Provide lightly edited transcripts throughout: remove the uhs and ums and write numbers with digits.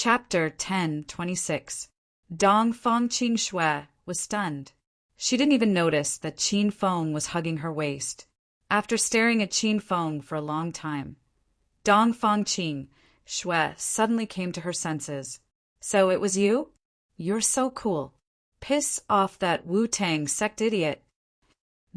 Chapter 10:26. Dong Fong Qing Shui was stunned. She didn't even notice that Qin Feng was hugging her waist. After staring at Qin Feng for a long time, Dong Fong Qing Shui suddenly came to her senses. So it was you? You're so cool. Piss off that Wu-Tang sect idiot.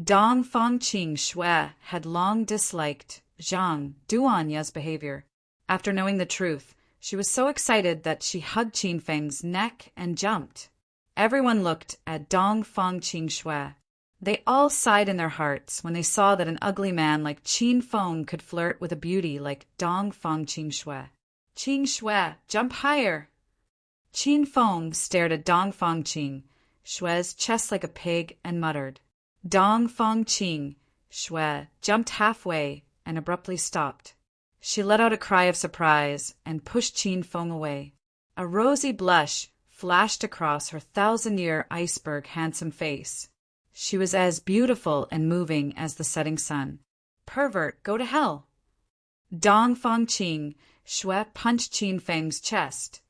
Dong Fong Qing Shui had long disliked Zhang Duanya's behavior. After knowing the truth, she was so excited that she hugged Qin Feng's neck and jumped. Everyone looked at Dong Fong Qing Shui. They all sighed in their hearts when they saw that an ugly man like Qin Feng could flirt with a beauty like Dong Fong Qing Shui. Qing Shui, jump higher! Qin Feng stared at Dong Fong Qing Shui's chest like a pig and muttered. Dong Fong Qing Shui jumped halfway and abruptly stopped. She let out a cry of surprise and pushed Qin Feng away. A rosy blush flashed across her 1,000-year iceberg handsome face. She was as beautiful and moving as the setting sun. Pervert, go to hell! Dong Fong Qing Shui punched Qin Feng's chest,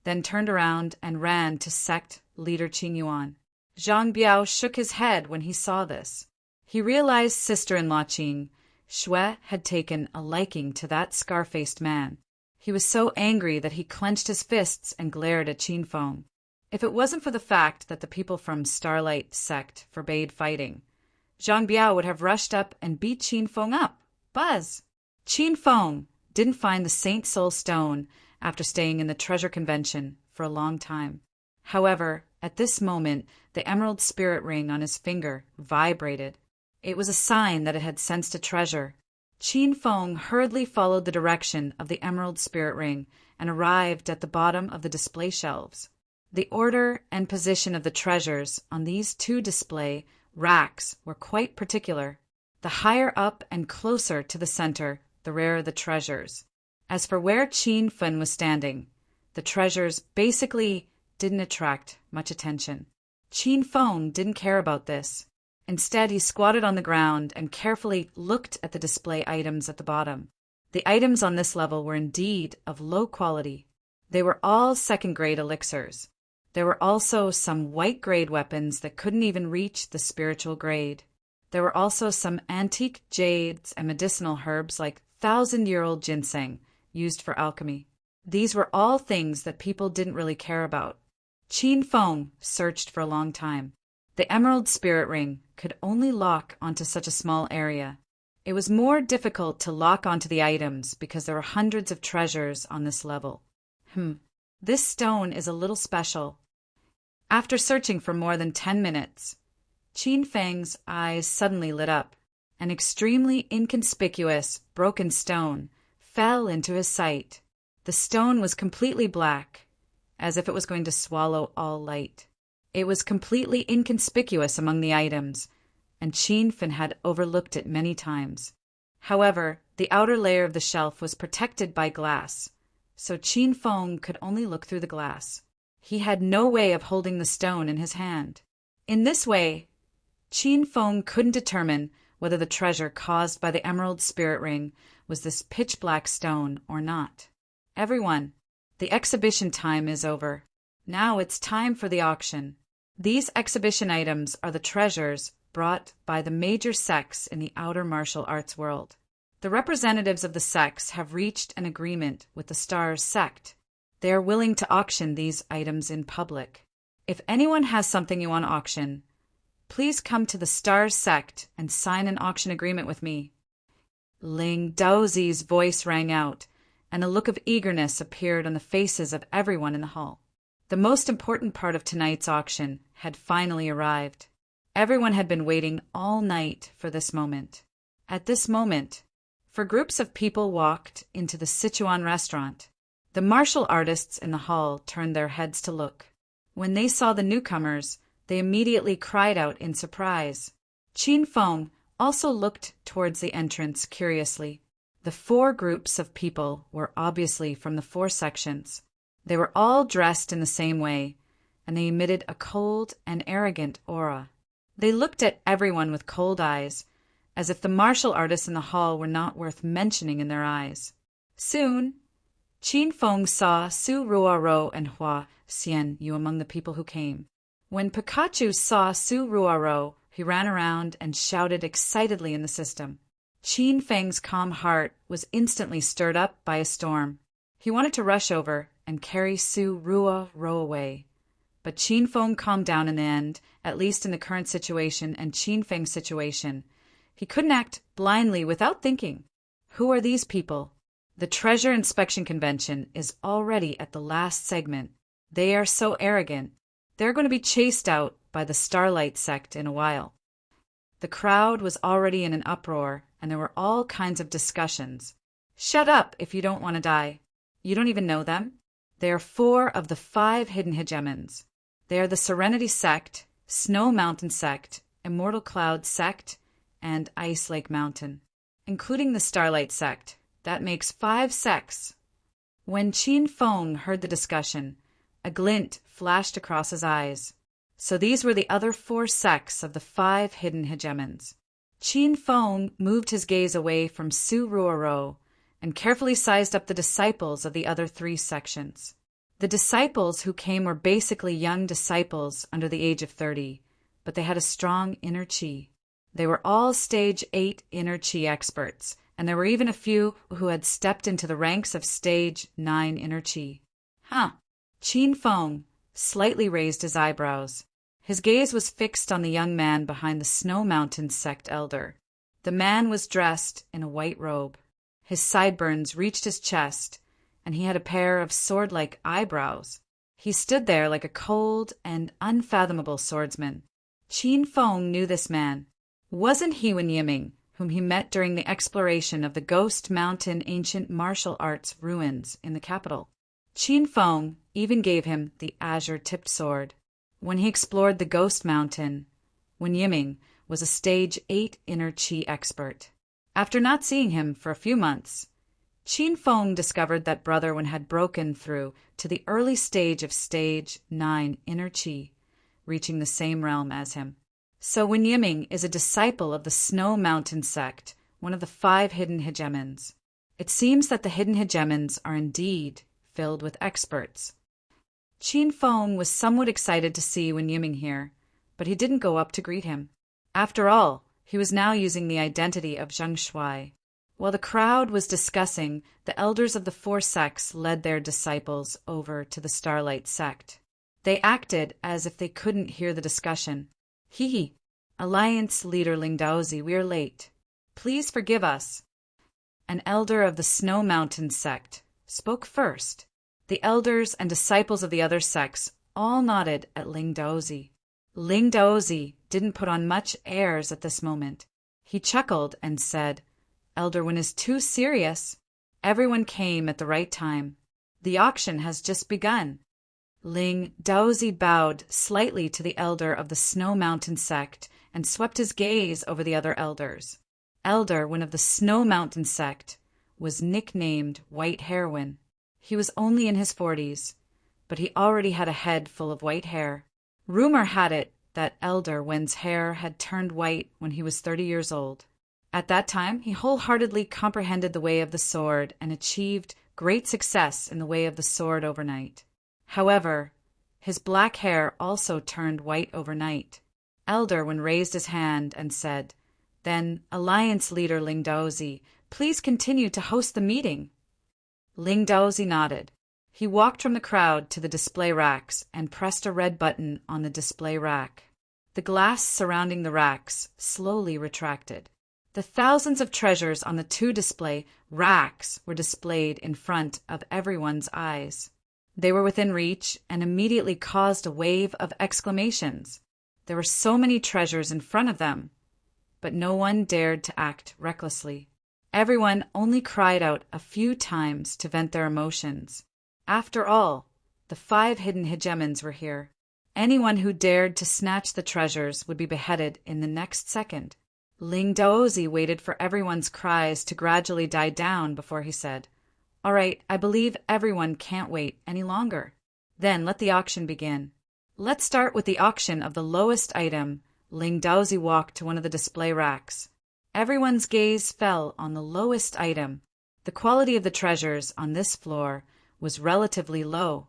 then turned around and ran to sect leader Qing Yuan. Zhang Biao shook his head when he saw this. He realized sister-in-law Qing Shui had taken a liking to that scar-faced man. He was so angry that he clenched his fists and glared at Qin Feng. If it wasn't for the fact that the people from Starlight Sect forbade fighting, Zhang Biao would have rushed up and beat Qin Feng up. Buzz! Qin Feng didn't find the Saint Soul Stone after staying in the Treasure Convention for a long time. However, at this moment, the Emerald Spirit Ring on his finger vibrated. It was a sign that it had sensed a treasure. Qin Feng hurriedly followed the direction of the Emerald Spirit Ring and arrived at the bottom of the display shelves. The order and position of the treasures on these two display racks were quite particular. The higher up and closer to the center, the rarer the treasures. As for where Qin Feng was standing, the treasures basically didn't attract much attention. Qin Feng didn't care about this. Instead, he squatted on the ground and carefully looked at the display items at the bottom. The items on this level were indeed of low quality. They were all second-grade elixirs. There were also some white-grade weapons that couldn't even reach the spiritual grade. There were also some antique jades and medicinal herbs like 1,000-year-old ginseng used for alchemy. These were all things that people didn't really care about. Qin Feng searched for a long time. The Emerald Spirit Ring could only lock onto such a small area. It was more difficult to lock onto the items because there were hundreds of treasures on this level. This stone is a little special. After searching for more than 10 minutes, Qin Feng's eyes suddenly lit up. An extremely inconspicuous, broken stone fell into his sight. The stone was completely black, as if it was going to swallow all light. It was completely inconspicuous among the items, and Qin Feng had overlooked it many times. However, the outer layer of the shelf was protected by glass, so Qin Feng could only look through the glass. He had no way of holding the stone in his hand. In this way, Qin Feng couldn't determine whether the treasure caused by the Emerald Spirit Ring was this pitch-black stone or not. Everyone, the exhibition time is over. Now it's time for the auction. These exhibition items are the treasures brought by the major sects in the outer martial arts world. The representatives of the sects have reached an agreement with the Stars sect. They are willing to auction these items in public. If anyone has something you want to auction, please come to the Stars sect and sign an auction agreement with me. Ling Daozi's voice rang out, and a look of eagerness appeared on the faces of everyone in the hall. The most important part of tonight's auction had finally arrived. Everyone had been waiting all night for this moment. At this moment, groups of people walked into the Sichuan restaurant. The martial artists in the hall turned their heads to look. When they saw the newcomers, they immediately cried out in surprise. Qin Feng also looked towards the entrance curiously. The 4 groups of people were obviously from the 4 sections. They were all dressed in the same way, and they emitted a cold and arrogant aura. They looked at everyone with cold eyes, as if the martial artists in the hall were not worth mentioning in their eyes. Soon, Qin Feng saw Su Ruoro and Hua Xian Yu among the people who came. When Pikachu saw Su Ruoro, he ran around and shouted excitedly in the system. Qin Feng's calm heart was instantly stirred up by a storm. He wanted to rush over and carry Su Ruoro away. But Qin Feng calmed down in the end, at least in the current situation and Qin Feng's situation. He couldn't act blindly without thinking. Who are these people? The Treasure Inspection Convention is already at the last segment. They are so arrogant. They're going to be chased out by the Starlight sect in a while. The crowd was already in an uproar, and there were all kinds of discussions. Shut up if you don't want to die. You don't even know them. They are 4 of the 5 hidden hegemons. They are the Serenity sect, Snow Mountain sect, Immortal Cloud sect, and Ice Lake Mountain, including the Starlight sect. That makes 5 sects. When Qin Feng heard the discussion, a glint flashed across his eyes. So these were the other 4 sects of the 5 hidden hegemons. Qin Feng moved his gaze away from Su Ruoro and carefully sized up the disciples of the other 3 sections. The disciples who came were basically young disciples under the age of 30, but they had a strong inner chi. They were all Stage 8 inner chi experts, and there were even a few who had stepped into the ranks of Stage 9 inner chi. Qin Feng slightly raised his eyebrows. His gaze was fixed on the young man behind the Snow Mountain sect elder. The man was dressed in a white robe. His sideburns reached his chest, and he had a pair of sword-like eyebrows. He stood there like a cold and unfathomable swordsman. Qin Feng knew this man. Wasn't he Wen Yiming, whom he met during the exploration of the Ghost Mountain ancient martial arts ruins in the capital? Qin Feng even gave him the azure-tipped sword. When he explored the Ghost Mountain, Wen Yiming was a Stage 8 inner chi expert. After not seeing him for a few months, Qin Feng discovered that Brother Wen had broken through to the early stage of Stage 9 inner chi, reaching the same realm as him. So Wen Yiming is a disciple of the Snow Mountain sect, one of the 5 hidden hegemons. It seems that the hidden hegemons are indeed filled with experts. Qin Feng was somewhat excited to see Wen Yiming here, but he didn't go up to greet him. After all, he was now using the identity of Zheng Shuai. While the crowd was discussing, the elders of the 4 sects led their disciples over to the Starlight sect. They acted as if they couldn't hear the discussion. Hee. Alliance leader Ling Daozi, we are late. Please forgive us. An elder of the Snow Mountain sect spoke first. The elders and disciples of the other sects all nodded at Ling Daozi. Ling Daozi didn't put on much airs at this moment. He chuckled and said, Elder Wen is too serious. Everyone came at the right time. The auction has just begun. Ling Daozi bowed slightly to the elder of the Snow Mountain sect and swept his gaze over the other elders. Elder Wen of the Snow Mountain sect was nicknamed White Hair Wen. He was only in his 40s, but he already had a head full of white hair. Rumor had it that Elder Wen's hair had turned white when he was 30 years old. At that time, he wholeheartedly comprehended the way of the sword and achieved great success in the way of the sword overnight. However, his black hair also turned white overnight. Elder Wen raised his hand and said, Then, Alliance leader Ling Daozi, please continue to host the meeting. Ling Daozi nodded. He walked from the crowd to the display racks and pressed a red button on the display rack. The glass surrounding the racks slowly retracted. The thousands of treasures on the 2 display racks were displayed in front of everyone's eyes. They were within reach and immediately caused a wave of exclamations. There were so many treasures in front of them, but no one dared to act recklessly. Everyone only cried out a few times to vent their emotions. After all, the 5 hidden hegemons were here. Anyone who dared to snatch the treasures would be beheaded in the next second. Ling Daozi waited for everyone's cries to gradually die down before he said, All right, I believe everyone can't wait any longer. Then let the auction begin. Let's start with the auction of the lowest item. Ling Daozi walked to one of the display racks. Everyone's gaze fell on the lowest item. The quality of the treasures on this floor was relatively low.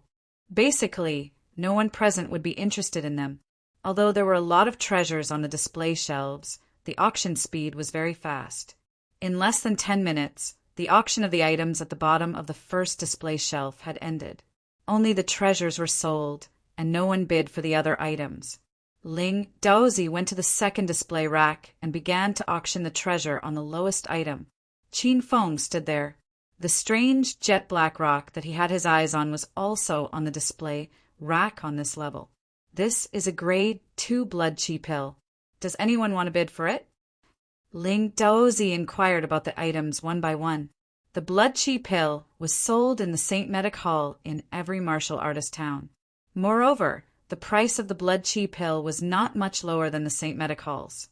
Basically, no one present would be interested in them. Although there were a lot of treasures on the display shelves, the auction speed was very fast. In less than 10 minutes, the auction of the items at the bottom of the first display shelf had ended. Only the treasures were sold, and no one bid for the other items. Ling Daozi went to the second display rack and began to auction the treasure on the lowest item. Qin Feng stood there. The strange jet-black rock that he had his eyes on was also on the display rack on this level. This is a grade 2 blood qi pill. Does anyone want to bid for it? Ling Daozi inquired about the items one by one. The blood qi pill was sold in the St. Medic Hall in every martial artist town. Moreover, the price of the blood qi pill was not much lower than the St. Medic Halls,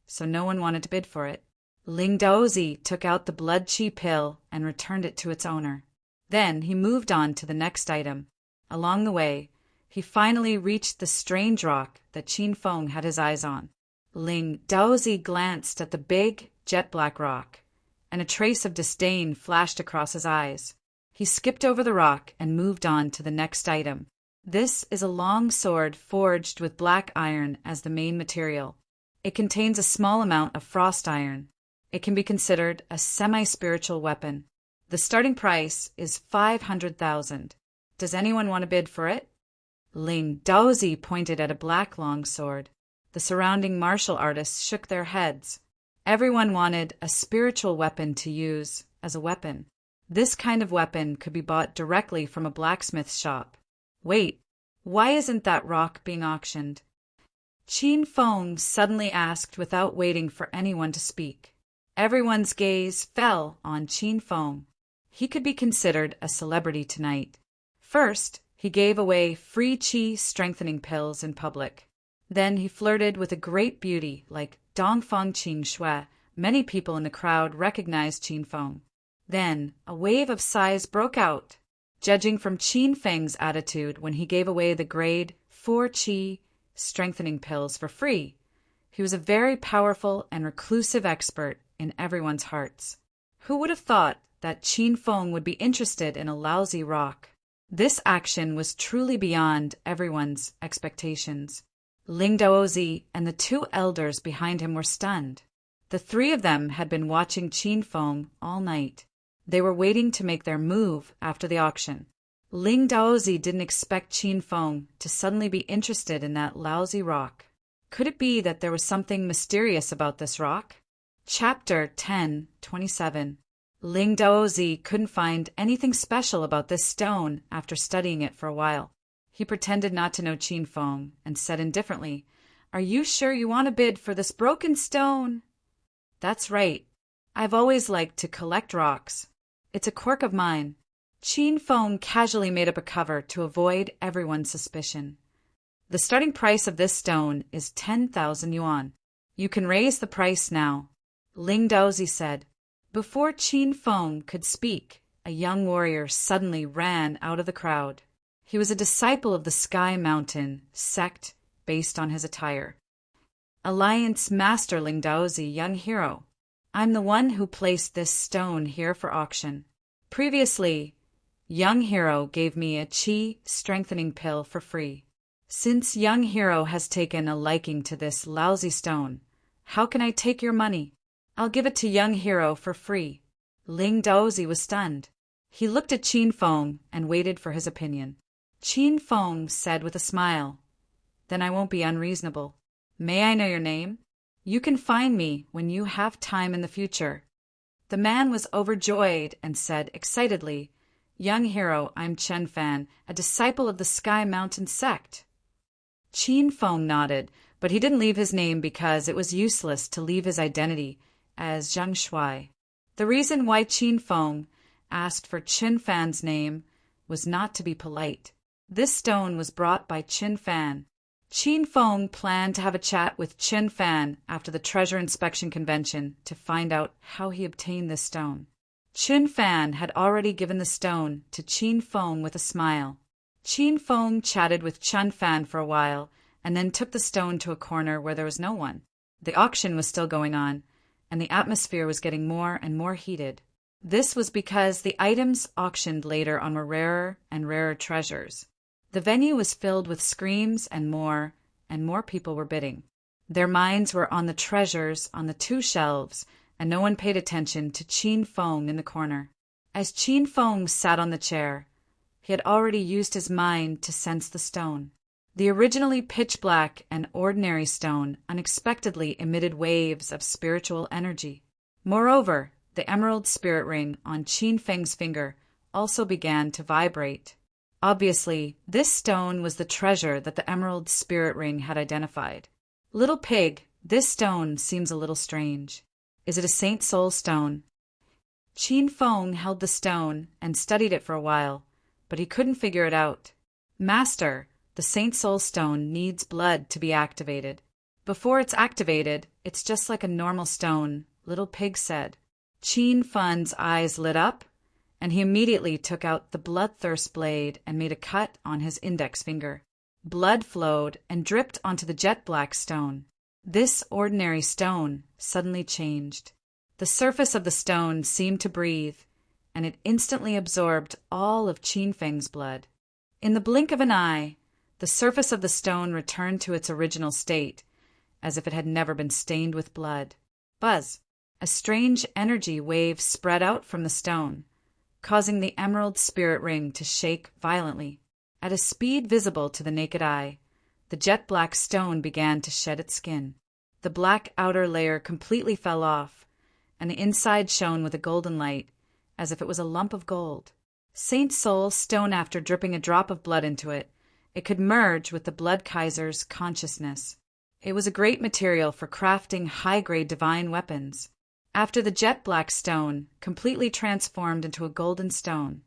so no one wanted to bid for it. Ling Daozi took out the blood qi pill and returned it to its owner. Then he moved on to the next item. Along the way, he finally reached the strange rock that Qin Feng had his eyes on. Ling Daozi glanced at the big, jet-black rock, and a trace of disdain flashed across his eyes. He skipped over the rock and moved on to the next item. This is a long sword forged with black iron as the main material. It contains a small amount of frost iron. It can be considered a semi-spiritual weapon. The starting price is 500,000. Does anyone want to bid for it? Ling Daozi pointed at a black long sword. The surrounding martial artists shook their heads. Everyone wanted a spiritual weapon to use as a weapon. This kind of weapon could be bought directly from a blacksmith's shop. Wait, why isn't that rock being auctioned? Qin Feng suddenly asked without waiting for anyone to speak. Everyone's gaze fell on Qin Feng. He could be considered a celebrity tonight. First, he gave away free qi strengthening pills in public. Then he flirted with a great beauty like Dongfang Qingxue. Many people in the crowd recognized Qin Feng. Then a wave of sighs broke out. Judging from Qin Feng's attitude when he gave away the grade 4 qi strengthening pills for free, he was a very powerful and reclusive expert in everyone's hearts. Who would have thought that Qin Feng would be interested in a lousy rock? This action was truly beyond everyone's expectations. Ling Daozi and the two elders behind him were stunned. The three of them had been watching Qin Feng all night. They were waiting to make their move after the auction. Ling Daozi didn't expect Qin Feng to suddenly be interested in that lousy rock. Could it be that there was something mysterious about this rock? Chapter 10:27. Ling Daozi couldn't find anything special about this stone after studying it for a while. He pretended not to know Qin Feng and said indifferently, "Are you sure you want to bid for this broken stone?" "That's right. I've always liked to collect rocks. It's a quirk of mine." Qin Feng casually made up a cover to avoid everyone's suspicion. "The starting price of this stone is 10,000 yuan. You can raise the price now," Ling Daozi said. Before Qin Feng could speak, a young warrior suddenly ran out of the crowd. He was a disciple of the Sky Mountain sect based on his attire. "Alliance Master Ling Daozi, young hero. I'm the one who placed this stone here for auction. Previously, young hero gave me a qi strengthening pill for free. Since young hero has taken a liking to this lousy stone, how can I take your money? I'll give it to young hero for free." Ling Daozi was stunned. He looked at Qin Feng and waited for his opinion. Qin Feng said with a smile, "Then I won't be unreasonable. May I know your name? You can find me when you have time in the future." The man was overjoyed and said excitedly, "Young hero, I'm Chen Fan, a disciple of the Sky Mountain sect." Qin Feng nodded, but he didn't leave his name because it was useless to leave his identity as Zhang Shuai. The reason why Qin Feng asked for Chen Fan's name was not to be polite. This stone was brought by Qin Fan. Qin Feng planned to have a chat with Qin Fan after the treasure inspection convention to find out how he obtained this stone. Qin Fan had already given the stone to Qin Feng with a smile. Qin Feng chatted with Chen Fan for a while and then took the stone to a corner where there was no one. The auction was still going on, and the atmosphere was getting more and more heated. This was because the items auctioned later on were rarer and rarer treasures. The venue was filled with screams and more people were bidding. Their minds were on the treasures on the 2 shelves, and no one paid attention to Qin Feng in the corner. As Qin Feng sat on the chair, he had already used his mind to sense the stone. The originally pitch-black and ordinary stone unexpectedly emitted waves of spiritual energy. Moreover, the emerald spirit ring on Qin Feng's finger also began to vibrate. Obviously, this stone was the treasure that the emerald spirit ring had identified. Little pig, this stone seems a little strange. Is it a Saint Soul stone? Qin Feng held the stone and studied it for a while, but he couldn't figure it out. Master, the Saint Soul stone needs blood to be activated. Before it's activated, it's just like a normal stone, Little Pig said. Qin Feng's eyes lit up, and he immediately took out the bloodthirst blade and made a cut on his index finger. Blood flowed and dripped onto the jet-black stone. This ordinary stone suddenly changed. The surface of the stone seemed to breathe, and it instantly absorbed all of Qin Feng's blood. In the blink of an eye, the surface of the stone returned to its original state, as if it had never been stained with blood. Buzz! A strange energy wave spread out from the stone, causing the emerald spirit ring to shake violently. At a speed visible to the naked eye, the jet-black stone began to shed its skin. The black outer layer completely fell off, and the inside shone with a golden light, as if it was a lump of gold. Saint Soul stone, after dripping a drop of blood into it, it could merge with the Blood Kaiser's consciousness. It was a great material for crafting high-grade divine weapons. After the jet-black stone completely transformed into a golden stone,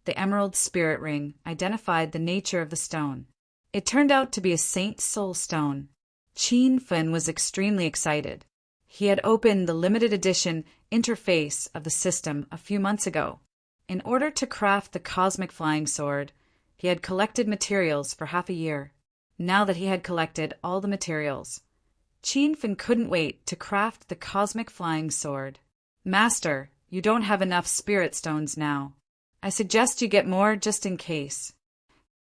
the emerald spirit ring identified the nature of the stone. It turned out to be a Saint Soul stone. Qin Feng was extremely excited. He had opened the limited edition interface of the system a few months ago. In order to craft the cosmic flying sword, he had collected materials for half a year. Now that he had collected all the materials, Qin Feng couldn't wait to craft the cosmic flying sword. Master, you don't have enough spirit stones now. I suggest you get more just in case.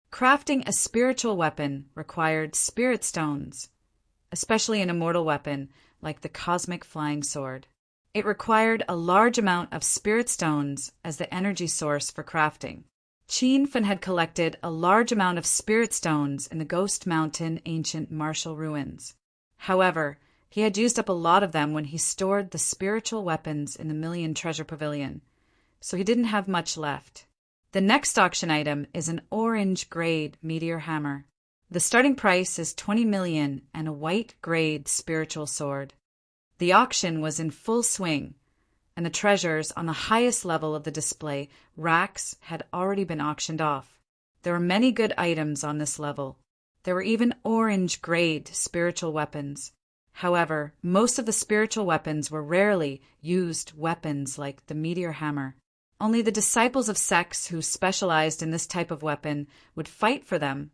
Crafting a spiritual weapon required spirit stones, especially an immortal weapon like the cosmic flying sword. It required a large amount of spirit stones as the energy source for crafting. Qin Feng had collected a large amount of spirit stones in the Ghost Mountain ancient martial ruins. However, he had used up a lot of them when he stored the spiritual weapons in the Million Treasure Pavilion, so he didn't have much left. The next auction item is an orange-grade meteor hammer. The starting price is 20 million and a white-grade spiritual sword. The auction was in full swing, and the treasures on the highest level of the display racks had already been auctioned off. There were many good items on this level. There were even orange-grade spiritual weapons. However, most of the spiritual weapons were rarely used weapons like the meteor hammer. Only the disciples of sects who specialized in this type of weapon would fight for them.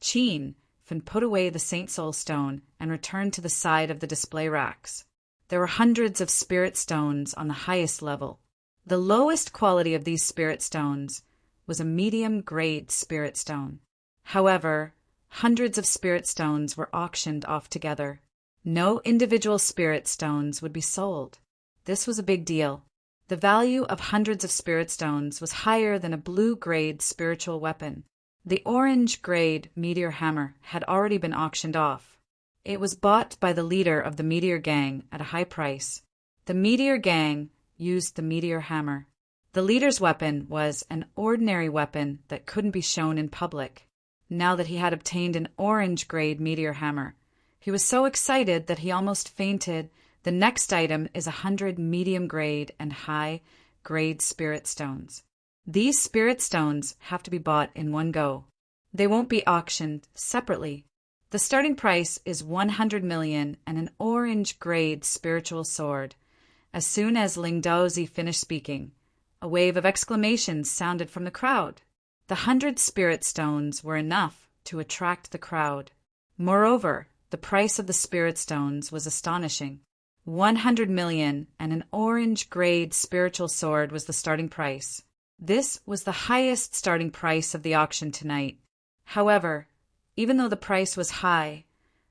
Qin Feng put away the Saint Soul stone and returned to the side of the display racks. There were hundreds of spirit stones on the highest level. The lowest quality of these spirit stones was a medium-grade spirit stone. However, hundreds of spirit stones were auctioned off together. No individual spirit stones would be sold. This was a big deal. The value of hundreds of spirit stones was higher than a blue-grade spiritual weapon. The orange-grade meteor hammer had already been auctioned off. It was bought by the leader of the Meteor Gang at a high price. The Meteor Gang used the meteor hammer. The leader's weapon was an ordinary weapon that couldn't be shown in public. Now that he had obtained an orange-grade meteor hammer, he was so excited that he almost fainted. The next item is 100 medium-grade and high-grade spirit stones. These spirit stones have to be bought in one go. They won't be auctioned separately. The starting price is 100 million and an orange-grade spiritual sword. As soon as Ling Daozi finished speaking, a wave of exclamations sounded from the crowd. The 100 spirit stones were enough to attract the crowd. Moreover, the price of the spirit stones was astonishing. 100 million and an orange-grade spiritual sword was the starting price. This was the highest starting price of the auction tonight. However, even though the price was high,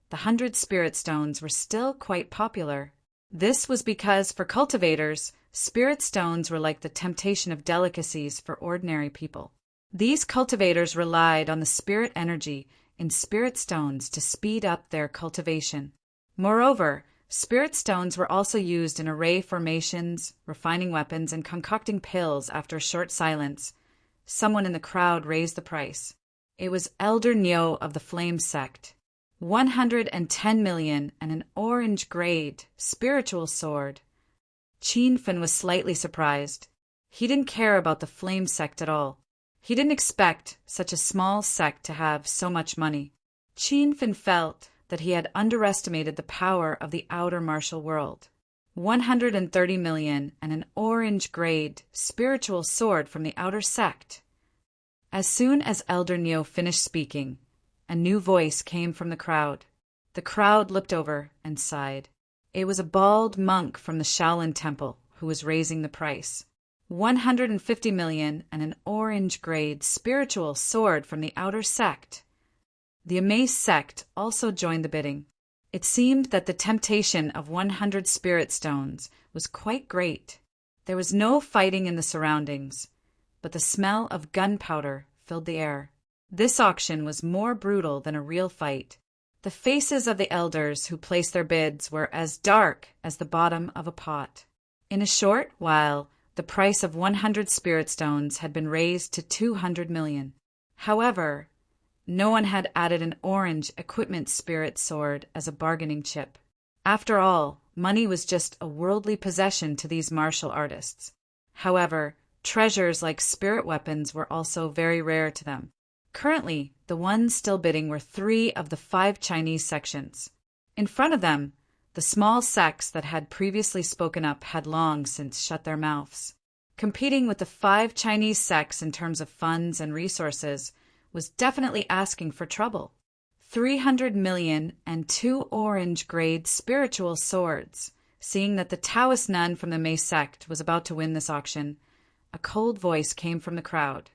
the 100 spirit stones were still quite popular. This was because for cultivators, spirit stones were like the temptation of delicacies for ordinary people. These cultivators relied on the spirit energy in spirit stones to speed up their cultivation. Moreover, spirit stones were also used in array formations, refining weapons, and concocting pills. After a short silence, someone in the crowd raised the price. It was Elder Nyo of the Flame Sect. 110 million and an orange-grade spiritual sword. Qin Fen was slightly surprised. He didn't care about the Flame Sect at all. He didn't expect such a small sect to have so much money. Qin Fen felt that he had underestimated the power of the outer martial world. 130 million and an orange-grade spiritual sword from the outer sect. As soon as Elder Neo finished speaking, a new voice came from the crowd. The crowd looked over and sighed. It was a bald monk from the Shaolin Temple who was raising the price. 150 million and an orange-grade spiritual sword from the outer sect. The Amaze sect also joined the bidding. It seemed that the temptation of 100 spirit stones was quite great. There was no fighting in the surroundings, but the smell of gunpowder filled the air. This auction was more brutal than a real fight. The faces of the elders who placed their bids were as dark as the bottom of a pot. In a short while, the price of 100 spirit stones had been raised to 200 million. However, no one had added an orange equipment spirit sword as a bargaining chip. After all, money was just a worldly possession to these martial artists. However, treasures like spirit weapons were also very rare to them. Currently, the ones still bidding were 3 of the 5 Chinese sections. In front of them, the small sects that had previously spoken up had long since shut their mouths. Competing with the 5 Chinese sects in terms of funds and resources was definitely asking for trouble. 300 million and 2 orange-grade spiritual swords. Seeing that the Taoist nun from the Mei sect was about to win this auction, a cold voice came from the crowd.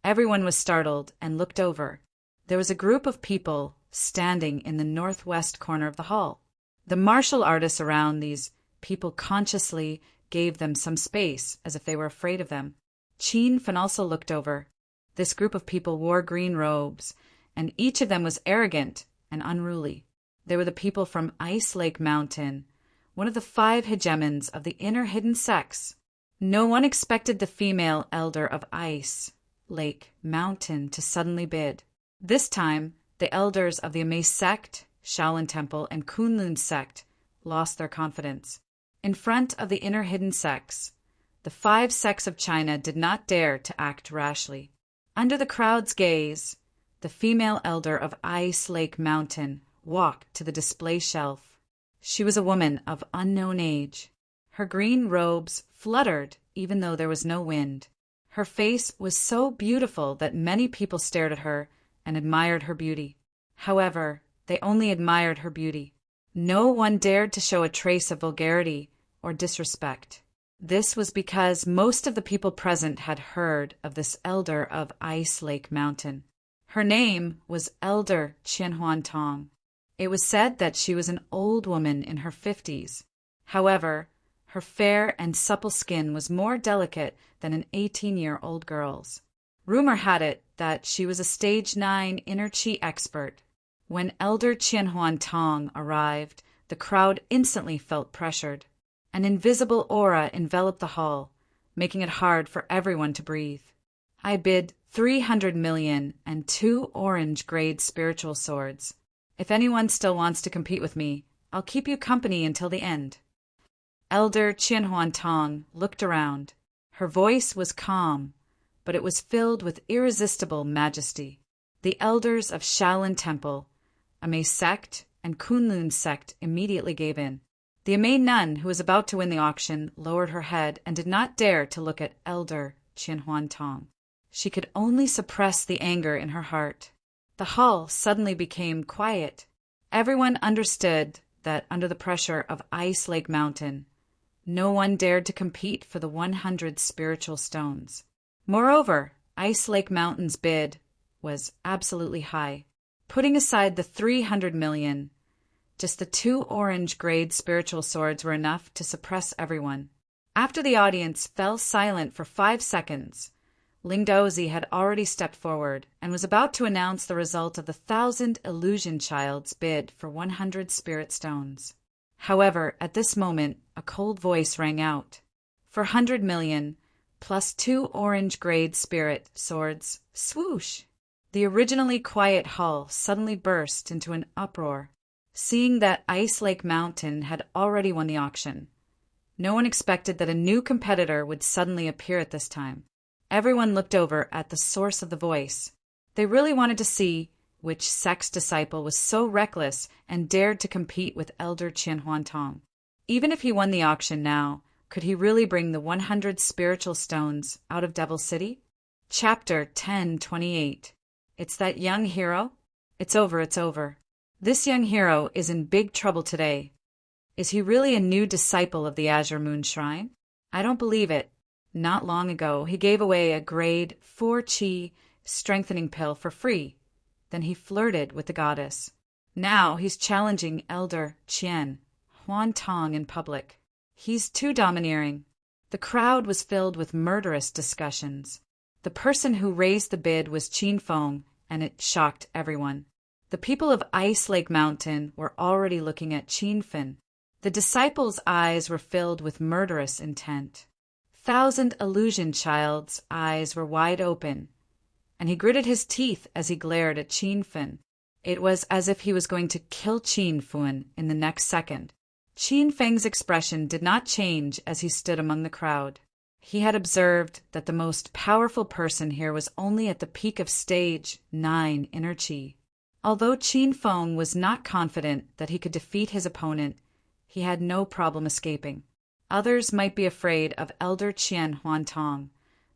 Everyone was startled and looked over. There was a group of people standing in the northwest corner of the hall. The martial artists around these people consciously gave them some space, as if they were afraid of them. Qin Fen also looked over. This group of people wore green robes, and each of them was arrogant and unruly. They were the people from Ice Lake Mountain, one of the 5 hegemons of the inner hidden sects. No one expected the female elder of Ice Lake Mountain to suddenly bid. This time, the elders of the Amaze sect, Shaolin Temple, and Kunlun sect lost their confidence. In front of the inner hidden sects, the 5 sects of China did not dare to act rashly. Under the crowd's gaze, the female elder of Ice Lake Mountain walked to the display shelf. She was a woman of unknown age. Her green robes fluttered even though there was no wind. Her face was so beautiful that many people stared at her and admired her beauty. However, they only admired her beauty. No one dared to show a trace of vulgarity or disrespect. This was because most of the people present had heard of this elder of Ice Lake Mountain. Her name was Elder Qianhuan Tong. It was said that she was an old woman in her 50s. However, her fair and supple skin was more delicate than an 18-year-old girl's. Rumor had it that she was a stage 9 inner chi expert. When Elder Qianhuan Tong arrived, the crowd instantly felt pressured. An invisible aura enveloped the hall, making it hard for everyone to breathe. I bid 300 million and 2 orange-grade spiritual swords. If anyone still wants to compete with me, I'll keep you company until the end. Elder Qianhuan Tong looked around. Her voice was calm, but it was filled with irresistible majesty. The elders of Shaolin Temple, Amaze sect, and Kunlun sect immediately gave in. The Amaze nun, who was about to win the auction, lowered her head and did not dare to look at Elder Qianhuan Tong. She could only suppress the anger in her heart. The hall suddenly became quiet. Everyone understood that under the pressure of Ice Lake Mountain, no one dared to compete for the 100 spiritual stones. Moreover, Ice Lake Mountain's bid was absolutely high. Putting aside the 300 million, just the 2 orange-grade spiritual swords were enough to suppress everyone. After the audience fell silent for 5 seconds, Lingdozi had already stepped forward and was about to announce the result of the 1,000 illusion child's bid for 100 spirit stones. However, at this moment, a cold voice rang out. For 100 million, plus 2 orange-grade spirit swords, swoosh! The originally quiet hall suddenly burst into an uproar, seeing that Ice Lake Mountain had already won the auction. No one expected that a new competitor would suddenly appear at this time. Everyone looked over at the source of the voice. They really wanted to see which sex disciple was so reckless and dared to compete with Elder Qian Huantong. Even if he won the auction now, could he really bring the 100 spiritual stones out of Devil City? Chapter 1028. It's that young hero? It's over, it's over. This young hero is in big trouble today. Is he really a new disciple of the Azure Moon Shrine? I don't believe it. Not long ago, he gave away a grade 4 Qi strengthening pill for free. Then he flirted with the goddess. Now he's challenging Elder Qian Huantong in public. He's too domineering. The crowd was filled with murderous discussions. The person who raised the bid was Qin Feng, and it shocked everyone. The people of Ice Lake Mountain were already looking at Qin Fin. The disciples' eyes were filled with murderous intent. 1,000 illusion child's eyes were wide open, and he gritted his teeth as he glared at Qin Fin. It was as if he was going to kill Qin Fin in the next second. Qin Feng's expression did not change as he stood among the crowd. He had observed that the most powerful person here was only at the peak of stage 9 inner Qi. Although Qin Feng was not confident that he could defeat his opponent, he had no problem escaping. Others might be afraid of Elder Qian Huantong,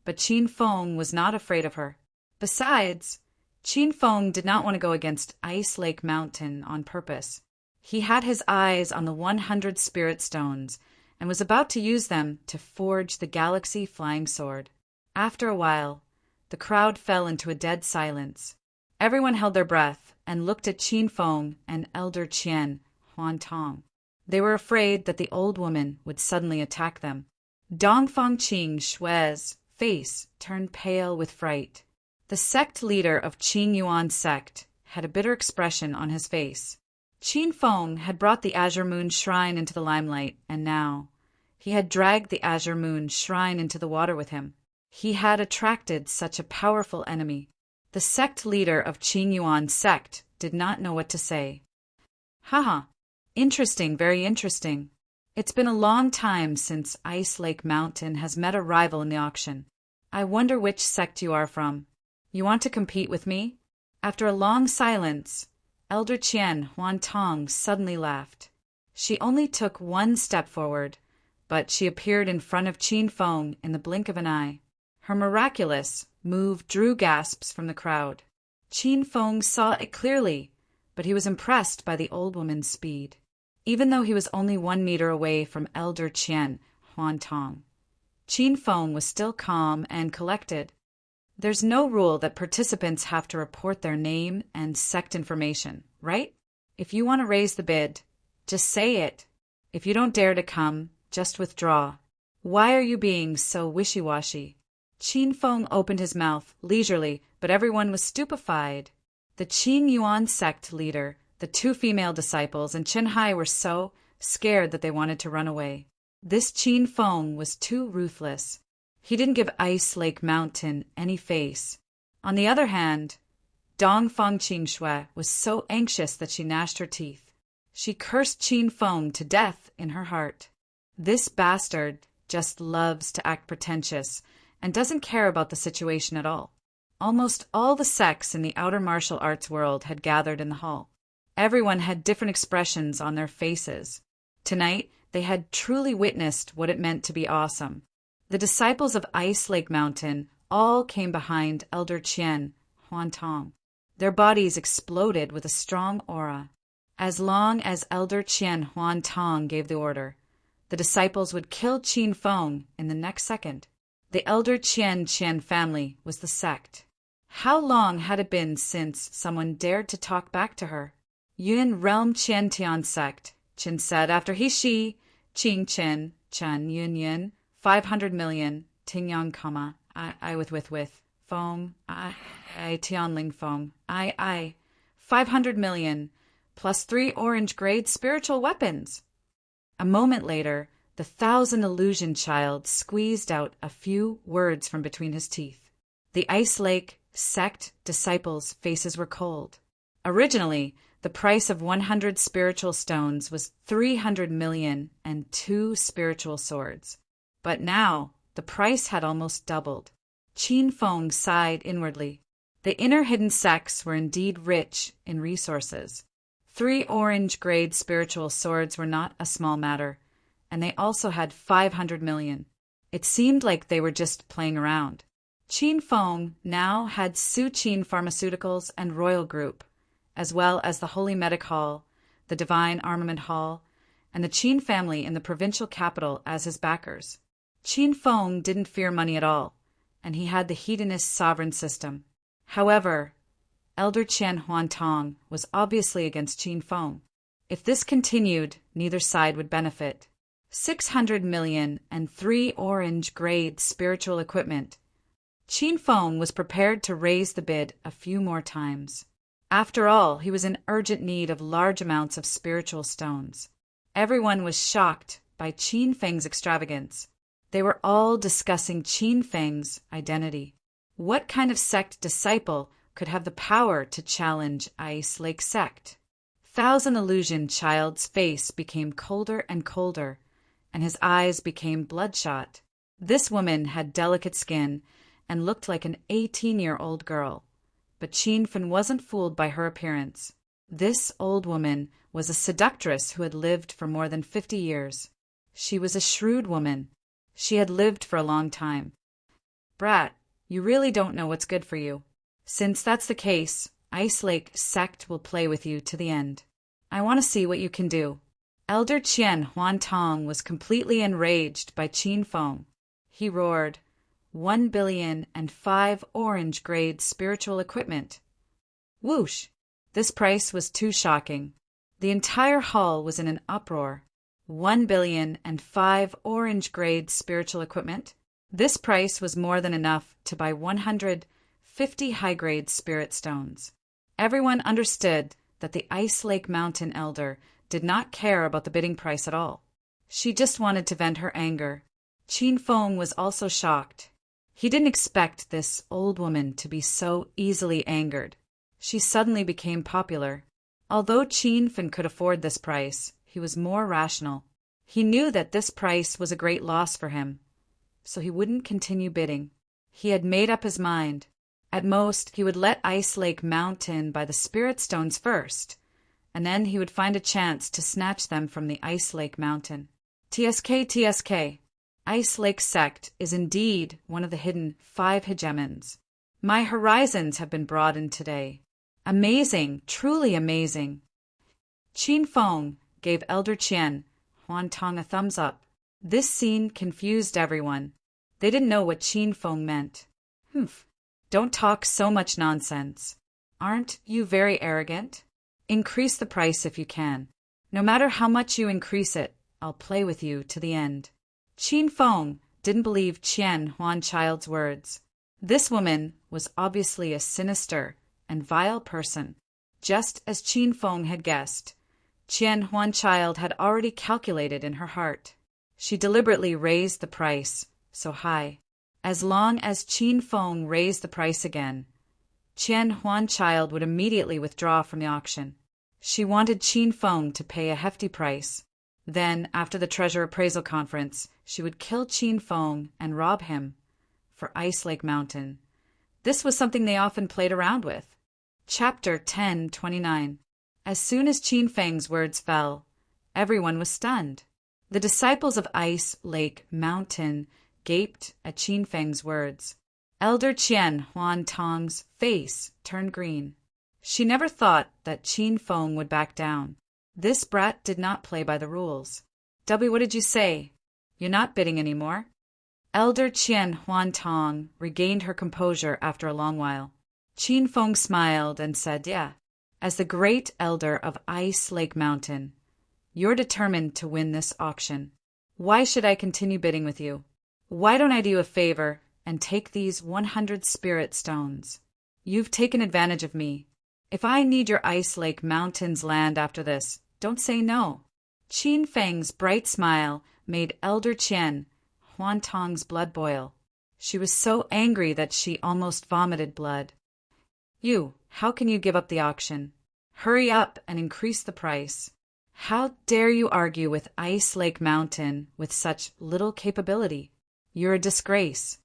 but Qin Feng was not afraid of her. Besides, Qin Feng did not want to go against Ice Lake Mountain on purpose. He had his eyes on the 100 spirit stones and was about to use them to forge the galaxy flying sword. After a while, the crowd fell into a dead silence. Everyone held their breath and looked at Qin Feng and Elder Qian Huantong. They were afraid that the old woman would suddenly attack them. Dongfang Xue's face turned pale with fright. The sect leader of Qing Yuan sect had a bitter expression on his face. Qin Feng had brought the Azure Moon Shrine into the limelight, and now he had dragged the Azure Moon Shrine into the water with him. He had attracted such a powerful enemy. The sect leader of Qing Yuan sect did not know what to say. Haha. Interesting, very interesting. It's been a long time since Ice Lake Mountain has met a rival in the auction. I wonder which sect you are from. You want to compete with me? After a long silence, Elder Qian Huantong suddenly laughed. She only took 1 step forward, but she appeared in front of Qin Feng in the blink of an eye. Her miraculous move drew gasps from the crowd. Qin Feng saw it clearly, but he was impressed by the old woman's speed. Even though he was only 1 meter away from Elder Qian Huantong, Qin Feng was still calm and collected. There's no rule that participants have to report their name and sect information, right? If you want to raise the bid, just say it. If you don't dare to come, just withdraw. Why are you being so wishy-washy? Qin Feng opened his mouth leisurely, but everyone was stupefied. The Qin Yuan sect leader, the 2 female disciples, and Chen Hai were so scared that they wanted to run away. This Qin Feng was too ruthless. He didn't give Ice Lake Mountain any face. On the other hand, Dongfang Shui was so anxious that she gnashed her teeth. She cursed Qin Feng to death in her heart. This bastard just loves to act pretentious and doesn't care about the situation at all. Almost all the sects in the outer martial arts world had gathered in the hall. Everyone had different expressions on their faces. Tonight, they had truly witnessed what it meant to be awesome. The disciples of Ice Lake Mountain all came behind Elder Qian Huantong. Their bodies exploded with a strong aura. As long as Elder Qian Huan Tong gave the order, the disciples would kill Qin Feng in the next second. The Elder Qian family was the sect. How long had it been since someone dared to talk back to her? Yun Realm Qian Tian sect, Qin said after she, Qing Qin, Chen Yun, 500 million, Ting Yang, I with, Feng, I Tianling Feng, I, 500 million, plus 3 orange-grade spiritual weapons. A moment later, the 1,000 illusion child squeezed out a few words from between his teeth. The Ice Lake sect disciples' faces were cold. Originally, the price of 100 spiritual stones was 300 million and 2 spiritual swords. But now, the price had almost doubled. Qin Feng sighed inwardly. The inner hidden sects were indeed rich in resources. 3 orange-grade spiritual swords were not a small matter, and they also had 500 million. It seemed like they were just playing around. Qin Feng now had Su Qin Pharmaceuticals and Royal Group, as well as the Holy Medic Hall, the Divine Armament Hall, and the Qin family in the provincial capital as his backers. Qin Feng didn't fear money at all, and he had the hedonist sovereign system. However, Elder Qian Huan Tong was obviously against Qin Feng. If this continued, neither side would benefit. 600 million and 3 orange-grade spiritual equipment. Qin Feng was prepared to raise the bid a few more times. After all, he was in urgent need of large amounts of spiritual stones. Everyone was shocked by Qin Feng's extravagance. They were all discussing Qin Feng's identity. What kind of sect disciple could have the power to challenge Ice Lake sect? 1,000 illusion child's face became colder and colder, and his eyes became bloodshot. This woman had delicate skin and looked like an 18-year-old girl. But Qin Feng wasn't fooled by her appearance. This old woman was a seductress who had lived for more than 50 years. She was a shrewd woman. She had lived for a long time. Brat, you really don't know what's good for you. Since that's the case, Ice Lake sect will play with you to the end. I want to see what you can do. Elder Qian Huan Tong was completely enraged by Qin Feng. He roared, 1,000,000,005 orange-grade spiritual equipment. Whoosh! This price was too shocking. The entire hall was in an uproar. 1,000,000,005 orange-grade spiritual equipment. This price was more than enough to buy 150 high-grade spirit stones. Everyone understood that the Ice Lake Mountain Elder did not care about the bidding price at all. She just wanted to vent her anger. Qin Feng was also shocked. He didn't expect this old woman to be so easily angered. She suddenly became popular. Although Qin Feng could afford this price, he was more rational. He knew that this price was a great loss for him, so he wouldn't continue bidding. He had made up his mind. At most, he would let Ice Lake Mountain buy the spirit stones first, and then he would find a chance to snatch them from the Ice Lake Mountain. TSK. Ice Lake sect is indeed one of the hidden 5 hegemons. My horizons have been broadened today. Amazing, truly amazing. Qin Feng gave Elder Qian Huan Tong a thumbs up. This scene confused everyone. They didn't know what Qin Feng meant. Humph. Don't talk so much nonsense. Aren't you very arrogant? Increase the price if you can. No matter how much you increase it, I'll play with you to the end. Qin Feng didn't believe Qian Huan Child's words. This woman was obviously a sinister and vile person. Just as Qin Feng had guessed, Qian Huan Child had already calculated in her heart. She deliberately raised the price so high. As long as Qin Feng raised the price again, Qian Huan Child would immediately withdraw from the auction. She wanted Qin Feng to pay a hefty price. Then, after the treasure appraisal conference, she would kill Qin Feng and rob him for Ice Lake Mountain. This was something they often played around with. Chapter 10:29. As soon as Qin Feng's words fell, everyone was stunned. The disciples of Ice Lake Mountain gaped at Qin Feng's words. Elder Qian Huan Tong's face turned green. She never thought that Qin Feng would back down. This brat did not play by the rules. "W, what did you say? You're not bidding anymore?" Elder Qian Huan Tong regained her composure after a long while. Qin Feng smiled and said, "Yeah, as the great elder of Ice Lake Mountain, you're determined to win this auction. Why should I continue bidding with you? Why don't I do you a favor and take these 100 spirit stones? You've taken advantage of me. If I need your Ice Lake Mountain's land after this, don't say no." Qin Feng's bright smile made Elder Qian Huan Tong's blood boil. She was so angry that she almost vomited blood. "You, how can you give up the auction? Hurry up and increase the price. How dare you argue with Ice Lake Mountain with such little capability? You're a disgrace."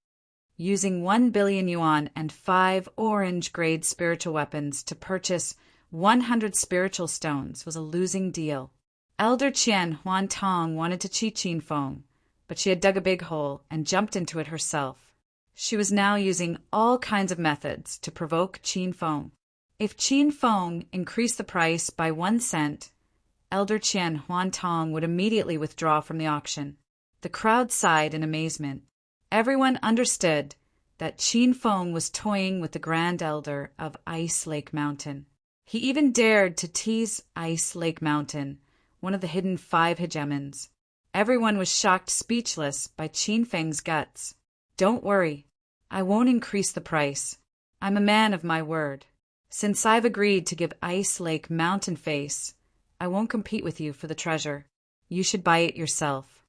Using 1 billion yuan and 5 orange-grade spiritual weapons to purchase 100 spiritual stones was a losing deal. Elder Qian Huan Tong wanted to cheat Qin Feng, but she had dug a big hole and jumped into it herself. She was now using all kinds of methods to provoke Qin Feng. If Qin Feng increased the price by 1 cent, Elder Qian Huan Tong would immediately withdraw from the auction. The crowd sighed in amazement. Everyone understood that Qin Feng was toying with the Grand Elder of Ice Lake Mountain. He even dared to tease Ice Lake Mountain, one of the hidden 5 hegemons. Everyone was shocked speechless by Qin Feng's guts. "Don't worry, I won't increase the price. I'm a man of my word. Since I've agreed to give Ice Lake Mountain face, I won't compete with you for the treasure. You should buy it yourself."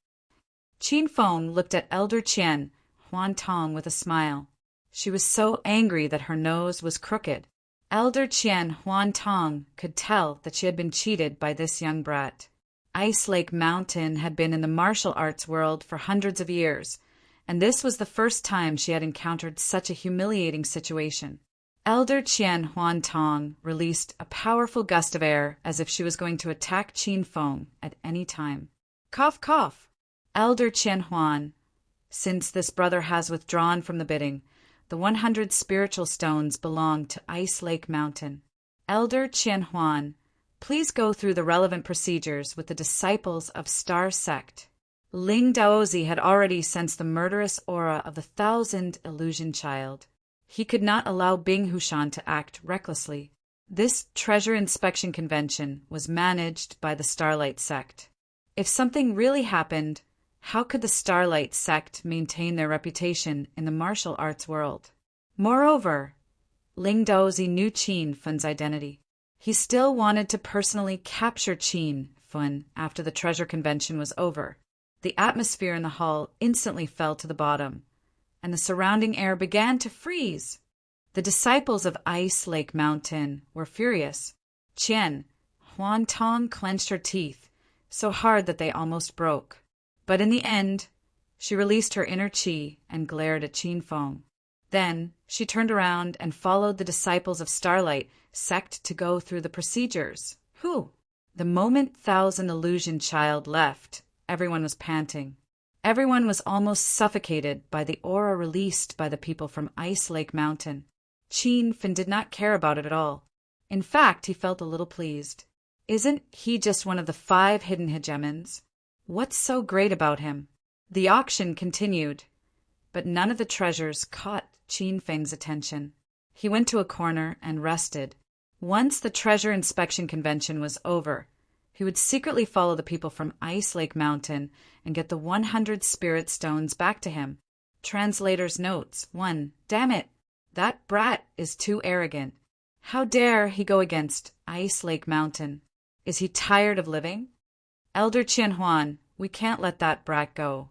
Qin Feng looked at Elder Qian Huan Tong with a smile. She was so angry that her nose was crooked. Elder Qian Huan Tong could tell that she had been cheated by this young brat. Ice Lake Mountain had been in the martial arts world for hundreds of years, and this was the first time she had encountered such a humiliating situation. Elder Qian Huan Tong released a powerful gust of air as if she was going to attack Qin Feng at any time. "Cough, cough! Elder Qian Huan, since this brother has withdrawn from the bidding, the 100 spiritual stones belong to Ice Lake Mountain. Elder Qian Huan, please go through the relevant procedures with the disciples of Star Sect." Ling Daozi had already sensed the murderous aura of the 1,000 illusion child. He could not allow Bing Hushan to act recklessly. This treasure inspection convention was managed by the Starlight Sect. If something really happened, how could the Starlight Sect maintain their reputation in the martial arts world? Moreover, Ling Daozi knew Qin Fen's identity. He still wanted to personally capture Qin Fen after the treasure convention was over. The atmosphere in the hall instantly fell to the bottom, and the surrounding air began to freeze. The disciples of Ice Lake Mountain were furious. Qian Huan Tong clenched her teeth so hard that they almost broke. But in the end, she released her inner qi and glared at Qin Feng. Then she turned around and followed the disciples of Starlight Sect to go through the procedures. Whew! The moment 1,000 illusion child left, everyone was panting. Everyone was almost suffocated by the aura released by the people from Ice Lake Mountain. Qin Fen did not care about it at all. In fact, he felt a little pleased. Isn't he just one of the 5 hidden hegemons? What's so great about him? The auction continued, but none of the treasures caught Qin Feng's attention. He went to a corner and rested. Once the treasure inspection convention was over, he would secretly follow the people from Ice Lake Mountain and get the 100 spirit stones back to him. Translator's notes. 1. Damn it! That brat is too arrogant. How dare he go against Ice Lake Mountain? Is he tired of living? Elder Qian Huan, we can't let that brat go.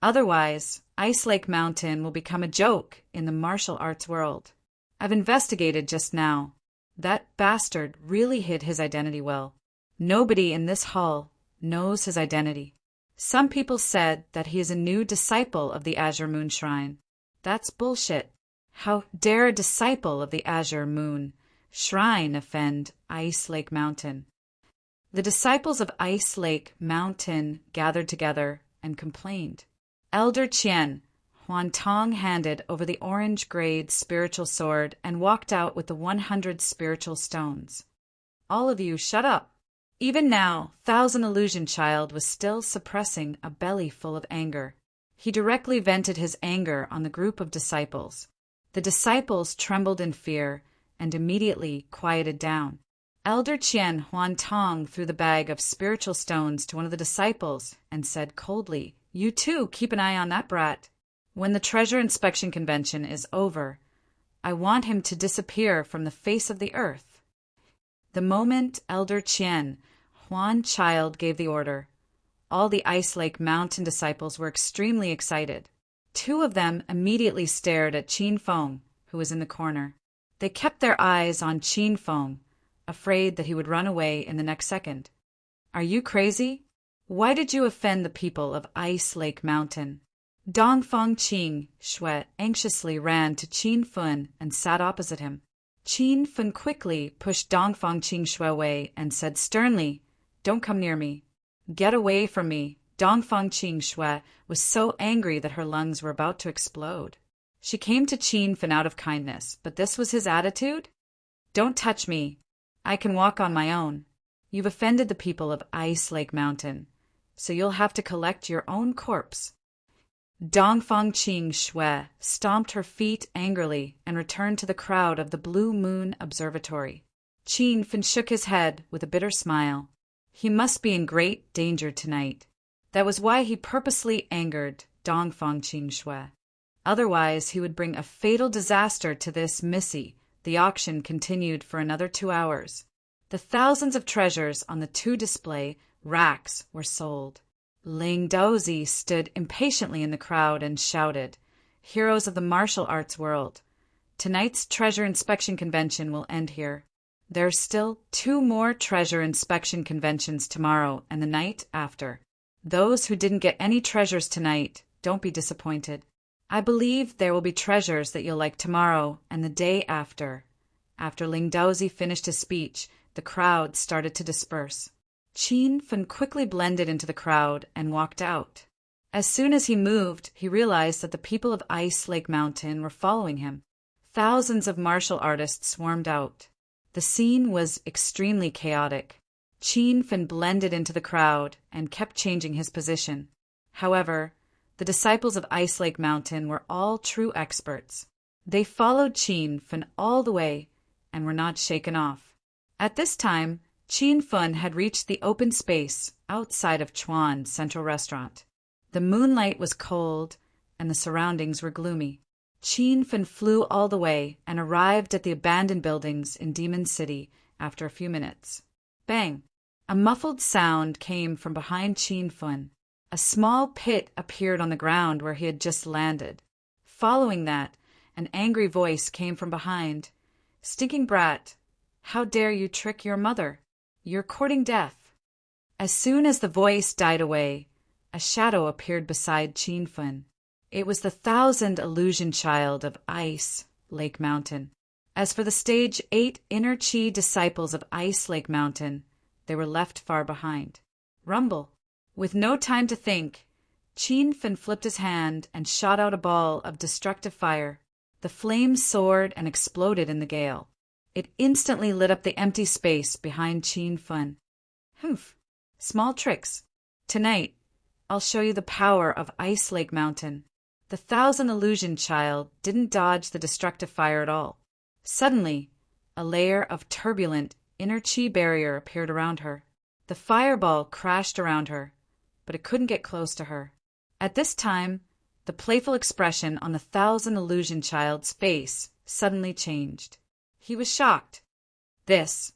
Otherwise, Ice Lake Mountain will become a joke in the martial arts world. I've investigated just now. That bastard really hid his identity well. Nobody in this hall knows his identity. Some people said that he is a new disciple of the Azure Moon Shrine. That's bullshit. How dare a disciple of the Azure Moon Shrine offend Ice Lake Mountain? The disciples of Ice Lake Mountain gathered together and complained. Elder Qian Huan Tong handed over the orange-grade spiritual sword and walked out with the 100 spiritual stones. All of you, shut up. Even now, Thousand Illusion Child was still suppressing a belly full of anger. He directly vented his anger on the group of disciples. The disciples trembled in fear and immediately quieted down. Elder Qian Huan Tong threw the bag of spiritual stones to one of the disciples and said coldly, "You too, keep an eye on that brat. When the treasure inspection convention is over, I want him to disappear from the face of the earth." The moment Elder Qian Huan Child gave the order, all the Ice Lake Mountain disciples were extremely excited. Two of them immediately stared at Qin Feng, who was in the corner. They kept their eyes on Qin Feng, afraid that he would run away in the next second. "Are you crazy? Why did you offend the people of Ice Lake Mountain?" Dongfang Qing Shui anxiously ran to Qin Feng and sat opposite him. Qin Feng quickly pushed Dongfang Qing Shui away and said sternly, "Don't come near me. Get away from me." Dongfang Qing Shui was so angry that her lungs were about to explode. She came to Qin Feng out of kindness, but this was his attitude? "Don't touch me. I can walk on my own. You've offended the people of Ice Lake Mountain, so you'll have to collect your own corpse." Dongfang Qing Shui stomped her feet angrily and returned to the crowd of the Blue Moon Observatory. Qin Feng shook his head with a bitter smile. He must be in great danger tonight. That was why he purposely angered Dongfang Qing Shui. Otherwise, he would bring a fatal disaster to this Missy. The auction continued for another 2 hours. The thousands of treasures on the 2 display racks were sold. Ling Daozi stood impatiently in the crowd and shouted, "Heroes of the martial arts world, tonight's treasure inspection convention will end here. There are still 2 more treasure inspection conventions tomorrow and the night after. Those who didn't get any treasures tonight, don't be disappointed. I believe there will be treasures that you'll like tomorrow and the day after." After Ling Daozi finished his speech, the crowd started to disperse. Qin Feng quickly blended into the crowd and walked out. As soon as he moved, he realized that the people of Ice Lake Mountain were following him. Thousands of martial artists swarmed out. The scene was extremely chaotic. Qin Feng blended into the crowd and kept changing his position. However, the disciples of Ice Lake Mountain were all true experts. They followed Qin Feng all the way and were not shaken off. At this time, Qin Feng had reached the open space outside of Chuan Central Restaurant. The moonlight was cold and the surroundings were gloomy. Qin Feng flew all the way and arrived at the abandoned buildings in Demon City after a few minutes. Bang! A muffled sound came from behind Qin Feng. A small pit appeared on the ground where he had just landed. Following that, an angry voice came from behind. "Stinking brat, how dare you trick your mother? You're courting death." As soon as the voice died away, a shadow appeared beside Qin Feng. It was the 1,000 Illusion Child of Ice Lake Mountain. As for the stage 8 Inner Chi disciples of Ice Lake Mountain, they were left far behind. Rumble. With no time to think, Qin Feng flipped his hand and shot out a ball of destructive fire. The flame soared and exploded in the gale. It instantly lit up the empty space behind Qin Feng. Humph. Small tricks. Tonight, I'll show you the power of Ice Lake Mountain. The 1,000 Illusion Child didn't dodge the destructive fire at all. Suddenly, a layer of turbulent inner chi barrier appeared around her. The fireball crashed around her, but it couldn't get close to her. At this time, the playful expression on the 1,000 Illusion Child's face suddenly changed. He was shocked. This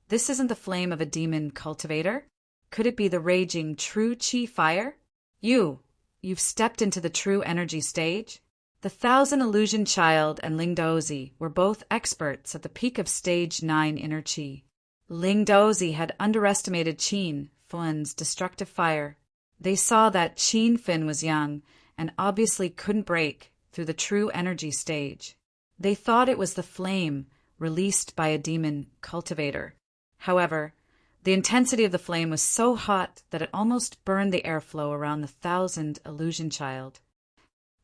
isn't the flame of a demon cultivator. Could it be the raging true chi fire? You've stepped into the true energy stage? The 1,000 Illusion Child and Ling Daozi were both experts at the peak of stage 9 inner chi. Ling Daozi had underestimated Qin Feng's destructive fire. They saw that Qin Feng was young and obviously couldn't break through the true energy stage. They thought it was the flame released by a demon cultivator. However, the intensity of the flame was so hot that it almost burned the airflow around the 1,000 Illusion Child.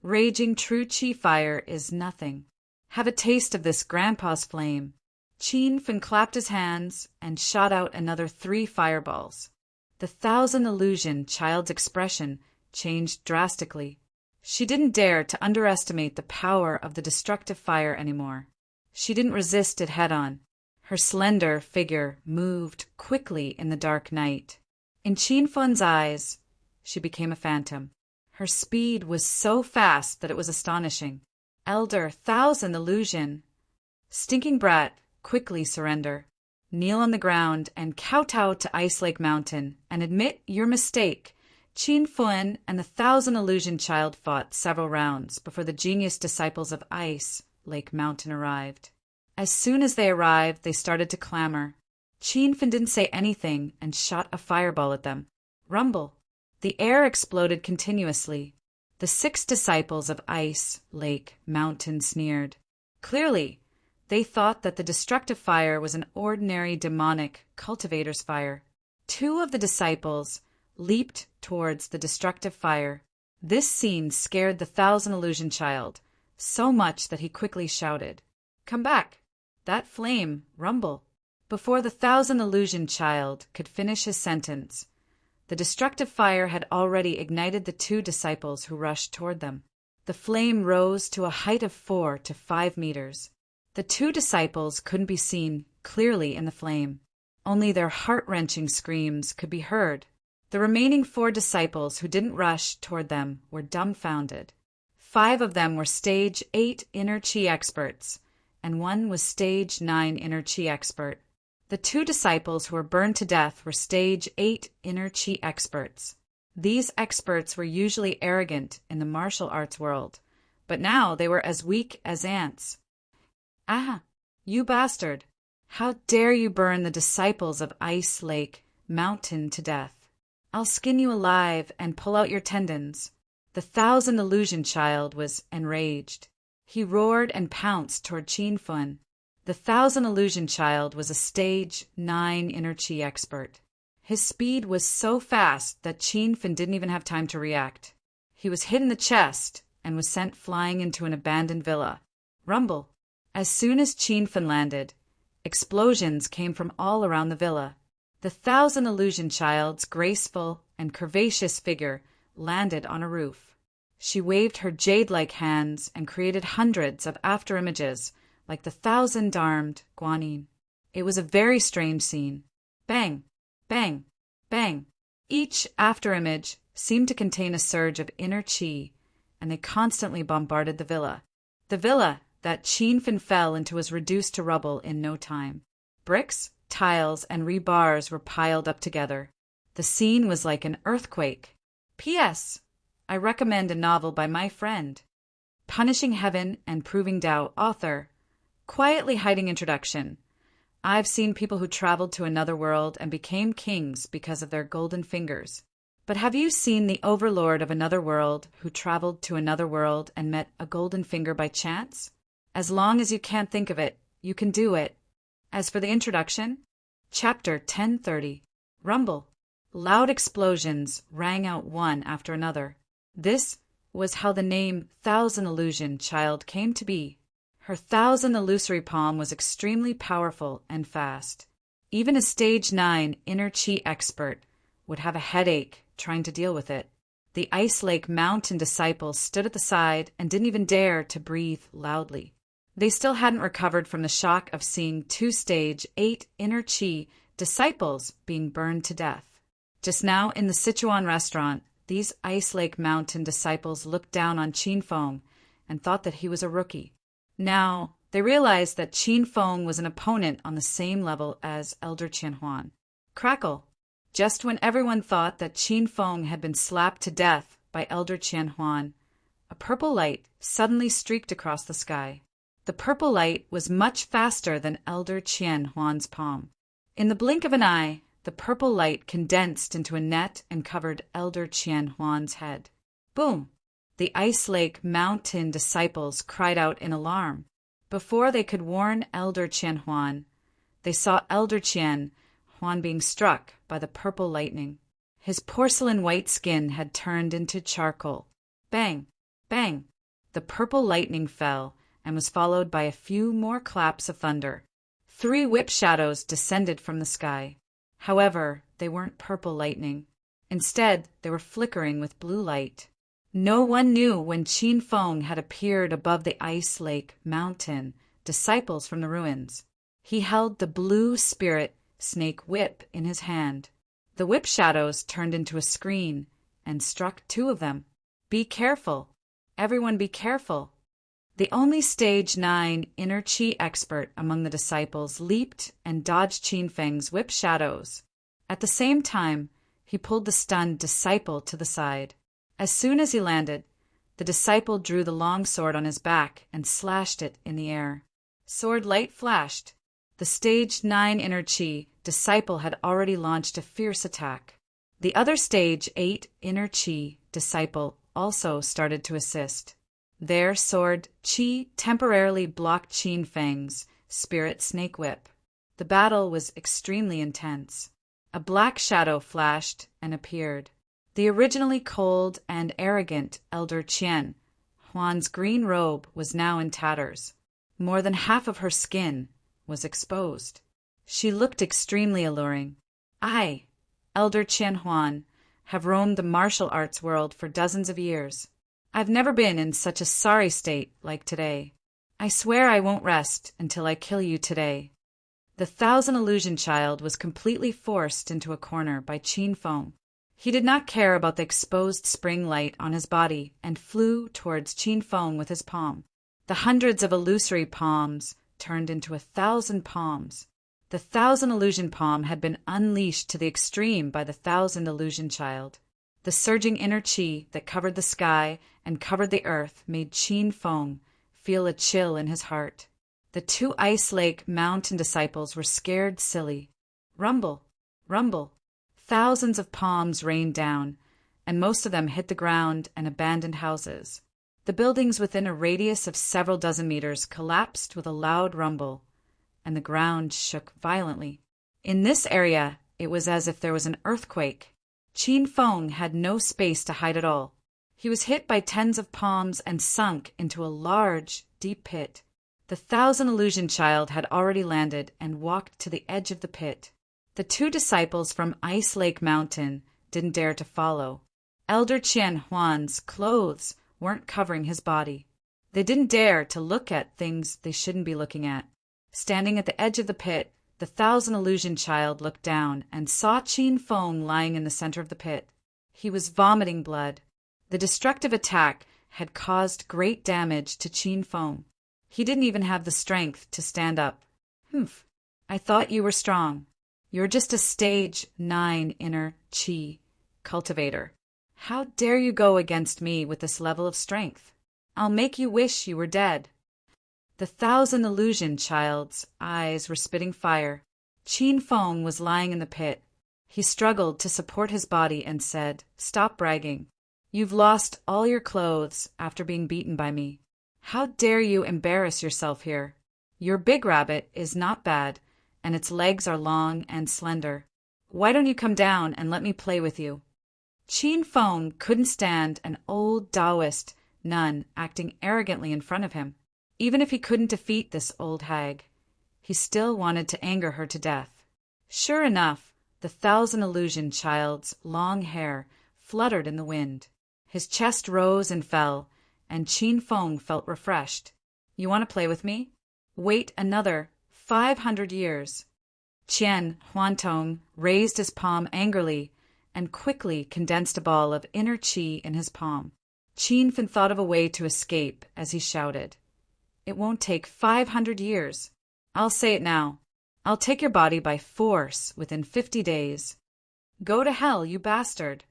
Raging true chi fire is nothing. Have a taste of this grandpa's flame. Qin Fen clapped his hands and shot out another 3 fireballs. The Thousand Illusion child's expression changed drastically. She didn't dare to underestimate the power of the destructive fire anymore. She didn't resist it head-on. Her slender figure moved quickly in the dark night. In Qin Fen's eyes, she became a phantom. Her speed was so fast that it was astonishing. Elder Thousand Illusion. Stinking brat, quickly surrender. Kneel on the ground and kowtow to Ice Lake Mountain and admit your mistake. Qin Fen and the Thousand Illusion child fought several rounds before the genius disciples of Ice Lake Mountain arrived. As soon as they arrived, they started to clamor. Qin Fen didn't say anything and shot a fireball at them. Rumble. The air exploded continuously. The 6 disciples of Ice Lake Mountain sneered. Clearly, they thought that the destructive fire was an ordinary demonic cultivator's fire. 2 of the disciples leaped towards the destructive fire. This scene scared the Thousand Illusion child so much that he quickly shouted, "Come back! That flame, rumble!" Before the Thousand Illusion child could finish his sentence, the destructive fire had already ignited the 2 disciples who rushed toward them. The flame rose to a height of 4 to 5 meters. The 2 disciples couldn't be seen clearly in the flame. Only their heart-wrenching screams could be heard. The remaining 4 disciples who didn't rush toward them were dumbfounded. 5 of them were Stage 8 Inner Chi experts, and 1 was Stage 9 Inner Chi expert. The 2 disciples who were burned to death were Stage 8 Inner Chi experts. These experts were usually arrogant in the martial arts world, but now they were as weak as ants. "Ah, you bastard! How dare you burn the disciples of Ice Lake Mountain to death? I'll skin you alive and pull out your tendons." The Thousand Illusion child was enraged. He roared and pounced toward Qin Fen. The Thousand Illusion child was a Stage 9 Inner Chi expert. His speed was so fast that Qin Fen didn't even have time to react. He was hit in the chest and was sent flying into an abandoned villa. Rumble. As soon as Qin Fen landed, explosions came from all around the villa. The Thousand Illusion child's graceful and curvaceous figure landed on a roof. She waved her jade-like hands and created hundreds of afterimages like the 1,000-armed Guanyin. It was a very strange scene. Bang, bang, bang. Each afterimage seemed to contain a surge of inner chi, and they constantly bombarded the villa. The villa that Qin Fen fell into was reduced to rubble in no time. Bricks, tiles, and rebars were piled up together. The scene was like an earthquake. P.S. I recommend a novel by my friend, Punishing Heaven and Proving Tao, author. Quietly hiding introduction. I've seen people who traveled to another world and became kings because of their golden fingers. But have you seen the overlord of another world who traveled to another world and met a golden finger by chance? As long as you can't think of it, you can do it. As for the introduction, Chapter 1030. Rumble. Loud explosions rang out one after another. This was how the name Thousand Illusion child came to be. Her 1,000 illusory palm was extremely powerful and fast. Even a Stage 9 Inner Chi expert would have a headache trying to deal with it. The Ice Lake Mountain disciples stood at the side and didn't even dare to breathe loudly. They still hadn't recovered from the shock of seeing 2 Stage 8 Inner Chi disciples being burned to death. Just now in the Sichuan restaurant, these Ice Lake Mountain disciples looked down on Qin Fen and thought that he was a rookie. Now, they realized that Qin Fen was an opponent on the same level as Elder Qianhuan. Crackle! Just when everyone thought that Qin Fen had been slapped to death by Elder Qianhuan, a purple light suddenly streaked across the sky. The purple light was much faster than Elder Qianhuan's palm. In the blink of an eye, the purple light condensed into a net and covered Elder Qianhuan's head. Boom! The Ice Lake Mountain disciples cried out in alarm. Before they could warn Elder Qianhuan, they saw Elder Qianhuan being struck by the purple lightning. His porcelain white skin had turned into charcoal. Bang! Bang! The purple lightning fell and was followed by a few more claps of thunder. 3 whip shadows descended from the sky. However, they weren't purple lightning. Instead, they were flickering with blue light. No one knew when Qin Feng had appeared above the ice lake mountain, disciples from the ruins. He held the blue spirit snake whip in his hand. The whip shadows turned into a screen and struck 2 of them. Be careful. Everyone be careful. The only stage 9 inner chi expert among the disciples leaped and dodged Qin Feng's whip shadows. At the same time, he pulled the stunned disciple to the side. As soon as he landed, the disciple drew the long sword on his back and slashed it in the air. Sword light flashed. The stage 9 inner chi disciple had already launched a fierce attack. The other stage 8 inner chi disciple also started to assist. Their sword chi temporarily blocked Qin Feng's spirit snake whip. The battle was extremely intense. A black shadow flashed and appeared. The originally cold and arrogant Elder Qian, Huan's green robe was now in tatters. More than half of her skin was exposed. She looked extremely alluring. I, Elder Qian Huan, have roamed the martial arts world for dozens of years. I've never been in such a sorry state like today. I swear I won't rest until I kill you today. The Thousand Illusion Child was completely forced into a corner by Qin Feng. He did not care about the exposed spring light on his body and flew towards Qin Feng with his palm. The hundreds of illusory palms turned into 1,000 palms. The Thousand Illusion Palm had been unleashed to the extreme by the Thousand Illusion Child. The surging inner chi that covered the sky and covered the earth made Qin Feng feel a chill in his heart. The 2 Ice Lake Mountain disciples were scared silly. Rumble, rumble. Thousands of palms rained down, and most of them hit the ground and abandoned houses. The buildings within a radius of several dozen meters collapsed with a loud rumble, and the ground shook violently. In this area, it was as if there was an earthquake. Qin Feng had no space to hide at all. He was hit by tens of palms and sunk into a large, deep pit. The Thousand Illusion Child had already landed and walked to the edge of the pit. The 2 disciples from Ice Lake Mountain didn't dare to follow. Elder Qian Huan's clothes weren't covering his body. They didn't dare to look at things they shouldn't be looking at. Standing at the edge of the pit, the Thousand Illusion Child looked down and saw Qin Feng lying in the center of the pit. He was vomiting blood. The destructive attack had caused great damage to Qin Feng. He didn't even have the strength to stand up. Humph, I thought you were strong. You're just a stage 9 inner chi cultivator. How dare you go against me with this level of strength? I'll make you wish you were dead. The Thousand Illusion Child's eyes were spitting fire. Qin Feng was lying in the pit. He struggled to support his body and said, "Stop bragging. You've lost all your clothes after being beaten by me. How dare you embarrass yourself here? Your big rabbit is not bad, and its legs are long and slender. Why don't you come down and let me play with you?" Qin Feng couldn't stand an old Taoist nun acting arrogantly in front of him. Even if he couldn't defeat this old hag, he still wanted to anger her to death. Sure enough, the Thousand Illusion Child's long hair fluttered in the wind. His chest rose and fell, and Qin Feng felt refreshed. "You want to play with me? Wait another 500 years. Qian Huantong raised his palm angrily and quickly condensed a ball of inner chi in his palm. Qin Feng thought of a way to escape as he shouted, "It won't take 500 years. I'll say it now. I'll take your body by force within 50 days. Go to hell, you bastard."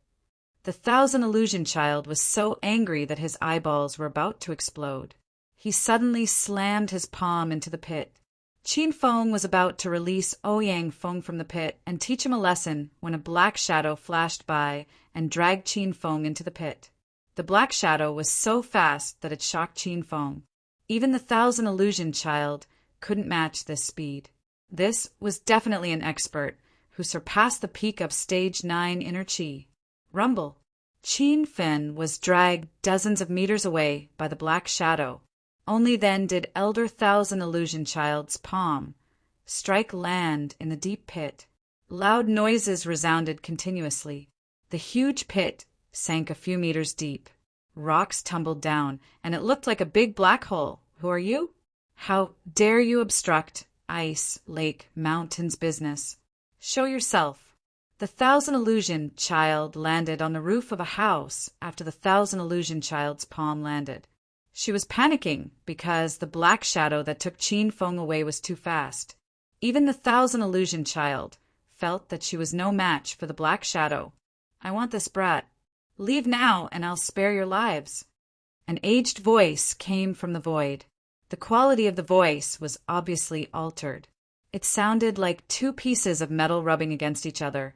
The Thousand Illusion Child was so angry that his eyeballs were about to explode. He suddenly slammed his palm into the pit. Qin Feng was about to release Ouyang Feng from the pit and teach him a lesson when a black shadow flashed by and dragged Qin Feng into the pit. The black shadow was so fast that it shocked Qin Feng. Even the Thousand Illusion Child couldn't match this speed. This was definitely an expert who surpassed the peak of stage 9 inner chi. Rumble. Qin Feng was dragged dozens of meters away by the black shadow. Only then did Elder Thousand Illusion Child's palm strike land in the deep pit. Loud noises resounded continuously. The huge pit sank a few meters deep. Rocks tumbled down, and it looked like a big black hole. Who are you? How dare you obstruct Ice Lake Mountain's business? Show yourself. The Thousand Illusion Child landed on the roof of a house after the Thousand Illusion Child's palm landed. She was panicking because the black shadow that took Qin Feng away was too fast. Even the Thousand Illusion Child felt that she was no match for the black shadow. I want this brat. Leave now, and I'll spare your lives. An aged voice came from the void. The quality of the voice was obviously altered. It sounded like two pieces of metal rubbing against each other,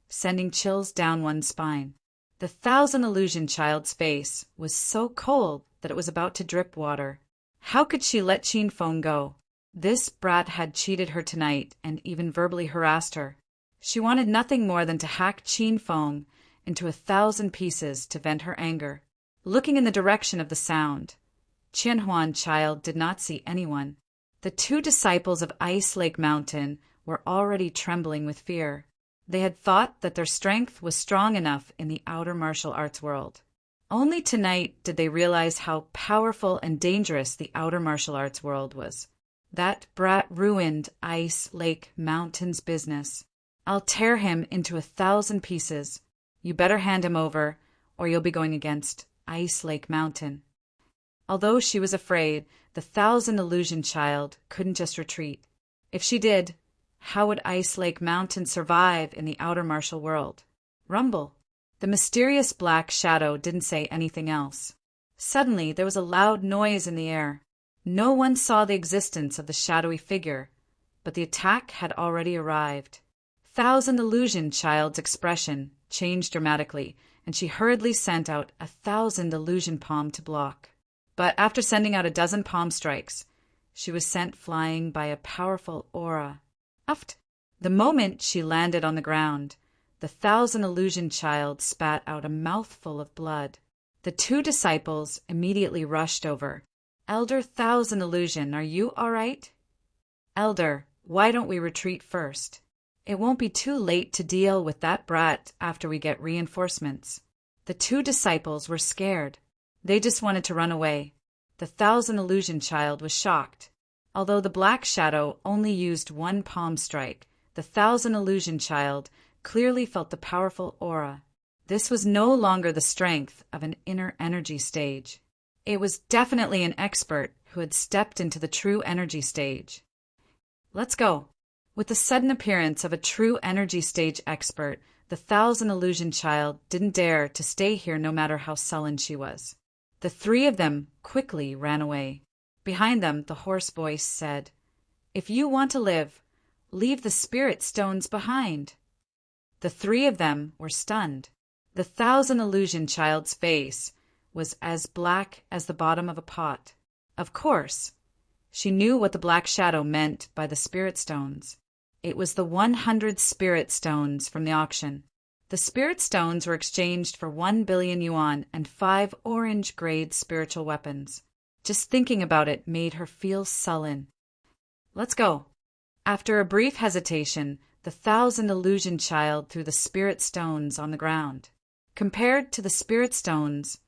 sending chills down one's spine. The Thousand Illusion Child's face was so cold that it was about to drip water. How could she let Qin Feng go? This brat had cheated her tonight and even verbally harassed her. She wanted nothing more than to hack Qin Feng into 1,000 pieces to vent her anger. Looking in the direction of the sound, Qianhuan Child did not see anyone. The two disciples of Ice Lake Mountain were already trembling with fear. They had thought that their strength was strong enough in the outer martial arts world. Only tonight did they realize how powerful and dangerous the outer martial arts world was. That brat ruined Ice Lake Mountain's business. I'll tear him into 1,000 pieces. You better hand him over, or you'll be going against Ice Lake Mountain. Although she was afraid, the Thousand Illusion Child couldn't just retreat. If she did, how would Ice Lake Mountain survive in the outer martial world? Rumble. The mysterious black shadow didn't say anything else. Suddenly, there was a loud noise in the air. No one saw the existence of the shadowy figure, but the attack had already arrived. Thousand Illusion Child's expression changed dramatically, and she hurriedly sent out 1,000 illusion palm to block. But after sending out 12 palm strikes, she was sent flying by a powerful aura. Uft! The moment she landed on the ground, the Thousand Illusion Child spat out a mouthful of blood. The two disciples immediately rushed over. Elder Thousand Illusion, are you all right? Elder, why don't we retreat first? It won't be too late to deal with that brat after we get reinforcements. The two disciples were scared. They just wanted to run away. The Thousand Illusion Child was shocked. Although the black shadow only used 1 palm strike, the Thousand Illusion Child clearly felt the powerful aura. This was no longer the strength of an inner energy stage. It was definitely an expert who had stepped into the true energy stage. Let's go. With the sudden appearance of a true energy stage expert, the Thousand Illusion Child didn't dare to stay here no matter how sullen she was. The three of them quickly ran away. Behind them, the hoarse voice said, "If you want to live, leave the spirit stones behind." The three of them were stunned. The Thousand Illusion Child's face was as black as the bottom of a pot. Of course, she knew what the black shadow meant by the spirit stones. It was the 100 spirit stones from the auction. The spirit stones were exchanged for 1 billion yuan and 5 orange-grade spiritual weapons. Just thinking about it made her feel sullen. Let's go. After a brief hesitation, the Thousand Illusion Child threw the spirit stones on the ground. Compared to the spirit stones,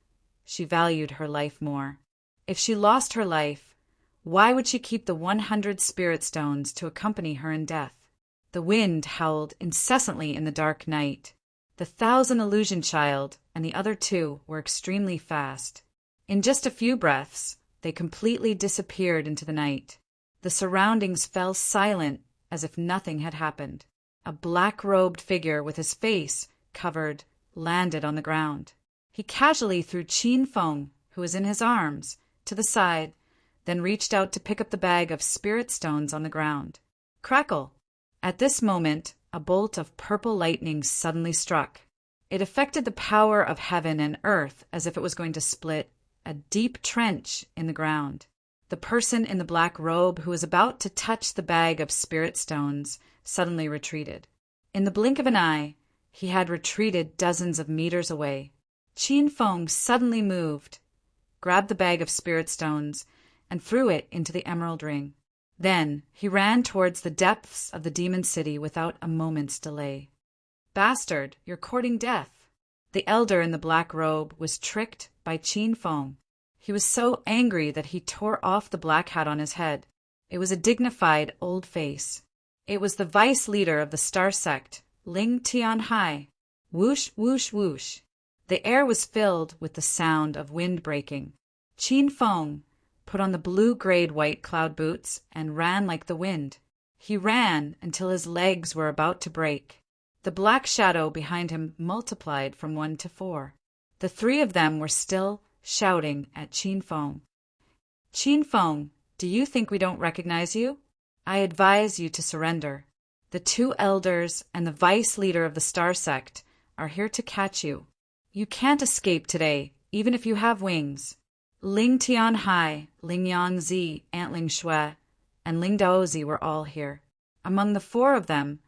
she valued her life more. If she lost her life, why would she keep the 100 spirit stones to accompany her in death? The wind howled incessantly in the dark night. The Thousand Illusion Child and the other two were extremely fast. In just a few breaths, they completely disappeared into the night. The surroundings fell silent as if nothing had happened. A black-robed figure with his face covered landed on the ground. He casually threw Qin Feng, who was in his arms, to the side, then reached out to pick up the bag of spirit stones on the ground. Crackle! At this moment, a bolt of purple lightning suddenly struck. It affected the power of heaven and earth as if it was going to split a deep trench in the ground. The person in the black robe who was about to touch the bag of spirit stones suddenly retreated. In the blink of an eye, he had retreated dozens of meters away. Qin Feng suddenly moved, grabbed the bag of spirit stones, and threw it into the emerald ring. Then he ran towards the depths of the demon city without a moment's delay. "Bastard, you're courting death." The elder in the black robe was tricked by Qin Feng. He was so angry that he tore off the black hat on his head. It was a dignified old face. It was the vice leader of the star sect, Ling Tianhai. Whoosh, whoosh, whoosh. The air was filled with the sound of wind breaking. Qin Feng put on the blue-grayed white cloud boots and ran like the wind. He ran until his legs were about to break. The black shadow behind him multiplied from 1 to 4. The three of them were still shouting at Qin Feng. "Qin Feng, do you think we don't recognize you? I advise you to surrender. The 2 elders and the vice leader of the star sect are here to catch you. You can't escape today, even if you have wings." Ling Tianhai, Ling Yangzi, Antling Shui, and Ling Daozi were all here. Among the 4 of them,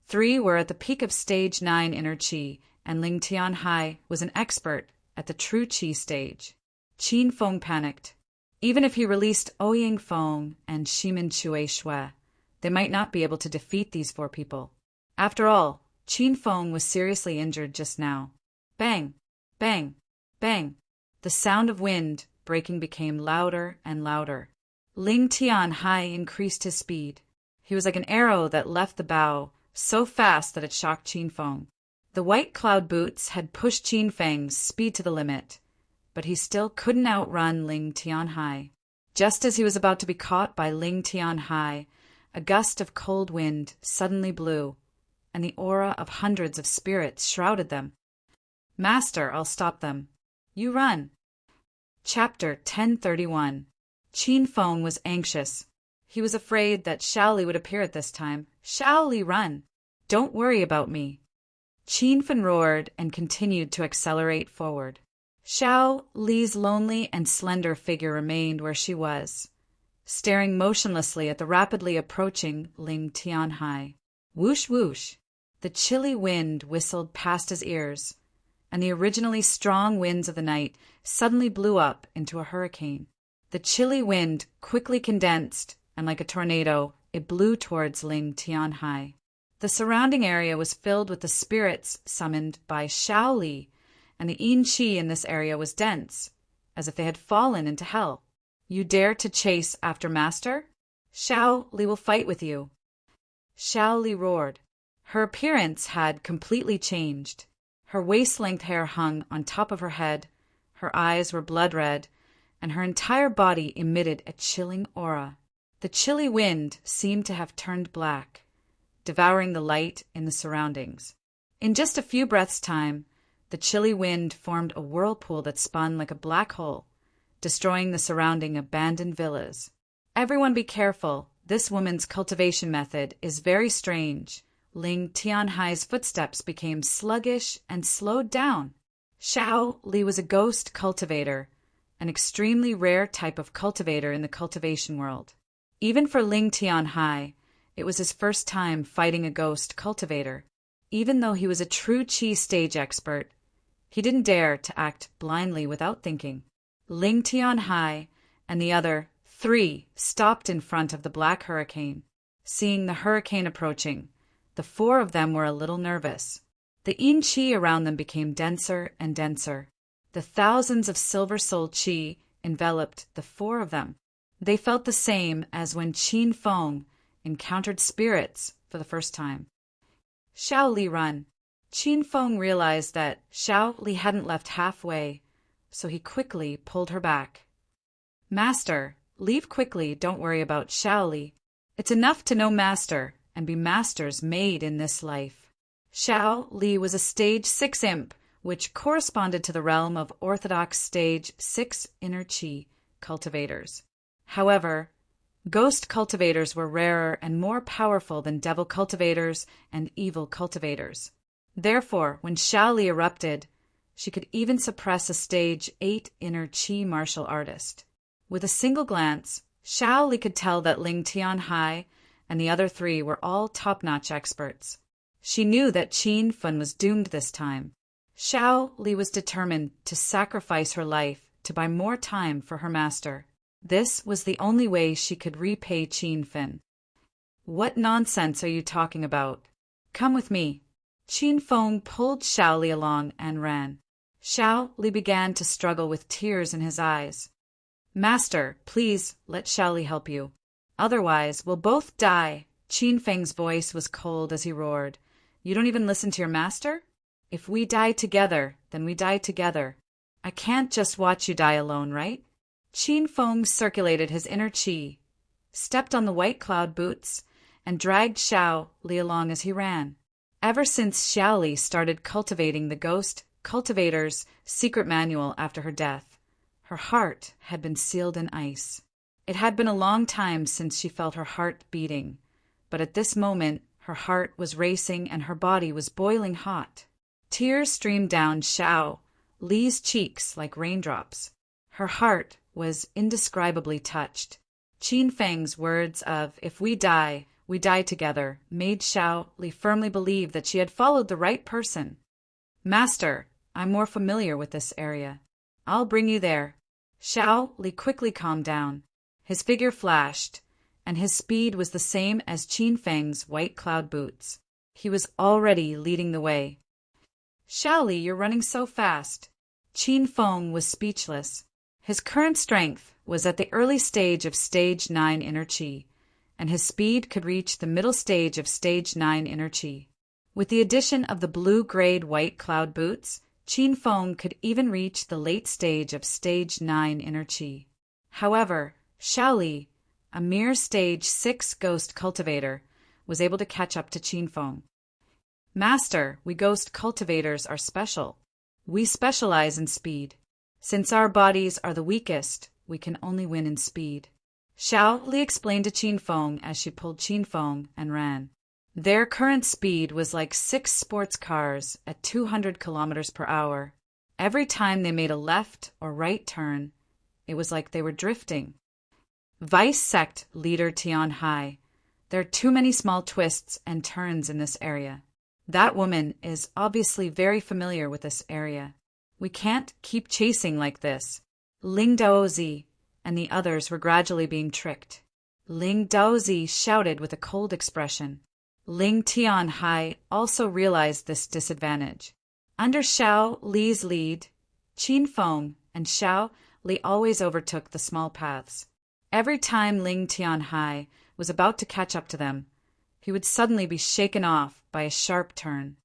3 were at the peak of stage 9 inner qi, and Ling Tianhai was an expert at the true qi stage. Qin Feng panicked. Even if he released Ouyang Feng and Shimin Chui Shui, they might not be able to defeat these 4 people. After all, Qin Feng was seriously injured just now. Bang! Bang! Bang! The sound of wind breaking became louder and louder. Ling Tianhai increased his speed. He was like an arrow that left the bow, so fast that it shocked Qin Feng. The white cloud boots had pushed Qin Feng's speed to the limit, but he still couldn't outrun Ling Tianhai. Just as he was about to be caught by Ling Tianhai, a gust of cold wind suddenly blew, and the aura of hundreds of spirits shrouded them. "Master, I'll stop them. You run." Chapter 1031. Qin Feng was anxious. He was afraid that Shaoli would appear at this time. "Shaoli, run! Don't worry about me." Qin Feng roared and continued to accelerate forward. Xiao Li's lonely and slender figure remained where she was, staring motionlessly at the rapidly approaching Ling Tianhai. Whoosh, whoosh! The chilly wind whistled past his ears, and the originally strong winds of the night suddenly blew up into a hurricane. The chilly wind quickly condensed, and like a tornado, it blew towards Ling Tianhai. The surrounding area was filled with the spirits summoned by Shaoli, and the yin qi in this area was dense, as if they had fallen into hell. "You dare to chase after Master? Shaoli will fight with you." Shaoli roared. Her appearance had completely changed. Her waist-length hair hung on top of her head, her eyes were blood-red, and her entire body emitted a chilling aura. The chilly wind seemed to have turned black, devouring the light in the surroundings. In just a few breaths' time, the chilly wind formed a whirlpool that spun like a black hole, destroying the surrounding abandoned villas. "Everyone be careful. This woman's cultivation method is very strange." Ling Tianhai's footsteps became sluggish and slowed down. Xiao Li was a ghost cultivator, an extremely rare type of cultivator in the cultivation world. Even for Ling Tianhai, it was his first time fighting a ghost cultivator. Even though he was a true qi stage expert, he didn't dare to act blindly without thinking. Ling Tianhai and the other 3 stopped in front of the black hurricane. Seeing the hurricane approaching, the 4 of them were a little nervous. The yin qi around them became denser and denser. The thousands of silver soul qi enveloped the 4 of them. They felt the same as when Qin Feng encountered spirits for the first time. "Shaoli, run." Qin Feng realized that Shaoli hadn't left halfway, so he quickly pulled her back. "Master, leave quickly, don't worry about Shaoli. It's enough to know Master and be Master's maid in this life." Xiao Li was a stage 6 imp, which corresponded to the realm of orthodox stage 6 inner qi cultivators. However, ghost cultivators were rarer and more powerful than devil cultivators and evil cultivators. Therefore, when Xiao Li erupted, she could even suppress a stage 8 inner qi martial artist. With a single glance, Xiao Li could tell that Ling Tianhai and the other 3 were all top-notch experts. She knew that Qin Feng was doomed this time. Xiao Li was determined to sacrifice her life to buy more time for her master. This was the only way she could repay Qin Fin. What nonsense are you talking about? Come with me. Qin Feng pulled Xiao Li along and ran. Xiao Li began to struggle with tears in his eyes. Master, please let Xiao Li help you. Otherwise, we'll both die. Qin Feng's voice was cold as he roared. You don't even listen to your master? If we die together, then we die together. I can't just watch you die alone, right? Qin Feng circulated his inner qi, stepped on the white cloud boots, and dragged Xiao Li along as he ran. Ever since Xiao Li started cultivating the ghost cultivator's secret manual after her death, her heart had been sealed in ice. It had been a long time since she felt her heart beating, but at this moment her heart was racing and her body was boiling hot. Tears streamed down Xiao Li's cheeks like raindrops. Her heart was indescribably touched. Qin Feng's words of, "If we die together," made Xiao Li firmly believe that she had followed the right person. Master, I'm more familiar with this area. I'll bring you there. Xiao Li quickly calmed down. His figure flashed, and his speed was the same as Qin Feng's white cloud boots. He was already leading the way. Xiao Li, you're running so fast. Qin Feng was speechless. His current strength was at the early stage of Stage 9 Inner Qi, and his speed could reach the middle stage of Stage 9 Inner Qi. With the addition of the blue-grade white cloud boots, Qin Feng could even reach the late stage of Stage 9 Inner Qi. However, Xiao Li, a mere Stage 6 ghost cultivator, was able to catch up to Qin Feng. Master, we ghost cultivators are special. We specialize in speed. Since our bodies are the weakest, we can only win in speed. Xiao Li explained to Qin Feng as she pulled Qin Feng and ran. Their current speed was like 6 sports cars at 200 kilometers per hour. Every time they made a left or right turn, it was like they were drifting. Vice Sect Leader Tian Hai, there are too many small twists and turns in this area. That woman is obviously very familiar with this area. We can't keep chasing like this. Ling Daozi and the others were gradually being tricked. Ling Daozi shouted with a cold expression. Ling Tian Hai also realized this disadvantage. Under Xiao Li's lead, Qin Feng and Xiao Li always overtook the small paths. Every time Ling Tian Hai was about to catch up to them, he would suddenly be shaken off by a sharp turn.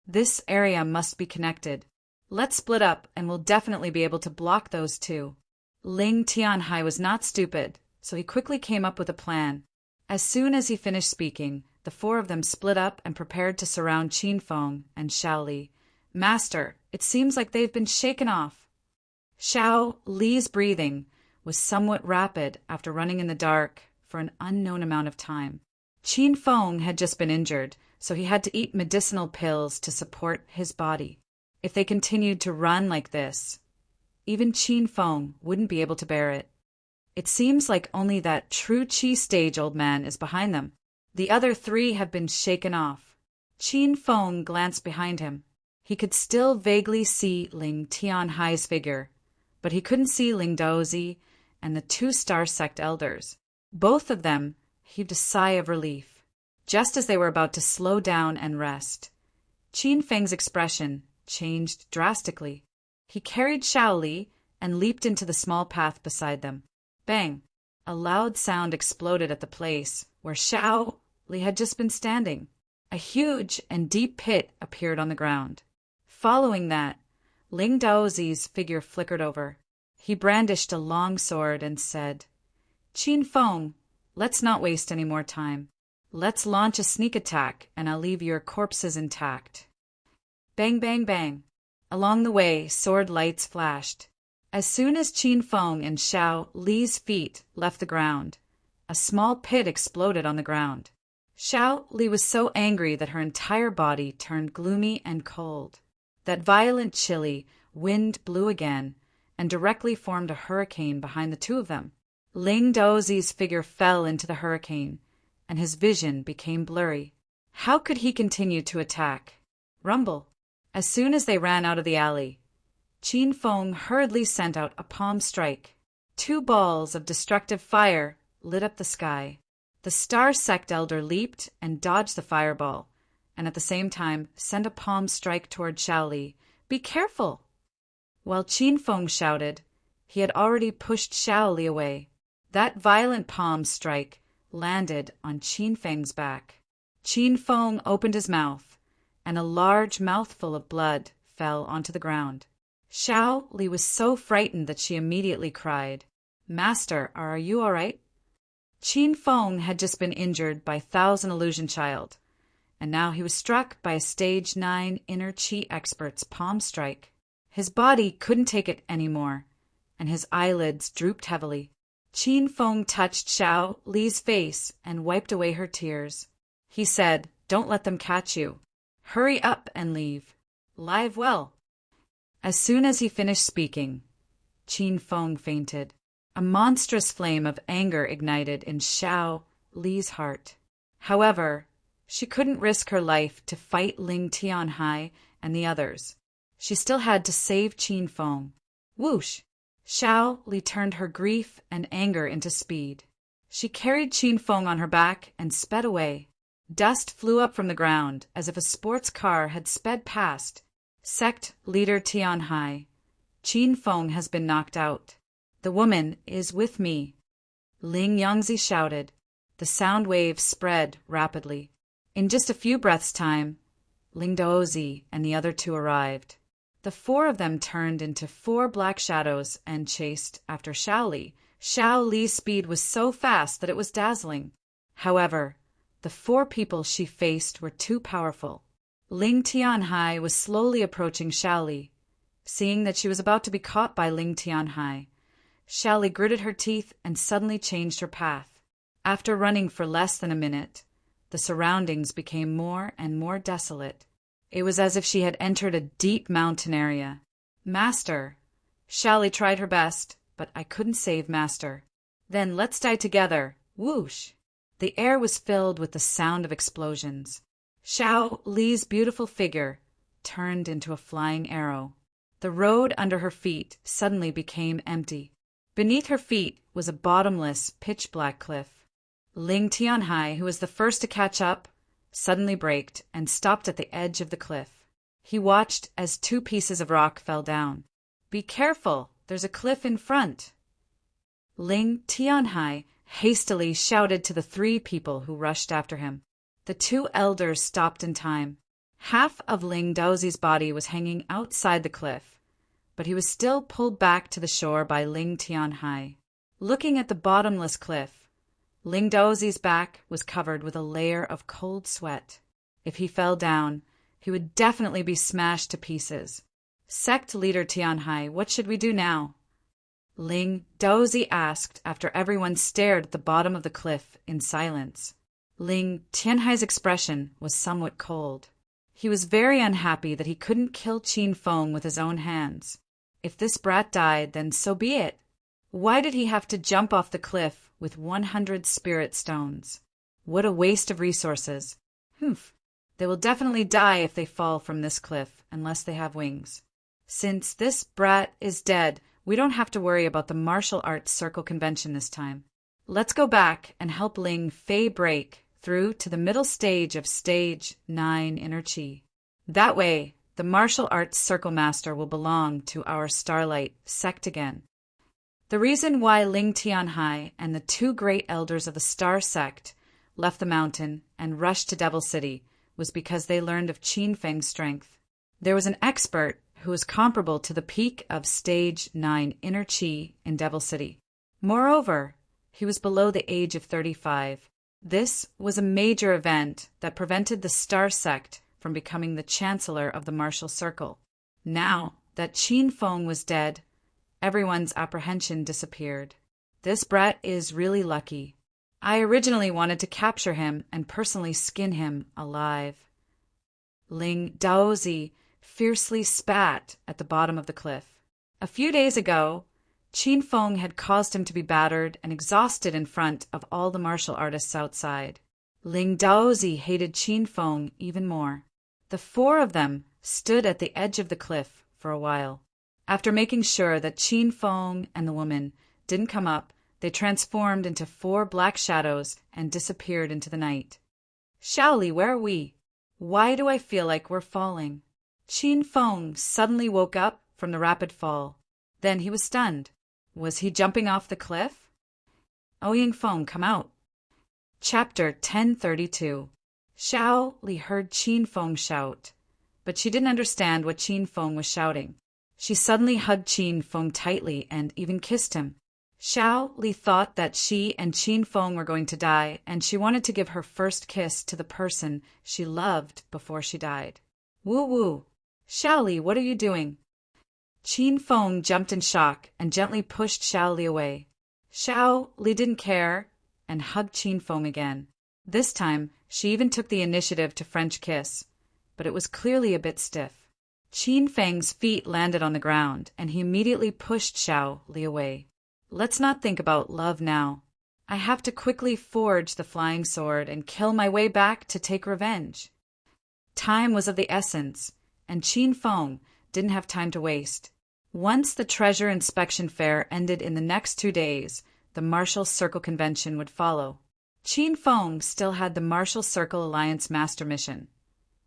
This area must be connected. Let's split up and we'll definitely be able to block those two. Ling Tian Hai was not stupid, so he quickly came up with a plan. As soon as he finished speaking, the 4 of them split up and prepared to surround Qin Feng and Xiao Li. Master, it seems like they've been shaken off. Xiao Li's breathing was somewhat rapid after running in the dark for an unknown amount of time. Qin Feng had just been injured, so he had to eat medicinal pills to support his body. If they continued to run like this, even Qin Feng wouldn't be able to bear it. It seems like only that true Qi stage old man is behind them. The other 3 have been shaken off. Qin Feng glanced behind him. He could still vaguely see Ling Tian Hai's figure, but he couldn't see Ling Daozi and the 2 Star Sect elders. Both of them heaved a sigh of relief. Just as they were about to slow down and rest, Qin Feng's expression changed drastically. He carried Xiao Li and leaped into the small path beside them. Bang! A loud sound exploded at the place where Xiao Li had just been standing. A huge and deep pit appeared on the ground. Following that, Ling Daozi's figure flickered over. He brandished a long sword and said, Qin Feng, let's not waste any more time. Let's launch a sneak attack and I'll leave your corpses intact. Bang, bang, bang. Along the way, sword lights flashed. As soon as Qin Feng and Xiao Li's feet left the ground, a small pit exploded on the ground. Xiao Li was so angry that her entire body turned gloomy and cold. That violent chilly wind blew again and directly formed a hurricane behind the 2 of them. Ling Daozi's figure fell into the hurricane, and his vision became blurry. How could he continue to attack? Rumble. As soon as they ran out of the alley, Qin Feng hurriedly sent out a palm strike. Two balls of destructive fire lit up the sky. The Star Sect elder leaped and dodged the fireball, and at the same time sent a palm strike toward Shaoli. "Be careful!" While Qin Feng shouted, he had already pushed Shaoli away. That violent palm strike landed on Qin Feng's back. Qin Feng opened his mouth, and a large mouthful of blood fell onto the ground. Shaoli was so frightened that she immediately cried, "Master, are you all right?" Qin Feng had just been injured by Thousand Illusion Child, and now he was struck by a Stage 9 Inner Chi expert's palm strike. His body couldn't take it anymore, and his eyelids drooped heavily. Qin Feng touched Shaoli's face and wiped away her tears. He said, "Don't let them catch you. Hurry up and leave. Live well." As soon as he finished speaking, Qin Feng fainted. A monstrous flame of anger ignited in Shaoli's heart. However, she couldn't risk her life to fight Ling Tianhai and the others. She still had to save Qin Feng. Whoosh! Shaoli turned her grief and anger into speed. She carried Qin Feng on her back and sped away. Dust flew up from the ground as if a sports car had sped past. Sect leader Tianhai, Qin Feng has been knocked out. The woman is with me. Ling Yangzi shouted. The sound waves spread rapidly. In just a few breaths' time, Ling Daozi and the other two arrived. The four of them turned into four black shadows and chased after Shaoli. Shaoli's speed was so fast that it was dazzling. However, the four people she faced were too powerful. Ling Tianhai was slowly approaching Shaoli. Seeing that she was about to be caught by Ling Tianhai, Shaoli gritted her teeth and suddenly changed her path. After running for less than a minute, the surroundings became more and more desolate. It was as if she had entered a deep mountain area. "Master!" Shaoli tried her best, but I couldn't save Master. "Then let's die together." Whoosh! The air was filled with the sound of explosions. Shaoli's beautiful figure turned into a flying arrow. The road under her feet suddenly became empty. Beneath her feet was a bottomless, pitch-black cliff. Ling Tianhai, who was the first to catch up, suddenly braked and stopped at the edge of the cliff. He watched as two pieces of rock fell down. "Be careful, there's a cliff in front." Ling Tianhai hastily shouted to the three people who rushed after him. The two elders stopped in time. Half of Ling Daozi's body was hanging outside the cliff, but he was still pulled back to the shore by Ling Tianhai. Looking at the bottomless cliff, Ling Daozi's back was covered with a layer of cold sweat. If he fell down, he would definitely be smashed to pieces. Sect leader Tianhai, what should we do now? Ling Daozi asked after everyone stared at the bottom of the cliff in silence. Ling Tianhai's expression was somewhat cold. He was very unhappy that he couldn't kill Qin Feng with his own hands. If this brat died, then so be it. Why did he have to jump off the cliff with 100 spirit stones? What a waste of resources. Humph. They will definitely die if they fall from this cliff, unless they have wings. Since this brat is dead, we don't have to worry about the martial arts circle convention this time. Let's go back and help Ling Fei break through to the middle stage of Stage 9 Inner Chi. That way, the martial arts circle master will belong to our Starlight sect again. The reason why Ling Tianhai and the two great elders of the Star sect left the mountain and rushed to Devil City was because they learned of Qin Feng's strength. There was an expert who was comparable to the peak of Stage 9 Inner Chi in Devil City. Moreover, he was below the age of 35. This was a major event that prevented the Star sect from becoming the chancellor of the martial circle. Now that Qin Feng was dead, everyone's apprehension disappeared. This brat is really lucky. I originally wanted to capture him and personally skin him alive. Ling Daozi fiercely spat at the bottom of the cliff. A few days ago, Qin Feng had caused him to be battered and exhausted in front of all the martial artists outside. Ling Daozi hated Qin Feng even more. The four of them stood at the edge of the cliff for a while. After making sure that Qin Feng and the woman didn't come up, they transformed into 4 black shadows and disappeared into the night. Shaoli, where are we? Why do I feel like we're falling? Qin Feng suddenly woke up from the rapid fall. Then he was stunned. Was he jumping off the cliff? Ouyang Feng, come out. Chapter 1032. Xiao Li heard Qin Feng shout, but she didn't understand what Qin Feng was shouting. She suddenly hugged Qin Feng tightly and even kissed him. Xiao Li thought that she and Qin Feng were going to die, and she wanted to give her first kiss to the person she loved before she died. Woo woo! Xiao Li, what are you doing? Qin Feng jumped in shock and gently pushed Xiao Li away. Xiao Li didn't care and hugged Qin Feng again. This time, she even took the initiative to French kiss, but it was clearly a bit stiff. Qin Feng's feet landed on the ground, and he immediately pushed Xiao Li away. Let's not think about love now. I have to quickly forge the flying sword and kill my way back to take revenge. Time was of the essence, and Qin Feng didn't have time to waste. Once the treasure inspection fair ended in the next 2 days, the Martial Circle Convention would follow. Qin Feng still had the Martial Circle Alliance Master Mission,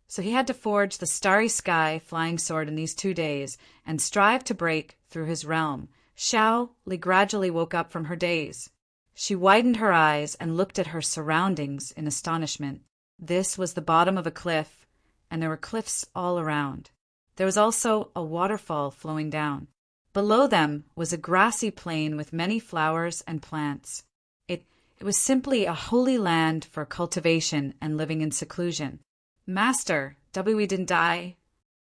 so he had to forge the Starry Sky flying sword in these 2 days and strive to break through his realm. Xiao Li gradually woke up from her daze. She widened her eyes and looked at her surroundings in astonishment. This was the bottom of a cliff, and there were cliffs all around. There was also a waterfall flowing down. Below them was a grassy plain with many flowers and plants. It was simply a holy land for cultivation and living in seclusion. Master, we didn't die?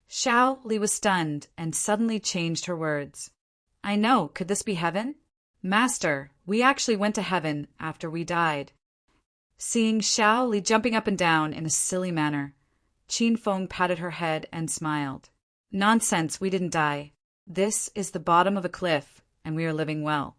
Xiao Li was stunned and suddenly changed her words. I know, could this be heaven? Master, we actually went to heaven after we died. Seeing Xiao Li jumping up and down in a silly manner, Qin Feng patted her head and smiled. Nonsense, we didn't die. This is the bottom of a cliff, and we are living well.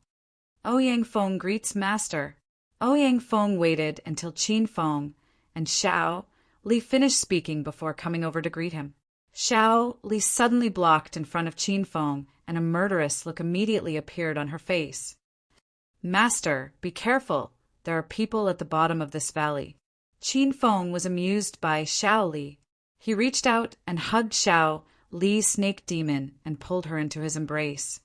Ouyang Feng greets Master. Ouyang Feng waited until Qin Feng and Xiao Li finished speaking before coming over to greet him. Xiao Li suddenly blocked in front of Qin Feng, and a murderous look immediately appeared on her face. Master, be careful. There are people at the bottom of this valley. Qin Feng was amused by Xiao Li. He reached out and hugged Xiao Li's snake demon and pulled her into his embrace.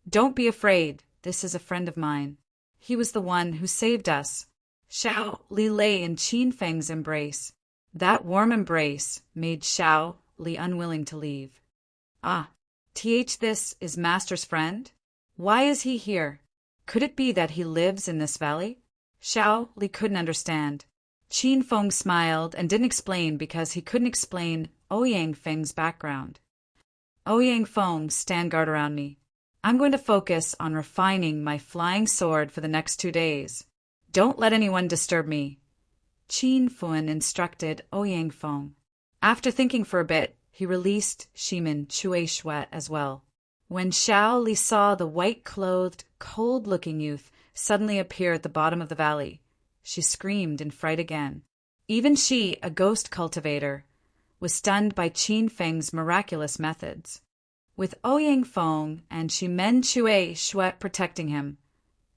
Don't be afraid. This is a friend of mine. He was the one who saved us. Xiao Li lay in Qin Feng's embrace. That warm embrace made Xiao Li unwilling to leave. This is Master's friend? Why is he here? Could it be that he lives in this valley? Xiao Li couldn't understand. Qin Feng smiled and didn't explain because he couldn't explain Ouyang Feng's background. Ouyang Feng, stand guard around me. I'm going to focus on refining my flying sword for the next 2 days. Don't let anyone disturb me. Qin Feng instructed Ouyang Feng. After thinking for a bit, he released Shimin Chui Shuet as well. When Xiao Li saw the white-clothed, cold-looking youth suddenly appear at the bottom of the valley, she screamed in fright again. Even she, a ghost cultivator, was stunned by Qin Feng's miraculous methods. With Ouyang Feng and Shimen Chui Shuet protecting him,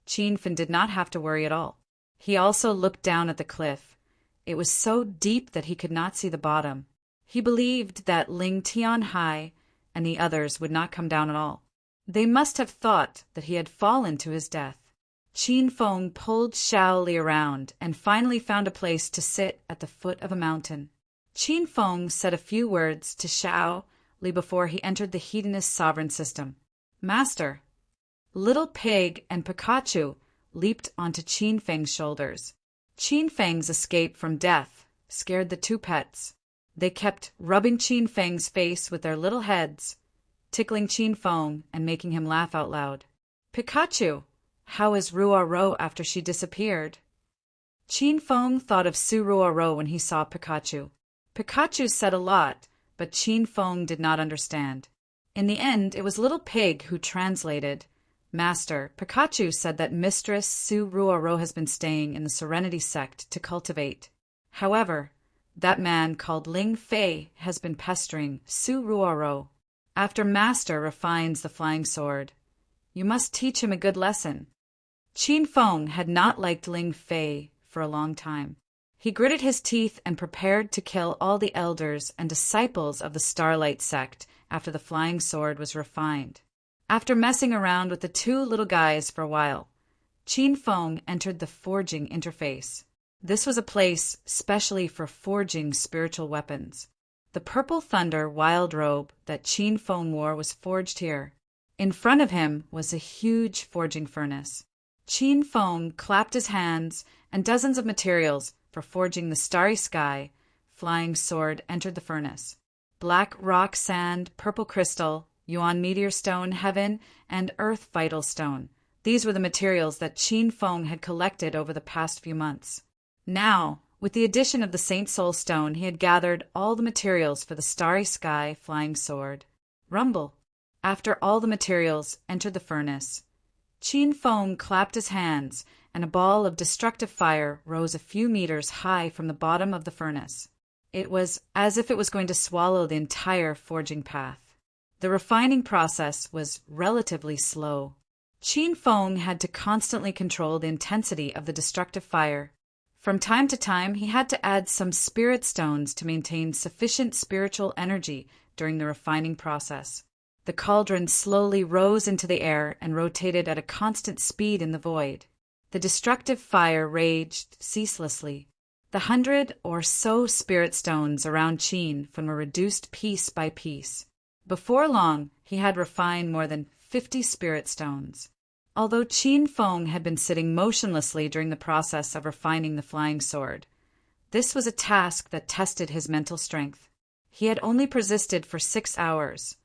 Qin Feng did not have to worry at all. He also looked down at the cliff. It was so deep that he could not see the bottom. He believed that Ling Tianhai and the others would not come down at all. They must have thought that he had fallen to his death. Qin Feng pulled Xiao Li around and finally found a place to sit at the foot of a mountain. Qin Feng said a few words to Xiao Li before he entered the Hedonist sovereign system. Master! Little Pig and Pikachu leaped onto Qin Feng's shoulders. Qin Feng's escape from death scared the 2 pets. They kept rubbing Qin Feng's face with their little heads, tickling Qin Feng and making him laugh out loud. Pikachu! How is Ruoro after she disappeared? Qin Feng thought of Su Ruoro when he saw Pikachu. Pikachu said a lot, but Qin Feng did not understand. In the end, it was Little Pig who translated. Master, Pikachu said that Mistress Su Ruoro has been staying in the Serenity Sect to cultivate. However, that man called Ling Fei has been pestering Su Ruoro. After Master refines the flying sword, You must teach him a good lesson." Qin Feng had not liked Ling Fei for a long time. He gritted his teeth and prepared to kill all the elders and disciples of the Starlight sect after the flying sword was refined. After messing around with the two little guys for a while, Qin Feng entered the forging interface. This was a place specially for forging spiritual weapons. The purple thunder wild robe that Qin Feng wore was forged here. In front of him was a huge forging furnace. Qin Feng clapped his hands, and dozens of materials for forging the starry sky flying sword entered the furnace. Black rock sand, purple crystal, yuan meteor stone, heaven, and earth vital stone. These were the materials that Qin Feng had collected over the past few months. Now, with the addition of the Saint Soul Stone, he had gathered all the materials for the starry sky flying sword. Rumble. After all the materials entered the furnace, Qin Feng clapped his hands, and a ball of destructive fire rose a few meters high from the bottom of the furnace. It was as if it was going to swallow the entire forging path. The refining process was relatively slow. Qin Feng had to constantly control the intensity of the destructive fire. From time to time, he had to add some spirit stones to maintain sufficient spiritual energy during the refining process. The cauldron slowly rose into the air and rotated at a constant speed in the void. The destructive fire raged ceaselessly. The 100 or so spirit stones around Qin Feng were reduced piece by piece. Before long, he had refined more than 50 spirit stones. Although Qin Feng had been sitting motionlessly during the process of refining the flying sword, this was a task that tested his mental strength. He had only persisted for 6 hours,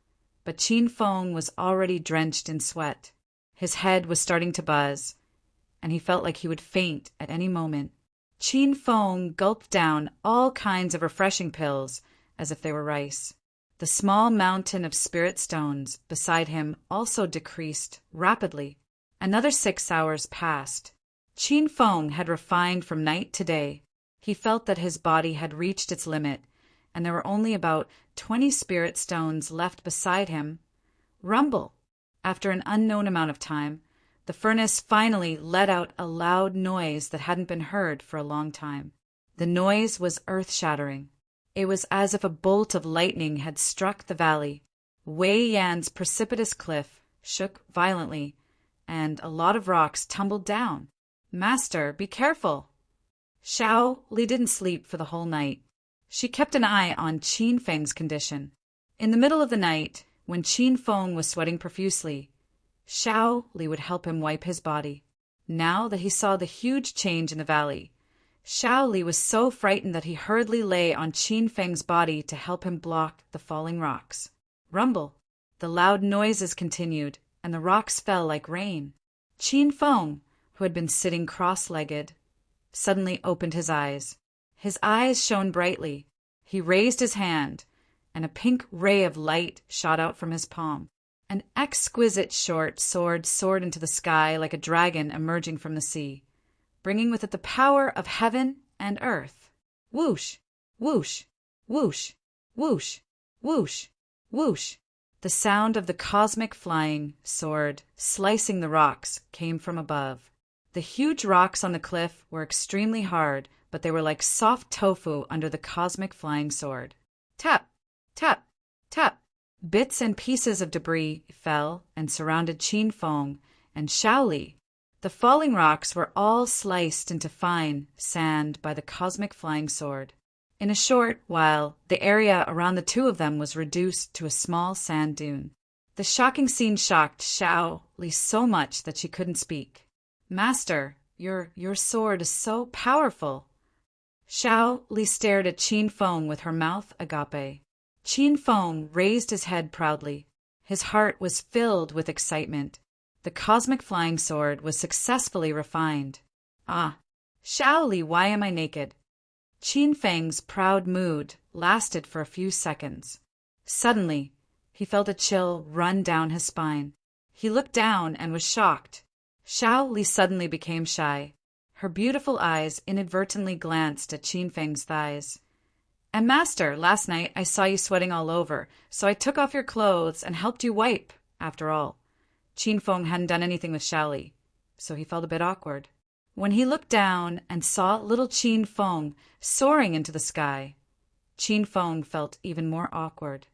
but Qin Feng was already drenched in sweat. His head was starting to buzz, and he felt like he would faint at any moment. Qin Feng gulped down all kinds of refreshing pills as if they were rice. The small mountain of spirit stones beside him also decreased rapidly. Another 6 hours passed. Qin Feng had refined from night to day. He felt that his body had reached its limit, and there were only about 20 spirit stones left beside him. Rumble! After an unknown amount of time, the furnace finally let out a loud noise that hadn't been heard for a long time. The noise was earth-shattering. It was as if a bolt of lightning had struck the valley. Wei Yan's precipitous cliff shook violently, and a lot of rocks tumbled down. "Master, be careful!" Xiao Li didn't sleep for the whole night. She kept an eye on Qin Feng's condition. In the middle of the night, when Qin Feng was sweating profusely, Xiao Li would help him wipe his body. Now that he saw the huge change in the valley, Xiao Li was so frightened that he hurriedly lay on Qin Feng's body to help him block the falling rocks. Rumble! The loud noises continued, and the rocks fell like rain. Qin Feng, who had been sitting cross-legged, suddenly opened his eyes. His eyes shone brightly. He raised his hand, and a pink ray of light shot out from his palm. An exquisite short sword soared into the sky like a dragon emerging from the sea, bringing with it the power of heaven and earth. Whoosh! Whoosh! Whoosh! Whoosh! Whoosh! Whoosh! The sound of the cosmic flying sword slicing the rocks came from above. The huge rocks on the cliff were extremely hard, but they were like soft tofu under the cosmic flying sword. Tap! Tap! Tap! Bits and pieces of debris fell and surrounded Qin Feng and Xiao Li. The falling rocks were all sliced into fine sand by the cosmic flying sword. In a short while, the area around the two of them was reduced to a small sand dune. The shocking scene shocked Xiao Li so much that she couldn't speak. "Master, your sword is so powerful." Xiao Li stared at Qin Feng with her mouth agape. Qin Feng raised his head proudly. His heart was filled with excitement. The cosmic flying sword was successfully refined. "Ah, Xiao Li, why am I naked?" Qin Feng's proud mood lasted for a few seconds. Suddenly, he felt a chill run down his spine. He looked down and was shocked. Xiao Li suddenly became shy. Her beautiful eyes inadvertently glanced at Qin Feng's thighs. "And Master, last night I saw you sweating all over, so I took off your clothes and helped you wipe, after all." Qin Feng hadn't done anything with Xiaoli, so he felt a bit awkward. When he looked down and saw little Qin Feng soaring into the sky, Qin Feng felt even more awkward.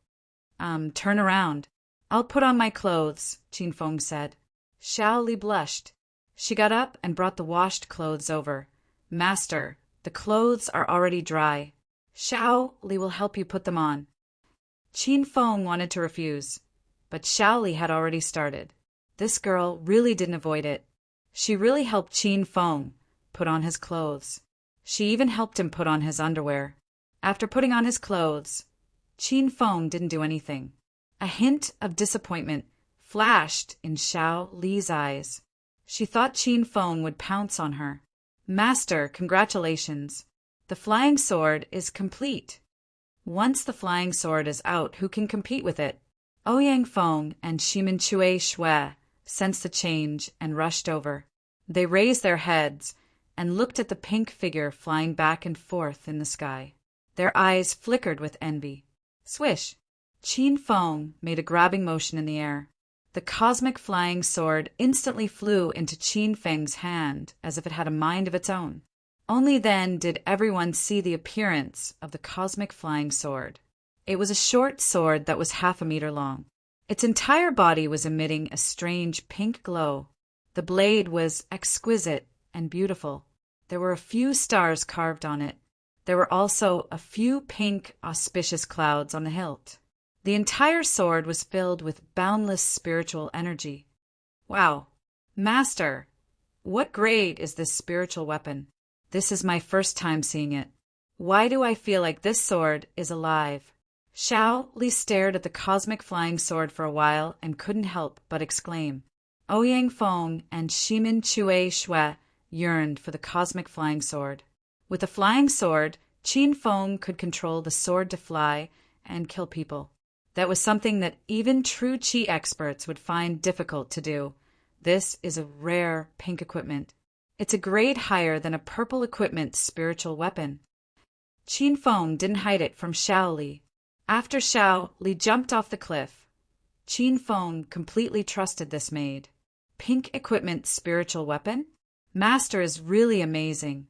Turn around. I'll put on my clothes, Qin Feng said. Xiaoli blushed. She got up and brought the washed clothes over. Master, the clothes are already dry. Xiaoli will help you put them on. Qin Feng wanted to refuse, but Xiaoli had already started. This girl really didn't avoid it. She really helped Qin Feng put on his clothes. She even helped him put on his underwear. After putting on his clothes, Qin Feng didn't do anything. A hint of disappointment flashed in Xiaoli's eyes. She thought Qin Feng would pounce on her. Master, congratulations. The flying sword is complete. Once the flying sword is out, who can compete with it? Ouyang Feng and Shimin Chui Shui sensed the change and rushed over. They raised their heads and looked at the pink figure flying back and forth in the sky. Their eyes flickered with envy. Swish! Qin Feng made a grabbing motion in the air. The cosmic flying sword instantly flew into Qin Feng's hand as if it had a mind of its own. Only then did everyone see the appearance of the cosmic flying sword. It was a short sword that was 1/2 meter long. Its entire body was emitting a strange pink glow. The blade was exquisite and beautiful. There were a few stars carved on it. There were also a few pink, auspicious clouds on the hilt. The entire sword was filled with boundless spiritual energy. Wow! Master, what grade is this spiritual weapon? This is my first time seeing it. Why do I feel like this sword is alive? Xiaoli stared at the cosmic flying sword for a while and couldn't help but exclaim. Ouyang Feng and Shimin Chui Shui yearned for the cosmic flying sword. With the flying sword, Qin Feng could control the sword to fly and kill people. That was something that even true Qi experts would find difficult to do. This is a rare pink equipment. It's a grade higher than a purple equipment spiritual weapon. Qin Feng didn't hide it from Xiaoli. After Xiaoli jumped off the cliff, Qin Feng completely trusted this maid. Pink equipment spiritual weapon? Master is really amazing.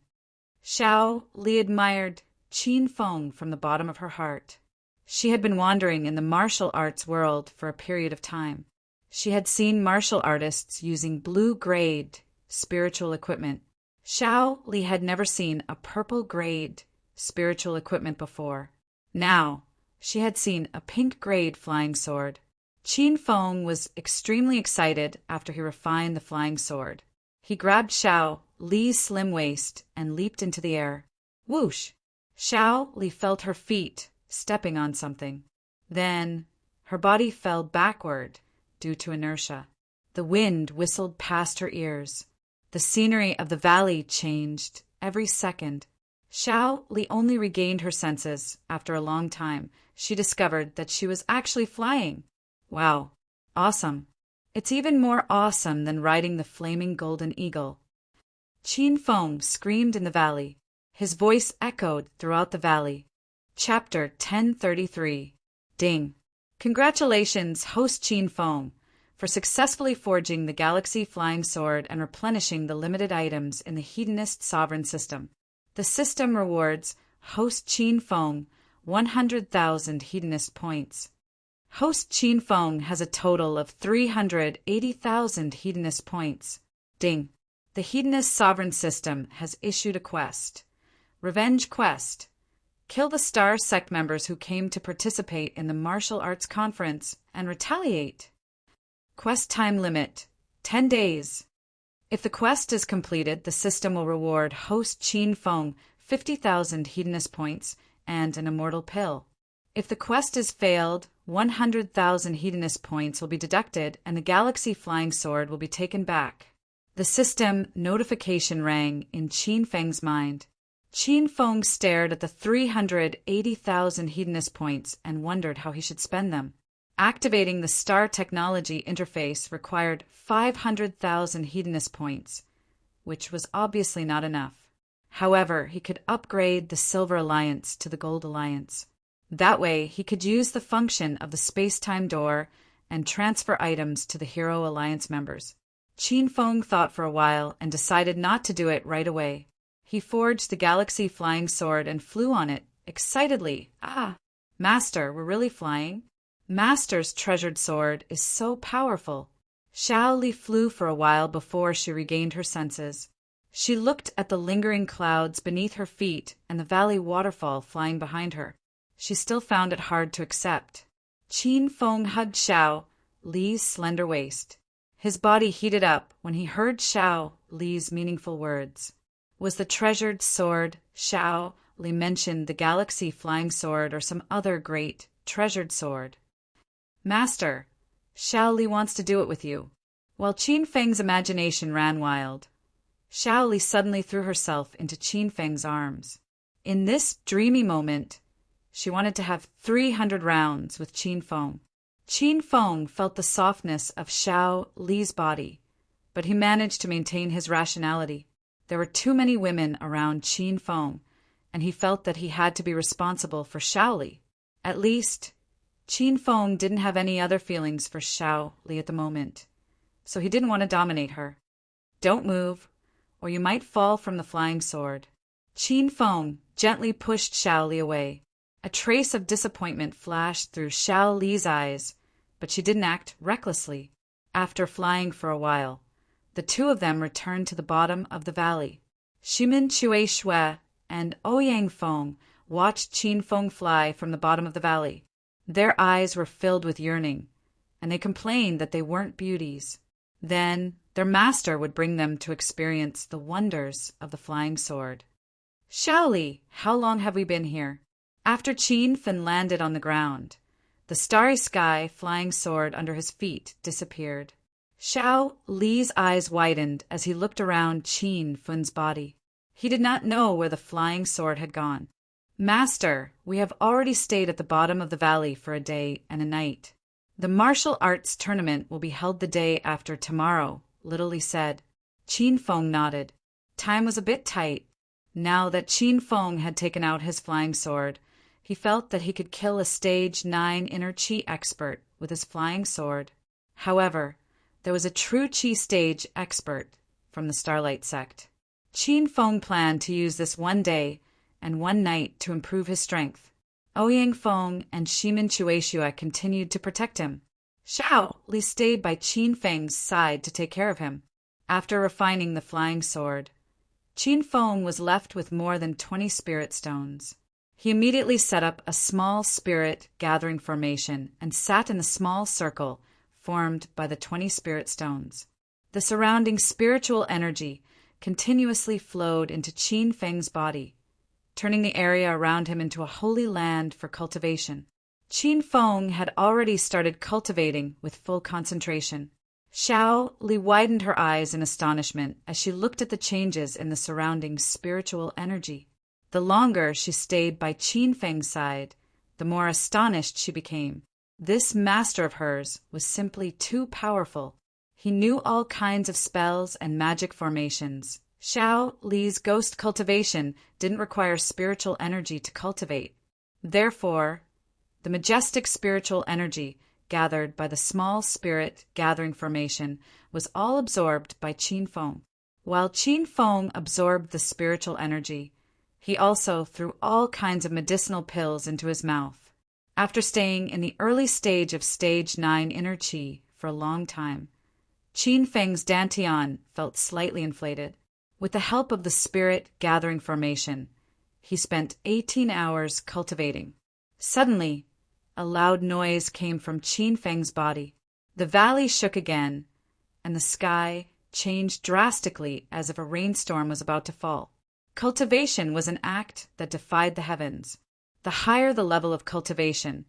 Xiaoli admired Qin Feng from the bottom of her heart. She had been wandering in the martial arts world for a period of time. She had seen martial artists using blue-grade spiritual equipment. Xiaoli had never seen a purple-grade spiritual equipment before. Now, she had seen a pink-grade flying sword. Qin Feng was extremely excited after he refined the flying sword. He grabbed Xiaoli's slim waist and leaped into the air. Whoosh! Xiaoli felt her feet stepping on something. Then her body fell backward due to inertia. The wind whistled past her ears. The scenery of the valley changed every second. Xiaoli only regained her senses after a long time. She discovered that she was actually flying. Wow, awesome. It's even more awesome than riding the flaming golden eagle. Qin Feng screamed in the valley. His voice echoed throughout the valley. Chapter 1033. Ding. Congratulations, host Qin Feng, for successfully forging the galaxy flying sword and replenishing the limited items in the Hedonist sovereign system. The system rewards host Qin Feng 100,000 Hedonist points. Host Qin Feng has a total of 380,000 Hedonist points. Ding. The Hedonist sovereign system has issued a quest. Revenge quest. Kill the Star Sect members who came to participate in the martial arts conference and retaliate. Quest time limit, 10 days. If the quest is completed, the system will reward host Qin Feng 50,000 Hedonist points and an immortal pill. If the quest is failed, 100,000 Hedonist points will be deducted and the galaxy flying sword will be taken back. The system notification rang in Qin Feng's mind. Qin Feng stared at the 380,000 Hedonist points and wondered how he should spend them. Activating the Star Technology interface required 500,000 Hedonist points, which was obviously not enough. However, he could upgrade the Silver Alliance to the Gold Alliance. That way, he could use the function of the space-time door and transfer items to the Hero Alliance members. Qin Feng thought for a while and decided not to do it right away. He forged the galaxy flying sword and flew on it, excitedly. Ah! Master, we're really flying? Master's treasured sword is so powerful. Xiao Li flew for a while before she regained her senses. She looked at the lingering clouds beneath her feet and the valley waterfall flying behind her. She still found it hard to accept. Qin Feng hugged Xiao Li's slender waist. His body heated up when he heard Xiao Li's meaningful words. Was the treasured sword, Xiao Li mentioned the galaxy flying sword or some other great, treasured sword? Master, Xiao Li wants to do it with you. While Qin Feng's imagination ran wild, Xiao Li suddenly threw herself into Qin Feng's arms. In this dreamy moment, she wanted to have 300 rounds with Qin Feng. Qin Feng felt the softness of Xiao Li's body, but he managed to maintain his rationality. There were too many women around Qin Feng, and he felt that he had to be responsible for Xiao Li. At least, Qin Feng didn't have any other feelings for Xiao Li at the moment, so he didn't want to dominate her. Don't move, or you might fall from the flying sword. Qin Feng gently pushed Xiao Li away. A trace of disappointment flashed through Xiao Li's eyes, but she didn't act recklessly. After flying for a while, the two of them returned to the bottom of the valley. Shimin Chui Shui and Ouyang Feng watched Qin Feng fly from the bottom of the valley. Their eyes were filled with yearning, and they complained that they weren't beauties. Then their master would bring them to experience the wonders of the flying sword. Xiao Li, how long have we been here? After Qin Feng landed on the ground, the starry sky flying sword under his feet disappeared. Xiao Li's eyes widened as he looked around Qin Feng's body. He did not know where the flying sword had gone. Master, we have already stayed at the bottom of the valley for a day and a night. The martial arts tournament will be held the day after tomorrow, Little Li said. Qin Feng nodded. Time was a bit tight. Now that Qin Feng had taken out his flying sword, he felt that he could kill a stage 9 inner Qi expert with his flying sword. However, there was a true Qi stage expert from the Starlight sect. Qin Feng planned to use this one day and one night to improve his strength. Ouyang Feng and Shimin Chueshua continued to protect him. Xiao Li stayed by Qin Feng's side to take care of him. After refining the flying sword, Qin Feng was left with more than 20 spirit stones. He immediately set up a small spirit gathering formation and sat in the small circle formed by the 20 spirit stones. The surrounding spiritual energy continuously flowed into Qin Feng's body, turning the area around him into a holy land for cultivation. Qin Feng had already started cultivating with full concentration. Xiao Li widened her eyes in astonishment as she looked at the changes in the surrounding spiritual energy. The longer she stayed by Qin Feng's side, the more astonished she became. This master of hers was simply too powerful. He knew all kinds of spells and magic formations. Xiao Li's ghost cultivation didn't require spiritual energy to cultivate. Therefore, the majestic spiritual energy gathered by the small spirit gathering formation was all absorbed by Qin Feng. While Qin Feng absorbed the spiritual energy, he also threw all kinds of medicinal pills into his mouth. After staying in the early stage of stage 9 inner Qi for a long time, Qin Feng's dantian felt slightly inflated. With the help of the spirit gathering formation, he spent 18 hours cultivating. Suddenly, a loud noise came from Qin Feng's body. The valley shook again, and the sky changed drastically as if a rainstorm was about to fall. Cultivation was an act that defied the heavens. The higher the level of cultivation,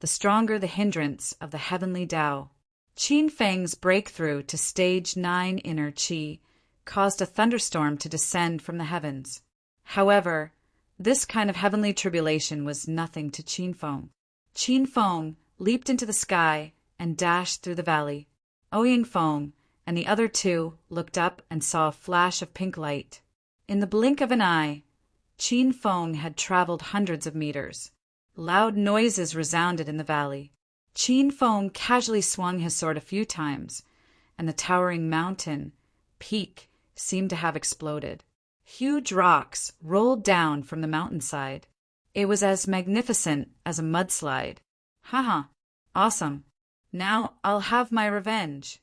the stronger the hindrance of the heavenly Tao. Qin Feng's breakthrough to stage 9 inner Qi caused a thunderstorm to descend from the heavens. However, this kind of heavenly tribulation was nothing to Qin Feng. Qin Feng leaped into the sky and dashed through the valley. Ouyang Feng and the other two looked up and saw a flash of pink light. In the blink of an eye, Qin Feng had traveled hundreds of meters. Loud noises resounded in the valley. Qin Feng casually swung his sword a few times, and the towering mountain peak seemed to have exploded. Huge rocks rolled down from the mountainside. It was as magnificent as a mudslide. Haha, awesome. Now I'll have my revenge.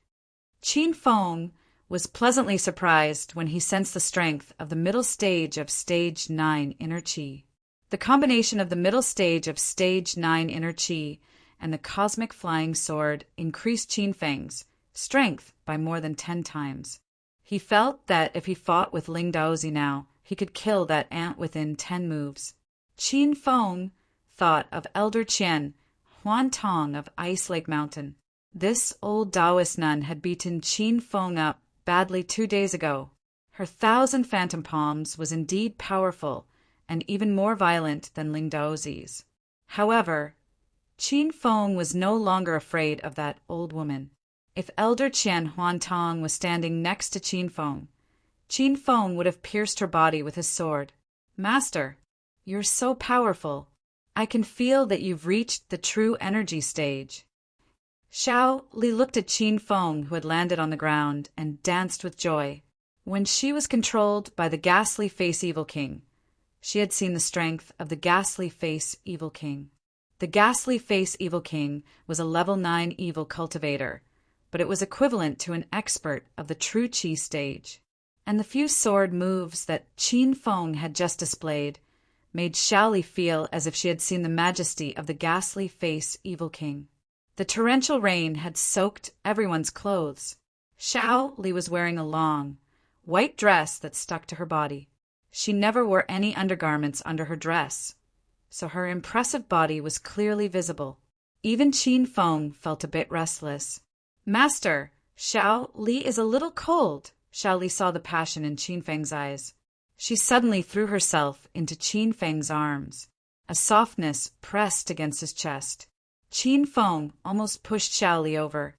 Qin Feng was pleasantly surprised when he sensed the strength of the middle stage of Stage 9 inner Qi. The combination of the middle stage of Stage 9 inner Qi and the cosmic flying sword increased Qin Feng's strength by more than 10 times. He felt that if he fought with Ling Daozi now, he could kill that ant within 10 moves. Qin Feng thought of Elder Qian Huan Tong of Ice Lake Mountain. This old Taoist nun had beaten Qin Feng up badly 2 days ago. Her 1,000 phantom palms was indeed powerful and even more violent than Ling Daozi's. However, Qin Feng was no longer afraid of that old woman. If Elder Qian Huan Tong was standing next to Qin Feng would have pierced her body with his sword. Master, you're so powerful. I can feel that you've reached the true energy stage. Xiao Li looked at Qin Feng, who had landed on the ground, and danced with joy. When she was controlled by the ghastly face Evil King, she had seen the strength of the ghastly face Evil King. The ghastly face Evil King was a level 9 evil cultivator, but it was equivalent to an expert of the true Qi stage. And the few sword moves that Qin Feng had just displayed made Xiao Li feel as if she had seen the majesty of the ghastly face Evil King. The torrential rain had soaked everyone's clothes. Xiao Li was wearing a long, white dress that stuck to her body. She never wore any undergarments under her dress, so her impressive body was clearly visible. Even Qin Feng felt a bit restless. Master, Xiao Li is a little cold. Xiao Li saw the passion in Qin Feng's eyes. She suddenly threw herself into Qin Feng's arms. A softness pressed against his chest. Qin Feng almost pushed Xiao Li over.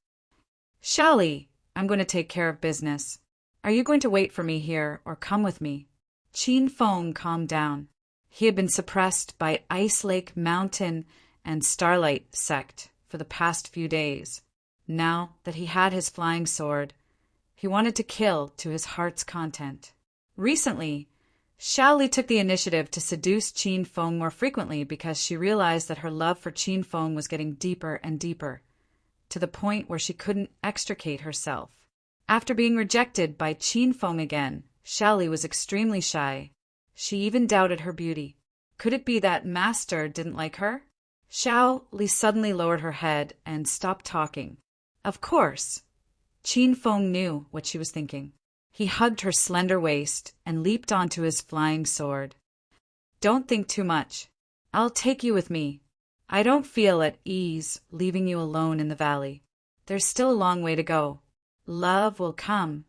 Xiao Li, I'm going to take care of business. Are you going to wait for me here or come with me? Qin Feng calmed down. He had been suppressed by Ice Lake Mountain and Starlight sect for the past few days. Now that he had his flying sword, he wanted to kill to his heart's content. Recently, Xiao Li took the initiative to seduce Qin Feng more frequently because she realized that her love for Qin Feng was getting deeper and deeper, to the point where she couldn't extricate herself. After being rejected by Qin Feng again, Xiao Li was extremely shy. She even doubted her beauty. Could it be that Master didn't like her? Xiao Li suddenly lowered her head and stopped talking. Of course, Qin Feng knew what she was thinking. He hugged her slender waist and leaped onto his flying sword. Don't think too much. I'll take you with me. I don't feel at ease leaving you alone in the valley. There's still a long way to go. Love will come.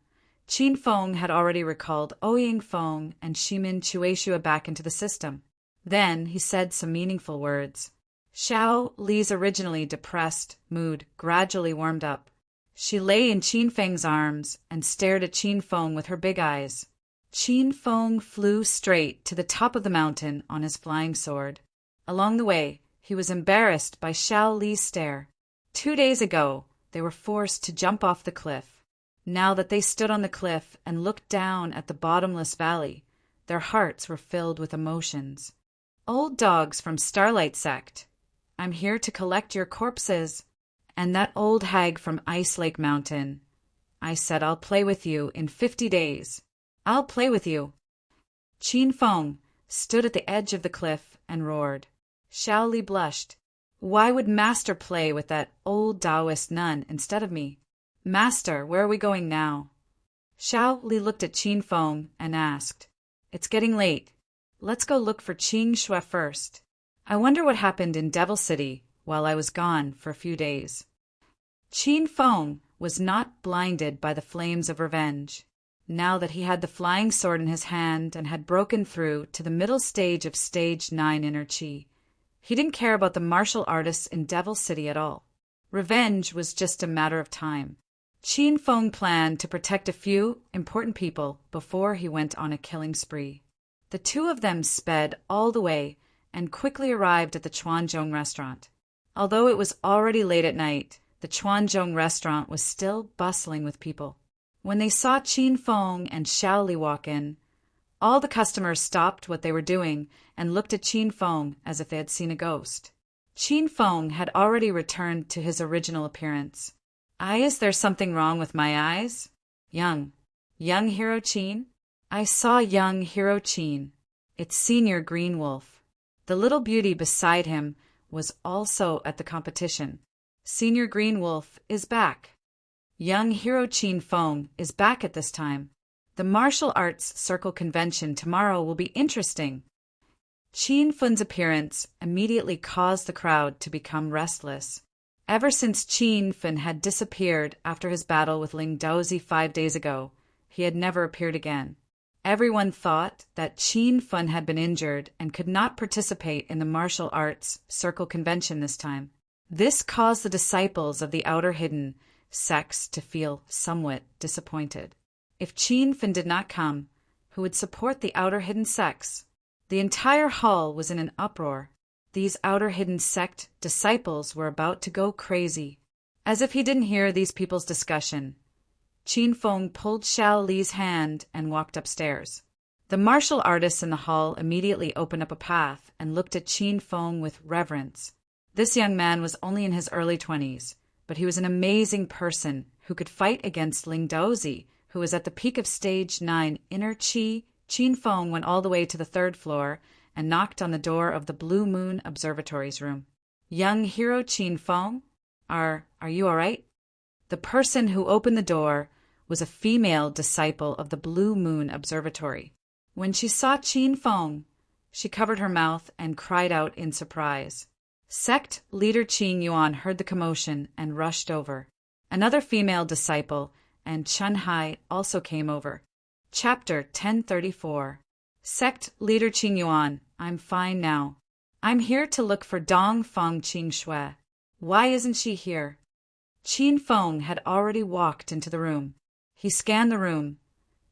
Qin Feng had already recalled Ouying Feng and Shimin Chueshua back into the system. Then he said some meaningful words. Xiao Li's originally depressed mood gradually warmed up. She lay in Qin Feng's arms and stared at Qin Feng with her big eyes. Qin Feng flew straight to the top of the mountain on his flying sword. Along the way, he was embarrassed by Xiao Li's stare. 2 days ago, they were forced to jump off the cliff. Now that they stood on the cliff and looked down at the bottomless valley, their hearts were filled with emotions. Old dogs from Starlight Sect, I'm here to collect your corpses. And that old hag from Ice Lake Mountain. I said I'll play with you in 50 days. I'll play with you. Qin Feng stood at the edge of the cliff and roared. Xiao Li blushed. Why would Master play with that old Taoist nun instead of me? Master, where are we going now? Xiao Li looked at Qin Feng and asked. It's getting late. Let's go look for Qing Shui first. I wonder what happened in Devil City while I was gone for a few days. Qin Feng was not blinded by the flames of revenge. Now that he had the flying sword in his hand and had broken through to the middle stage of Stage 9 inner Qi, he didn't care about the martial artists in Devil City at all. Revenge was just a matter of time. Qin Feng planned to protect a few important people before he went on a killing spree. The two of them sped all the way and quickly arrived at the Chuanzhong restaurant. Although it was already late at night, the Chuanzhong restaurant was still bustling with people. When they saw Qin Feng and Xiaoli walk in, all the customers stopped what they were doing and looked at Qin Feng as if they had seen a ghost. Qin Feng had already returned to his original appearance. Is there something wrong with my eyes? Young Hero Qin? I saw young Hero Qin. It's Senior Green Wolf. The little beauty beside him was also at the competition. Senior Green Wolf is back. Young Hero Qin Feng is back at this time. The martial arts circle convention tomorrow will be interesting. Qin Feng's appearance immediately caused the crowd to become restless. Ever since Qin Feng had disappeared after his battle with Ling Daozi 5 days ago, he had never appeared again. Everyone thought that Qin Feng had been injured and could not participate in the martial arts circle convention this time. This caused the disciples of the Outer Hidden sects to feel somewhat disappointed. If Qin Feng did not come, who would support the Outer Hidden sects? The entire hall was in an uproar. These Outer Hidden sect disciples were about to go crazy. As if he didn't hear these people's discussion, Qin Feng pulled Xiao Li's hand and walked upstairs. The martial artists in the hall immediately opened up a path and looked at Qin Feng with reverence. This young man was only in his early 20s, but he was an amazing person who could fight against Ling Daozi, who was at the peak of stage 9 inner qi. Qin Feng went all the way to the 3rd floor and knocked on the door of the Blue Moon Observatory's room. Young Hero Qin Feng? Are you all right? The person who opened the door was a female disciple of the Blue Moon Observatory. When she saw Qin Feng, she covered her mouth and cried out in surprise. Sect leader Qing Yuan heard the commotion and rushed over. Another female disciple and Chen Hai also came over. Chapter 1034. Sect leader Qing Yuan, I'm fine now. I'm here to look for Dong Feng Qing Shui. Why isn't she here? Qin Feng had already walked into the room. He scanned the room,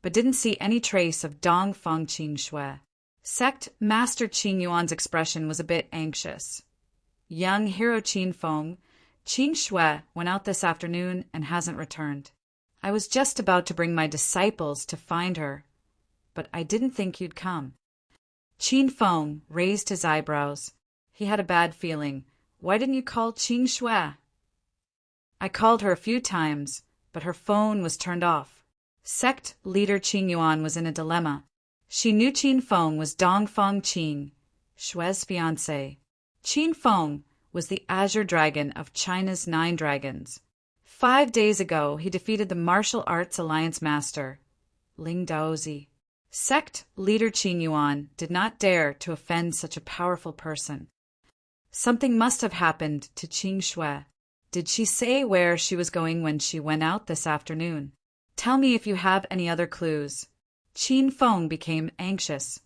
but didn't see any trace of Dong Feng Qing Shui. Sect Master Qing Yuan's expression was a bit anxious. Young Hero Qin Feng, Qing Shui went out this afternoon and hasn't returned. I was just about to bring my disciples to find her, but I didn't think you'd come. Qin Feng raised his eyebrows. He had a bad feeling. Why didn't you call Qing Shui? I called her a few times, but her phone was turned off. Sect leader Qing Yuan was in a dilemma. She knew Qin Feng was Dong Feng Qing, Shui's fiancé. Qin Feng was the Azure Dragon of China's 9 dragons. 5 days ago, he defeated the Martial Arts Alliance Master, Ling Daozi. Sect leader Qin Yuan did not dare to offend such a powerful person. Something must have happened to Qing Shui. Did she say where she was going when she went out this afternoon? Tell me if you have any other clues. Qin Feng became anxious.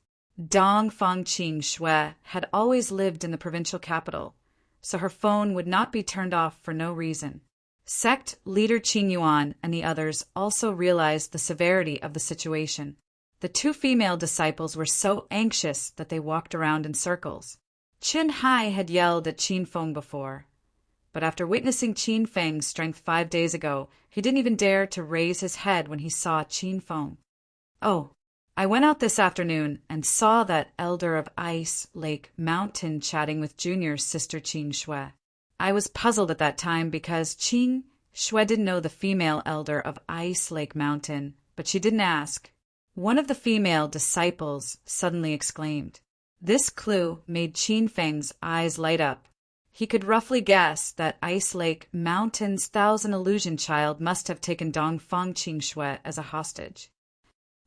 Dong Feng Qing Shui had always lived in the provincial capital, so her phone would not be turned off for no reason. Sect leader Qing Yuan and the others also realized the severity of the situation. The 2 female disciples were so anxious that they walked around in circles. Chen Hai had yelled at Qin Feng before, but after witnessing Qin Feng's strength 5 days ago, he didn't even dare to raise his head when he saw Qin Feng. Oh, I went out this afternoon and saw that elder of Ice Lake Mountain chatting with Junior's sister Qing Shui. I was puzzled at that time because Qing Shui didn't know the female elder of Ice Lake Mountain, but she didn't ask. One of the female disciples suddenly exclaimed. This clue made Qin Feng's eyes light up. He could roughly guess that Ice Lake Mountain's 1,000 illusion child must have taken Dong Feng Qing Shui as a hostage.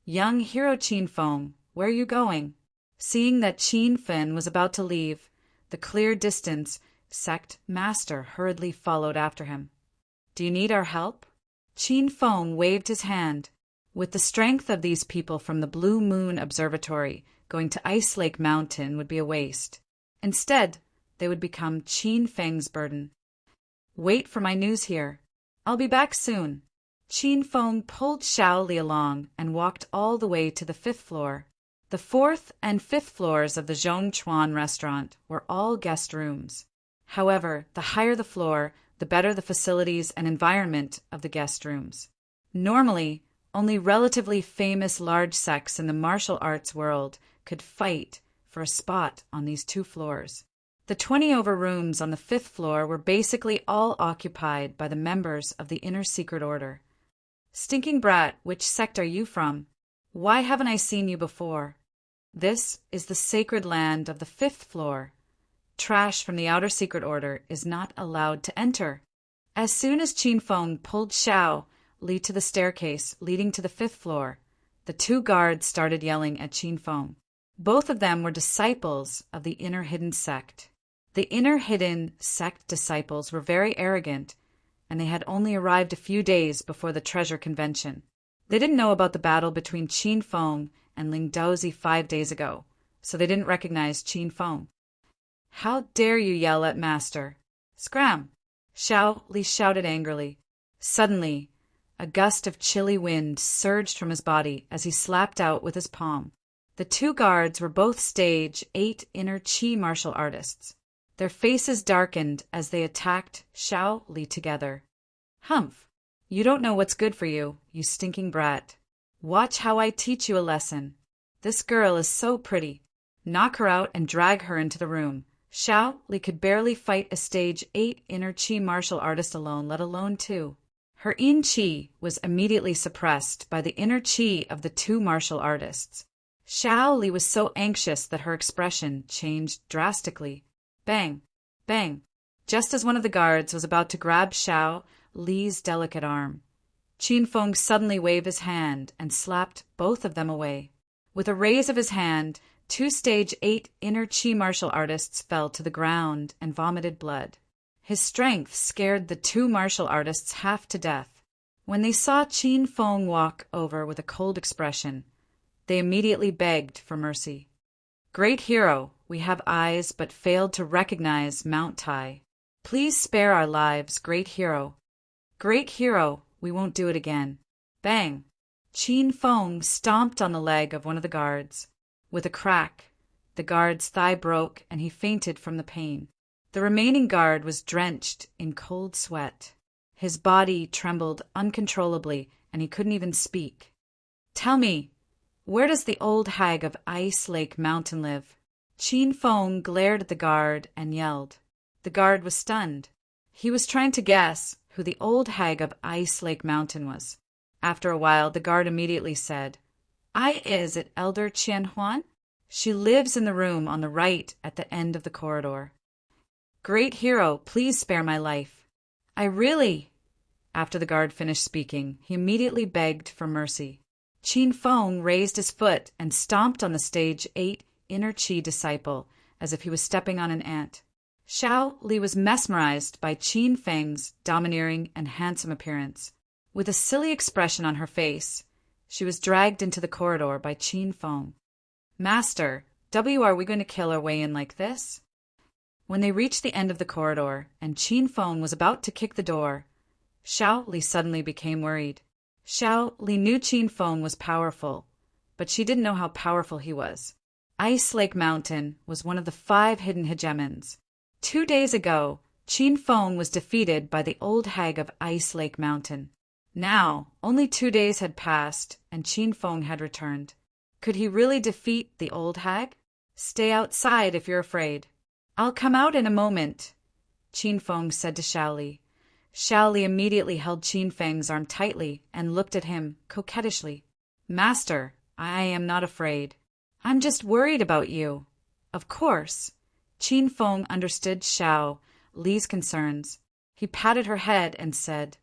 Young Hero Qin Feng, where are you going? Seeing that Qin Feng was about to leave the clear distance, Sect Master hurriedly followed after him. Do you need our help? Qin Feng waved his hand. With the strength of these people from the Blue Moon Observatory, going to Ice Lake Mountain would be a waste. Instead, they would become Qin Feng's burden. Wait for my news here. I'll be back soon. Qin Feng pulled Xiao Li along and walked all the way to the 5th floor. The 4th and 5th floors of the Zhongchuan restaurant were all guest rooms. However, the higher the floor, the better the facilities and environment of the guest rooms. Normally, only relatively famous large sects in the martial arts world could fight for a spot on these 2 floors. The 20 over rooms on the 5th floor were basically all occupied by the members of the Inner Secret Order. Stinking brat, which sect are you from? Why haven't I seen you before? This is the sacred land of the 5th floor. Trash from the Outer Secret Order is not allowed to enter. As soon as Qin Feng pulled Xiao Li to the staircase leading to the 5th floor, the 2 guards started yelling at Qin Feng. Both of them were disciples of the Inner Hidden sect. The Inner Hidden sect disciples were very arrogant, and they had only arrived a few days before the treasure convention. They didn't know about the battle between Qin Feng and Ling Daozi 5 days ago, so they didn't recognize Qin Feng. How dare you yell at Master? Scram! Xiao Li shouted angrily. Suddenly, a gust of chilly wind surged from his body as he slapped out with his palm. The 2 guards were both stage 8 inner Qi martial artists. Their faces darkened as they attacked Xiao Li together. Humph! You don't know what's good for you, you stinking brat. Watch how I teach you a lesson. This girl is so pretty. Knock her out and drag her into the room. Xiao Li could barely fight a stage 8 inner Qi martial artist alone, let alone 2. Her in Qi was immediately suppressed by the inner Qi of the 2 martial artists. Xiao Li was so anxious that her expression changed drastically. Bang! Bang! Just as one of the guards was about to grab Xiao Li's delicate arm, Qin Feng suddenly waved his hand and slapped both of them away. With a raise of his hand, 2 stage 8 inner Qi martial artists fell to the ground and vomited blood. His strength scared the 2 martial artists half to death. When they saw Qin Feng walk over with a cold expression, they immediately begged for mercy. Great hero, we have eyes but failed to recognize Mount Tai. Please spare our lives, great hero. Great hero, we won't do it again. Bang! Qin Feng stomped on the leg of one of the guards. With a crack, the guard's thigh broke and he fainted from the pain. The remaining guard was drenched in cold sweat. His body trembled uncontrollably and he couldn't even speak. Tell me, where does the old hag of Ice Lake Mountain live? Qin Feng glared at the guard and yelled. The guard was stunned. He was trying to guess who the old hag of Ice Lake Mountain was. After a while, the guard immediately said, Is it Elder Qian Huan? She lives in the room on the right at the end of the corridor. Great hero, please spare my life. After the guard finished speaking, he immediately begged for mercy. Qin Feng raised his foot and stomped on the stage 8 inner Qi disciple as if he was stepping on an ant. Xiao Li was mesmerized by Qin Feng's domineering and handsome appearance. With a silly expression on her face, she was dragged into the corridor by Qin Feng. Master, are we going to kill our way in like this? When they reached the end of the corridor and Qin Feng was about to kick the door, Xiao Li suddenly became worried. Xiao Li knew Qin Feng was powerful, but she didn't know how powerful he was. Ice Lake Mountain was one of the 5 hidden hegemons. 2 days ago, Qin Feng was defeated by the old hag of Ice Lake Mountain. Now, only 2 days had passed, and Qin Feng had returned. Could he really defeat the old hag? Stay outside if you're afraid. I'll come out in a moment, Qin Feng said to Xiao Li. Xiao Li immediately held Qin Feng's arm tightly and looked at him coquettishly. Master, I am not afraid. I'm just worried about you. Of course. Qin Feng understood Xiao Li's concerns. He patted her head and said,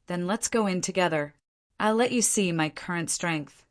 Then let's go in together. I'll let you see my current strength.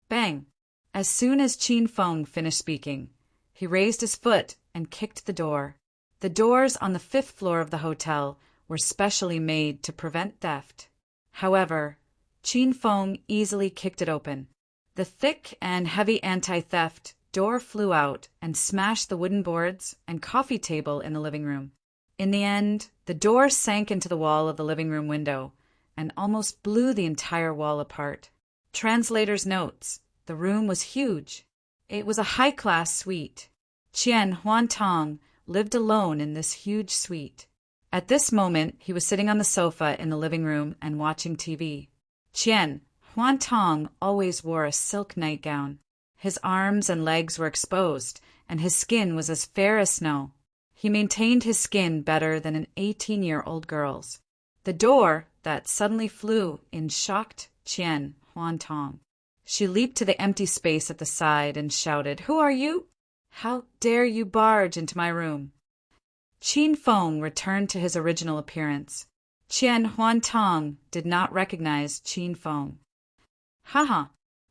Bang! As soon as Qin Feng finished speaking, he raised his foot and kicked the door. The doors on the 5th floor of the hotel were specially made to prevent theft. However, Qin Feng easily kicked it open. The thick and heavy anti-theft door flew out and smashed the wooden boards and coffee table in the living room. In the end, the door sank into the wall of the living room window and almost blew the entire wall apart. Translator's notes: the room was huge. It was a high-class suite. Qian Huantong lived alone in this huge suite. At this moment, he was sitting on the sofa in the living room and watching TV. Qian Huantong always wore a silk nightgown. His arms and legs were exposed, and his skin was as fair as snow. He maintained his skin better than an 18-year-old girl's. The door that suddenly flew in shocked Qian Huantong. She leaped to the empty space at the side and shouted, "Who are you? How dare you barge into my room?" Qin Feng returned to his original appearance. Qian Huantong did not recognize Qin Feng. "Haha,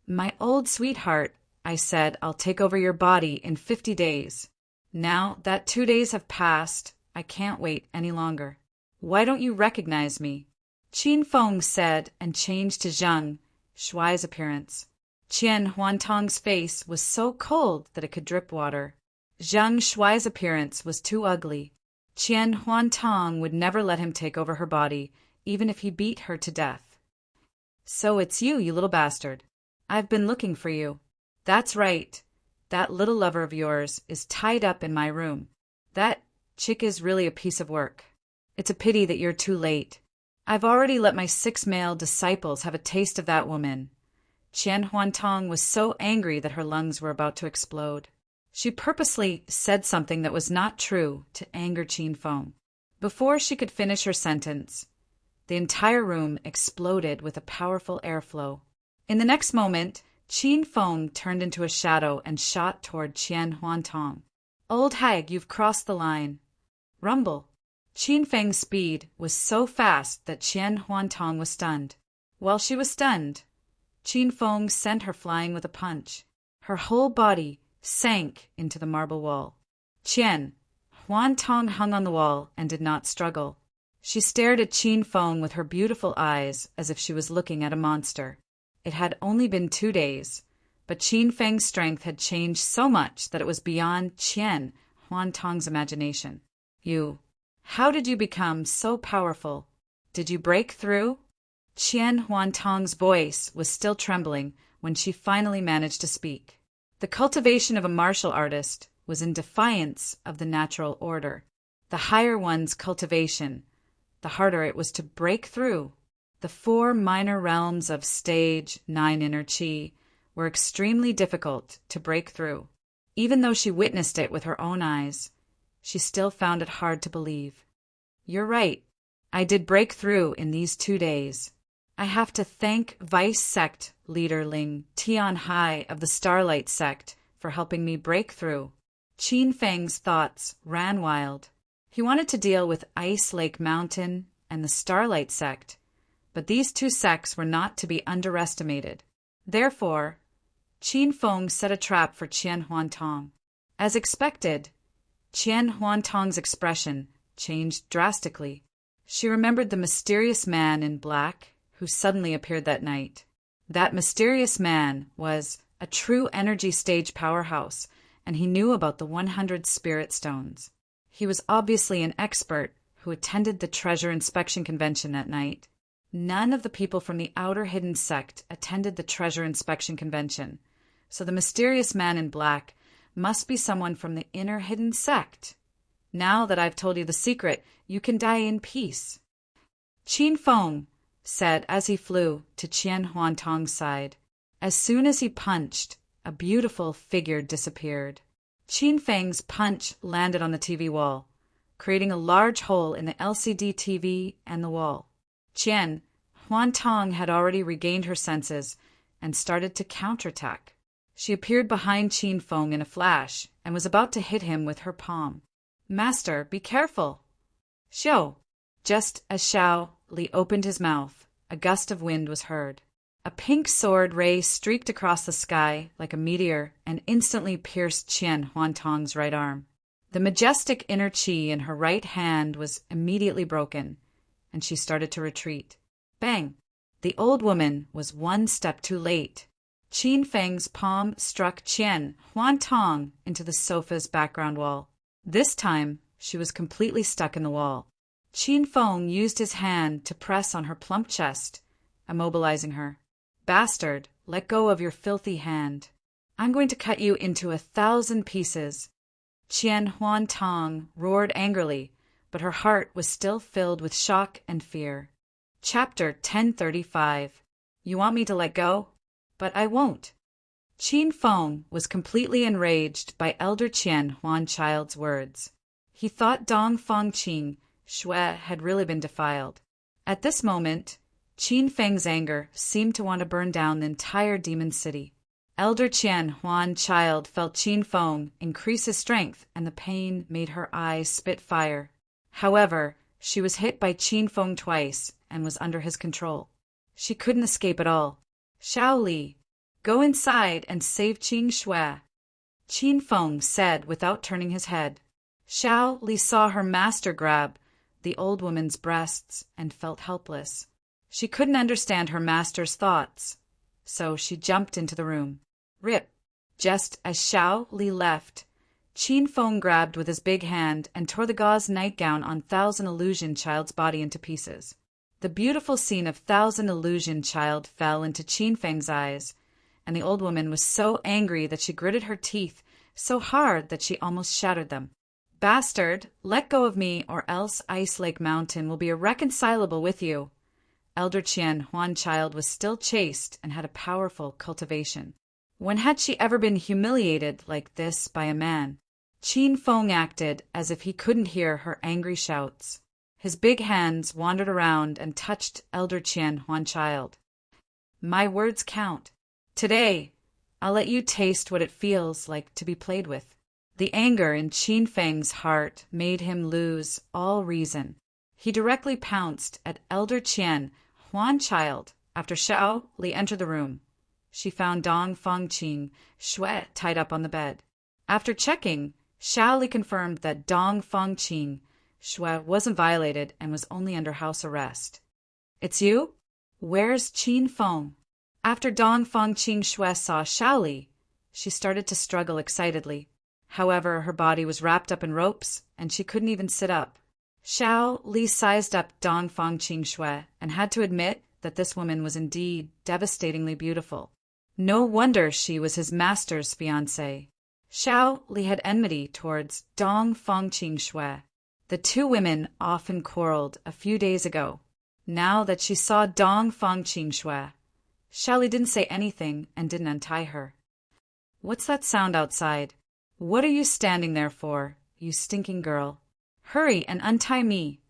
my old sweetheart, I said I'll take over your body in 50 days. Now that 2 days have passed, I can't wait any longer. Why don't you recognize me?" Qin Feng said and changed to Zhang Shuai's appearance. Qian Huantong's face was so cold that it could drip water. Zhang Shuai's appearance was too ugly. Qian Huantong would never let him take over her body, even if he beat her to death. "So it's you, you little bastard. I've been looking for you. That's right. That little lover of yours is tied up in my room. That chick is really a piece of work. It's a pity that you're too late. I've already let my 6 male disciples have a taste of that woman." Qian Huantong was so angry that her lungs were about to explode. She purposely said something that was not true to anger Qin Feng. Before she could finish her sentence, the entire room exploded with a powerful airflow. In the next moment, Qin Feng turned into a shadow and shot toward Qian Huantong. "Old hag, you've crossed the line." Rumble. Qin Feng's speed was so fast that Qian Huantong was stunned. While she was stunned, Qin Feng sent her flying with a punch. Her whole body sank into the marble wall. Qian Huantong hung on the wall and did not struggle. She stared at Qin Feng with her beautiful eyes as if she was looking at a monster. It had only been 2 days, but Qin Feng's strength had changed so much that it was beyond Qian Huantong's imagination. How did you become so powerful? Did you break through?" Qian Huantong's voice was still trembling when she finally managed to speak. The cultivation of a martial artist was in defiance of the natural order. The higher one's cultivation, the harder it was to break through. The 4 minor realms of stage 9 inner chi were extremely difficult to break through. Even though she witnessed it with her own eyes, she still found it hard to believe. "You're right. I did break through in these 2 days. I have to thank Vice Sect Leader Ling Tianhai of the Starlight Sect for helping me break through." Qin Feng's thoughts ran wild. He wanted to deal with Ice Lake Mountain and the Starlight Sect, but these 2 sects were not to be underestimated. Therefore, Qin Feng set a trap for Qian Huantong. As expected, Qian Huantong's expression changed drastically. She remembered the mysterious man in black who suddenly appeared that night. That mysterious man was a true energy stage powerhouse, and he knew about the 100 spirit stones. He was obviously an expert who attended the treasure inspection convention that night. None of the people from the outer hidden sect attended the treasure inspection convention, so the mysterious man in black must be someone from the inner hidden sect. Now that I've told you the secret, you can die in peace." Qin Feng said as he flew to Qian Huantong's side. As soon as he punched, a beautiful figure disappeared. Qin Feng's punch landed on the TV wall, creating a large hole in the LCD TV and the wall. Qian Huantong had already regained her senses and started to counterattack. She appeared behind Qin Feng in a flash and was about to hit him with her palm. "Master, be careful!" "Xiao!" Just as Xiao Li opened his mouth, a gust of wind was heard. A pink sword ray streaked across the sky like a meteor and instantly pierced Qian Huantong's right arm. The majestic inner chi in her right hand was immediately broken, and she started to retreat. Bang! The old woman was 1 step too late. Qin Feng's palm struck Qian Huantong into the sofa's background wall. This time, she was completely stuck in the wall. Qin Feng used his hand to press on her plump chest, immobilizing her. "Bastard, let go of your filthy hand. I'm going to cut you into 1,000 pieces." Qian Huan Tong roared angrily, but her heart was still filled with shock and fear. Chapter 1035. You want me to let go? But I won't. Qin Feng was completely enraged by Elder Qian Huanchild's words. He thought Dong Fangqing Shui had really been defiled. At this moment, Qin Feng's anger seemed to want to burn down the entire demon city. Elder Qian Huanchild felt Qin Feng increase his strength, and the pain made her eyes spit fire. However, she was hit by Qin Feng twice and was under his control. She couldn't escape at all. Shao Li, go inside and save Qing Shui, Qin Feng said without turning his head. Shao Li saw her master grab the old woman's breasts and felt helpless. She couldn't understand her master's thoughts, so she jumped into the room. Rip! Just as Shao Li left, Qin Feng grabbed with his big hand and tore the gauze nightgown on Thousand Illusion Child's body into pieces. The beautiful scene of Thousand Illusion Child fell into Qin Feng's eyes, and the old woman was so angry that she gritted her teeth so hard that she almost shattered them. Bastard, let go of me, or else Ice Lake Mountain will be irreconcilable with you. Elder Qian Huanchild was still chaste and had a powerful cultivation. When had she ever been humiliated like this by a man? Qin Feng acted as if he couldn't hear her angry shouts. His big hands wandered around and touched Elder Qian Huanchild. My words count. Today, I'll let you taste what it feels like to be played with. The anger in Qin Feng's heart made him lose all reason. He directly pounced at Elder Qian Huanchild. After Shao Li entered the room, she found Dong Fangqing Shui tied up on the bed. After checking, Shao Li confirmed that Dong Fangqing Shui wasn't violated and was only under house arrest. It's you? Where's Qin Feng? After Dong Fangqing Shui saw Shao Li, she started to struggle excitedly. However, her body was wrapped up in ropes, and she couldn't even sit up. Shao Li sized up Dong Fangqing Shui and had to admit that this woman was indeed devastatingly beautiful. No wonder she was his master's fiancée. Shao Li had enmity towards Dong Fangqing Shui. The two women often quarreled a few days ago. Now that she saw Dong Fangqing Shui, Shao Li didn't say anything and didn't untie her. What's that sound outside? What are you standing there for, you stinking girl? Hurry and untie me.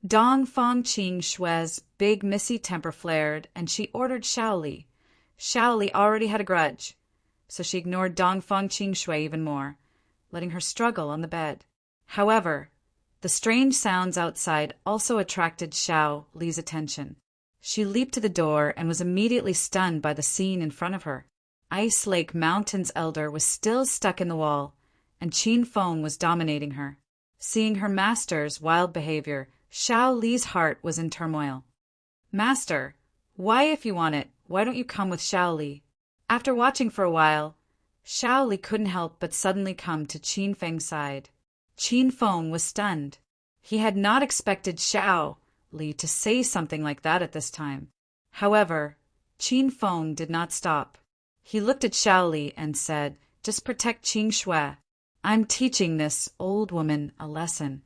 Dong Fangqing Shui's big missy temper flared, and she ordered Shao Li. Shao Li already had a grudge, so she ignored Dong Fangqing Shui even more, letting her struggle on the bed. However, the strange sounds outside also attracted Shao Li's attention. She leaped to the door and was immediately stunned by the scene in front of her. Ice Lake Mountain's elder was still stuck in the wall, and Qin Feng was dominating her. Seeing her master's wild behavior, Shao Li's heart was in turmoil. Master, why, if you want it, why don't you come with Shao Li? After watching for a while, Shao Li couldn't help but suddenly come to Qin Feng's side. Qin Feng was stunned. He had not expected Shao Li to say something like that at this time. However, Qin Feng did not stop. He looked at Shao Li and said, "Just protect Qing Shui. I'm teaching this old woman a lesson."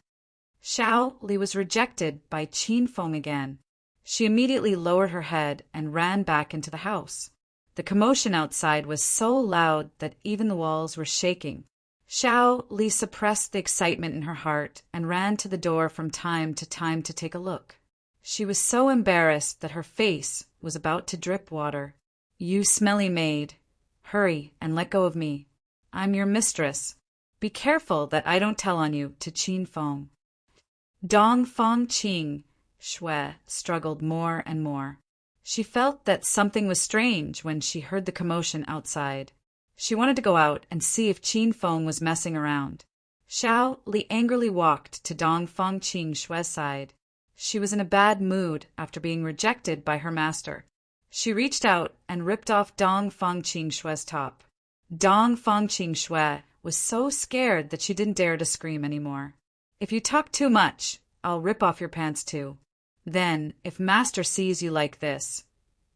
Shao Li was rejected by Qin Feng again. She immediately lowered her head and ran back into the house. The commotion outside was so loud that even the walls were shaking. Shao Li suppressed the excitement in her heart and ran to the door from time to time to take a look. She was so embarrassed that her face was about to drip water. "You smelly maid, hurry and let go of me. I'm your mistress. Be careful that I don't tell on you," to Qin Feng. Dong Fangqing Shui struggled more and more. She felt that something was strange when she heard the commotion outside. She wanted to go out and see if Qin Feng was messing around. Shao Li angrily walked to Dong Fangqing Shui's side. She was in a bad mood after being rejected by her master. She reached out and ripped off Dong Fangqing Shui's top. Dong Fangqing Shui was so scared that she didn't dare to scream anymore. "If you talk too much, I'll rip off your pants too. Then, if Master sees you like this,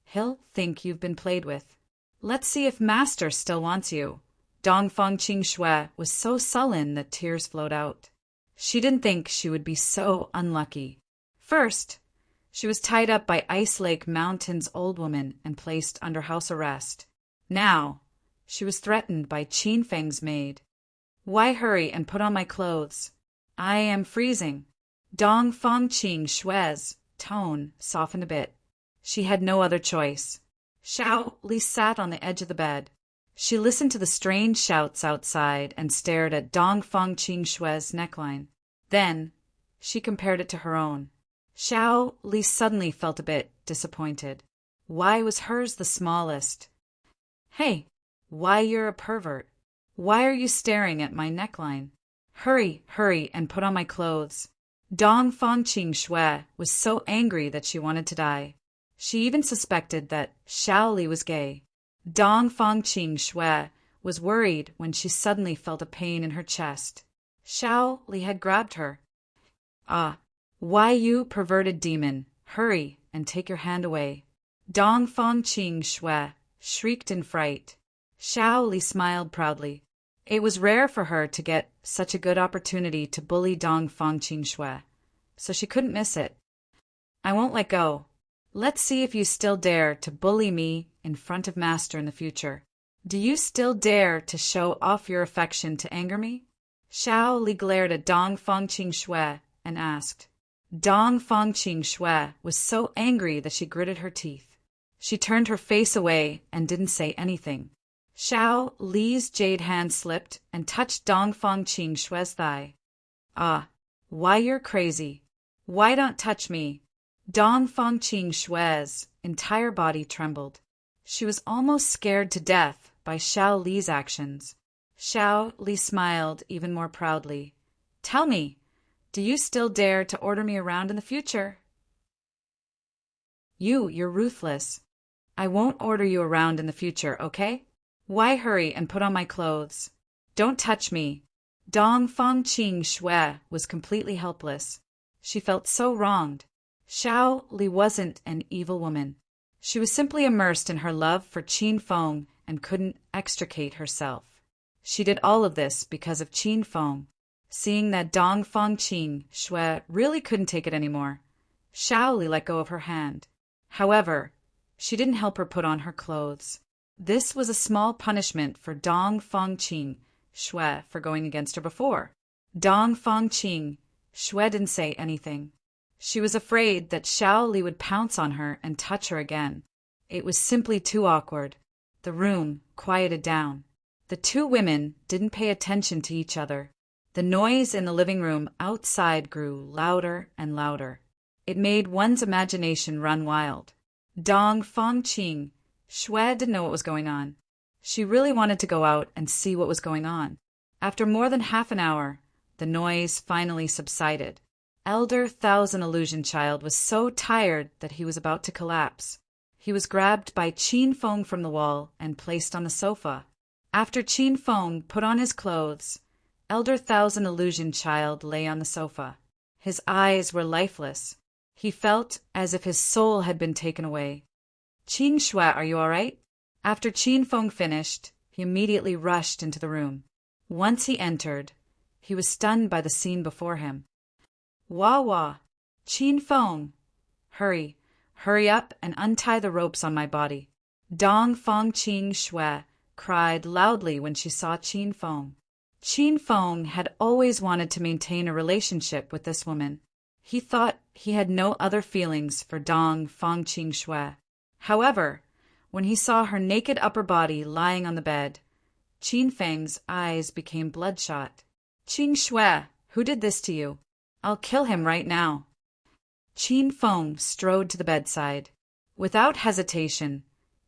he'll think you've been played with. Let's see if Master still wants you," Dong Fangqing Shui was so sullen that tears flowed out. She didn't think she would be so unlucky. First, she was tied up by Ice Lake Mountain's old woman and placed under house arrest. Now, she was threatened by Qin Feng's maid. Why hurry and put on my clothes? I am freezing. Dong Fangqing Shui's tone softened a bit. She had no other choice. Xiao Li sat on the edge of the bed. She listened to the strange shouts outside and stared at Dong Fangqing Shui's neckline. Then, she compared it to her own. Xiao Li suddenly felt a bit disappointed. Why was hers the smallest? Hey, why you're a pervert? Why are you staring at my neckline? Hurry, hurry, and put on my clothes. Dong Fangqing Shui was so angry that she wanted to die. She even suspected that Xiao Li was gay. Dong Fangqing Shui was worried when she suddenly felt a pain in her chest. Xiao Li had grabbed her. Ah, why you perverted demon? Hurry and take your hand away. Dong Fangqing Shui shrieked in fright. Xiao Li smiled proudly. It was rare for her to get such a good opportunity to bully Dong Fangqing Shui, so she couldn't miss it. I won't let go. Let's see if you still dare to bully me in front of Master in the future. Do you still dare to show off your affection to anger me? Xiao Li glared at Dong Fangqing Shui and asked. Dong Fangqing Shui was so angry that she gritted her teeth. She turned her face away and didn't say anything. Xiao Li's jade hand slipped and touched Dong Fangqing Shui's thigh. Ah, why you're crazy. Why don't touch me? Dong Fangqing Shui's entire body trembled. She was almost scared to death by Xiao Li's actions. Xiao Li smiled even more proudly. Tell me, do you still dare to order me around in the future? You're ruthless. I won't order you around in the future, okay? Why hurry and put on my clothes? Don't touch me. Dong Fangqing Shui was completely helpless. She felt so wronged. Xiao Li wasn't an evil woman. She was simply immersed in her love for Qin Feng and couldn't extricate herself. She did all of this because of Qin Feng. Seeing that Dong Fangqing Shui really couldn't take it anymore, Xiao Li let go of her hand. However, she didn't help her put on her clothes. This was a small punishment for Dong Fangqing Shui for going against her before. Dong Fangqing Shui didn't say anything. She was afraid that Xiao Li would pounce on her and touch her again. It was simply too awkward. The room quieted down. The two women didn't pay attention to each other. The noise in the living room outside grew louder and louder. It made one's imagination run wild. Dong Fangqing Shui didn't know what was going on. She really wanted to go out and see what was going on. After more than half an hour, the noise finally subsided. Elder Thousand Illusion Child was so tired that he was about to collapse. He was grabbed by Qin Feng from the wall and placed on the sofa. After Qin Feng put on his clothes, Elder Thousand Illusion Child lay on the sofa. His eyes were lifeless. He felt as if his soul had been taken away. Qin Shui, are you all right? After Qin Feng finished, he immediately rushed into the room. Once he entered, he was stunned by the scene before him. Wah wah! Qin Feng! Hurry, hurry up and untie the ropes on my body. Dong Fangqing Shui cried loudly when she saw Qin Feng. Qin Feng had always wanted to maintain a relationship with this woman. He thought he had no other feelings for Dong Fangqing Shui. However, when he saw her naked upper body lying on the bed, Qin Feng's eyes became bloodshot. Qin Shui, who did this to you? I'll kill him right now. Qin Feng strode to the bedside. Without hesitation,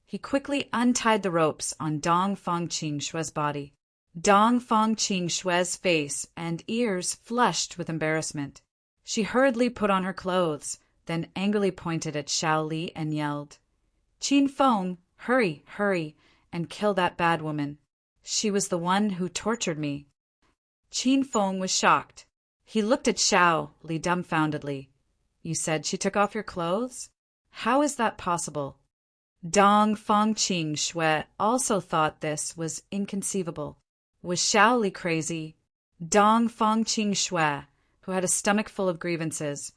he quickly untied the ropes on Dong Fangqing Shui's body. Dong Fangqing Shui's face and ears flushed with embarrassment. She hurriedly put on her clothes, then angrily pointed at Xiao Li and yelled, Qin Feng, hurry, hurry, and kill that bad woman. She was the one who tortured me. Qin Feng was shocked. He looked at Xiao Li dumbfoundedly. You said she took off your clothes? How is that possible? Dong Fangqing Shui also thought this was inconceivable. Was Xiao Li crazy? Dong Fangqing Shui, who had a stomach full of grievances,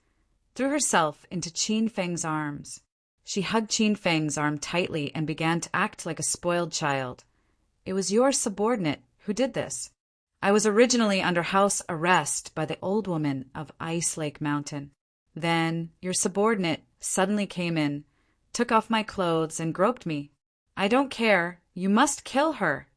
threw herself into Qin Feng's arms. She hugged Qin Feng's arm tightly and began to act like a spoiled child. It was your subordinate who did this. I was originally under house arrest by the old woman of Ice Lake Mountain. Then your subordinate suddenly came in, took off my clothes and groped me. I don't care. You must kill her.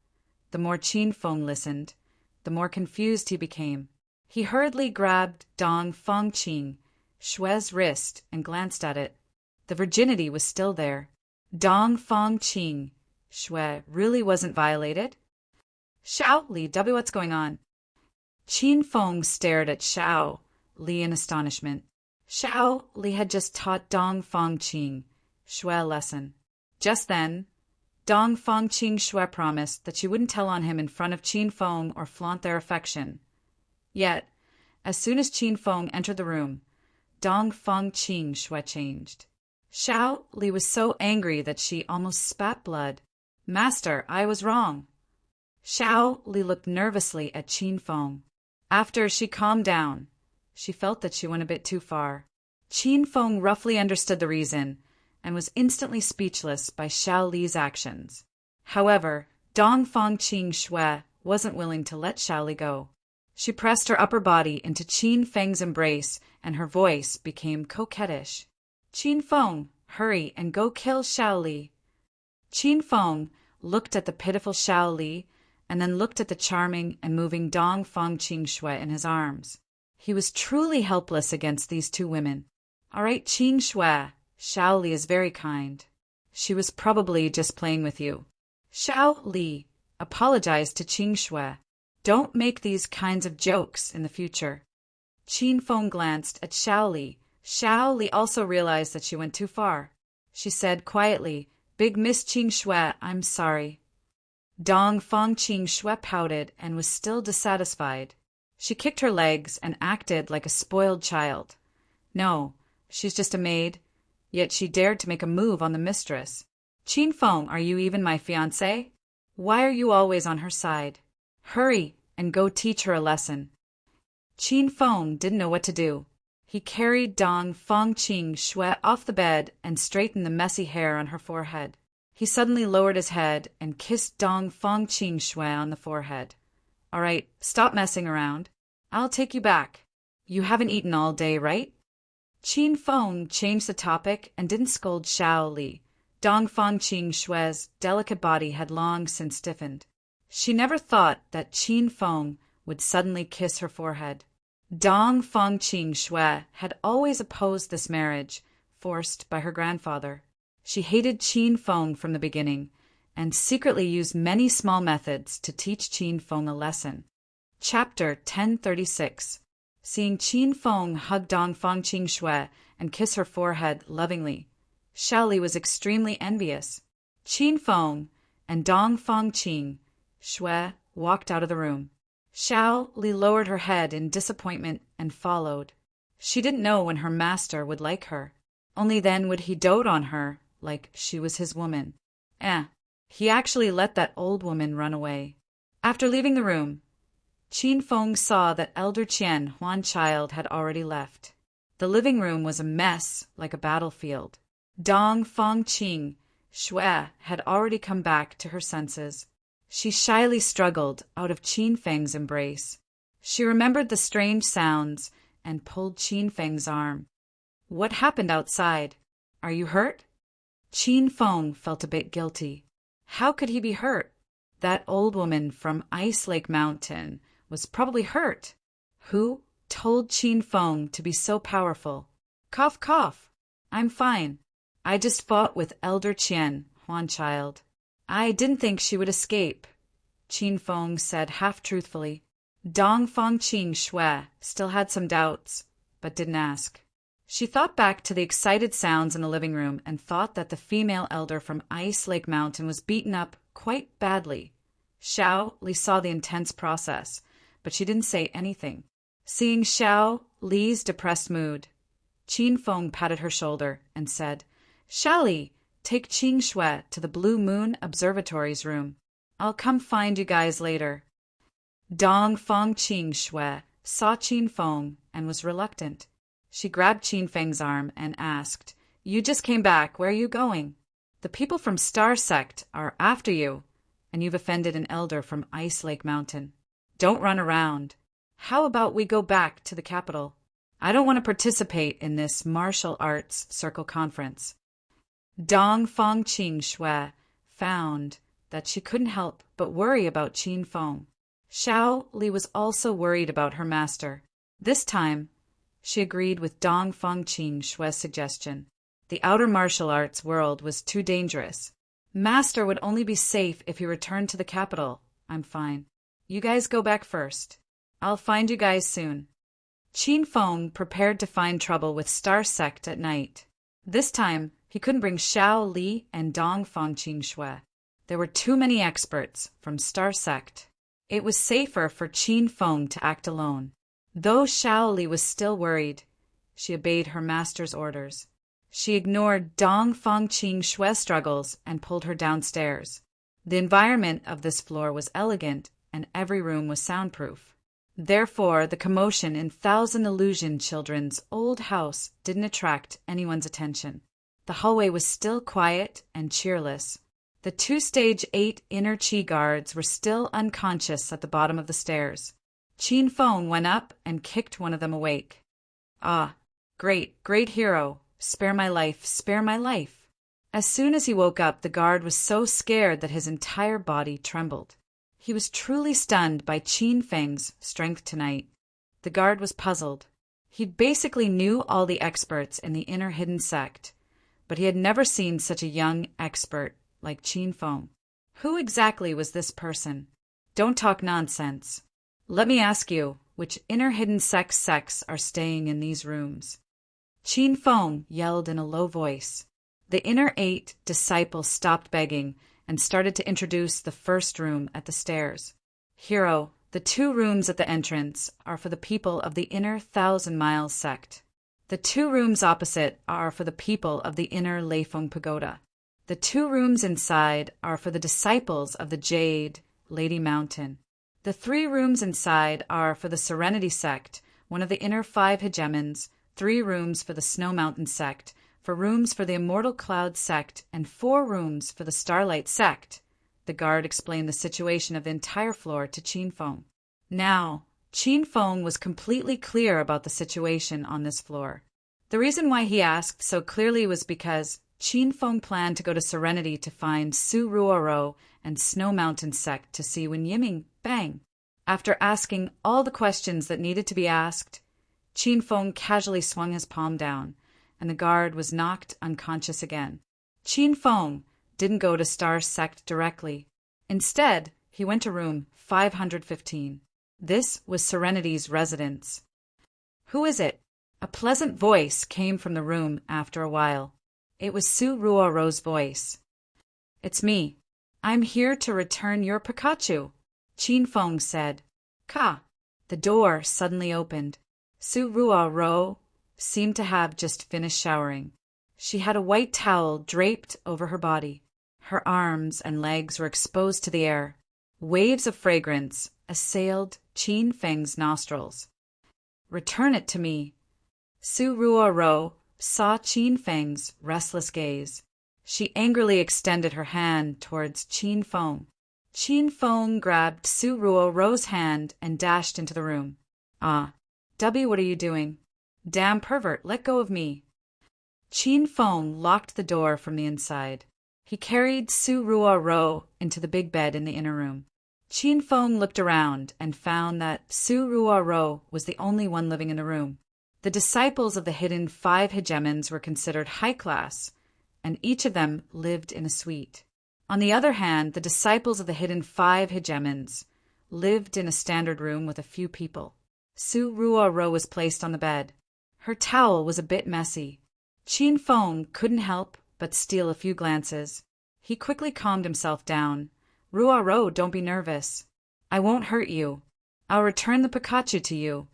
The more Qin Feng listened, the more confused he became. He hurriedly grabbed Dong Fangqing Shui's wrist and glanced at it. The virginity was still there. Dong Fangqing Shui really wasn't violated? Xiao Li, what's going on? Qin Feng stared at Xiao Li in astonishment. Xiao Li had just taught Dong Fangqing Shui a lesson. Just then, Dong Fangqing Shui promised that she wouldn't tell on him in front of Qin Feng or flaunt their affection. Yet, as soon as Qin Feng entered the room, Dong Fangqing Shui changed. Xiao Li was so angry that she almost spat blood. Master, I was wrong. Xiao Li looked nervously at Qin Feng. After she calmed down, she felt that she went a bit too far. Qin Feng roughly understood the reason and was instantly speechless by Xiao Li's actions. However, Dong Fangqing Shui wasn't willing to let Xiao Li go. She pressed her upper body into Qin Feng's embrace and her voice became coquettish. Qin Feng, hurry and go kill Xiao Li. Qin Feng looked at the pitiful Xiao Li and then looked at the charming and moving Dong Fangqing Shui in his arms. He was truly helpless against these two women. All right, Qin Shui, Xiao Li is very kind. She was probably just playing with you. Xiao Li apologized to Qin Shui. Don't make these kinds of jokes in the future. Qin Feng glanced at Xiao Li. Xiao Li also realized that she went too far. She said quietly, Big Miss Qin Shui, I'm sorry. Dong Fangqing Shui pouted and was still dissatisfied. She kicked her legs and acted like a spoiled child. No, she's just a maid. Yet she dared to make a move on the mistress. Qin Feng, are you even my fiancé? Why are you always on her side? Hurry and go teach her a lesson. Qin Feng didn't know what to do. He carried Dong Fangqing Shui off the bed and straightened the messy hair on her forehead. He suddenly lowered his head and kissed Dong Fangqing Shui on the forehead. All right, stop messing around. I'll take you back. You haven't eaten all day, right? Qin Feng changed the topic and didn't scold Xiao Li. Dong Fangqing Shui's delicate body had long since stiffened. She never thought that Qin Feng would suddenly kiss her forehead. Dong Fangqing Shui had always opposed this marriage, forced by her grandfather. She hated Qin Feng from the beginning, and secretly used many small methods to teach Qin Feng a lesson. Chapter 1036. Seeing Qin Feng hug Dong Fangqing Shui and kiss her forehead lovingly, Xiao Li was extremely envious. Qin Feng and Dong Fangqing Shui walked out of the room. Xiao Li lowered her head in disappointment and followed. She didn't know when her master would like her. Only then would he dote on her like she was his woman. He actually let that old woman run away. After leaving the room, Qin Feng saw that Elder Qian Huanchild had already left. The living room was a mess like a battlefield. Dong Fangqing Shui had already come back to her senses. She shyly struggled out of Qin Feng's embrace. She remembered the strange sounds and pulled Qin Feng's arm. What happened outside? Are you hurt? Qin Feng felt a bit guilty. How could he be hurt? That old woman from Ice Lake Mountain was probably hurt. Who told Qin Feng to be so powerful? Cough, cough. I'm fine. I just fought with Elder Qian Huanchild. I didn't think she would escape, Qin Feng said half-truthfully. Dong Fangqing Shui still had some doubts, but didn't ask. She thought back to the excited sounds in the living room and thought that the female elder from Ice Lake Mountain was beaten up quite badly. Xiao Li saw the intense process, but she didn't say anything. Seeing Xiao Li's depressed mood, Qin Feng patted her shoulder and said, Xiao Li, take Qing Shui to the Blue Moon Observatory's room. I'll come find you guys later. Dong Fang Qing Shui saw Qin Feng and was reluctant. She grabbed Qin Feng's arm and asked, "You just came back. Where are you going?" "The people from Star Sect are after you, and you've offended an elder from Ice Lake Mountain. Don't run around. How about we go back to the capital? I don't want to participate in this martial arts circle conference." Dong Fang Qing Shui found that she couldn't help but worry about Qin Feng. Xiao Li was also worried about her master. This time, she agreed with Dong Fang Qing Shui's suggestion. The outer martial arts world was too dangerous. Master would only be safe if he returned to the capital. I'm fine. You guys go back first. I'll find you guys soon. Qin Feng prepared to find trouble with Star Sect at night. This time, he couldn't bring Xiao Li and Dong Fang Qing Shui. There were too many experts from Star Sect. It was safer for Qin Feng to act alone. Though Xiao Li was still worried, she obeyed her master's orders. She ignored Dong Fang Qing Shui's struggles and pulled her downstairs. The environment of this floor was elegant, and every room was soundproof. Therefore, the commotion in Thousand Illusion Children's old house didn't attract anyone's attention. The hallway was still quiet and cheerless. The 2 Stage 8 inner Qi guards were still unconscious at the bottom of the stairs. Qin Feng went up and kicked one of them awake. "Ah, great hero. Spare my life, spare my life." As soon as he woke up, the guard was so scared that his entire body trembled. He was truly stunned by Qin Feng's strength tonight. The guard was puzzled. He basically knew all the experts in the inner hidden sect, but he had never seen such a young expert like Qin Feng. Who exactly was this person? Don't talk nonsense. Let me ask you, which inner hidden sects are staying in these rooms? Qin Feng yelled in a low voice. The inner 8 disciples stopped begging and started to introduce the first room at the stairs. "Hero, the 2 rooms at the entrance are for the people of the inner 1,000 Miles sect. The 2 rooms opposite are for the people of the inner Leifeng Pagoda. The 2 rooms inside are for the disciples of the Jade Lady Mountain. The 3 rooms inside are for the Serenity sect, one of the inner 5 hegemons, 3 rooms for the Snow Mountain sect, 4 rooms for the Immortal Cloud sect, and 4 rooms for the Starlight sect." The guard explained the situation of the entire floor to Qin Feng. Now, Qin Feng was completely clear about the situation on this floor. The reason why he asked so clearly was because Qin Feng planned to go to Serenity to find Su Ruoro and Snow Mountain sect to see Wen Yiming bang. After asking all the questions that needed to be asked, Qin Feng casually swung his palm down, and the guard was knocked unconscious again. Qin Feng didn't go to Star Sect directly. Instead, he went to room 515. This was Serenity's residence. "Who is it?" A pleasant voice came from the room after a while. It was Su Ruoro's voice. "It's me. I'm here to return your Pikachu," Qin Feng said. "Ka!" The door suddenly opened. Su Ruoro seemed to have just finished showering. She had a white towel draped over her body. Her arms and legs were exposed to the air. Waves of fragrance assailed Qin Feng's nostrils. "Return it to me." Su Ruoro saw Qin Feng's restless gaze. She angrily extended her hand towards Qin Feng. Qin Feng grabbed Su Ruoro's hand and dashed into the room. "Ah, W, what are you doing? Damn pervert, let go of me." Qin Feng locked the door from the inside. He carried Su Ruoro into the big bed in the inner room. Qin Feng looked around and found that Su Ruoro was the only one living in the room. The disciples of the hidden 5 hegemons were considered high class, and each of them lived in a suite. On the other hand, the disciples of the hidden 5 hegemons lived in a standard room with a few people. Su Ruoro was placed on the bed. Her towel was a bit messy. Qin Feng couldn't help but steal a few glances. He quickly calmed himself down. "Ruoro, don't be nervous. I won't hurt you. I'll return the Pikachu to you,"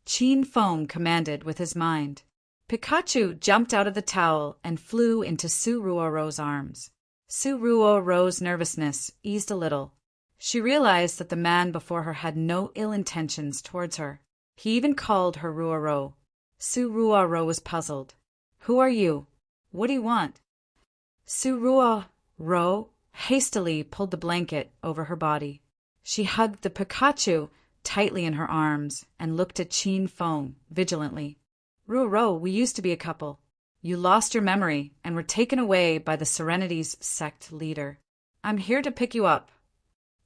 Qin Feng commanded with his mind. Pikachu jumped out of the towel and flew into Su Ruoro's arms. Su Ruoro's nervousness eased a little. She realized that the man before her had no ill intentions towards her. He even called her Ruoro. Su Ruoro was puzzled. "Who are you? What do you want?" Su Ruoro hastily pulled the blanket over her body. She hugged the Pikachu tightly in her arms and looked at Qin Feng vigilantly. "Ruoro, we used to be a couple. You lost your memory and were taken away by the Serenity's sect leader. I'm here to pick you up."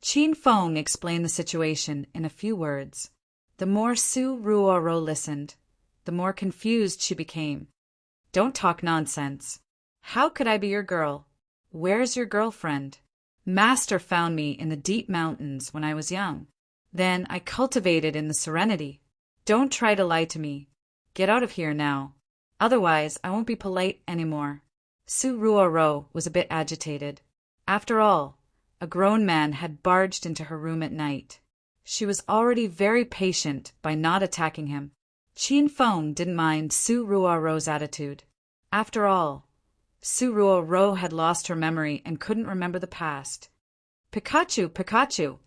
Qin Feng explained the situation in a few words. The more Su Ruoro listened, the more confused she became. "Don't talk nonsense. How could I be your girl? Where's your girlfriend? Master found me in the deep mountains when I was young. Then I cultivated in the Serenity. Don't try to lie to me. Get out of here now. Otherwise, I won't be polite anymore." Su Ruoro was a bit agitated. After all, a grown man had barged into her room at night. She was already very patient by not attacking him. Qin Feng didn't mind Su Ruoro's attitude. After all, Su Ruoro had lost her memory and couldn't remember the past. "Pikachu, Pikachu!"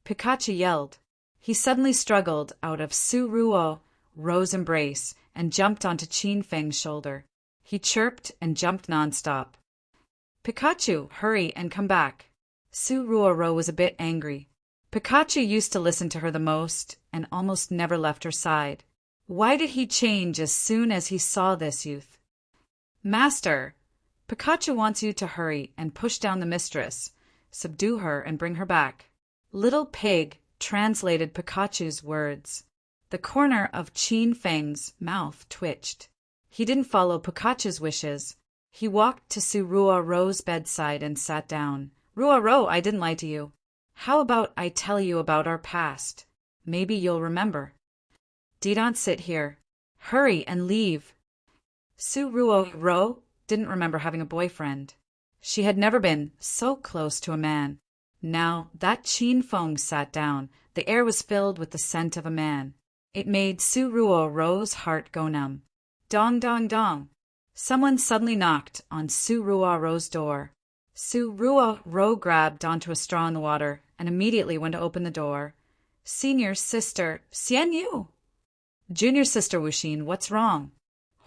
Pikachu yelled. He suddenly struggled out of Su Ruoro's embrace and jumped onto Qin Feng's shoulder. He chirped and jumped nonstop. "Pikachu, hurry and come back." Su Ruoro was a bit angry. Pikachu used to listen to her the most and almost never left her side. Why did he change as soon as he saw this youth? "Master, Pikachu wants you to hurry and push down the mistress, subdue her and bring her back." Little Pig translated Pikachu's words. The corner of Qin Feng's mouth twitched. He didn't follow Pikachu's wishes. He walked to Su Ruoro's bedside and sat down. "Ruoro, I didn't lie to you. How about I tell you about our past? Maybe you'll remember." "Don't sit here. Hurry and leave." Su Ruoro didn't remember having a boyfriend. She had never been so close to a man. Now that Qin Feng sat down, the air was filled with the scent of a man. It made Su Ruoro's heart go numb. Dong dong dong. Someone suddenly knocked on Su Ruoro's door. Su Ruoro grabbed onto a straw in the water and immediately went to open the door. "Senior sister, Xian Yu." "Junior sister Wuxin, what's wrong?"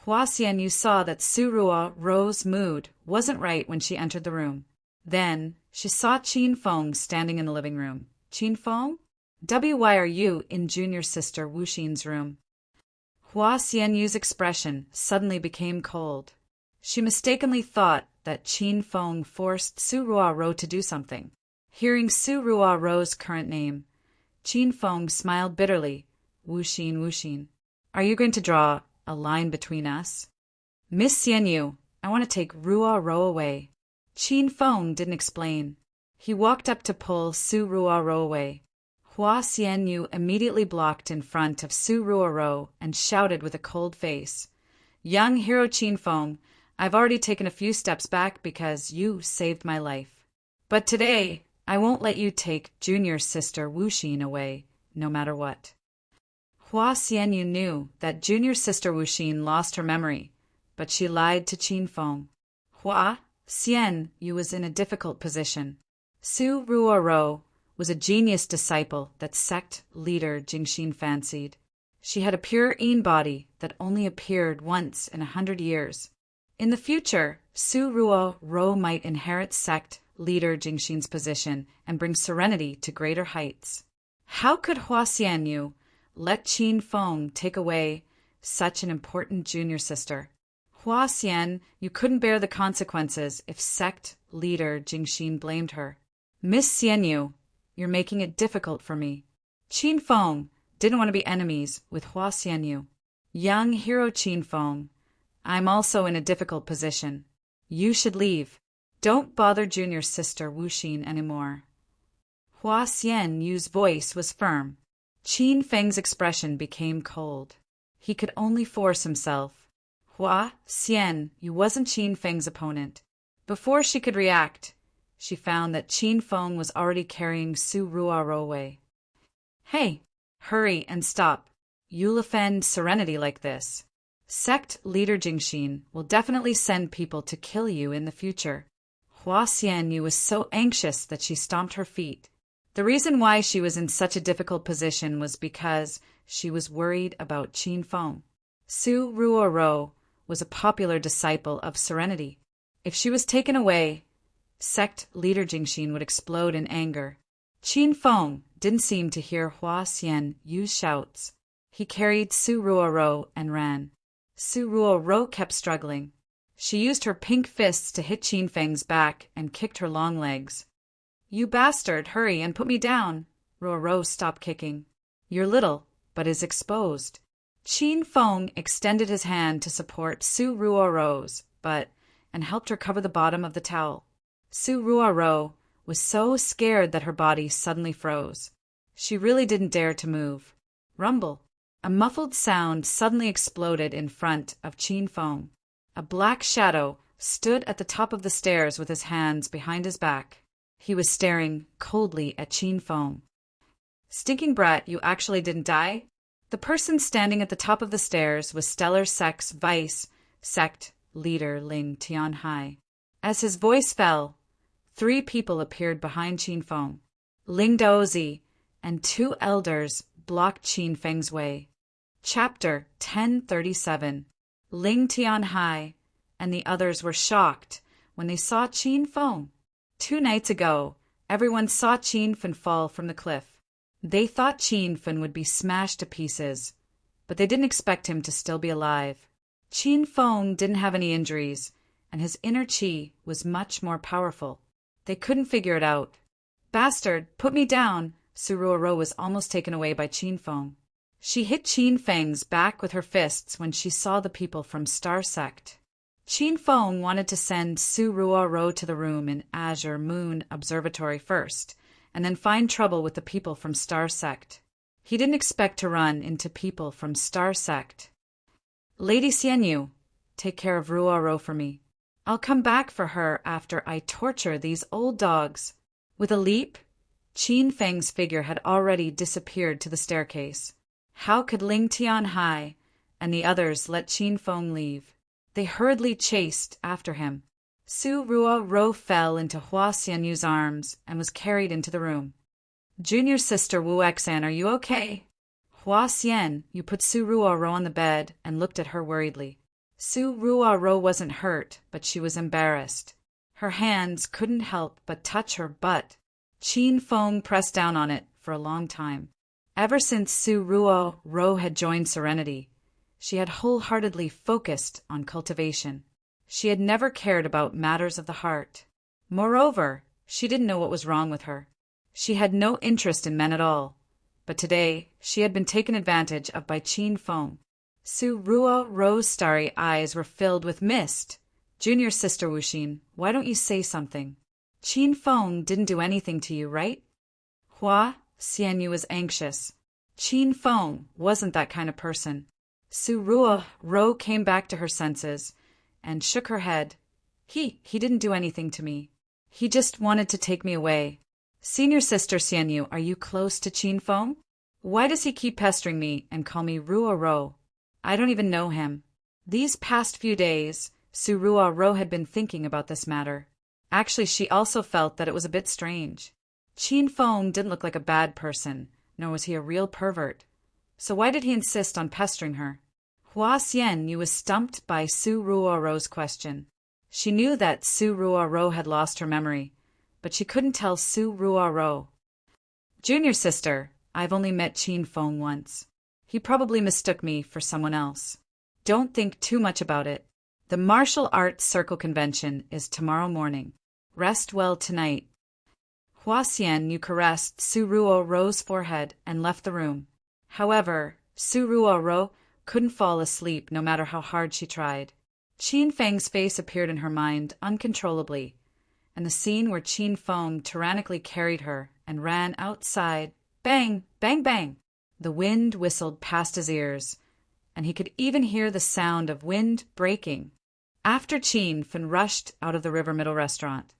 Hua Xian Yu saw that Su Ruoro's mood wasn't right when she entered the room. Then she saw Qin Feng standing in the living room. "Qin Feng? Why are you in junior sister Wuxin's room?" Hua Xian Yu's expression suddenly became cold. She mistakenly thought that Qin Feng forced Su Ruoro to do something. Hearing Su Ruoro's current name, Qin Feng smiled bitterly. "Wuxin, Wuxin, are you going to draw a line between us?" "Miss Xian Yu, I want to take Ruoro away." Qin Feng didn't explain. He walked up to pull Su Ruoro away. Hua Xian Yu immediately blocked in front of Su Ruoro and shouted with a cold face, "Young hero Qin Feng, I've already taken a few steps back because you saved my life. But today, I won't let you take junior sister Wuxin away, no matter what." Hua Xian Yu knew that junior sister Wuxin lost her memory, but she lied to Qin Feng. Hua Xian Yu was in a difficult position. Su Ruoro was a genius disciple that sect leader Jingxin fancied. She had a pure Yin body that only appeared once in 100 years. In the future, Su Ruoro might inherit sect leader Jingxin's position and bring serenity to greater heights. How could Hua Xian Yu let Qin Feng take away such an important junior sister? Hua Xian Yu couldn't bear the consequences if sect leader Jingxin blamed her. "Miss Xian Yu, you're making it difficult for me." Qin Feng didn't want to be enemies with Hua Xian Yu. "Young hero Qin Feng, I'm also in a difficult position. You should leave. Don't bother junior sister Wuxin anymore." Hua Xian Yu's voice was firm. Qin Feng's expression became cold. He could only force himself. Hua Xian Yu wasn't Qin Feng's opponent. Before she could react, she found that Qin Feng was already carrying Su Ruoro away. "Hey, hurry and stop. You'll offend serenity like this. Sect leader Jingxin will definitely send people to kill you in the future." Hua Xian Yu was so anxious that she stomped her feet. The reason why she was in such a difficult position was because she was worried about Qin Feng. Su Ruoro was a popular disciple of serenity. If she was taken away, sect leader Jingxin would explode in anger. Qin Feng didn't seem to hear Hua Xian use shouts. He carried Su Ruoro and ran. Su Ruoro kept struggling. She used her pink fists to hit Qin Feng's back and kicked her long legs. "You bastard, hurry and put me down!" Ruoro stopped kicking. "You're little, but is exposed." Qin Feng extended his hand to support Su Ruoro's butt and helped her cover the bottom of the towel. Su Ruoro was so scared that her body suddenly froze. She really didn't dare to move. Rumble! A muffled sound suddenly exploded in front of Qin Feng. A black shadow stood at the top of the stairs with his hands behind his back. He was staring coldly at Qin Feng. "Stinking brat, you actually didn't die?" The person standing at the top of the stairs was Stellar Sect's vice sect leader Ling Tianhai. As his voice fell, 3 people appeared behind Qin Feng. Ling Daozi and 2 elders blocked Qin Feng's way. Chapter 1037. Ling Tianhai and the others were shocked when they saw Qin Feng. 2 nights ago, everyone saw Qin Feng fall from the cliff. They thought Qin Feng would be smashed to pieces, but they didn't expect him to still be alive. Qin Feng didn't have any injuries, and his inner qi was much more powerful. They couldn't figure it out. "Bastard, put me down!" Su Ruoro was almost taken away by Qin Feng. She hit Qin Feng's back with her fists when she saw the people from Star Sect. Qin Feng wanted to send Su Ruoro to the room in Azure Moon Observatory first, and then find trouble with the people from Star Sect. He didn't expect to run into people from Star Sect. "Lady Xianyu, take care of Ruoro for me. I'll come back for her after I torture these old dogs." With a leap, Qin Feng's figure had already disappeared to the staircase. How could Ling Tianhai and the others let Qin Feng leave? They hurriedly chased after him. Su Ruoro fell into Hua Xianyu's arms and was carried into the room. "Junior sister Wu Xan, are you okay?" Hua Xianyu put Su Ruoro on the bed and looked at her worriedly. Su Ruoro wasn't hurt, but she was embarrassed. Her hands couldn't help but touch her butt. Qin Feng pressed down on it for a long time. Ever since Su Ruoro had joined Serenity, she had wholeheartedly focused on cultivation. She had never cared about matters of the heart. Moreover, she didn't know what was wrong with her. She had no interest in men at all. But today, she had been taken advantage of by Qin Feng. Su Ruoro's starry eyes were filled with mist. "Junior sister Wuxin, why don't you say something? Qin Feng didn't do anything to you, right?" Hua Xianyu was anxious. Qin Feng wasn't that kind of person. Su Ruoro came back to her senses and shook her head. He didn't do anything to me. He just wanted to take me away." "Senior sister Xianyu, are you close to Qin Feng? Why does he keep pestering me and call me Ruoro? I don't even know him." These past few days, Su Ruoro had been thinking about this matter. Actually, she also felt that it was a bit strange. Qin Feng didn't look like a bad person, nor was he a real pervert. So why did he insist on pestering her? Hua Xianyu was stumped by Su Ruoro's question. She knew that Su Ruoro had lost her memory, but she couldn't tell Su Ruoro. "Junior sister, I've only met Qin Feng once. He probably mistook me for someone else. Don't think too much about it. The Martial Arts Circle Convention is tomorrow morning. Rest well tonight." Hua Xianyu caressed Su Ruoro's forehead and left the room. However, Su Ruoro couldn't fall asleep no matter how hard she tried. Qin Feng's face appeared in her mind uncontrollably, and the scene where Qin Feng tyrannically carried her and ran outside. Bang! Bang! Bang! The wind whistled past his ears, and he could even hear the sound of wind breaking. After Qin Feng rushed out of the River Middle restaurant,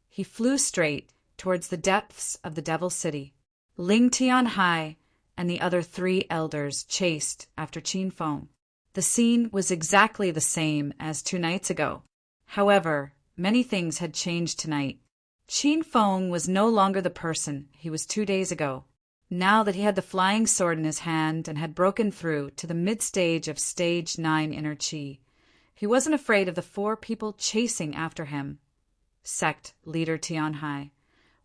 he flew straight towards the depths of the Devil City. Ling Tianhai and the other 3 elders chased after Qin Feng. The scene was exactly the same as 2 nights ago. However, many things had changed tonight. Qin Feng was no longer the person he was 2 days ago. Now that he had the flying sword in his hand and had broken through to the mid-stage of Stage 9 inner Qi, he wasn't afraid of the 4 people chasing after him. Sect leader Tianhai,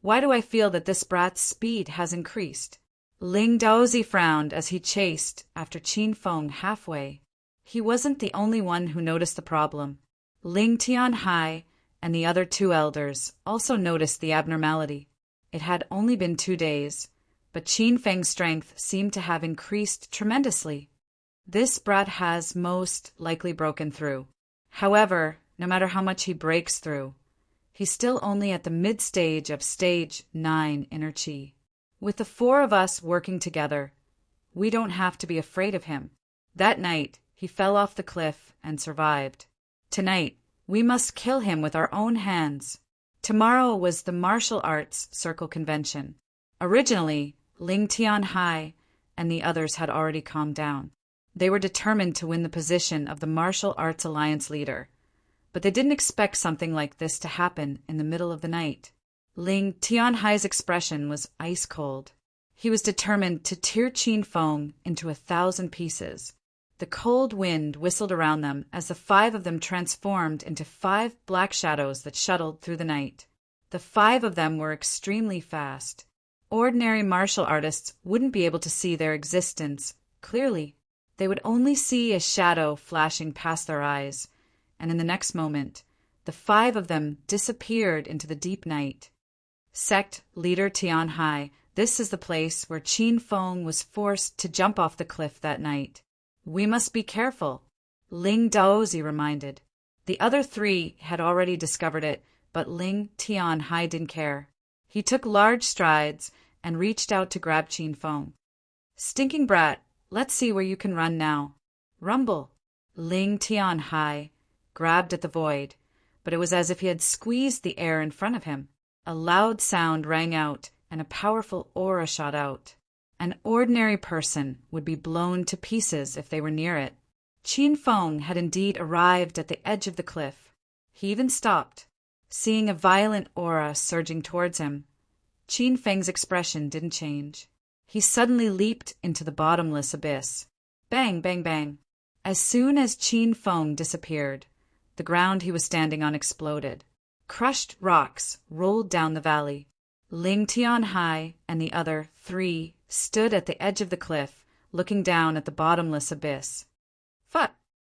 why do I feel that this brat's speed has increased? Ling Daozi frowned as he chased after Qin Feng halfway. He wasn't the only one who noticed the problem. Ling Tianhai and the other 2 elders also noticed the abnormality. It had only been 2 days, but Qin Feng's strength seemed to have increased tremendously. This brat has most likely broken through. However, no matter how much he breaks through, he's still only at the mid-stage of Stage 9 inner Qi. With the 4 of us working together, we don't have to be afraid of him. That night, he fell off the cliff and survived. Tonight, we must kill him with our own hands. Tomorrow was the martial arts circle convention. Originally, Ling Tianhai and the others had already calmed down. They were determined to win the position of the Martial Arts Alliance leader, but they didn't expect something like this to happen in the middle of the night. Ling Tianhai's expression was ice cold. He was determined to tear Qin Feng into 1,000 pieces. The cold wind whistled around them as the 5 of them transformed into 5 black shadows that shuttled through the night. The 5 of them were extremely fast. Ordinary martial artists wouldn't be able to see their existence clearly. They would only see a shadow flashing past their eyes, and in the next moment, the 5 of them disappeared into the deep night. Sect leader Tianhai, this is the place where Qin Feng was forced to jump off the cliff that night. We must be careful, Ling Daozi reminded. The other 3 had already discovered it, but Ling Tianhai didn't care. He took large strides and reached out to grab Qin Feng. Stinking brat, let's see where you can run now. Rumble. Ling Tianhai grabbed at the void, but it was as if he had squeezed the air in front of him. A loud sound rang out, and a powerful aura shot out. An ordinary person would be blown to pieces if they were near it. Qin Feng had indeed arrived at the edge of the cliff. He even stopped, seeing a violent aura surging towards him. Qin Feng's expression didn't change. He suddenly leaped into the bottomless abyss. Bang, bang, bang. As soon as Qin Feng disappeared, the ground he was standing on exploded. Crushed rocks rolled down the valley. Ling Tianhai and the other 3 stood at the edge of the cliff, looking down at the bottomless abyss. Phut!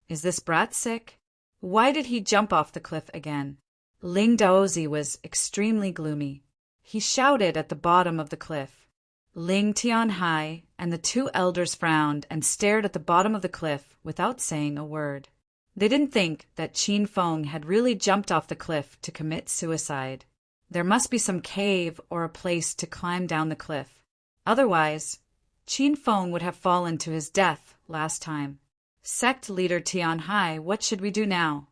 Is this brat sick? Why did he jump off the cliff again? Ling Daozi was extremely gloomy. He shouted at the bottom of the cliff. Ling Tianhai and the 2 elders frowned and stared at the bottom of the cliff without saying a word. They didn't think that Qin Feng had really jumped off the cliff to commit suicide. There must be some cave or a place to climb down the cliff. Otherwise, Qin Feng would have fallen to his death last time. Sect leader Tianhai, what should we do now?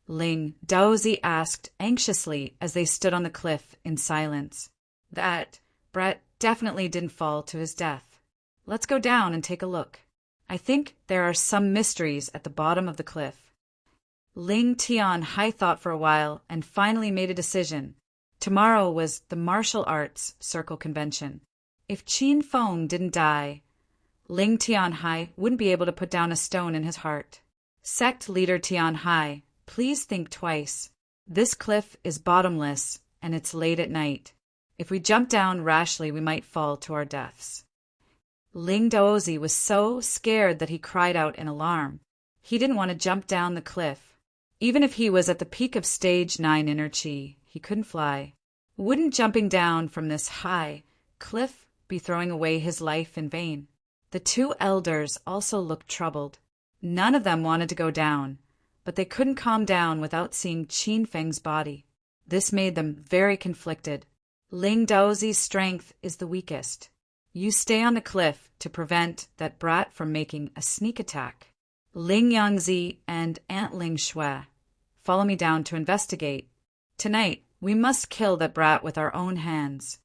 Ling Daozi asked anxiously as they stood on the cliff in silence. That brat definitely didn't fall to his death. Let's go down and take a look. I think there are some mysteries at the bottom of the cliff. Ling Tianhai thought for a while and finally made a decision. Tomorrow was the martial arts circle convention. If Qin Feng didn't die, Ling Tianhai wouldn't be able to put down a stone in his heart. Sect leader Tianhai, please think twice. This cliff is bottomless, and it's late at night. If we jump down rashly, we might fall to our deaths. Ling Daozi was so scared that he cried out in alarm. He didn't want to jump down the cliff. Even if he was at the peak of Stage 9 inner Qi, he couldn't fly. Wouldn't jumping down from this high cliff be throwing away his life in vain? The 2 elders also looked troubled. None of them wanted to go down, but they couldn't calm down without seeing Qin Feng's body. This made them very conflicted. Ling Daozi's strength is the weakest. You stay on the cliff to prevent that brat from making a sneak attack. Ling Yangzi and Aunt Ling Shui, follow me down to investigate. Tonight, we must kill that brat with our own hands.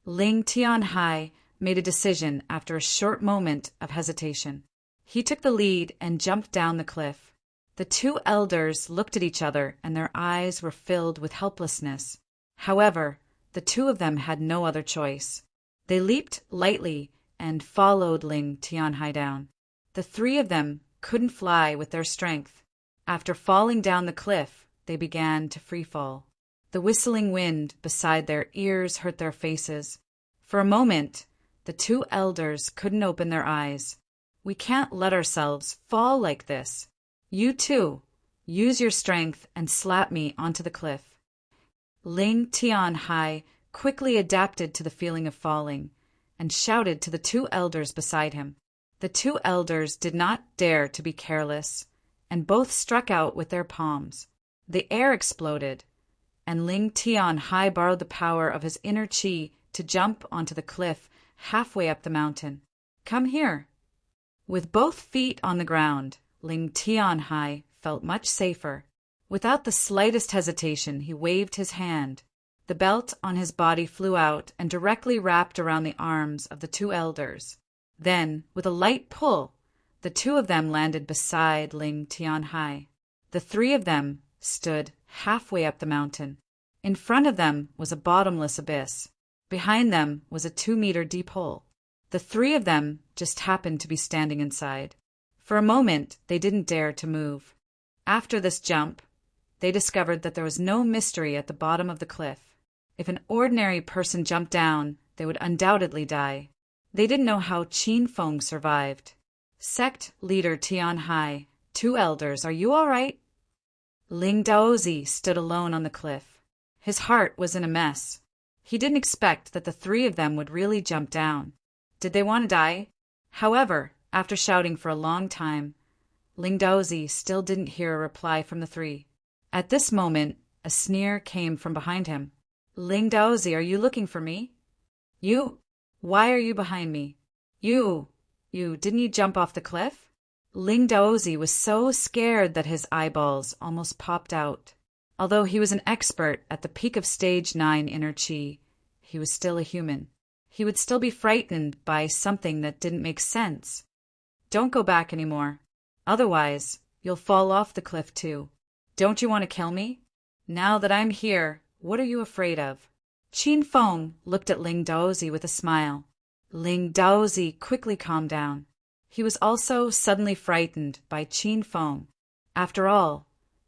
Ling Tianhai made a decision after a short moment of hesitation. He took the lead and jumped down the cliff. The 2 elders looked at each other and their eyes were filled with helplessness. However, the two of them had no other choice. They leaped lightly and followed Ling Tianhai down. The three of them couldn't fly with their strength. After falling down the cliff, they began to freefall. The whistling wind beside their ears hurt their faces. For a moment, the two elders couldn't open their eyes. "We can't let ourselves fall like this. You too, use your strength and slap me onto the cliff." Ling Tianhai quickly adapted to the feeling of falling and shouted to the two elders beside him. The two elders did not dare to be careless, and both struck out with their palms. The air exploded, and Ling Tianhai borrowed the power of his inner qi to jump onto the cliff halfway up the mountain. "Come here." With both feet on the ground, Ling Tianhai felt much safer. Without the slightest hesitation, he waved his hand. The belt on his body flew out and directly wrapped around the arms of the two elders. Then, with a light pull, the two of them landed beside Ling Tianhai. The three of them stood halfway up the mountain. In front of them was a bottomless abyss. Behind them was a 2-meter deep hole. The three of them just happened to be standing inside. For a moment, they didn't dare to move. After this jump, they discovered that there was no mystery at the bottom of the cliff. If an ordinary person jumped down, they would undoubtedly die. They didn't know how Qin Feng survived. Sect leader Tianhai, two elders, are you all right? Ling Daozi stood alone on the cliff. His heart was in a mess. He didn't expect that the three of them would really jump down. Did they want to die? However, after shouting for a long time, Ling Daozi still didn't hear a reply from the three. At this moment, a sneer came from behind him. "Ling Daozi, are you looking for me?" "You? Why are you behind me?" You, didn't you jump off the cliff?" Ling Daozi was so scared that his eyeballs almost popped out. Although he was an expert at the peak of stage 9 inner qi, he was still a human. He would still be frightened by something that didn't make sense. "Don't go back anymore. Otherwise, you'll fall off the cliff too. Don't you want to kill me? Now that I'm here, what are you afraid of?" Qin Feng looked at Ling Daozi with a smile. Ling Daozi quickly calmed down. He was also suddenly frightened by Qin Feng. After all,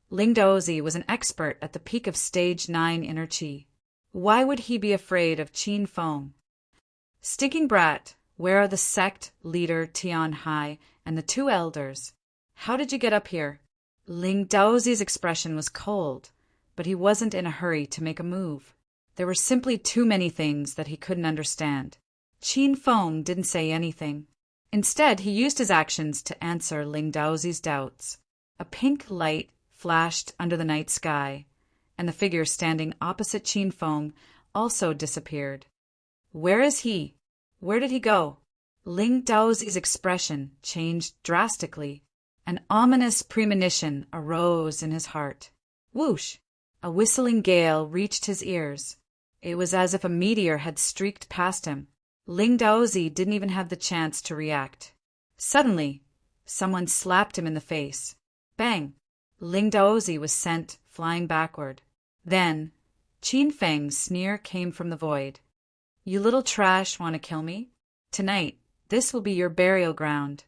Ling Daozi was an expert at the peak of stage 9 inner qi. Why would he be afraid of Qin Feng? "Stinking brat, where are the sect leader Tianhai and the two elders? How did you get up here?" Ling Daozi's expression was cold, but he wasn't in a hurry to make a move. There were simply too many things that he couldn't understand. Qin Feng didn't say anything. Instead, he used his actions to answer Ling Daozi's doubts. A pink light flashed under the night sky, and the figure standing opposite Qin Feng also disappeared. "Where is he? Where did he go?" Ling Daozi's expression changed drastically. An ominous premonition arose in his heart. Whoosh! A whistling gale reached his ears. It was as if a meteor had streaked past him. Ling Daozi didn't even have the chance to react. Suddenly, someone slapped him in the face. Bang! Ling Daozi was sent flying backward. Then, Qin Feng's sneer came from the void. "You little trash want to kill me? Tonight, this will be your burial ground."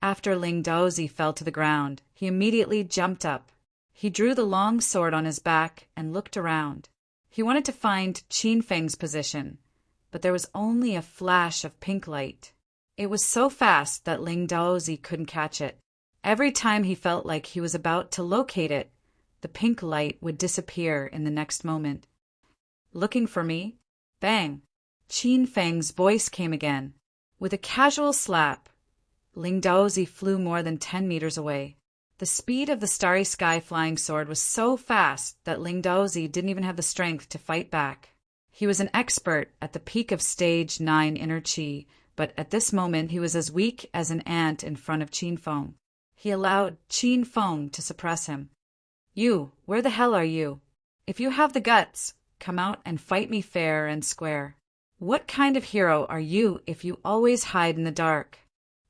After Ling Daozi fell to the ground, he immediately jumped up. He drew the long sword on his back and looked around. He wanted to find Qin Feng's position, but there was only a flash of pink light. It was so fast that Ling Daozi couldn't catch it. Every time he felt like he was about to locate it, the pink light would disappear in the next moment. "Looking for me?" Bang! Qin Feng's voice came again. With a casual slap, Ling Daozi flew more than 10 meters away. The speed of the starry sky flying sword was so fast that Ling Daozi didn't even have the strength to fight back. He was an expert at the peak of stage 9 inner qi, but at this moment he was as weak as an ant in front of Qin Feng. He allowed Qin Feng to suppress him. "You, where the hell are you? If you have the guts, come out and fight me fair and square. What kind of hero are you if you always hide in the dark?"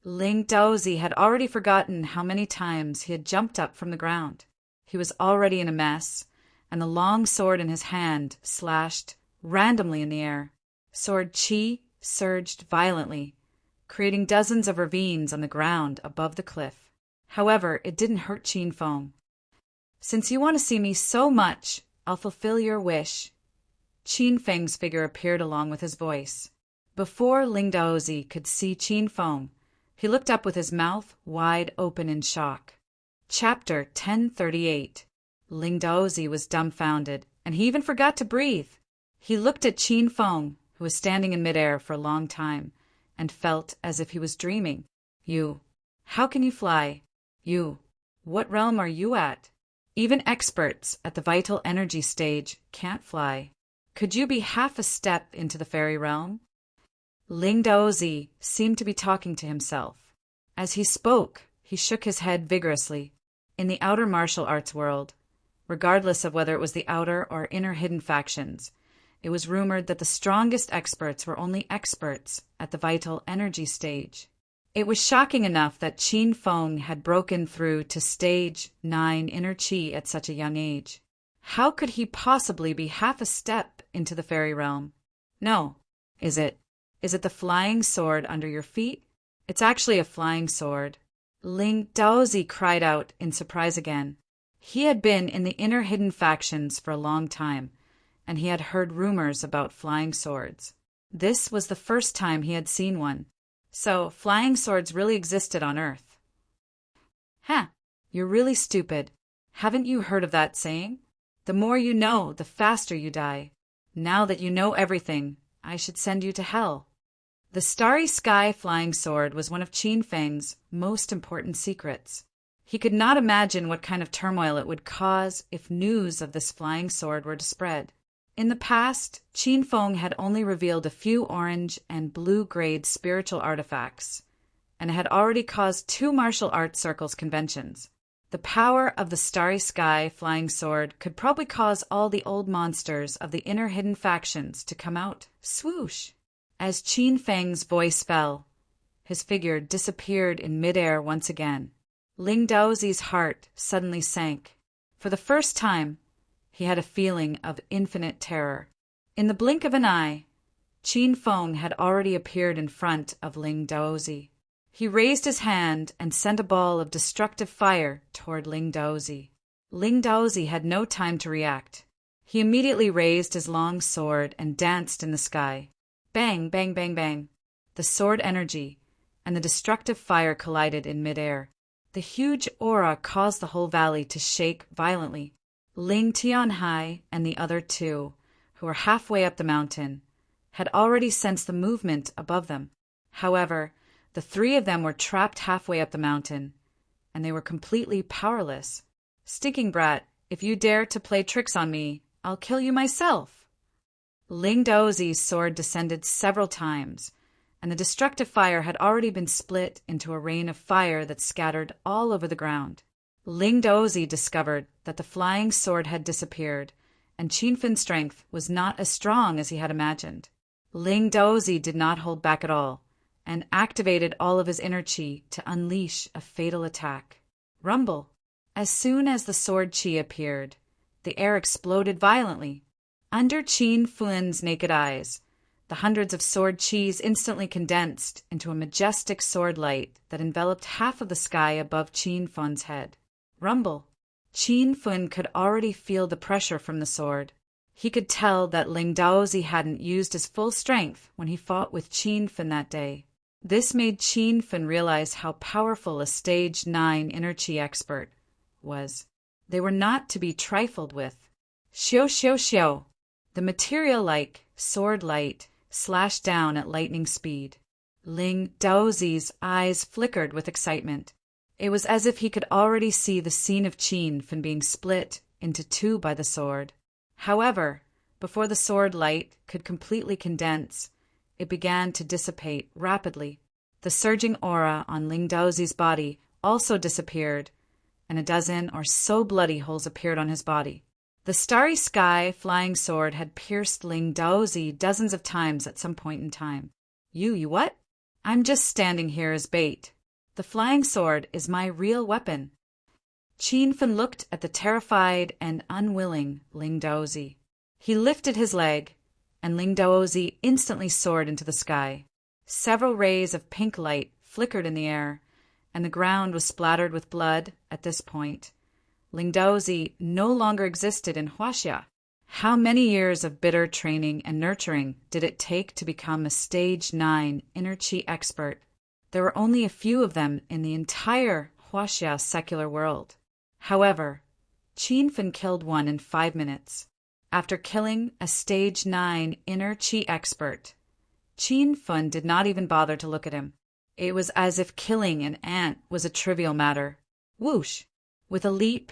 Ling Daozi had already forgotten how many times he had jumped up from the ground. He was already in a mess, and the long sword in his hand slashed randomly in the air. Sword chi surged violently, creating dozens of ravines on the ground above the cliff. However, it didn't hurt Qin Feng. "Since you want to see me so much, I'll fulfill your wish." Qin Feng's figure appeared along with his voice. Before Ling Daozi could see Qin Feng, he looked up with his mouth wide open in shock. Chapter 1038. Ling Daozi was dumbfounded, and he even forgot to breathe. He looked at Qin Feng, who was standing in midair for a long time, and felt as if he was dreaming. "You, how can you fly? You, what realm are you at? Even experts at the vital energy stage can't fly. Could you be half a step into the fairy realm?" Ling Daozi seemed to be talking to himself. As he spoke, he shook his head vigorously. In the outer martial arts world, regardless of whether it was the outer or inner hidden factions, it was rumored that the strongest experts were only experts at the vital energy stage. It was shocking enough that Qin Feng had broken through to stage 9 inner chi at such a young age. How could he possibly be half a step into the fairy realm? No. Is it the flying sword under your feet? It's actually a flying sword. Ling Daozi cried out in surprise again. He had been in the inner hidden factions for a long time, and he had heard rumors about flying swords. This was the first time he had seen one. So, flying swords really existed on Earth. "Huh, you're really stupid. Haven't you heard of that saying? The more you know, the faster you die. Now that you know everything, I should send you to hell." The starry sky flying sword was one of Qin Feng's most important secrets. He could not imagine what kind of turmoil it would cause if news of this flying sword were to spread. In the past, Qin Feng had only revealed a few orange and blue-grade spiritual artifacts, and had already caused 2 martial arts circles conventions. The power of the starry sky flying sword could probably cause all the old monsters of the inner hidden factions to come out. Swoosh! As Qin Feng's voice fell, his figure disappeared in midair once again. Ling Daozi's heart suddenly sank. For the first time, he had a feeling of infinite terror. In the blink of an eye, Qin Feng had already appeared in front of Ling Daozi. He raised his hand and sent a ball of destructive fire toward Ling Daozi. Ling Daozi had no time to react. He immediately raised his long sword and danced in the sky. Bang, bang, bang, bang. The sword energy and the destructive fire collided in midair. The huge aura caused the whole valley to shake violently. Ling Tianhai and the other 2, who were halfway up the mountain, had already sensed the movement above them. However, the 3 of them were trapped halfway up the mountain, and they were completely powerless. "Stinking brat, if you dare to play tricks on me, I'll kill you myself." Ling Daozi's sword descended several times, and the destructive fire had already been split into a rain of fire that scattered all over the ground. Ling Daozi discovered that the flying sword had disappeared, and Qin Feng's strength was not as strong as he had imagined. Ling Daozi did not hold back at all, and activated all of his inner chi to unleash a fatal attack. Rumble! As soon as the sword chi appeared, the air exploded violently. Under Qin Feng's naked eyes, the hundreds of sword chis instantly condensed into a majestic sword light that enveloped half of the sky above Qin Feng's head. Rumble! Qin Feng could already feel the pressure from the sword. He could tell that Ling Daozi hadn't used his full strength when he fought with Qin Feng that day. This made Qin Feng realize how powerful a stage 9 inner chi expert was. They were not to be trifled with. Xiu xiu xiu! The material-like sword light slashed down at lightning speed. Ling Daozi's eyes flickered with excitement. It was as if he could already see the scene of Qin Feng being split into 2 by the sword. However, before the sword light could completely condense, it began to dissipate rapidly. The surging aura on Ling Daozi's body also disappeared, and a dozen or so bloody holes appeared on his body. The starry sky flying sword had pierced Ling Daozi dozens of times at some point in time. You what? I'm just standing here as bait. The flying sword is my real weapon. Qin Fen looked at the terrified and unwilling Ling Daozi. He lifted his leg, and Ling Daozi instantly soared into the sky. Several rays of pink light flickered in the air, and the ground was splattered with blood at this point. Ling Daozi no longer existed in Huaxia. How many years of bitter training and nurturing did it take to become a Stage 9 inner Qi expert? There were only a few of them in the entire Huaxia secular world. However, Qin Fen killed one in 5 minutes. After killing a Stage 9 inner Qi expert, Qin Fen did not even bother to look at him. It was as if killing an ant was a trivial matter. Whoosh! With a leap,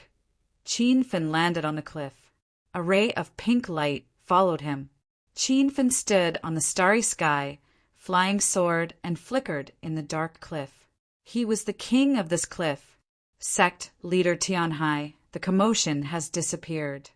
Qin Fen landed on the cliff. A ray of pink light followed him. Qin Fen stood on the starry sky, flying sword and flickered in the dark cliff. He was the king of this cliff. Sect leader Tianhai, the commotion has disappeared.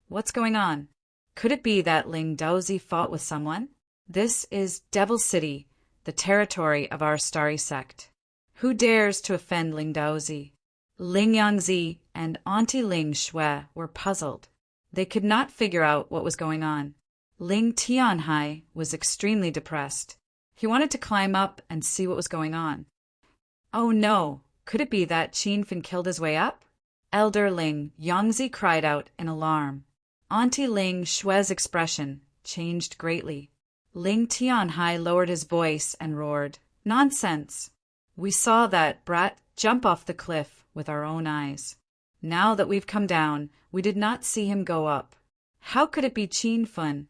What's going on? Could it be that Ling Daozi fought with someone? This is Devil City, the territory of our starry sect. Who dares to offend Ling Daozi? Ling Yangzi and Auntie Ling Shui were puzzled. They could not figure out what was going on. Ling Tianhai was extremely depressed. He wanted to climb up and see what was going on. Oh no, could it be that Qin Fen killed his way up? Elder Ling Yangzi cried out in alarm. Auntie Ling Shui's expression changed greatly. Ling Tianhai lowered his voice and roared, "Nonsense! We saw that brat jump off the cliff with our own eyes. Now that we've come down, we did not see him go up. How could it be Qin Fen?"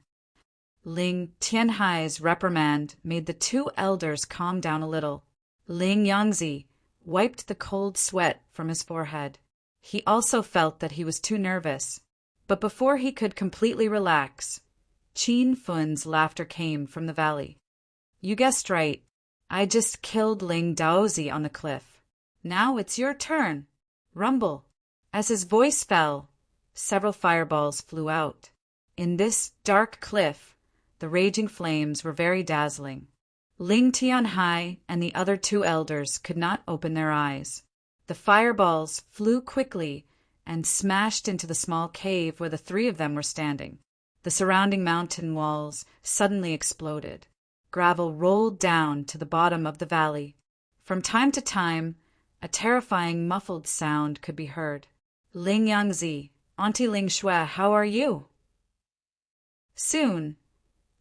Ling Tianhai's reprimand made the two elders calm down a little. Ling Yangzi wiped the cold sweat from his forehead. He also felt that he was too nervous. But before he could completely relax, Qin Fen's laughter came from the valley. "You guessed right. I just killed Ling Daozi on the cliff. Now it's your turn. Rumble." As his voice fell, several fireballs flew out. In this dark cliff, the raging flames were very dazzling. Ling Tianhai and the other two elders could not open their eyes. The fireballs flew quickly and smashed into the small cave where the three of them were standing. The surrounding mountain walls suddenly exploded. Gravel rolled down to the bottom of the valley. From time to time, a terrifying muffled sound could be heard. "Ling Yangzi, Auntie Ling Shui, how are you?" Soon,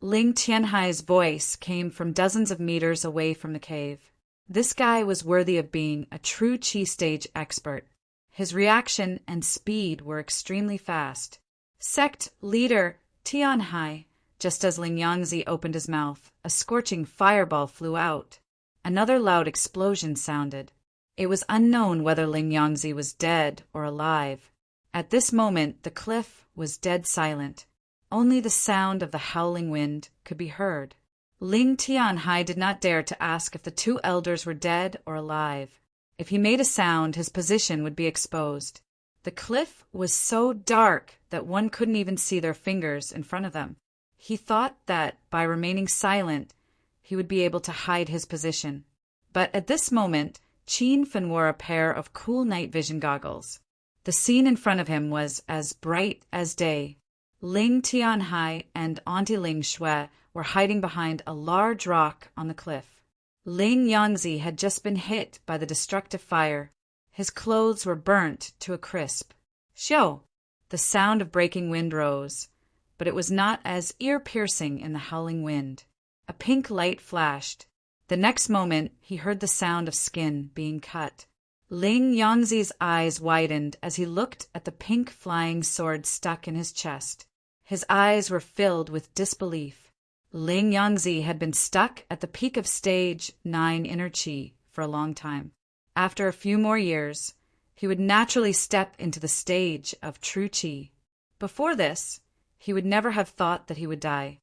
Ling Tianhai's voice came from dozens of meters away from the cave. This guy was worthy of being a true Qi stage expert. His reaction and speed were extremely fast. "Sect leader Tianhai." Just as Ling Yangzi opened his mouth, a scorching fireball flew out. Another loud explosion sounded. It was unknown whether Ling Yangzi was dead or alive. At this moment, the cliff was dead silent. Only the sound of the howling wind could be heard. Ling Tianhai did not dare to ask if the two elders were dead or alive. If he made a sound, his position would be exposed. The cliff was so dark that one couldn't even see their fingers in front of them. He thought that by remaining silent, he would be able to hide his position. But at this moment, Qin Fen wore a pair of cool night vision goggles. The scene in front of him was as bright as day. Ling Tianhai and Auntie Ling Shui were hiding behind a large rock on the cliff. Ling Yangzi had just been hit by the destructive fire. His clothes were burnt to a crisp. Shoo! The sound of breaking wind rose, but it was not as ear-piercing in the howling wind. A pink light flashed. The next moment, he heard the sound of skin being cut. Ling Yangzi's eyes widened as he looked at the pink flying sword stuck in his chest. His eyes were filled with disbelief. Ling Yangzi had been stuck at the peak of Stage 9 inner Qi for a long time. After a few more years, he would naturally step into the stage of true Qi. Before this, he would never have thought that he would die.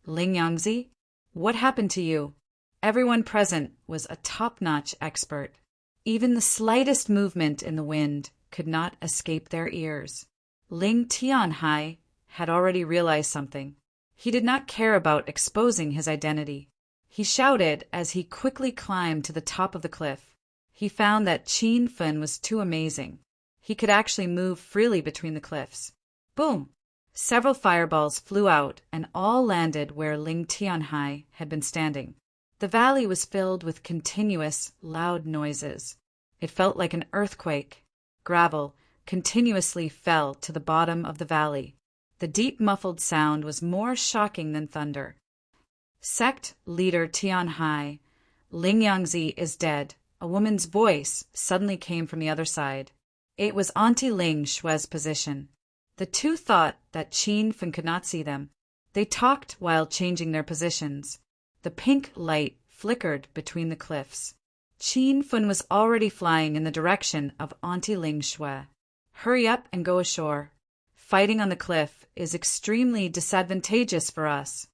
"Ling Yangzi, what happened to you?" Everyone present was a top-notch expert. Even the slightest movement in the wind could not escape their ears. Ling Tianhai had already realized something. He did not care about exposing his identity. He shouted as he quickly climbed to the top of the cliff. he found that Qin Fen was too amazing. He could actually move freely between the cliffs. Boom! Several fireballs flew out and all landed where Ling Tianhai had been standing. The valley was filled with continuous, loud noises. It felt like an earthquake. Gravel continuously fell to the bottom of the valley. The deep muffled sound was more shocking than thunder. Sect leader Tianhai, Ling Yangzi is dead. A woman's voice suddenly came from the other side. It was Auntie Ling Xue's position. The two thought that Qin Fen could not see them. They talked while changing their positions. The pink light flickered between the cliffs. Qin Fen was already flying in the direction of Auntie Ling Xue. Hurry up and go ashore. Fighting on the cliff is extremely disadvantageous for us.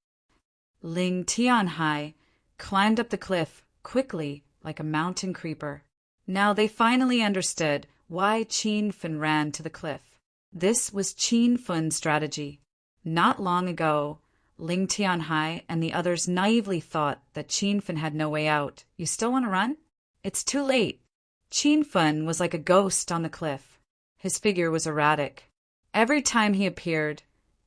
Ling Tianhai climbed up the cliff quickly like a mountain creeper. Now they finally understood why Qin Fen ran to the cliff. This was Qin Fen's strategy. Not long ago, Ling Tianhai and the others naively thought that Qin Fen had no way out. You still want to run? It's too late. Qin Fen was like a ghost on the cliff. His figure was erratic. Every time he appeared,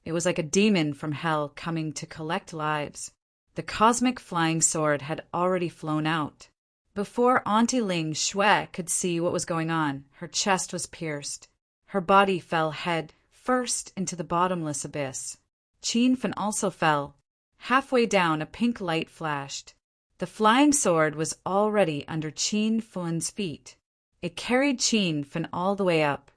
it was like a demon from hell coming to collect lives. The cosmic flying sword had already flown out. Before Auntie Ling Xue could see what was going on, her chest was pierced. Her body fell head first into the bottomless abyss. Qin Fen also fell. Halfway down, a pink light flashed. The flying sword was already under Qin Fen's feet. It carried Qin Fen all the way up.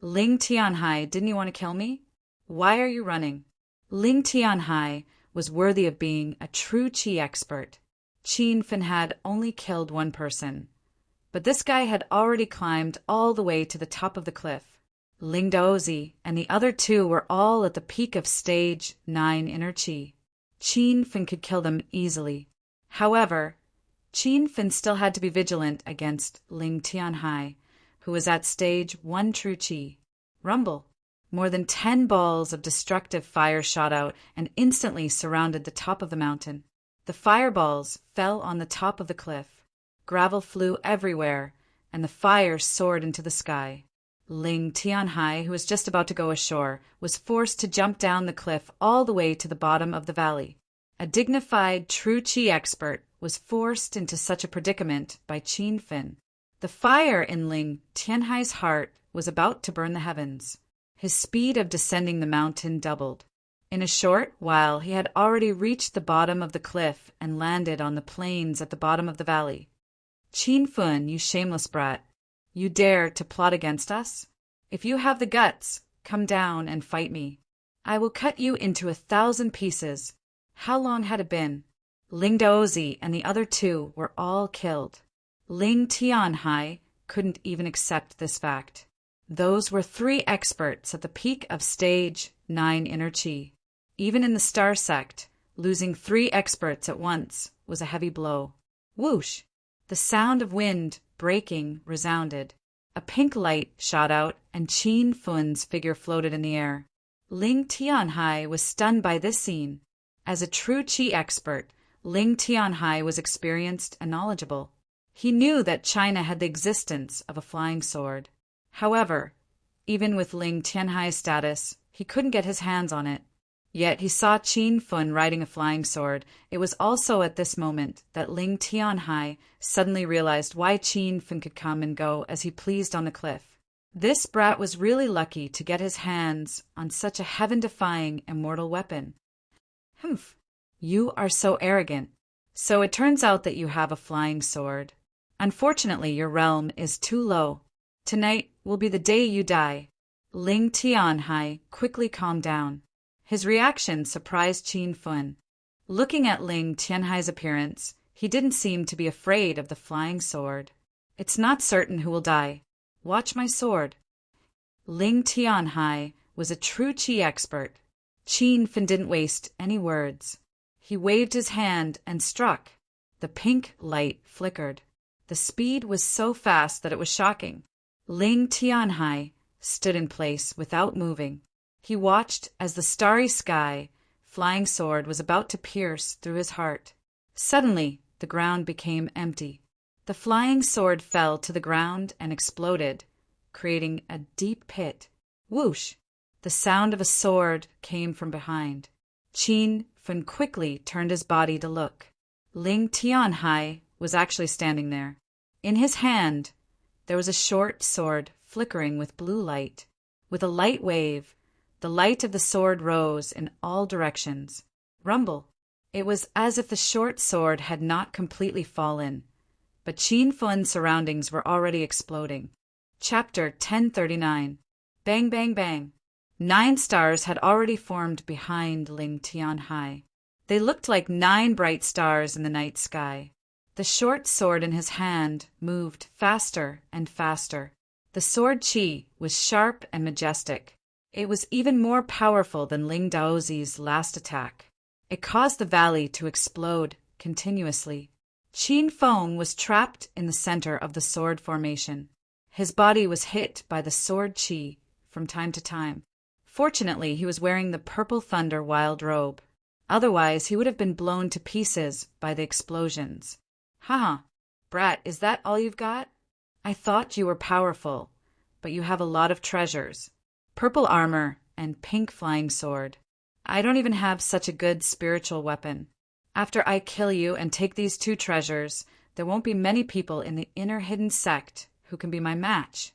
Ling Tianhai, didn't you want to kill me? Why are you running? Ling Tianhai was worthy of being a true qi expert. Qin Fen had only killed one person, but this guy had already climbed all the way to the top of the cliff. Ling Daozi and the other two were all at the peak of stage 9 inner qi. Qin Fen could kill them easily. However, Qin Fen still had to be vigilant against Ling Tianhai, who was at stage 1 true qi. Rumble! More than 10 balls of destructive fire shot out and instantly surrounded the top of the mountain. The fireballs fell on the top of the cliff. Gravel flew everywhere, and the fire soared into the sky. Ling Tianhai, who was just about to go ashore, was forced to jump down the cliff all the way to the bottom of the valley. A dignified true qi expert was forced into such a predicament by Qin Fen. The fire in Ling Tianhai's heart was about to burn the heavens. His speed of descending the mountain doubled. In a short while he had already reached the bottom of the cliff and landed on the plains at the bottom of the valley. Qin Fen, you shameless brat, you dare to plot against us? If you have the guts, come down and fight me. I will cut you into 1,000 pieces. How long had it been? Ling Daozi and the other two were all killed. Ling Tianhai couldn't even accept this fact. Those were 3 experts at the peak of stage 9 inner qi. Even in the Star Sect, losing 3 experts at once was a heavy blow. Whoosh! The sound of wind breaking resounded. A pink light shot out, and Qin Fen's figure floated in the air. Ling Tianhai was stunned by this scene. As a true qi expert, Ling Tianhai was experienced and knowledgeable. He knew that China had the existence of a flying sword. However, even with Ling Tianhai's status, he couldn't get his hands on it. Yet he saw Qin Fen riding a flying sword. It was also at this moment that Ling Tianhai suddenly realized why Qin Fen could come and go as he pleased on the cliff. This brat was really lucky to get his hands on such a heaven-defying immortal weapon. Humph, you are so arrogant. So it turns out that you have a flying sword. Unfortunately, your realm is too low. Tonight will be the day you die. Ling Tianhai quickly calmed down. His reaction surprised Qin Fen. Looking at Ling Tianhai's appearance, he didn't seem to be afraid of the flying sword. It's not certain who will die. Watch my sword. Ling Tianhai was a true qi expert. Qin Fen didn't waste any words. He waved his hand and struck. The pink light flickered. The speed was so fast that it was shocking. Ling Tianhai stood in place without moving. He watched as the starry sky flying sword was about to pierce through his heart. Suddenly, the ground became empty. The flying sword fell to the ground and exploded, creating a deep pit. Whoosh! The sound of a sword came from behind. Qin Feng quickly turned his body to look. Ling Tianhai was actually standing there. In his hand, there was a short sword flickering with blue light. With a light wave, the light of the sword rose in all directions. Rumble! It was as if the short sword had not completely fallen, but Qin Feng's surroundings were already exploding. Chapter 1039. Bang, bang, bang. 9 stars had already formed behind Ling Tianhai. They looked like 9 bright stars in the night sky. The short sword in his hand moved faster and faster. The sword qi was sharp and majestic. It was even more powerful than Ling Daozi's last attack. It caused the valley to explode continuously. Qin Feng was trapped in the center of the sword formation. His body was hit by the sword qi from time to time. Fortunately, he was wearing the Purple Thunder wild robe. Otherwise, he would have been blown to pieces by the explosions. Haha, brat, is that all you've got? I thought you were powerful, but you have a lot of treasures. Purple armor and pink flying sword. I don't even have such a good spiritual weapon. After I kill you and take these 2 treasures, there won't be many people in the inner hidden sect who can be my match.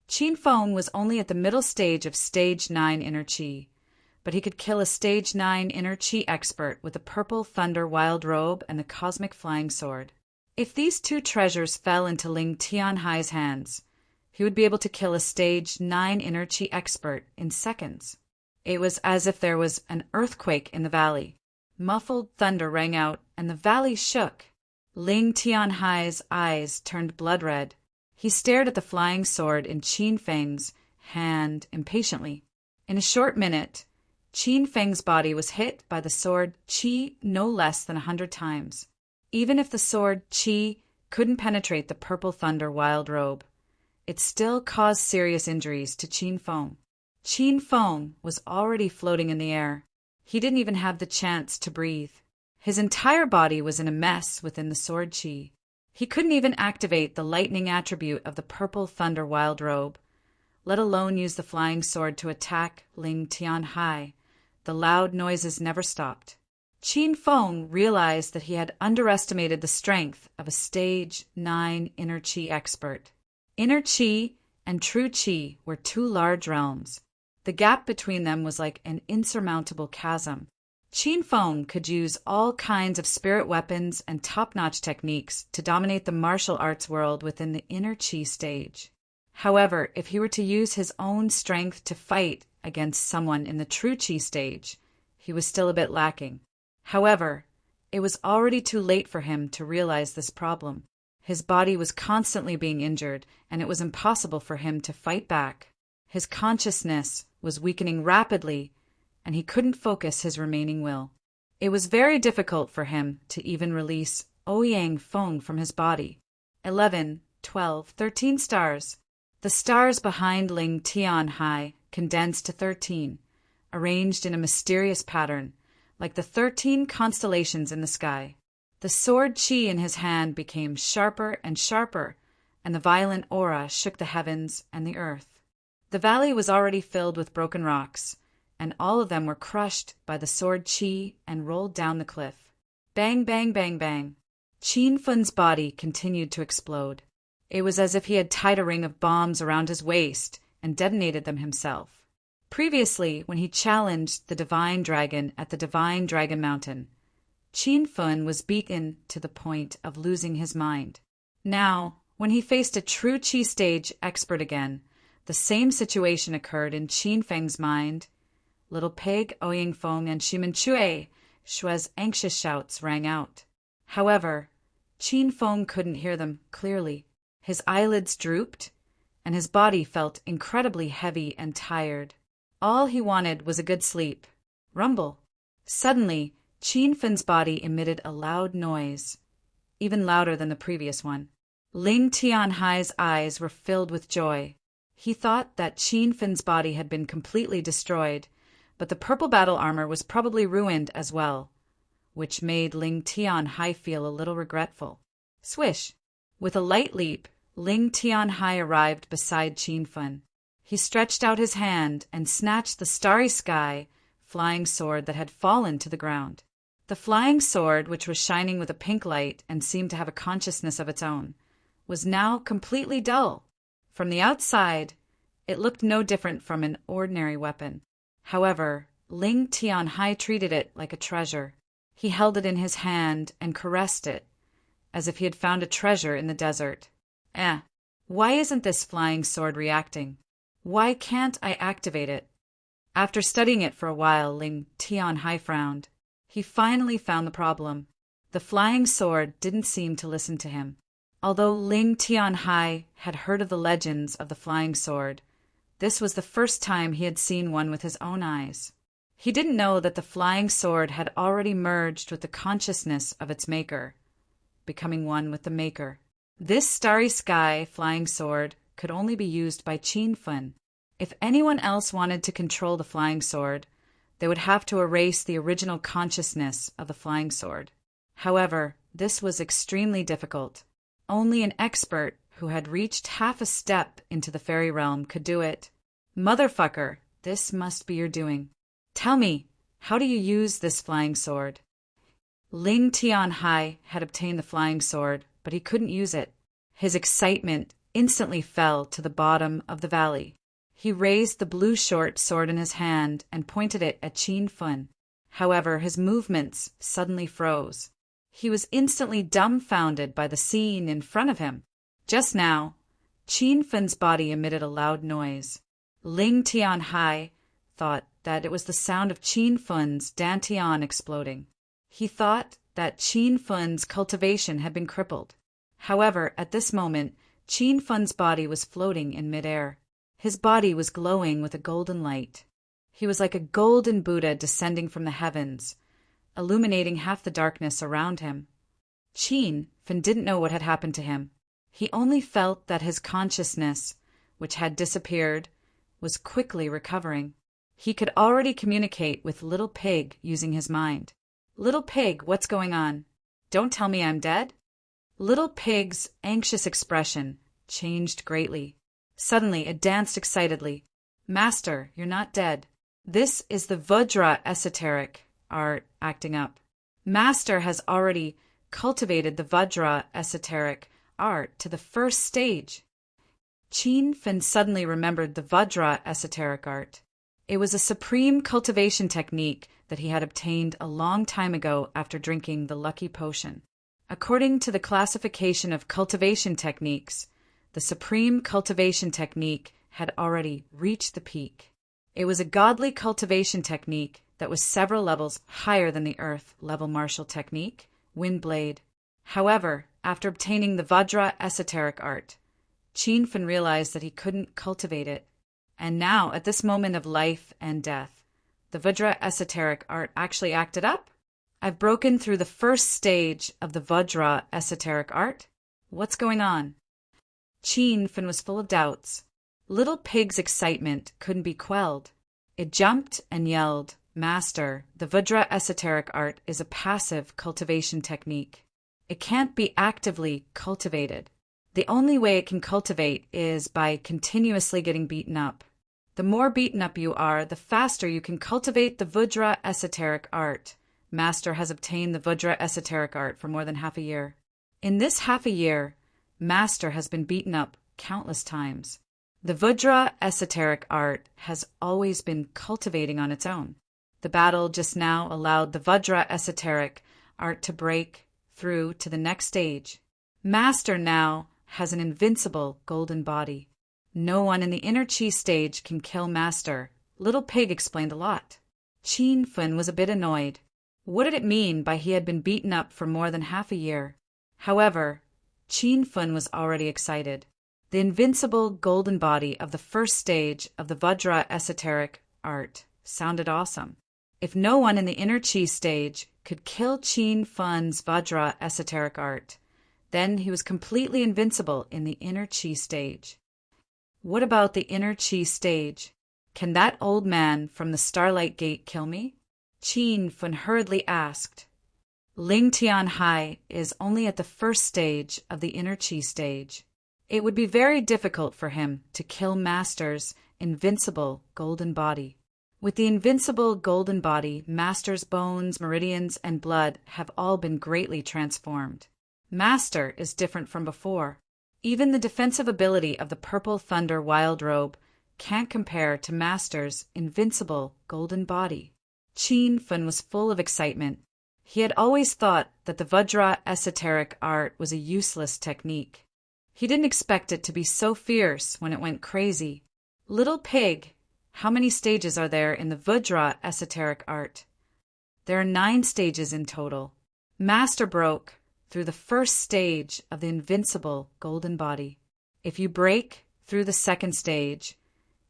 Qin Feng was only at the middle stage of Stage 9 Inner Qi, but he could kill a Stage 9 Inner Qi expert with the Purple Thunder wild robe and the Cosmic Flying Sword. If these 2 treasures fell into Ling Tianhai's hands, he would be able to kill a Stage 9 Inner Qi expert in seconds. It was as if there was an earthquake in the valley. Muffled thunder rang out, and the valley shook. Ling Tianhai's eyes turned blood red. He stared at the flying sword in Qin Feng's hand impatiently. In a short minute, Qin Feng's body was hit by the sword qi no less than 100 times. Even if the sword qi couldn't penetrate the Purple Thunder wild robe, it still caused serious injuries to Qin Feng. Qin Feng was already floating in the air. He didn't even have the chance to breathe. His entire body was in a mess within the sword qi. He couldn't even activate the lightning attribute of the Purple Thunder wild robe, let alone use the flying sword to attack Ling Tianhai. The loud noises never stopped. Qin Feng realized that he had underestimated the strength of a Stage 9 Inner Qi expert. Inner Qi and True Qi were 2 large realms. The gap between them was like an insurmountable chasm. Qin Feng could use all kinds of spirit weapons and top-notch techniques to dominate the martial arts world within the Inner Qi stage. However, if he were to use his own strength to fight against someone in the True Qi stage, he was still a bit lacking. However, it was already too late for him to realize this problem. His body was constantly being injured, and it was impossible for him to fight back. His consciousness was weakening rapidly, and he couldn't focus his remaining will. It was very difficult for him to even release Ouyang Feng from his body. 11, 12, 13 stars. The stars behind Ling Tianhai condensed to 13, arranged in a mysterious pattern, like the 13 constellations in the sky. The sword qi in his hand became sharper and sharper, and the violent aura shook the heavens and the earth. The valley was already filled with broken rocks, and all of them were crushed by the sword qi and rolled down the cliff. Bang, bang, bang, bang. Qin Feng's body continued to explode. It was as if he had tied a ring of bombs around his waist and detonated them himself. Previously, when he challenged the Divine Dragon at the Divine Dragon Mountain, Qin Feng was beaten to the point of losing his mind. Now, when he faced a True Qi stage expert again, the same situation occurred in Qin Feng's mind. Little Pig, Ouyang Feng, and Shimen Chui, Shue's anxious shouts rang out. However, Qin Feng couldn't hear them clearly. His eyelids drooped, and his body felt incredibly heavy and tired. All he wanted was a good sleep. Rumble. Suddenly, Qin Feng's body emitted a loud noise, even louder than the previous one. Ling Tianhai's eyes were filled with joy. He thought that Qin Feng's body had been completely destroyed, but the purple battle armor was probably ruined as well, which made Ling Tianhai feel a little regretful. Swish! With a light leap, Ling Tianhai arrived beside Qin Fun. He stretched out his hand and snatched the starry sky flying sword that had fallen to the ground. The flying sword, which was shining with a pink light and seemed to have a consciousness of its own, was now completely dull. From the outside, it looked no different from an ordinary weapon. However, Ling Tianhai treated it like a treasure. He held it in his hand and caressed it, as if he had found a treasure in the desert. Why isn't this flying sword reacting? Why can't I activate it? After studying it for a while, Ling Tianhai frowned. He finally found the problem. The flying sword didn't seem to listen to him. Although Ling Tianhai had heard of the legends of the flying sword, this was the first time he had seen one with his own eyes. He didn't know that the flying sword had already merged with the consciousness of its maker, becoming one with the maker. This starry sky flying sword could only be used by Qin Fun. If anyone else wanted to control the flying sword, they would have to erase the original consciousness of the flying sword. However, this was extremely difficult. Only an expert who had reached half a step into the fairy realm could do it. Motherfucker, this must be your doing. Tell me, how do you use this flying sword? Ling Tianhai had obtained the flying sword, but he couldn't use it. His excitement instantly fell to the bottom of the valley. He raised the blue short sword in his hand and pointed it at Qin Fun. However, his movements suddenly froze. He was instantly dumbfounded by the scene in front of him. Just now, Qin Fun's body emitted a loud noise. Ling Tianhai thought that it was the sound of Qin Fun's dantian exploding. He thought that Qin Fun's cultivation had been crippled. However, at this moment, Qin Fun's body was floating in midair. His body was glowing with a golden light. He was like a golden Buddha descending from the heavens, illuminating half the darkness around him. Qin Fun didn't know what had happened to him. He only felt that his consciousness, which had disappeared, was quickly recovering. He could already communicate with Little Pig using his mind. Little Pig, what's going on? Don't tell me I'm dead? Little Pig's anxious expression changed greatly. Suddenly, it danced excitedly. Master, you're not dead. This is the Vajra esoteric art acting up. Master has already cultivated the Vajra esoteric art to the first stage. Qin Fun suddenly remembered the Vajra esoteric art. It was a supreme cultivation technique that he had obtained a long time ago after drinking the lucky potion. According to the classification of cultivation techniques, the supreme cultivation technique had already reached the peak. It was a godly cultivation technique that was several levels higher than the earth level martial technique, Windblade. However, after obtaining the Vajra esoteric art, Qin Fun realized that he couldn't cultivate it. And now, at this moment of life and death, the Vajra esoteric art actually acted up. I've broken through the first stage of the Vajra esoteric art. What's going on? Qin Fun was full of doubts. Little Pig's excitement couldn't be quelled. It jumped and yelled, Master, the Vajra esoteric art is a passive cultivation technique. It can't be actively cultivated. The only way it can cultivate is by continuously getting beaten up. The more beaten up you are, the faster you can cultivate the Vajra esoteric art. Master has obtained the Vajra esoteric art for more than half a year. In this half a year, Master has been beaten up countless times. The Vajra esoteric art has always been cultivating on its own. The battle just now allowed the Vajra esoteric art to break through to the next stage. Master now has an invincible golden body. No one in the inner chi stage can kill Master. Little Pig explained a lot. Qin Fun was a bit annoyed. What did it mean by he had been beaten up for more than half a year? However, Qin Fun was already excited. The invincible golden body of the first stage of the Vajra esoteric art sounded awesome. If no one in the inner chi stage could kill Qin Fun's Vajra esoteric art, then he was completely invincible in the inner chi stage. What about the inner chi stage? Can that old man from the Starlight Gate kill me? Qin Fun hurriedly asked. Ling Tianhai is only at the first stage of the inner chi stage. It would be very difficult for him to kill Master's invincible golden body. With the invincible golden body, Master's bones, meridians, and blood have all been greatly transformed. Master is different from before. Even the defensive ability of the Purple Thunder Wild Robe can't compare to Master's invincible golden body. Qin Fen was full of excitement. He had always thought that the Vajra esoteric art was a useless technique. He didn't expect it to be so fierce when it went crazy. Little pig, how many stages are there in the Vajra esoteric art? There are 9 stages in total. Master broke through the first stage of the invincible golden body. If you break through the second stage,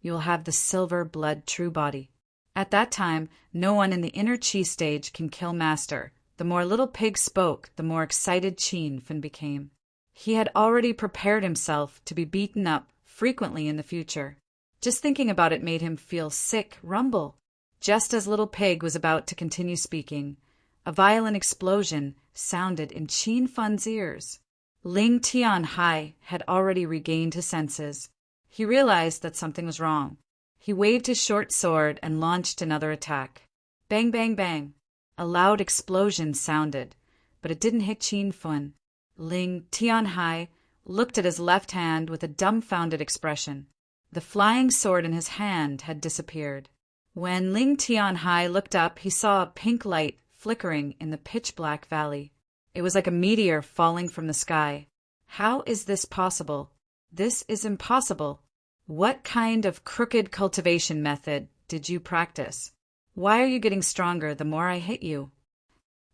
you will have the silver blood true body. At that time, no one in the inner chi stage can kill Master. The more Little Pig spoke, the more excited Qin Fen became. He had already prepared himself to be beaten up frequently in the future. Just thinking about it made him feel sick rumble. Just as Little Pig was about to continue speaking, a violent explosion sounded in Qin Fen's ears. Ling Tianhai had already regained his senses. He realized that something was wrong. He waved his short sword and launched another attack. Bang, bang, bang. A loud explosion sounded, but it didn't hit Qin Fen. Ling Tianhai looked at his left hand with a dumbfounded expression. The flying sword in his hand had disappeared. When Ling Tianhai looked up, he saw a pink light flickering in the pitch-black valley. It was like a meteor falling from the sky. How is this possible? This is impossible. What kind of crooked cultivation method did you practice? Why are you getting stronger the more I hit you?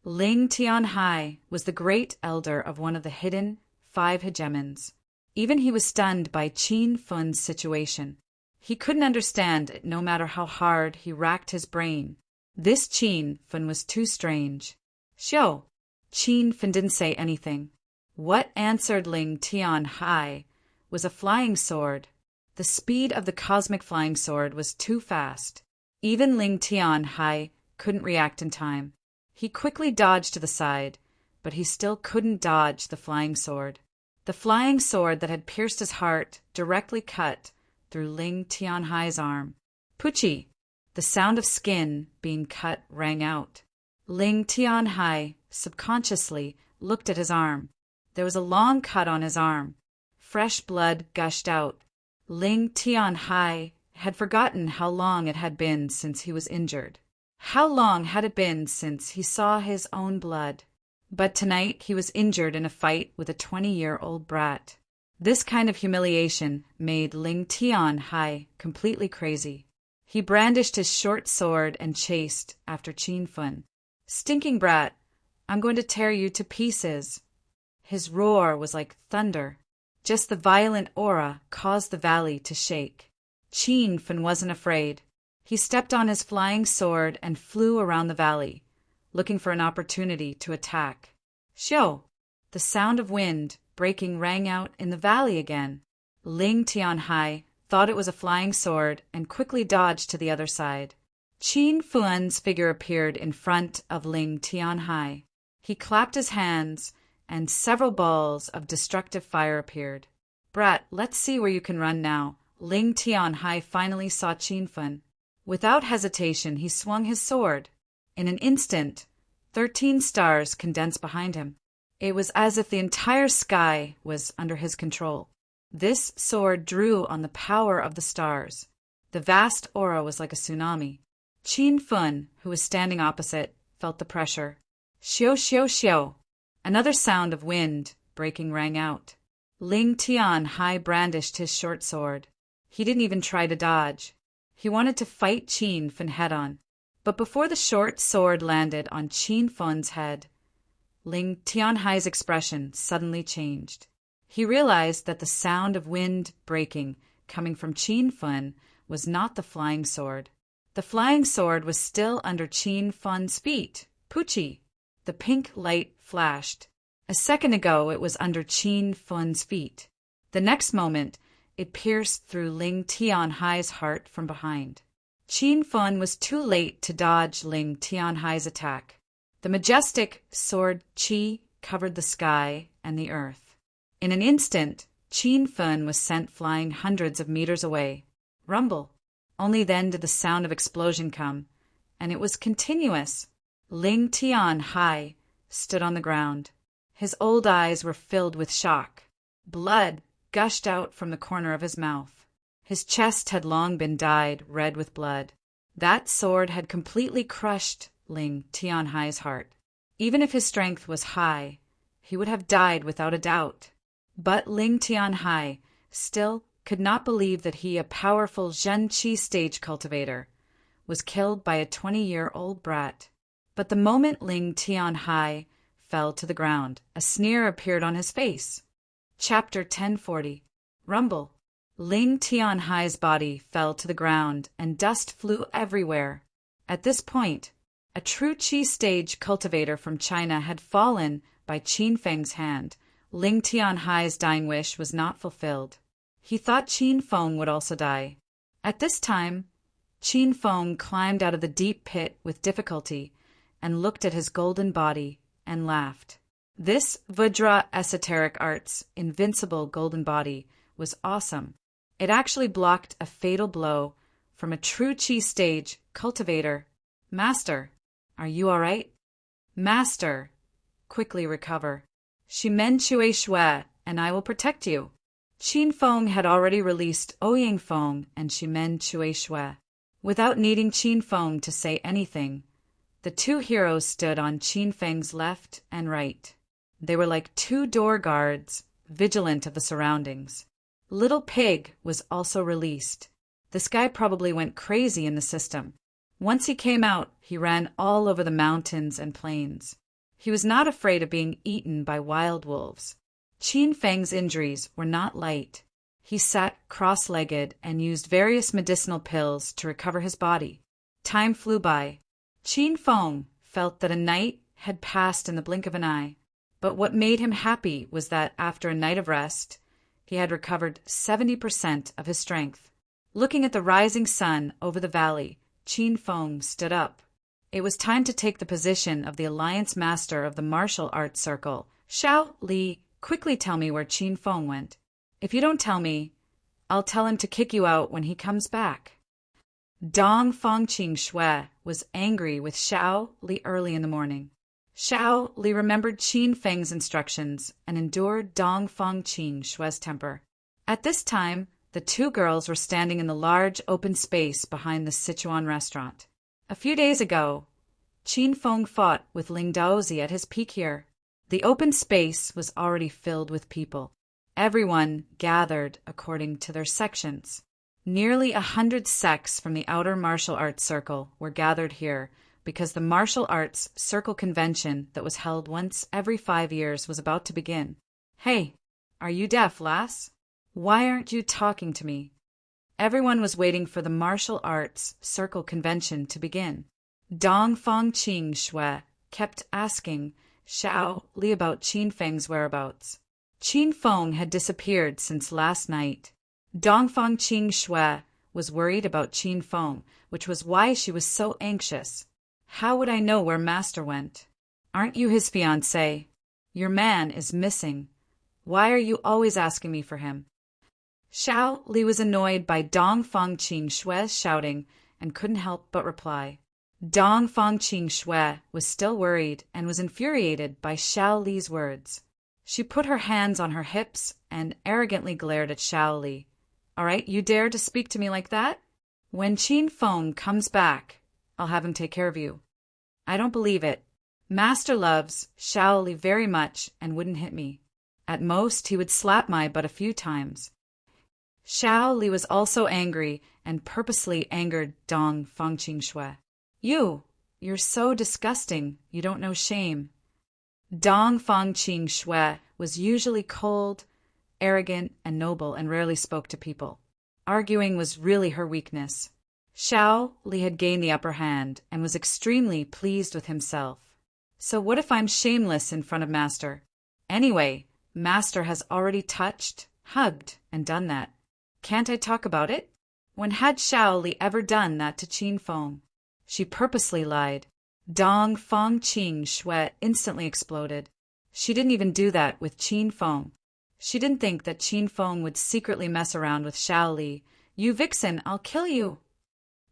Ling Tianhai was the great elder of one of the hidden 5 hegemons. Even he was stunned by Qin Fen's situation. He couldn't understand it no matter how hard he racked his brain. This Qin Fen was too strange. Xiao. Qin Fen didn't say anything. What answered Ling Tianhai was a flying sword. The speed of the cosmic flying sword was too fast. Even Ling Tianhai couldn't react in time. He quickly dodged to the side, but he still couldn't dodge the flying sword. The flying sword that had pierced his heart directly cut through Ling Tianhai's arm. Puchi! The sound of skin being cut rang out. Ling Tianhai subconsciously looked at his arm. There was a long cut on his arm. Fresh blood gushed out. Ling Tianhai had forgotten how long it had been since he was injured. How long had it been since he saw his own blood? But tonight he was injured in a fight with a 20-year-old brat. This kind of humiliation made Ling Tianhai completely crazy. He brandished his short sword and chased after Qin Fen. Stinking brat, I'm going to tear you to pieces. His roar was like thunder. Just the violent aura caused the valley to shake. Qin Fen wasn't afraid. He stepped on his flying sword and flew around the valley, looking for an opportunity to attack. Xiao! The sound of wind breaking rang out in the valley again. Ling Tianhai thought it was a flying sword and quickly dodged to the other side. Qin Fen's figure appeared in front of Ling Tianhai. He clapped his hands, and several balls of destructive fire appeared. Brat, let's see where you can run now. Ling Tianhai finally saw Qin Fen. Without hesitation, he swung his sword. In an instant, 13 stars condensed behind him. It was as if the entire sky was under his control. This sword drew on the power of the stars. The vast aura was like a tsunami. Qin Fen, who was standing opposite, felt the pressure. Xiao, xiao, xiao. Another sound of wind breaking rang out. Ling Tianhai brandished his short sword. He didn't even try to dodge. He wanted to fight Qin Fen head-on. But before the short sword landed on Qin Fen's head, Ling Tianhai's expression suddenly changed. He realized that the sound of wind breaking coming from Qin Fen was not the flying sword. The flying sword was still under Qin Fen's feet. Puchi! The pink light flashed. A second ago it was under Qin Fen's feet. The next moment it pierced through Ling Tianhai's heart from behind. Qin Fen was too late to dodge Ling Tianhai's attack. The majestic sword Qi covered the sky and the earth. In an instant, Qin Feng was sent flying hundreds of meters away. Rumble. Only then did the sound of explosion come, and it was continuous. Ling Tian Hai stood on the ground. His old eyes were filled with shock. Blood gushed out from the corner of his mouth. His chest had long been dyed red with blood. That sword had completely crushed Ling Tianhai's heart. Even if his strength was high, he would have died without a doubt. But Ling Tianhai still could not believe that he, a powerful Zhen Qi stage cultivator, was killed by a 20-year-old brat. But the moment Ling Tianhai fell to the ground, a sneer appeared on his face. Chapter 1040. Rumble. Ling Tianhai's body fell to the ground, and dust flew everywhere. At this point, a true Qi stage cultivator from China had fallen by Qin Feng's hand. Ling Tianhai's dying wish was not fulfilled. He thought Qin Feng would also die. At this time, Qin Feng climbed out of the deep pit with difficulty and looked at his golden body and laughed. This Vajra esoteric art's invincible golden body was awesome. It actually blocked a fatal blow from a true Qi stage cultivator. Master, are you all right? Master, quickly recover. Shimen Chui Shui, and I will protect you. Qin Feng had already released Ouyang Feng and Shimen Chui Shui. Without needing Qin Feng to say anything, the two heroes stood on Qin Feng's left and right. They were like two door guards, vigilant of the surroundings. Little Pig was also released. This guy probably went crazy in the system. Once he came out, he ran all over the mountains and plains. He was not afraid of being eaten by wild wolves. Qin Feng's injuries were not light. He sat cross-legged and used various medicinal pills to recover his body. Time flew by. Qin Feng felt that a night had passed in the blink of an eye. But what made him happy was that after a night of rest, he had recovered 70% of his strength. Looking at the rising sun over the valley, Qin Feng stood up. It was time to take the position of the Alliance Master of the Martial Arts Circle. Xiao Li, quickly tell me where Qin Feng went. If you don't tell me, I'll tell him to kick you out when he comes back. Dong Fangqing Shui was angry with Xiao Li early in the morning. Xiao Li remembered Qin Feng's instructions and endured Dong Fangqing Shui's temper. At this time, the two girls were standing in the large open space behind the Sichuan restaurant. A few days ago, Qin Feng fought with Ling Daozi at his peak here. The open space was already filled with people. Everyone gathered according to their sections. Nearly 100 sects from the outer martial arts circle were gathered here because the martial arts circle convention that was held once every 5 years was about to begin. Hey, are you deaf, lass? Why aren't you talking to me? Everyone was waiting for the martial arts circle convention to begin. Dong Fangqing Shui kept asking Xiao Li about Qin Feng's whereabouts. Qin Feng had disappeared since last night. Dong Fangqing Shui was worried about Qin Feng, which was why she was so anxious. How would I know where Master went? Aren't you his fiancé? Your man is missing. Why are you always asking me for him? Xiao Li was annoyed by Dong Fangqing Shui's shouting and couldn't help but reply. Dong Fangqing Shui was still worried and was infuriated by Xiao Li's words. She put her hands on her hips and arrogantly glared at Xiao Li. All right, you dare to speak to me like that? When Qin Feng comes back, I'll have him take care of you. I don't believe it. Master loves Xiao Li very much and wouldn't hit me. At most, he would slap my butt a few times. Xiao Li was also angry and purposely angered Dong Fangqing Shui. You're so disgusting, you don't know shame. Dong Fangqing Shui was usually cold, arrogant, and noble and rarely spoke to people. Arguing was really her weakness. Xiao Li had gained the upper hand and was extremely pleased with himself. So what if I'm shameless in front of Master? Anyway, Master has already touched, hugged, and done that. Can't I talk about it? When had Xiao Li ever done that to Qin Feng? She purposely lied. Dong Fong Qing Shui instantly exploded. She didn't even do that with Qin Feng. She didn't think that Qin Feng would secretly mess around with Xiao Li. "You vixen, I'll kill you!"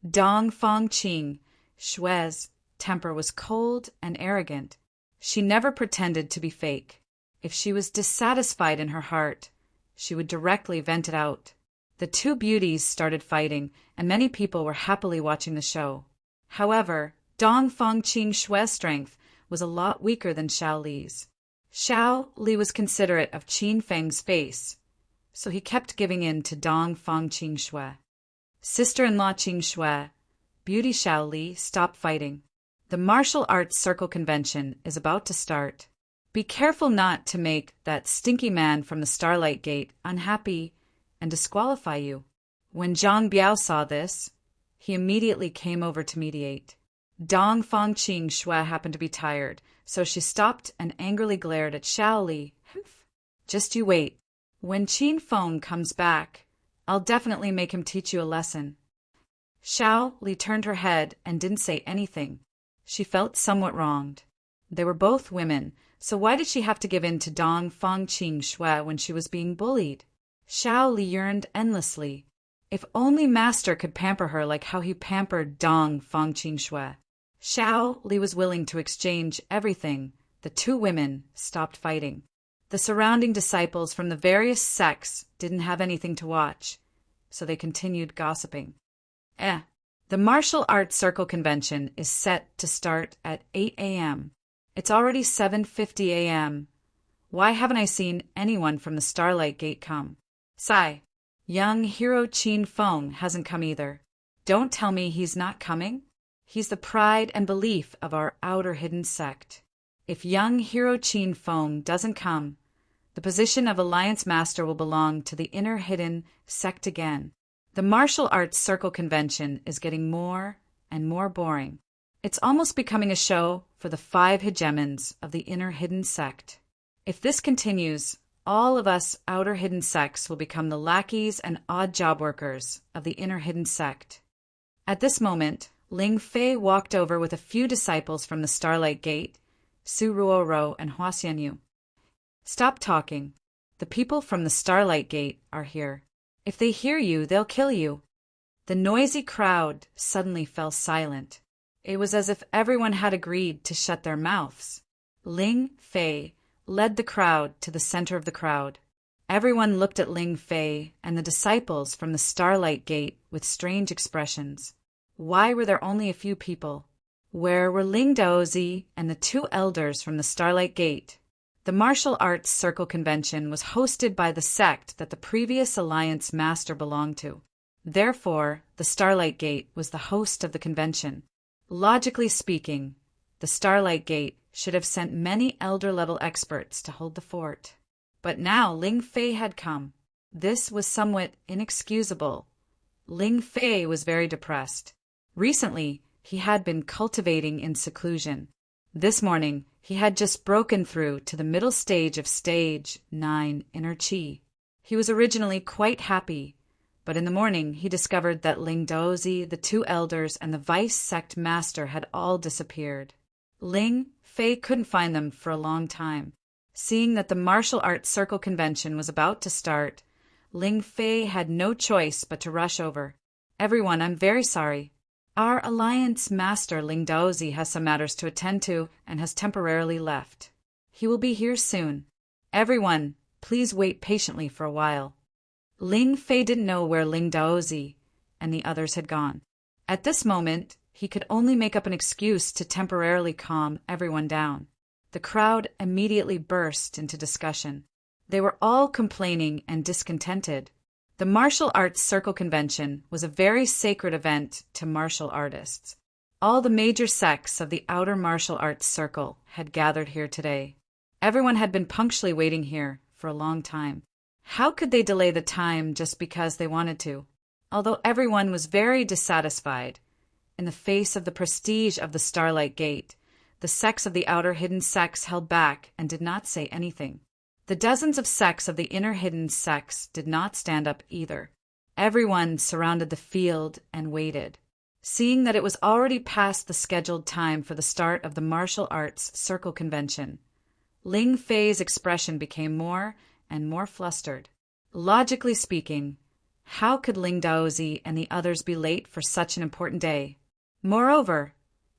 Dong Fong Qing Shui's temper was cold and arrogant. She never pretended to be fake. If she was dissatisfied in her heart, she would directly vent it out. The two beauties started fighting, and many people were happily watching the show. However, Dong Fong Qing Shui's strength was a lot weaker than Xiao Li's. Xiao Li was considerate of Qin Feng's face, so he kept giving in to Dong Fong Qing Shui. Sister-in-law Qing Shui, Beauty Xiao Li, stopped fighting. The martial arts circle convention is about to start. Be careful not to make that stinky man from the Starlight Gate unhappy and disqualify you. When Zhang Biao saw this, he immediately came over to mediate. Dong Fong Qing Shui happened to be tired, so she stopped and angrily glared at Xiao Li. "Just you wait. When Qin Feng comes back, I'll definitely make him teach you a lesson." Xiao Li turned her head and didn't say anything. She felt somewhat wronged. They were both women, so why did she have to give in to Dong Fong Qing Shui when she was being bullied? Xiao Li yearned endlessly. If only Master could pamper her like how he pampered Dong Fong Qing Shui. Xiao Li was willing to exchange everything. The two women stopped fighting. The surrounding disciples from the various sects didn't have anything to watch, so they continued gossiping. The martial arts circle convention is set to start at 8 a.m. It's already 7:50 a.m. Why haven't I seen anyone from the Starlight Gate come? Sigh. Young hero Qin Feng hasn't come either. Don't tell me he's not coming. He's the pride and belief of our outer hidden sect. If young hero Qin Feng doesn't come, the position of Alliance Master will belong to the inner hidden sect again. The martial arts circle convention is getting more and more boring. It's almost becoming a show for the 5 hegemons of the inner hidden sect. If this continues, all of us outer hidden sects will become the lackeys and odd job workers of the inner hidden sect. At this moment, Ling Fei walked over with a few disciples from the Starlight Gate, Su Ruoro and Hua Xianyu. "Stop talking. The people from the Starlight Gate are here. If they hear you, they'll kill you." The noisy crowd suddenly fell silent. It was as if everyone had agreed to shut their mouths. Ling Fei led the crowd to the center of the crowd. Everyone looked at Ling Fei and the disciples from the Starlight Gate with strange expressions. Why were there only a few people? Where were Ling Daozi and the 2 elders from the Starlight Gate? The martial arts circle convention was hosted by the sect that the previous Alliance Master belonged to. Therefore, the Starlight Gate was the host of the convention. Logically speaking, the Starlight Gate should have sent many elder-level experts to hold the fort. But now Ling Fei had come. This was somewhat inexcusable. Ling Fei was very depressed. Recently, he had been cultivating in seclusion. This morning, he had just broken through to the middle stage of Stage 9 Inner Qi. He was originally quite happy, but in the morning he discovered that Ling Daozi, the 2 elders, and the vice sect master had all disappeared. Ling Fei couldn't find them for a long time. Seeing that the martial arts circle convention was about to start, Ling Fei had no choice but to rush over. "Everyone, I'm very sorry. Our Alliance Master Ling Daozi has some matters to attend to and has temporarily left. He will be here soon. Everyone, please wait patiently for a while." Ling Fei didn't know where Ling Daozi and the others had gone. At this moment, he could only make up an excuse to temporarily calm everyone down. The crowd immediately burst into discussion. They were all complaining and discontented. The martial arts circle convention was a very sacred event to martial artists. All the major sects of the outer martial arts circle had gathered here today. Everyone had been punctually waiting here for a long time. How could they delay the time just because they wanted to? Although everyone was very dissatisfied, in the face of the prestige of the Starlight Gate, the sects of the outer hidden sects held back and did not say anything. The dozens of sects of the inner hidden sects did not stand up either. Everyone surrounded the field and waited. seeing that it was already past the scheduled time for the start of the martial arts circle convention. Ling Fei's expression became more and more flustered. Logically speaking, how could Ling Daozi and the others be late for such an important day? Moreover,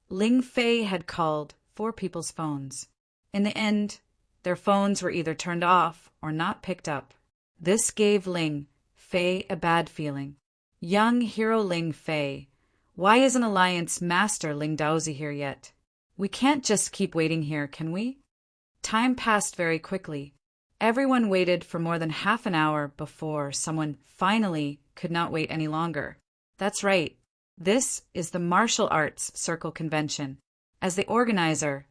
Ling Fei had called 4 people's phones. In the end, their phones were either turned off or not picked up. This gave Ling Fei a bad feeling. Young hero Ling Fei, why isn't Alliance Master Ling Daozi here yet? We can't just keep waiting here, can we? Time passed very quickly. Everyone waited for more than half an hour before someone finally could not wait any longer. That's right. This is the Martial Arts Circle Convention. As the organizer,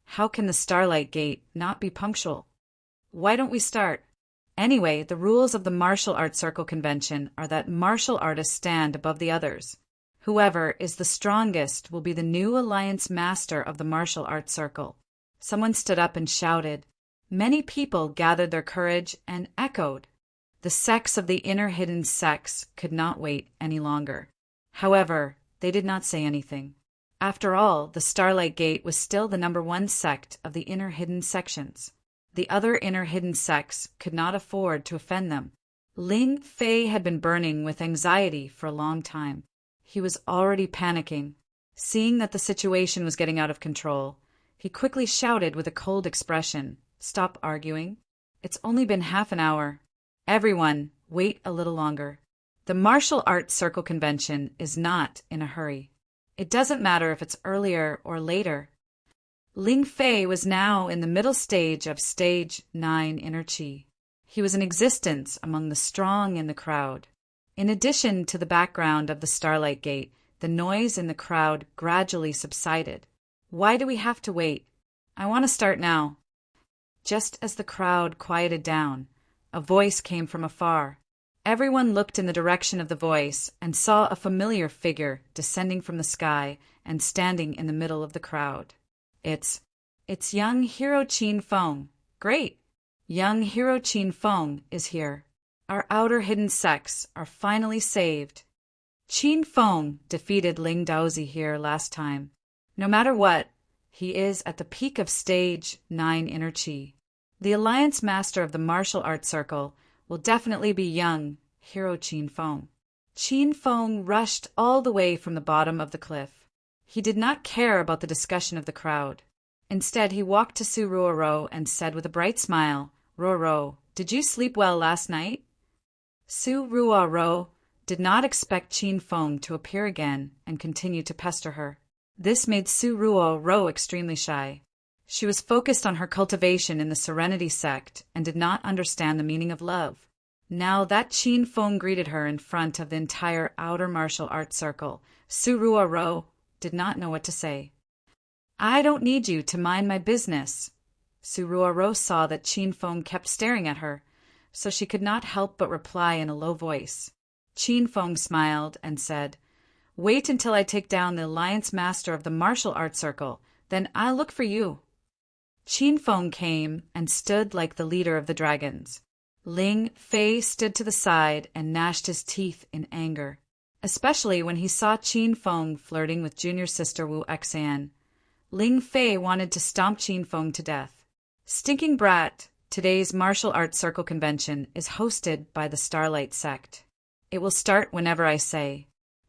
how can the Starlight Gate not be punctual? Why don't we start? Anyway, the rules of the Martial Arts Circle Convention are that martial artists stand above the others. Whoever is the strongest will be the new Alliance Master of the Martial Arts Circle. Someone stood up and shouted. Many people gathered their courage and echoed. The sects of the inner hidden sects could not wait any longer. However, they did not say anything. After all, the Starlight Gate was still the #1 sect of the inner hidden sections. The other inner hidden sects could not afford to offend them. Ling Fei had been burning with anxiety for a long time. He was already panicking. Seeing that the situation was getting out of control, he quickly shouted with a cold expression, "Stop arguing. It's only been half an hour. Everyone, wait a little longer. The Martial Arts Circle Convention is not in a hurry. It doesn't matter if it's earlier or later." Ling Fei was now in the middle stage of Stage 9 Inner Qi. He was in existence among the strong in the crowd. In addition to the background of the Starlight Gate, the noise in the crowd gradually subsided. Why do we have to wait? I want to start now. Just as the crowd quieted down, a voice came from afar. Everyone looked in the direction of the voice and saw a familiar figure descending from the sky and standing in the middle of the crowd. It's young hero Qin Feng. Great! Young hero Qin Feng is here. Our outer hidden sects are finally saved. Qin Feng defeated Ling Daozi here last time. No matter what, he is at the peak of Stage 9 Inner Qi. The Alliance Master of the Martial Arts Circle will definitely be young hero Qin Feng. Qin Feng rushed all the way from the bottom of the cliff. He did not care about the discussion of the crowd. Instead, he walked to Su Ruoro and said with a bright smile, "Ruoro, did you sleep well last night?" Su Ruoro did not expect Qin Feng to appear again and continue to pester her. This made Su Ruoro extremely shy. She was focused on her cultivation in the Serenity sect and did not understand the meaning of love. Now that Qin Feng greeted her in front of the entire outer martial arts circle, Su Ruoro did not know what to say. "I don't need you to mind my business." Su Ruoro saw that Qin Feng kept staring at her, so she could not help but reply in a low voice. Qin Feng smiled and said, "Wait until I take down the Alliance Master of the Martial Arts Circle, then I'll look for you." Qin Feng came and stood like the leader of the dragons. Ling Fei stood to the side and gnashed his teeth in anger, especially when he saw Qin Feng flirting with junior sister Wu Exan. Ling Fei wanted to stomp Qin Feng to death. Stinking brat! Today's Martial Arts Circle Convention is hosted by the Starlight Sect. It will start whenever I say.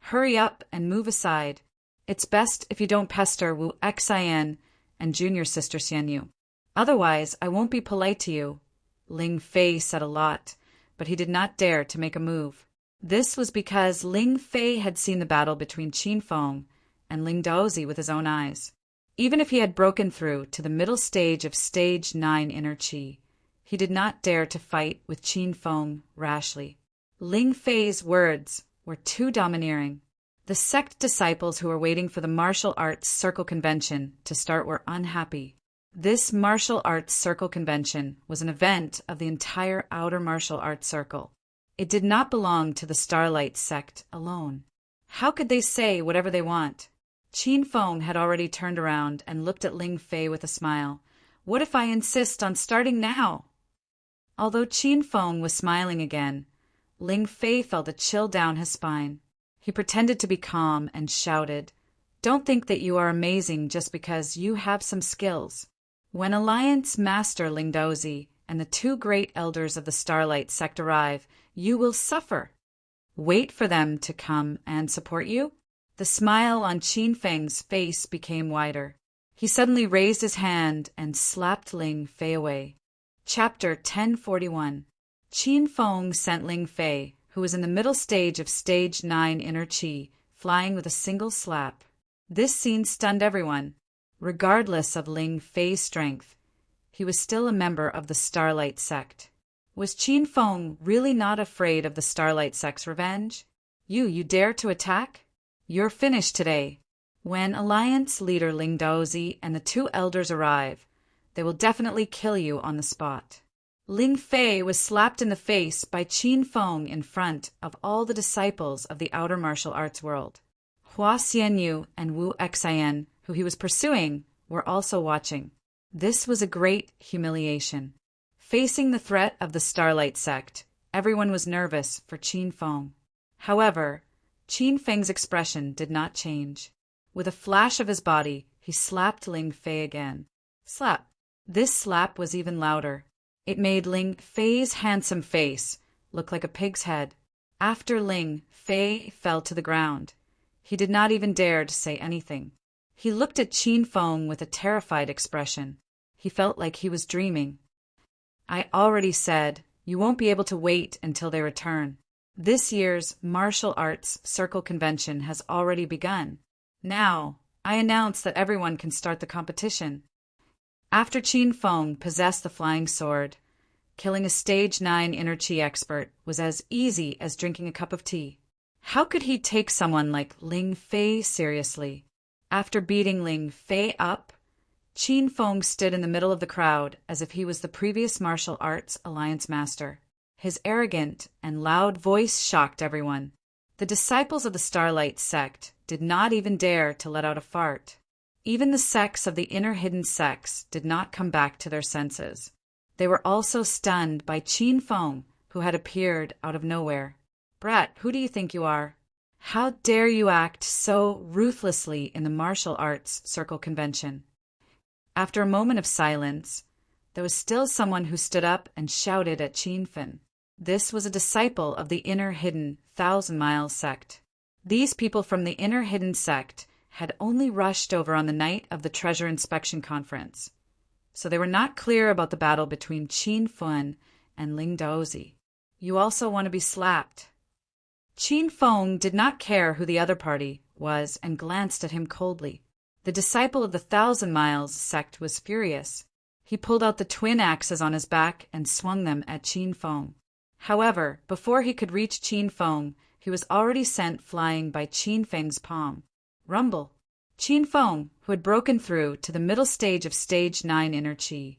Hurry up and move aside. It's best if you don't pester Wu Xian and junior sister Xianyu. Otherwise, I won't be polite to you. Ling Fei said a lot, but he did not dare to make a move. This was because Ling Fei had seen the battle between Qin Feng and Ling Daozi with his own eyes. Even if he had broken through to the middle stage of Stage 9 Inner Qi, he did not dare to fight with Qin Feng rashly. Ling Fei's words were too domineering. The sect disciples who were waiting for the Martial Arts Circle Convention to start were unhappy. This Martial Arts Circle Convention was an event of the entire outer martial arts circle. It did not belong to the Starlight sect alone. How could they say whatever they want? Qin Feng had already turned around and looked at Ling Fei with a smile. What if I insist on starting now? Although Qin Feng was smiling again, Ling Fei felt a chill down his spine. He pretended to be calm and shouted, "Don't think that you are amazing just because you have some skills. When Alliance Master Lingdaozi and the two great elders of the Starlight sect arrive, you will suffer. Wait for them to come and support you." The smile on Qin Feng's face became wider. He suddenly raised his hand and slapped Ling Fei away. Chapter 1041. Qin Feng sent Ling Fei, who was in the middle stage of Stage 9 Inner Qi, flying with a single slap. This scene stunned everyone. Regardless of Ling Fei's strength, he was still a member of the Starlight sect. Was Qin Feng really not afraid of the Starlight sect's revenge? You dare to attack? You're finished today. When Alliance leader Ling Daozi and the two elders arrive, they will definitely kill you on the spot. Ling Fei was slapped in the face by Qin Feng in front of all the disciples of the outer martial arts world. Hua Xianyu and Wu Xian, who he was pursuing, were also watching. This was a great humiliation. Facing the threat of the Starlight sect, everyone was nervous for Qin Feng. However, Qin Feng's expression did not change. With a flash of his body, he slapped Ling Fei again. Slap. This slap was even louder. It made Ling Fei's handsome face look like a pig's head. After Ling Fei fell to the ground, he did not even dare to say anything. He looked at Qin Feng with a terrified expression. He felt like he was dreaming. "I already said, you won't be able to wait until they return. This year's Martial Arts Circle Convention has already begun. Now, I announce that everyone can start the competition." After Qin Feng possessed the flying sword, killing a Stage 9 Inner Qi expert was as easy as drinking a cup of tea. How could he take someone like Ling Fei seriously? After beating Ling Fei up, Qin Feng stood in the middle of the crowd as if he was the previous martial arts alliance master. His arrogant and loud voice shocked everyone. The disciples of the Starlight sect did not even dare to let out a fart. Even the sects of the inner hidden sects did not come back to their senses. They were also stunned by Qin Feng, who had appeared out of nowhere. "Brat, who do you think you are? How dare you act so ruthlessly in the martial arts circle convention?" After a moment of silence, there was still someone who stood up and shouted at Qin Feng. This was a disciple of the inner hidden 1,000 Miles sect. These people from the inner hidden sect had only rushed over on the night of the treasure inspection conference, so they were not clear about the battle between Qin Feng and Ling Daozi. "You also want to be slapped." Qin Feng did not care who the other party was and glanced at him coldly. The disciple of the 1,000 Miles sect was furious. He pulled out the twin axes on his back and swung them at Qin Feng. However, before he could reach Qin Feng, he was already sent flying by Qin Feng's palm. Rumble. Qin Feng, who had broken through to the middle stage of Stage 9 Inner Qi,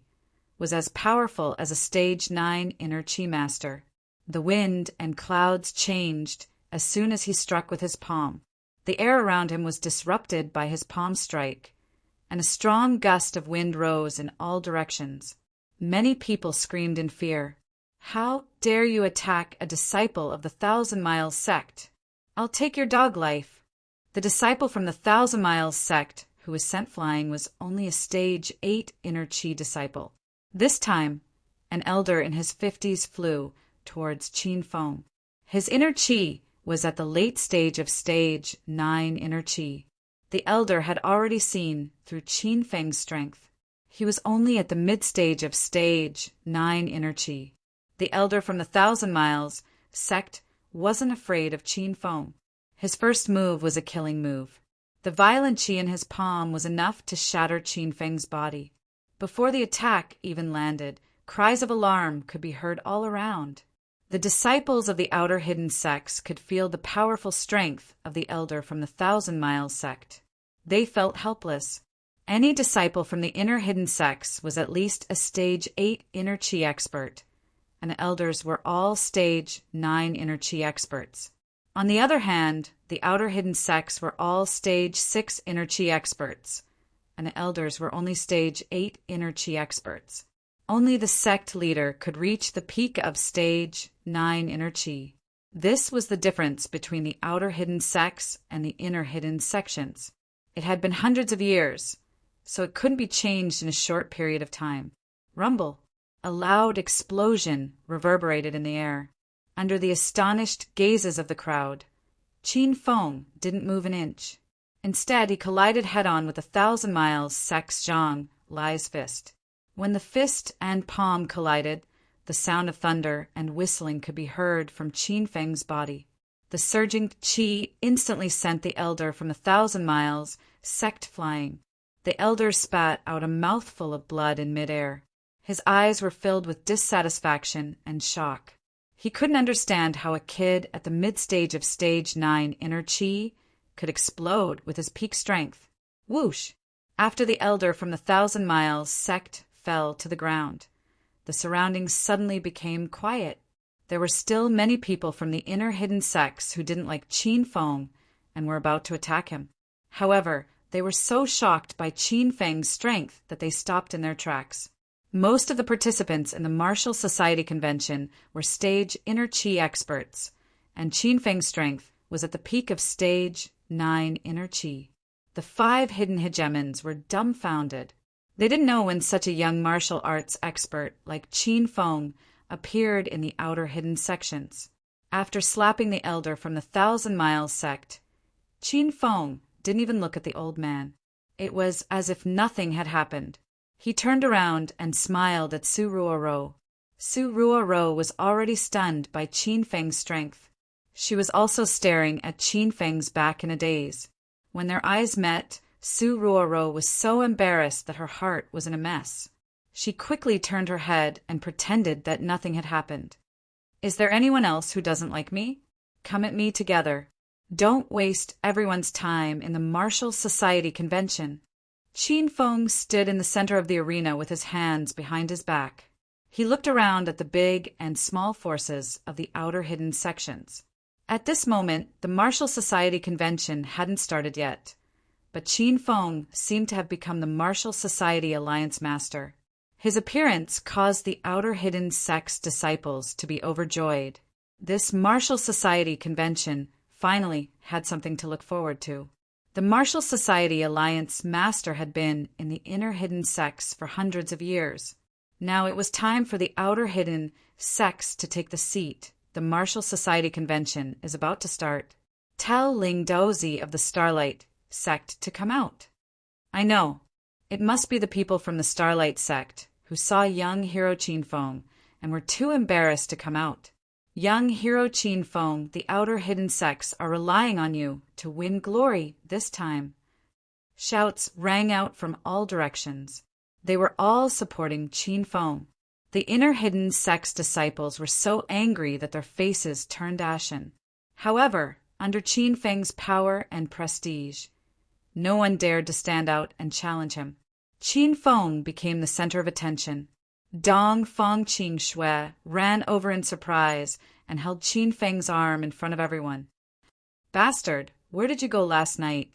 was as powerful as a Stage 9 Inner Qi master. The wind and clouds changed as soon as he struck with his palm. The air around him was disrupted by his palm strike, and a strong gust of wind rose in all directions. Many people screamed in fear. "How dare you attack a disciple of the 1,000 Miles sect? I'll take your dog life." The disciple from the 1,000 Miles sect who was sent flying was only a Stage 8 Inner Qi disciple. This time, an elder in his 50s flew towards Qin Feng. His inner Qi was at the late stage of Stage 9 Inner Qi. The elder had already seen through Qin Feng's strength. He was only at the mid-stage of Stage 9 Inner Qi. The elder from the 1,000 Miles sect wasn't afraid of Qin Feng. His first move was a killing move. The violent Qi in his palm was enough to shatter Qin Feng's body. Before the attack even landed, cries of alarm could be heard all around. The disciples of the outer hidden sects could feel the powerful strength of the elder from the 1,000 Miles sect. They felt helpless. Any disciple from the inner hidden sects was at least a Stage 8 Inner Qi expert, and the elders were all Stage 9 Inner Qi experts. On the other hand, the outer hidden sects were all Stage 6 Inner Qi experts, and the elders were only Stage 8 Inner Qi experts. Only the sect leader could reach the peak of Stage 9 Inner Qi. This was the difference between the outer hidden sects and the inner hidden sections. It had been hundreds of years, so it couldn't be changed in a short period of time. Rumble. A loud explosion reverberated in the air. Under the astonished gazes of the crowd, Qin Feng didn't move an inch. Instead, he collided head-on with 1,000 miles Sex Zhang Li's fist. When the fist and palm collided, the sound of thunder and whistling could be heard from Qin Feng's body. The surging qi instantly sent the elder from 1,000 miles sect flying. The elder spat out a mouthful of blood in midair. His eyes were filled with dissatisfaction and shock. He couldn't understand how a kid at the mid-stage of Stage 9 inner qi could explode with his peak strength. Whoosh! After the elder from the 1,000 miles sect fell to the ground, the surroundings suddenly became quiet. There were still many people from the inner hidden sects who didn't like Qin Feng and were about to attack him. However, they were so shocked by Qin Feng's strength that they stopped in their tracks. Most of the participants in the Martial Society convention were stage inner qi experts, and Qin Feng's strength was at the peak of Stage 9 inner qi. The 5 hidden hegemons were dumbfounded. They didn't know when such a young martial arts expert like Qin Feng appeared in the outer hidden sections. After slapping the elder from the 1,000 miles sect, Qin Feng didn't even look at the old man. It was as if nothing had happened. He turned around and smiled at Su Ruoro. Su Ruoro was already stunned by Qin Feng's strength. She was also staring at Qin Feng's back in a daze. When their eyes met, Su Ruoro was so embarrassed that her heart was in a mess. She quickly turned her head and pretended that nothing had happened. "Is there anyone else who doesn't like me? Come at me together. Don't waste everyone's time in the Martial Society convention." Qin Feng stood in the center of the arena with his hands behind his back. He looked around at the big and small forces of the outer hidden sections. At this moment, the Martial Society convention hadn't started yet, but Qin Feng seemed to have become the Martial Society Alliance Master. His appearance caused the outer hidden sect's disciples to be overjoyed. This Martial Society convention finally had something to look forward to. The Martial Society Alliance Master had been in the inner hidden sects for hundreds of years. Now it was time for the outer hidden sects to take the seat. The Martial Society convention is about to start. Tell Ling Dozi of the Starlight sect to come out. I know. It must be the people from the Starlight sect who saw young hero Qin Feng and were too embarrassed to come out. Young hero Qin Feng, the outer hidden sects are relying on you to win glory this time. Shouts rang out from all directions. They were all supporting Qin Feng. The inner hidden sect's disciples were so angry that their faces turned ashen. However, under Qin Feng's power and prestige, no one dared to stand out and challenge him. Qin Feng became the center of attention. Dong Fangqing Shui ran over in surprise and held Qin Feng's arm in front of everyone. "Bastard, where did you go last night?"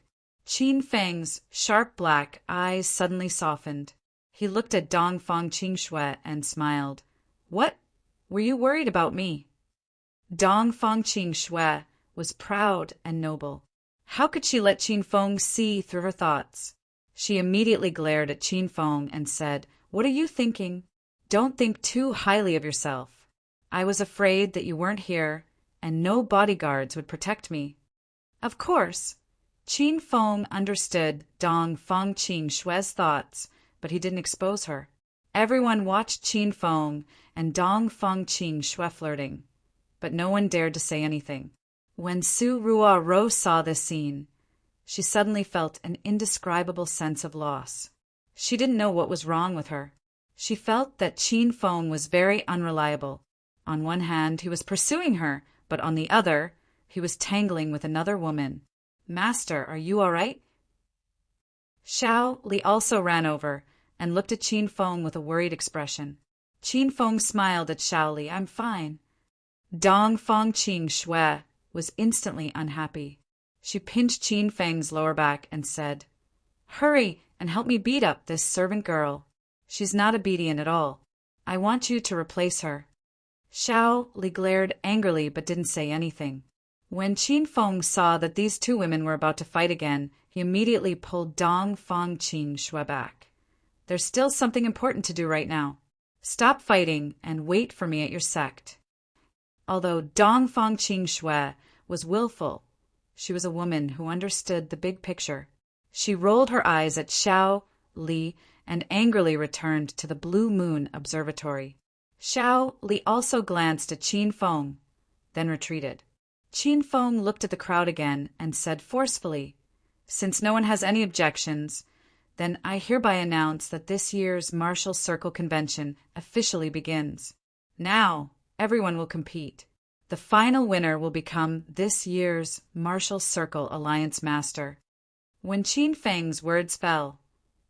Qin Feng's sharp black eyes suddenly softened. He looked at Dong Fangqing Shui and smiled. "What? Were you worried about me?" Dong Fangqing Shui was proud and noble. How could she let Qin Feng see through her thoughts? She immediately glared at Qin Feng and said, "What are you thinking? Don't think too highly of yourself. I was afraid that you weren't here and no bodyguards would protect me." Of course, Qin Feng understood Dong Fangqing Shui's thoughts, but he didn't expose her. Everyone watched Qin Feng and Dong Fangqing Shui flirting, but no one dared to say anything. When Su Ruoro saw this scene, she suddenly felt an indescribable sense of loss. She didn't know what was wrong with her. She felt that Qin Feng was very unreliable. On one hand, he was pursuing her, but on the other, he was tangling with another woman. "Master, are you all right?" Xiao Li also ran over and looked at Qin Feng with a worried expression. Qin Feng smiled at Xiao Li. "I'm fine." Dong Fangqing Shui was instantly unhappy. She pinched Qin Feng's lower back and said, "Hurry and help me beat up this servant girl. She's not obedient at all. I want you to replace her." Xiao Li glared angrily but didn't say anything. When Qin Feng saw that these two women were about to fight again, he immediately pulled Dong Fangqing Shui back. There's still something important to do right now. Stop fighting and wait for me at your sect. Although Dong Fangqing Shui was willful, she was a woman who understood the big picture. She rolled her eyes at Xiao Li and angrily returned to the Blue Moon Observatory. Xiao Li also glanced at Qin Feng, then retreated. Qin Feng looked at the crowd again and said forcefully, "Since no one has any objections, then I hereby announce that this year's Martial Circle Convention officially begins. Now, everyone will compete. The final winner will become this year's Martial Circle Alliance Master." When Qin Feng's words fell,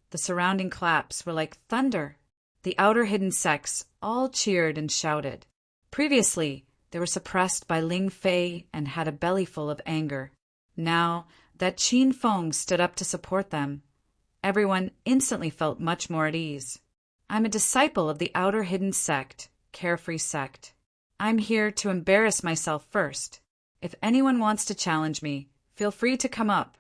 the surrounding claps were like thunder. The outer hidden sects all cheered and shouted. Previously, they were suppressed by Ling Fei and had a bellyful of anger. Now that Qin Feng stood up to support them, everyone instantly felt much more at ease. I'm a disciple of the outer hidden sect, Carefree Sect. I'm here to embarrass myself first. If anyone wants to challenge me, feel free to come up.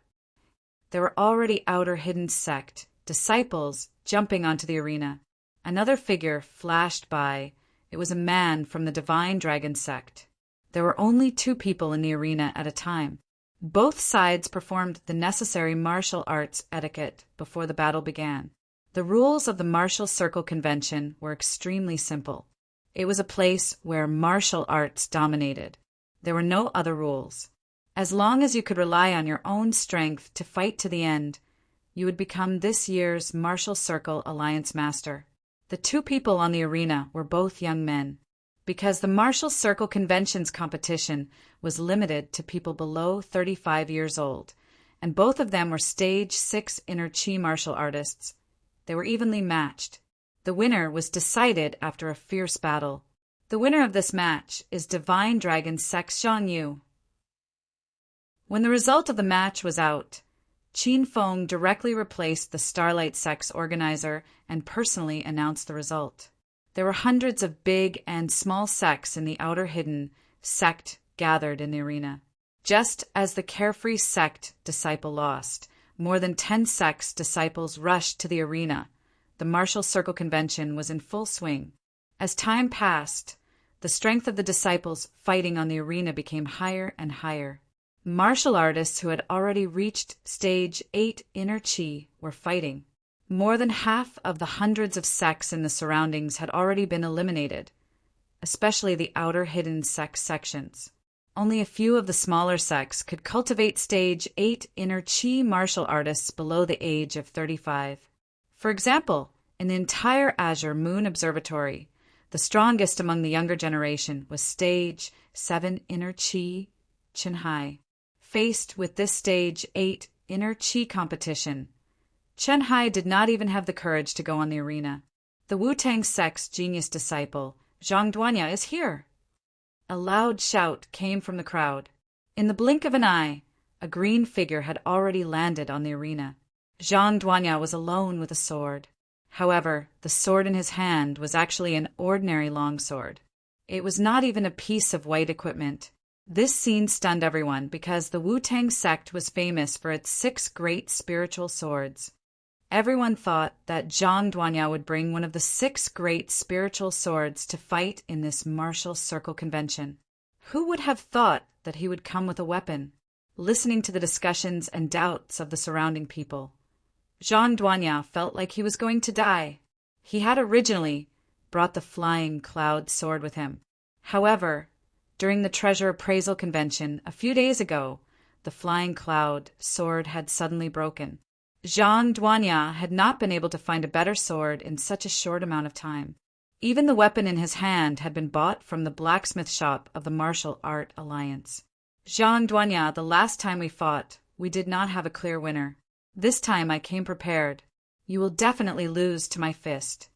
There were already outer hidden sect disciples jumping onto the arena. Another figure flashed by. It was a man from the Divine Dragon sect. There were only 2 people in the arena at a time. Both sides performed the necessary martial arts etiquette before the battle began. The rules of the Martial Circle Convention were extremely simple. It was a place where martial arts dominated. There were no other rules. As long as you could rely on your own strength to fight to the end, you would become this year's Martial Circle Alliance Master. The 2 people on the arena were both young men. Because the Martial Circle Convention's competition was limited to people below 35 years old, and both of them were Stage 6 Inner Chi martial artists, they were evenly matched. The winner was decided after a fierce battle. The winner of this match is Divine Dragon Sex Xiangyu. When the result of the match was out, Qin Feng directly replaced the Starlight Sect's organizer and personally announced the result. There were hundreds of big and small sects in the outer hidden sect gathered in the arena. Just as the Carefree Sect disciple lost, more than 10 sects disciples rushed to the arena. The Martial Circle Convention was in full swing. As time passed, the strength of the disciples fighting on the arena became higher and higher. Martial artists who had already reached Stage 8 Inner Chi were fighting. More than half of the hundreds of sects in the surroundings had already been eliminated, especially the outer hidden sect sections. Only a few of the smaller sects could cultivate Stage 8 Inner Chi martial artists below the age of 35. For example, in the entire Azure Moon Observatory, the strongest among the younger generation was Stage 7 Inner Chi Chenhai. Faced with this Stage 8 Inner Chi competition, Chenhai did not even have the courage to go on the arena. The Wu-Tang sect's genius disciple, Zhang Duanya, is here. A loud shout came from the crowd. In the blink of an eye, a green figure had already landed on the arena. Zhang Duanya was alone with a sword. However, the sword in his hand was actually an ordinary longsword. It was not even a piece of white equipment. This scene stunned everyone because the Wu-Tang sect was famous for its 6 great spiritual swords. Everyone thought that Zhang Duanya would bring one of the 6 great spiritual swords to fight in this Martial Circle Convention. Who would have thought that he would come with a weapon? Listening to the discussions and doubts of the surrounding people, Zhang Duanya felt like he was going to die. He had originally brought the Flying Cloud sword with him. However, during the Treasure Appraisal Convention a few days ago, the Flying Cloud sword had suddenly broken. Zhang Duanya had not been able to find a better sword in such a short amount of time. Even the weapon in his hand had been bought from the blacksmith shop of the Martial Art Alliance. Zhang Duanya, the last time we fought, we did not have a clear winner. This time I came prepared. You will definitely lose to my fist.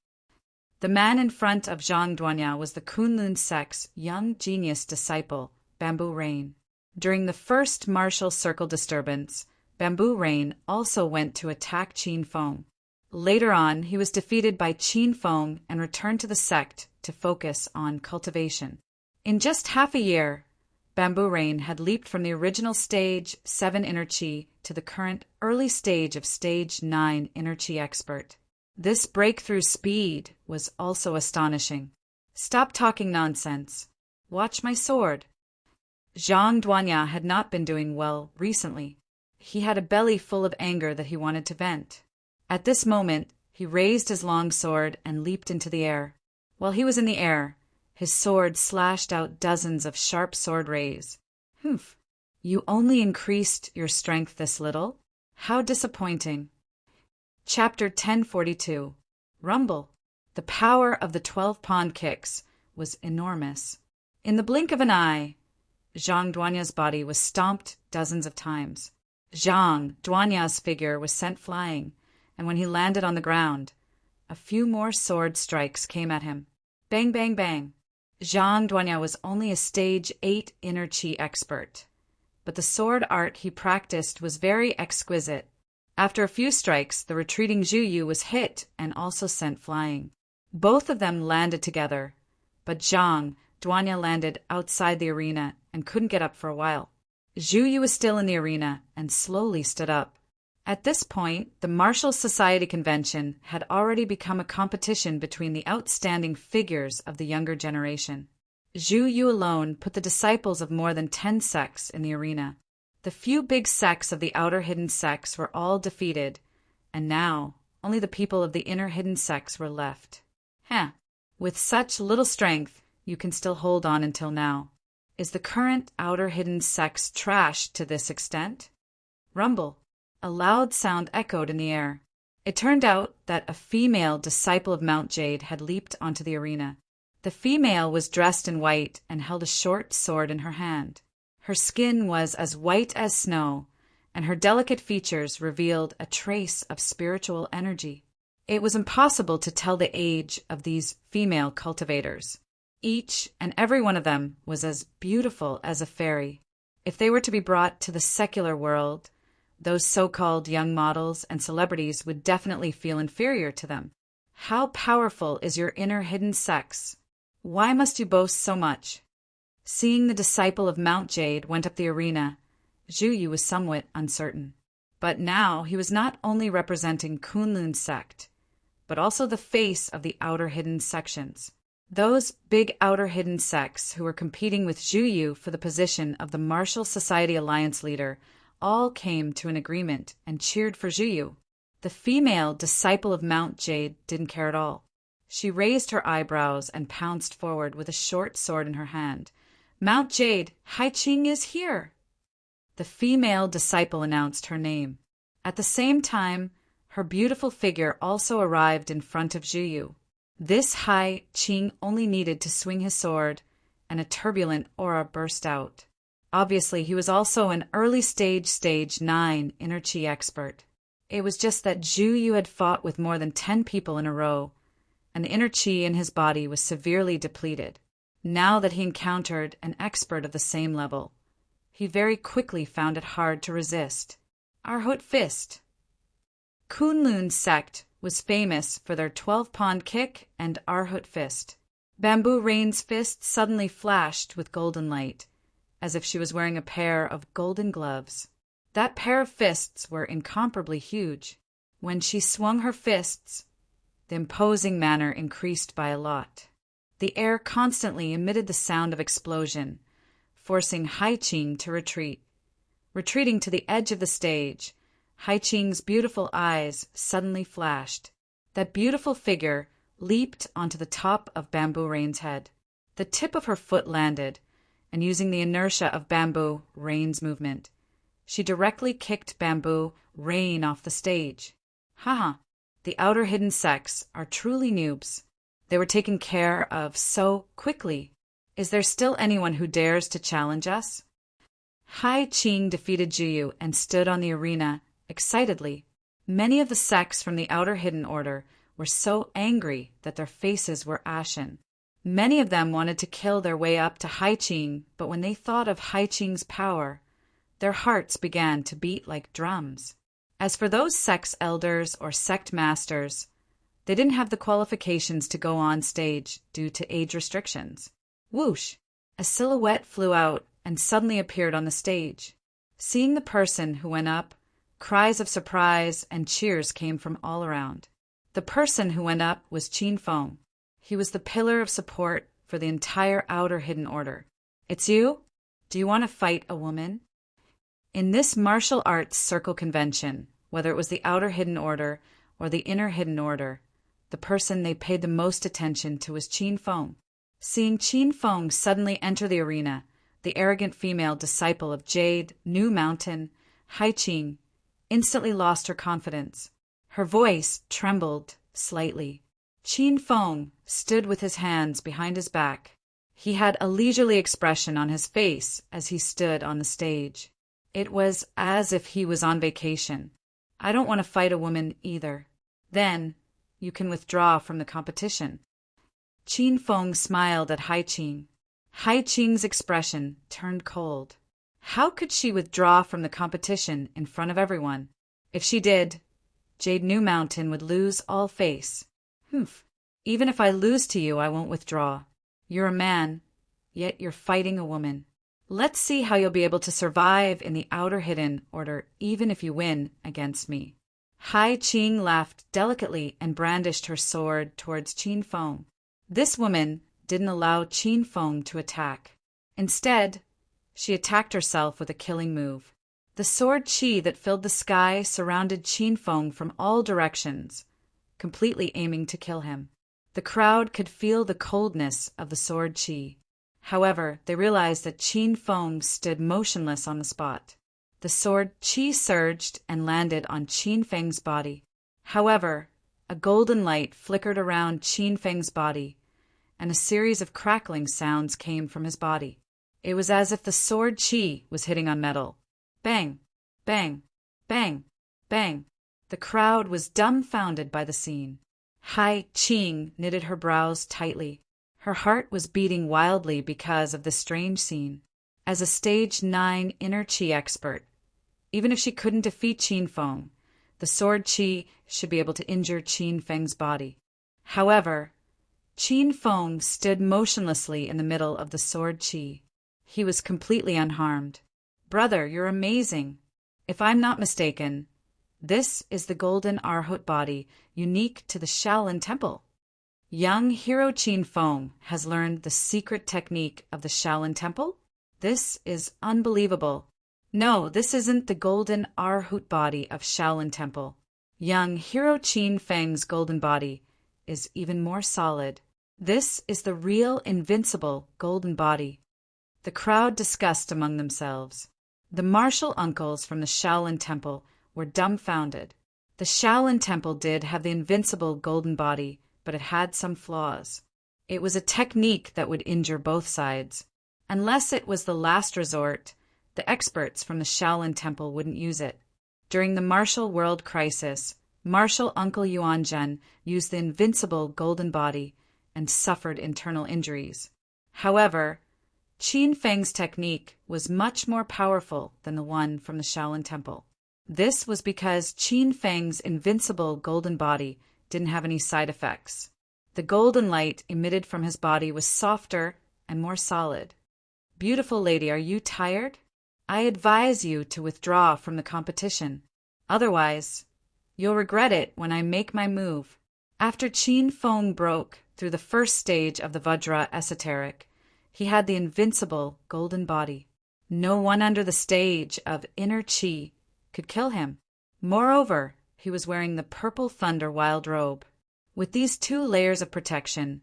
The man in front of Zhang Duanya was the Kunlun sect's young genius disciple, Bamboo Rain. During the first Martial Circle disturbance, Bamboo Rain also went to attack Qin Feng. Later on, he was defeated by Qin Feng and returned to the sect to focus on cultivation. In just half a year, Bamboo Rain had leaped from the original stage 7 inner chi to the current early stage of stage 9 inner chi expert. This breakthrough speed was also astonishing. Stop talking nonsense. Watch my sword. Zhang Duanya had not been doing well recently. He had a belly full of anger that he wanted to vent. At this moment, he raised his long sword and leaped into the air. While he was in the air, his sword slashed out dozens of sharp sword rays. Humph! You only increased your strength this little? How disappointing. Chapter 1042. Rumble. The power of the 12-pawn kicks was enormous. In the blink of an eye, Zhang Duanya's body was stomped dozens of times. Zhang Duanya's figure was sent flying, and when he landed on the ground, a few more sword strikes came at him. Bang, bang, bang. Zhang Duanya was only a stage 8 inner chi expert, but the sword art he practiced was very exquisite. After a few strikes, the retreating Zhu Yu was hit and also sent flying. Both of them landed together, but Zhang Duanya landed outside the arena and couldn't get up for a while. Zhu Yu was still in the arena and slowly stood up. At this point, the Martial Society Convention had already become a competition between the outstanding figures of the younger generation. Zhu Yu alone put the disciples of more than 10 sects in the arena. The few big sects of the outer hidden sects were all defeated, and now only the people of the inner hidden sects were left. With such little strength, you can still hold on until now. Is the current outer hidden sects trashed to this extent? Rumble. A loud sound echoed in the air. It turned out that a female disciple of Mount Jade had leaped onto the arena. The female was dressed in white and held a short sword in her hand. Her skin was as white as snow, and her delicate features revealed a trace of spiritual energy. It was impossible to tell the age of these female cultivators. Each and every one of them was as beautiful as a fairy. If they were to be brought to the secular world, those so-called young models and celebrities would definitely feel inferior to them. How powerful is your inner hidden sex? Why must you boast so much? Seeing the disciple of Mount Jade went up the arena, Zhu Yu was somewhat uncertain. But now he was not only representing Kunlun's sect, but also the face of the outer hidden sections. Those big outer hidden sects who were competing with Zhu Yu for the position of the Martial Society Alliance leader all came to an agreement and cheered for Zhu Yu. The female disciple of Mount Jade didn't care at all. She raised her eyebrows and pounced forward with a short sword in her hand. Mount Jade, Hai Qing is here! The female disciple announced her name. At the same time, her beautiful figure also arrived in front of Zhu Yu. This Hai Qing only needed to swing his sword, and a turbulent aura burst out. Obviously, he was also an early stage 9 inner chi expert. It was just that Zhu Yu had fought with more than 10 people in a row, and the inner chi in his body was severely depleted. Now that he encountered an expert of the same level, he very quickly found it hard to resist. Arhut Fist. Kunlun's sect was famous for their 12-pawn kick and Arhut Fist. Bamboo Rain's fist suddenly flashed with golden light, as if she was wearing a pair of golden gloves. That pair of fists were incomparably huge. When she swung her fists, the imposing manner increased by a lot. The air constantly emitted the sound of explosion, forcing Hai Qing to retreat. Retreating to the edge of the stage, Hai Qing's beautiful eyes suddenly flashed. That beautiful figure leaped onto the top of Bamboo Rain's head. The tip of her foot landed, and using the inertia of Bamboo Rain's movement, she directly kicked Bamboo Rain off the stage. Haha, the outer hidden sects are truly noobs. They were taken care of so quickly. Is there still anyone who dares to challenge us? Hai Qing defeated Zhu Yu and stood on the arena excitedly. Many of the sects from the outer hidden order were so angry that their faces were ashen. Many of them wanted to kill their way up to Hai Qing, but when they thought of Hai Qing's power, their hearts began to beat like drums. As for those sex elders or sect masters, they didn't have the qualifications to go on stage due to age restrictions. Whoosh! A silhouette flew out and suddenly appeared on the stage. Seeing the person who went up, cries of surprise and cheers came from all around. The person who went up was Qin Feng. He was the pillar of support for the entire outer hidden order. It's you? Do you want to fight a woman? In this martial arts circle convention, whether it was the outer hidden order or the inner hidden order, the person they paid the most attention to was Qin Feng. Seeing Qin Feng suddenly enter the arena, the arrogant female disciple of Jade, New Mountain, Hai Qing, instantly lost her confidence. Her voice trembled slightly. Qin Feng stood with his hands behind his back. He had a leisurely expression on his face as he stood on the stage. It was as if he was on vacation. I don't want to fight a woman either. Then you can withdraw from the competition. Qin Feng smiled at Hai Qing. Hai Qing's expression turned cold. How could she withdraw from the competition in front of everyone? If she did, Jade New Mountain would lose all face. Humph. Even if I lose to you, I won't withdraw. You're a man, yet you're fighting a woman. Let's see how you'll be able to survive in the outer hidden order even if you win against me. Hai Qing laughed delicately and brandished her sword towards Qin Feng. This woman didn't allow Qin Feng to attack. Instead, she attacked herself with a killing move. The sword qi that filled the sky surrounded Qin Feng from all directions, completely aiming to kill him. The crowd could feel the coldness of the sword qi. However, they realized that Qin Feng stood motionless on the spot. The sword qi surged and landed on Qin Feng's body. However, a golden light flickered around Qin Feng's body, and a series of crackling sounds came from his body. It was as if the sword qi was hitting on metal. Bang! Bang! Bang! Bang! The crowd was dumbfounded by the scene. Hai Qing knitted her brows tightly. Her heart was beating wildly because of the strange scene. As a stage 9 inner qi expert, even if she couldn't defeat Qin Feng, the sword qi should be able to injure Qin Feng's body. However, Qin Feng stood motionlessly in the middle of the sword qi. He was completely unharmed. Brother, you're amazing. If I'm not mistaken, this is the golden Arhut body unique to the Shaolin Temple. Young hero Qin Feng has learned the secret technique of the Shaolin Temple? This is unbelievable. No, this isn't the golden Arhut body of Shaolin Temple. Young hero Qin Feng's golden body is even more solid. This is the real invincible golden body. The crowd discussed among themselves. The martial uncles from the Shaolin Temple were dumbfounded. The Shaolin Temple did have the invincible golden body, but it had some flaws. It was a technique that would injure both sides. Unless it was the last resort, the experts from the Shaolin Temple wouldn't use it. During the martial world crisis, Martial Uncle Yuanzhen used the invincible golden body and suffered internal injuries. However, Qin Feng's technique was much more powerful than the one from the Shaolin Temple. This was because Qin Feng's invincible golden body didn't have any side effects. The golden light emitted from his body was softer and more solid. Beautiful lady, are you tired? I advise you to withdraw from the competition. Otherwise, you'll regret it when I make my move. After Qin Feng broke through the first stage of the Vajra esoteric, he had the invincible golden body. No one under the stage of inner qi could kill him. Moreover, he was wearing the purple thunder wild robe. With these 2 layers of protection,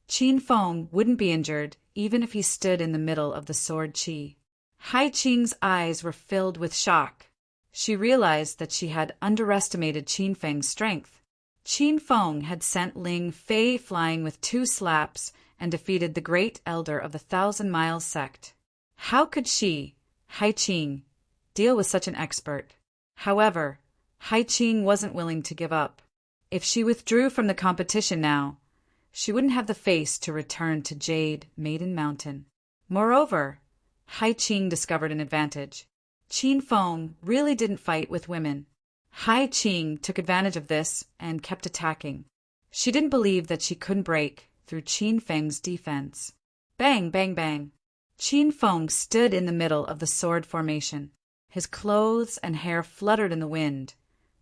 Qin Feng wouldn't be injured even if he stood in the middle of the sword qi. Hai Qing's eyes were filled with shock. She realized that she had underestimated Qin Feng's strength. Qin Feng had sent Ling Fei flying with 2 slaps and defeated the great elder of the 1,000 Miles sect. How could she, Hai Qing, deal with such an expert? However, Hai Qing wasn't willing to give up. If she withdrew from the competition now, she wouldn't have the face to return to Jade Maiden Mountain. Moreover, Hai Qing discovered an advantage. Qin Feng really didn't fight with women. Hai Qing took advantage of this and kept attacking. She didn't believe that she couldn't break through Qin Feng's defense. Bang, bang, bang. Qin Feng stood in the middle of the sword formation. His clothes and hair fluttered in the wind,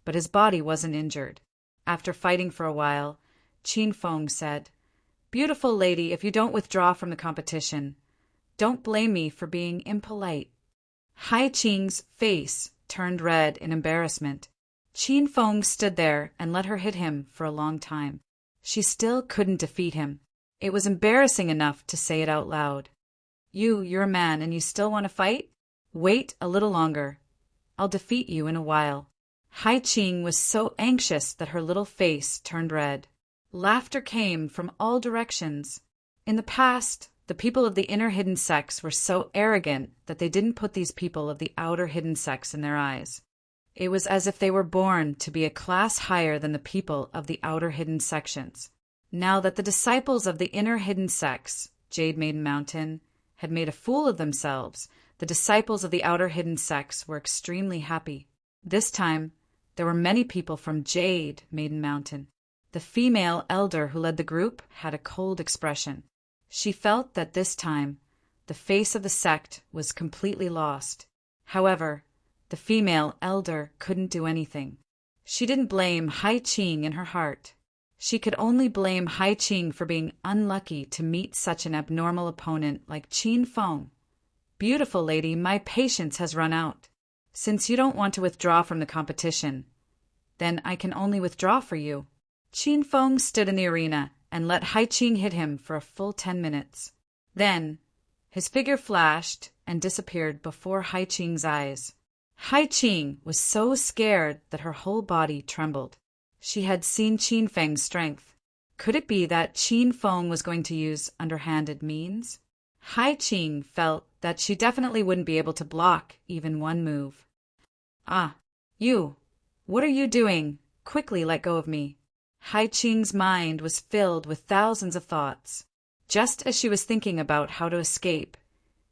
but his body wasn't injured. After fighting for a while, Qin Feng said, "Beautiful lady, if you don't withdraw from the competition, don't blame me for being impolite." Hai Qing's face turned red in embarrassment. Qin Feng stood there and let her hit him for a long time. She still couldn't defeat him. It was embarrassing enough to say it out loud. You're a man and you still want to fight? Wait a little longer. I'll defeat you in a while." Hai Qing was so anxious that her little face turned red. Laughter came from all directions. In the past, the people of the inner hidden sex were so arrogant that they didn't put these people of the outer hidden sex in their eyes. It was as if they were born to be a class higher than the people of the outer hidden sections. Now that the disciples of the inner hidden sex, Jade Maiden Mountain, had made a fool of themselves, the disciples of the outer hidden sex were extremely happy. This time, there were many people from Jade Maiden Mountain. The female elder who led the group had a cold expression. She felt that this time, the face of the sect was completely lost. However, the female elder couldn't do anything. She didn't blame Hai Qing in her heart. She could only blame Hai Qing for being unlucky to meet such an abnormal opponent like Qin Feng. "Beautiful lady, my patience has run out. Since you don't want to withdraw from the competition, then I can only withdraw for you." Qin Feng stood in the arena and let Hai Qing hit him for a full 10 minutes. Then, his figure flashed and disappeared before Hai Qing's eyes. Hai Qing was so scared that her whole body trembled. She had seen Qin Feng's strength. Could it be that Qin Feng was going to use underhanded means? Hai Qing felt that she definitely wouldn't be able to block even one move. "Ah, you! What are you doing? Quickly let go of me." Hai Qing's mind was filled with thousands of thoughts. Just as she was thinking about how to escape,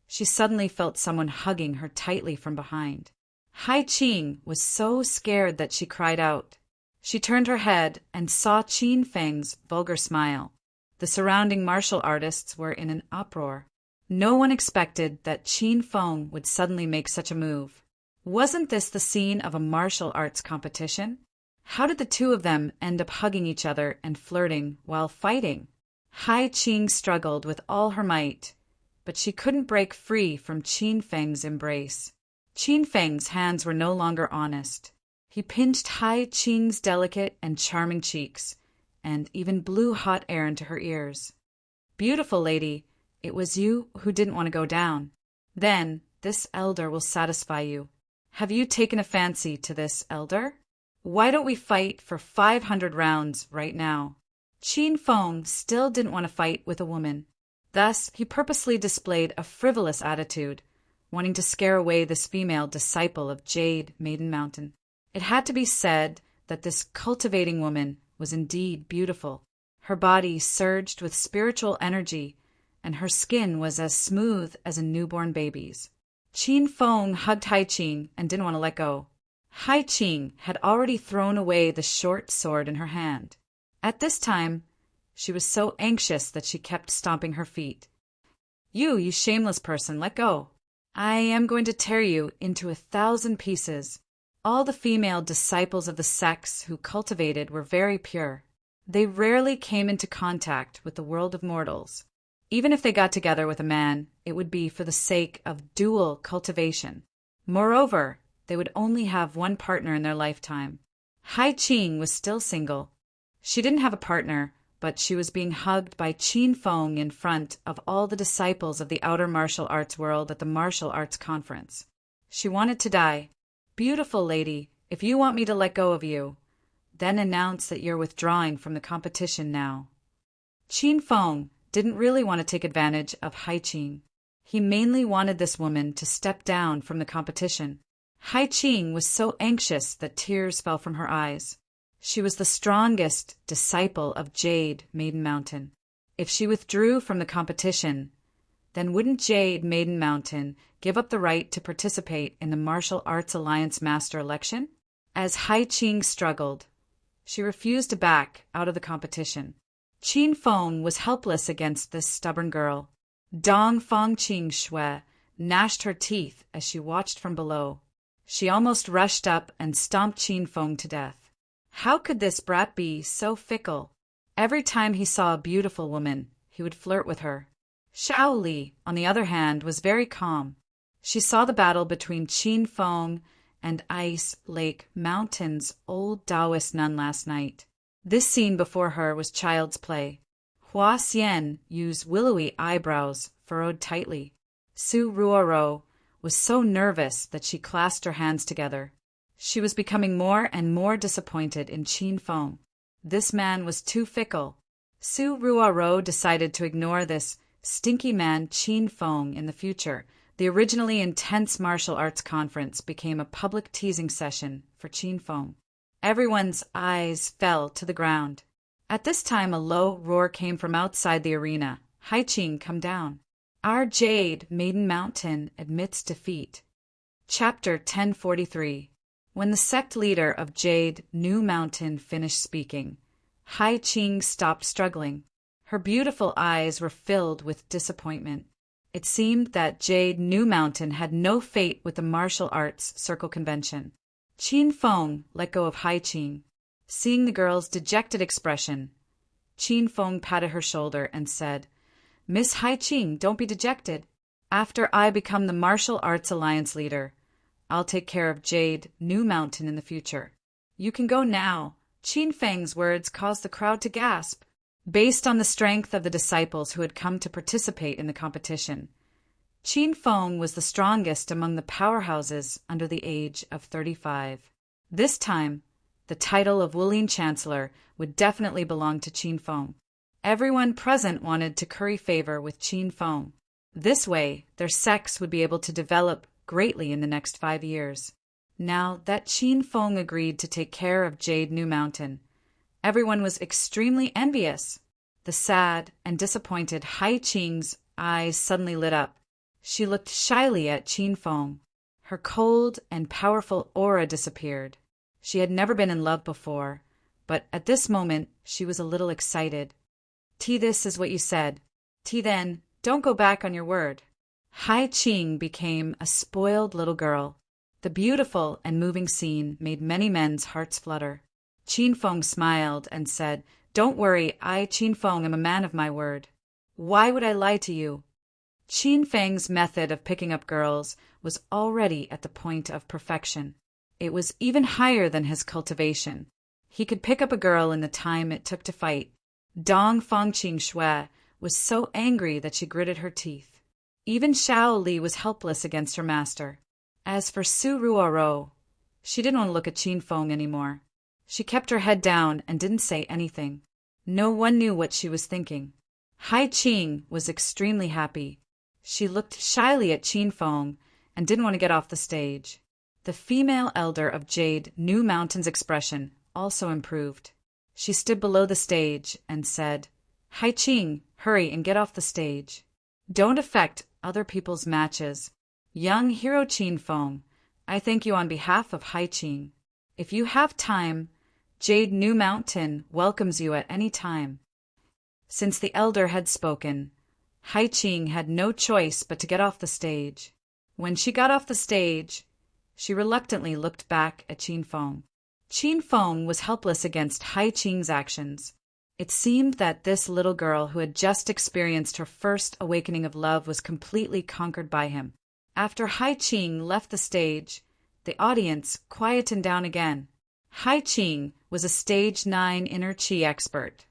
she suddenly felt someone hugging her tightly from behind. Hai Qing was so scared that she cried out. She turned her head and saw Qin Feng's vulgar smile. The surrounding martial artists were in an uproar. No one expected that Qin Feng would suddenly make such a move. Wasn't this the scene of a martial arts competition? How did the two of them end up hugging each other and flirting while fighting? Hai Qing struggled with all her might, but she couldn't break free from Qin Feng's embrace. Qin Feng's hands were no longer honest. He pinched Hai Qing's delicate and charming cheeks, and even blew hot air into her ears. "Beautiful lady, it was you who didn't want to go down. Then this elder will satisfy you. Have you taken a fancy to this elder? Why don't we fight for 500 rounds right now?" Qin Feng still didn't want to fight with a woman. Thus, he purposely displayed a frivolous attitude, wanting to scare away this female disciple of Jade Maiden Mountain. It had to be said that this cultivating woman was indeed beautiful. Her body surged with spiritual energy, and her skin was as smooth as a newborn baby's. Qin Feng hugged Hai Qing and didn't want to let go. Hai Qing had already thrown away the short sword in her hand. At this time, she was so anxious that she kept stomping her feet. You shameless person, let go. I am going to tear you into 1,000 pieces." All the female disciples of the sects who cultivated were very pure. They rarely came into contact with the world of mortals. Even if they got together with a man, it would be for the sake of dual cultivation. Moreover, they would only have one partner in their lifetime. Hai Qing was still single. She didn't have a partner, but she was being hugged by Qin Feng in front of all the disciples of the outer martial arts world at the martial arts conference. She wanted to die. "Beautiful lady, if you want me to let go of you, then announce that you're withdrawing from the competition now." Qin Feng didn't really want to take advantage of Hai Qing. He mainly wanted this woman to step down from the competition. Hai Qing was so anxious that tears fell from her eyes. She was the strongest disciple of Jade Maiden Mountain. If she withdrew from the competition, then wouldn't Jade Maiden Mountain give up the right to participate in the Martial Arts Alliance Master election? As Hai Qing struggled, she refused to back out of the competition. Qin Feng was helpless against this stubborn girl. Dong Fangqing Shui gnashed her teeth as she watched from below. She almost rushed up and stomped Qin Feng to death. How could this brat be so fickle? Every time he saw a beautiful woman, he would flirt with her. Xiao Li, on the other hand, was very calm. She saw the battle between Qin Feng and Ice Lake Mountain's old Taoist nun last night. This scene before her was child's play. Hua Xian used willowy eyebrows furrowed tightly. Su Ruoro was so nervous that she clasped her hands together. She was becoming more and more disappointed in Qin Feng. This man was too fickle. Su Ruoro decided to ignore this stinky man Qin Feng in the future. The originally intense martial arts conference became a public teasing session for Qin Feng. Everyone's eyes fell to the ground. At this time a low roar came from outside the arena. Hai Qing, come down. Our Jade Maiden Mountain admits defeat. Chapter 1043. When the sect leader of Jade New Mountain finished speaking, Hai Qing stopped struggling. Her beautiful eyes were filled with disappointment. It seemed that Jade New Mountain had no fate with the martial arts circle convention. Qin Feng let go of Hai Qing. Seeing the girl's dejected expression, Qin Feng patted her shoulder and said, "Miss Hai Qing, don't be dejected. After I become the Martial Arts Alliance leader, I'll take care of Jade New Mountain in the future. You can go now." Qin Feng's words caused the crowd to gasp. Based on the strength of the disciples who had come to participate in the competition, Qin Feng was the strongest among the powerhouses under the age of 35. This time, the title of Wulin Chancellor would definitely belong to Qin Feng. Everyone present wanted to curry favor with Qin Feng. This way, their sects would be able to develop greatly in the next 5 years. Now that Qin Feng agreed to take care of Jade New Mountain, everyone was extremely envious. The sad and disappointed Hai Qing's eyes suddenly lit up. She looked shyly at Qin Feng. Her cold and powerful aura disappeared. She had never been in love before, but at this moment she was a little excited. This is what you said. Then, don't go back on your word." Hai Qing became a spoiled little girl. The beautiful and moving scene made many men's hearts flutter. Qin Feng smiled and said, "Don't worry, I, Qin Feng, am a man of my word. Why would I lie to you?" Qin Feng's method of picking up girls was already at the point of perfection. It was even higher than his cultivation. He could pick up a girl in the time it took to fight. Dong Fangqing Shui was so angry that she gritted her teeth. Even Xiao Li was helpless against her master. As for Su Ruoro, she didn't want to look at Qin Feng anymore. She kept her head down and didn't say anything. No one knew what she was thinking. Hai Qing was extremely happy. She looked shyly at Qin Feng and didn't want to get off the stage. The female elder of Jade New Mountain's expression also improved. She stood below the stage and said, "Hai Qing, hurry and get off the stage. Don't affect other people's matches. Young hero Qin Feng, I thank you on behalf of Hai Qing. If you have time, Jade New Mountain welcomes you at any time." Since the elder had spoken, Hai Qing had no choice but to get off the stage. When she got off the stage, she reluctantly looked back at Qin Feng. Qin Feng was helpless against Hai Qing's actions. It seemed that this little girl who had just experienced her first awakening of love was completely conquered by him. After Hai Qing left the stage, the audience quietened down again. Hai Qing was a stage 9 inner qi expert,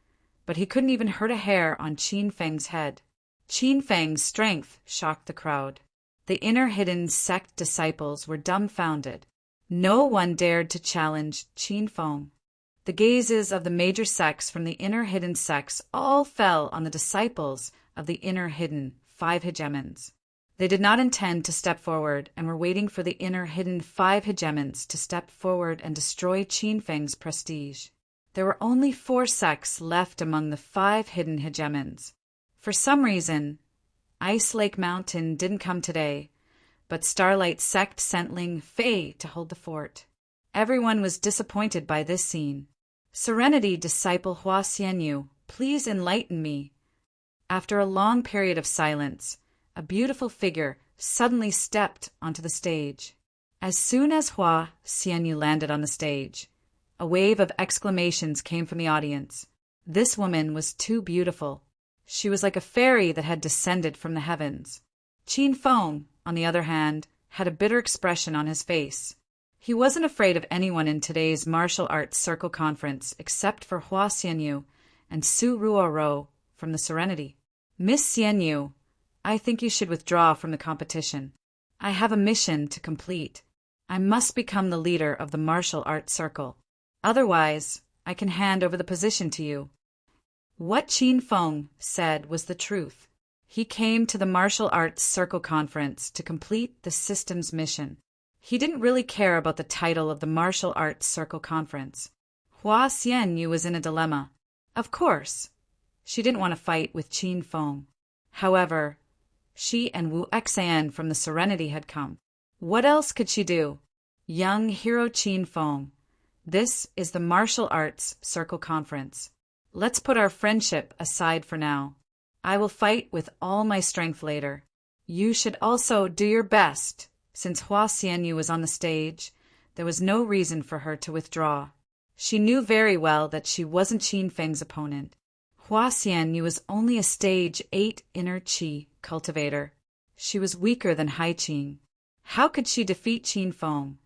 but he couldn't even hurt a hair on Qin Feng's head. Qin Feng's strength shocked the crowd. The inner hidden sect disciples were dumbfounded. No one dared to challenge Qin Feng. The gazes of the major sects from the inner hidden sects all fell on the disciples of the inner hidden 5 hegemons. They did not intend to step forward and were waiting for the inner hidden 5 hegemons to step forward and destroy Qin Feng's prestige. There were only 4 sects left among the 5 hidden hegemons. For some reason, Ice Lake Mountain didn't come today, but Starlight Sect sent Ling Fei to hold the fort. Everyone was disappointed by this scene. Serenity, disciple Hua Xianyu, please enlighten me. After a long period of silence, a beautiful figure suddenly stepped onto the stage. As soon as Hua Xianyu landed on the stage, a wave of exclamations came from the audience. This woman was too beautiful. She was like a fairy that had descended from the heavens. Qin Feng, on the other hand, had a bitter expression on his face. He wasn't afraid of anyone in today's martial arts circle conference except for Hua Xianyu and Su Ruoro from the Serenity. Miss Xianyu, I think you should withdraw from the competition. I have a mission to complete. I must become the leader of the martial arts circle. Otherwise, I can hand over the position to you. What Qin Feng said was the truth. He came to the martial arts circle conference to complete the system's mission. He didn't really care about the title of the martial arts circle conference. Hua Xianyu was in a dilemma. Of course, she didn't want to fight with Qin Feng. However, she and Wu Xan from the Serenity had come. What else could she do? Young hero Qin Feng, this is the martial arts circle conference. Let's put our friendship aside for now. I will fight with all my strength later. You should also do your best. Since Hua Xianyu was on the stage, there was no reason for her to withdraw. She knew very well that she wasn't Qin Feng's opponent. Hua Xianyu was only a stage 8 inner qi cultivator. She was weaker than Hai Qing. How could she defeat Qin Feng?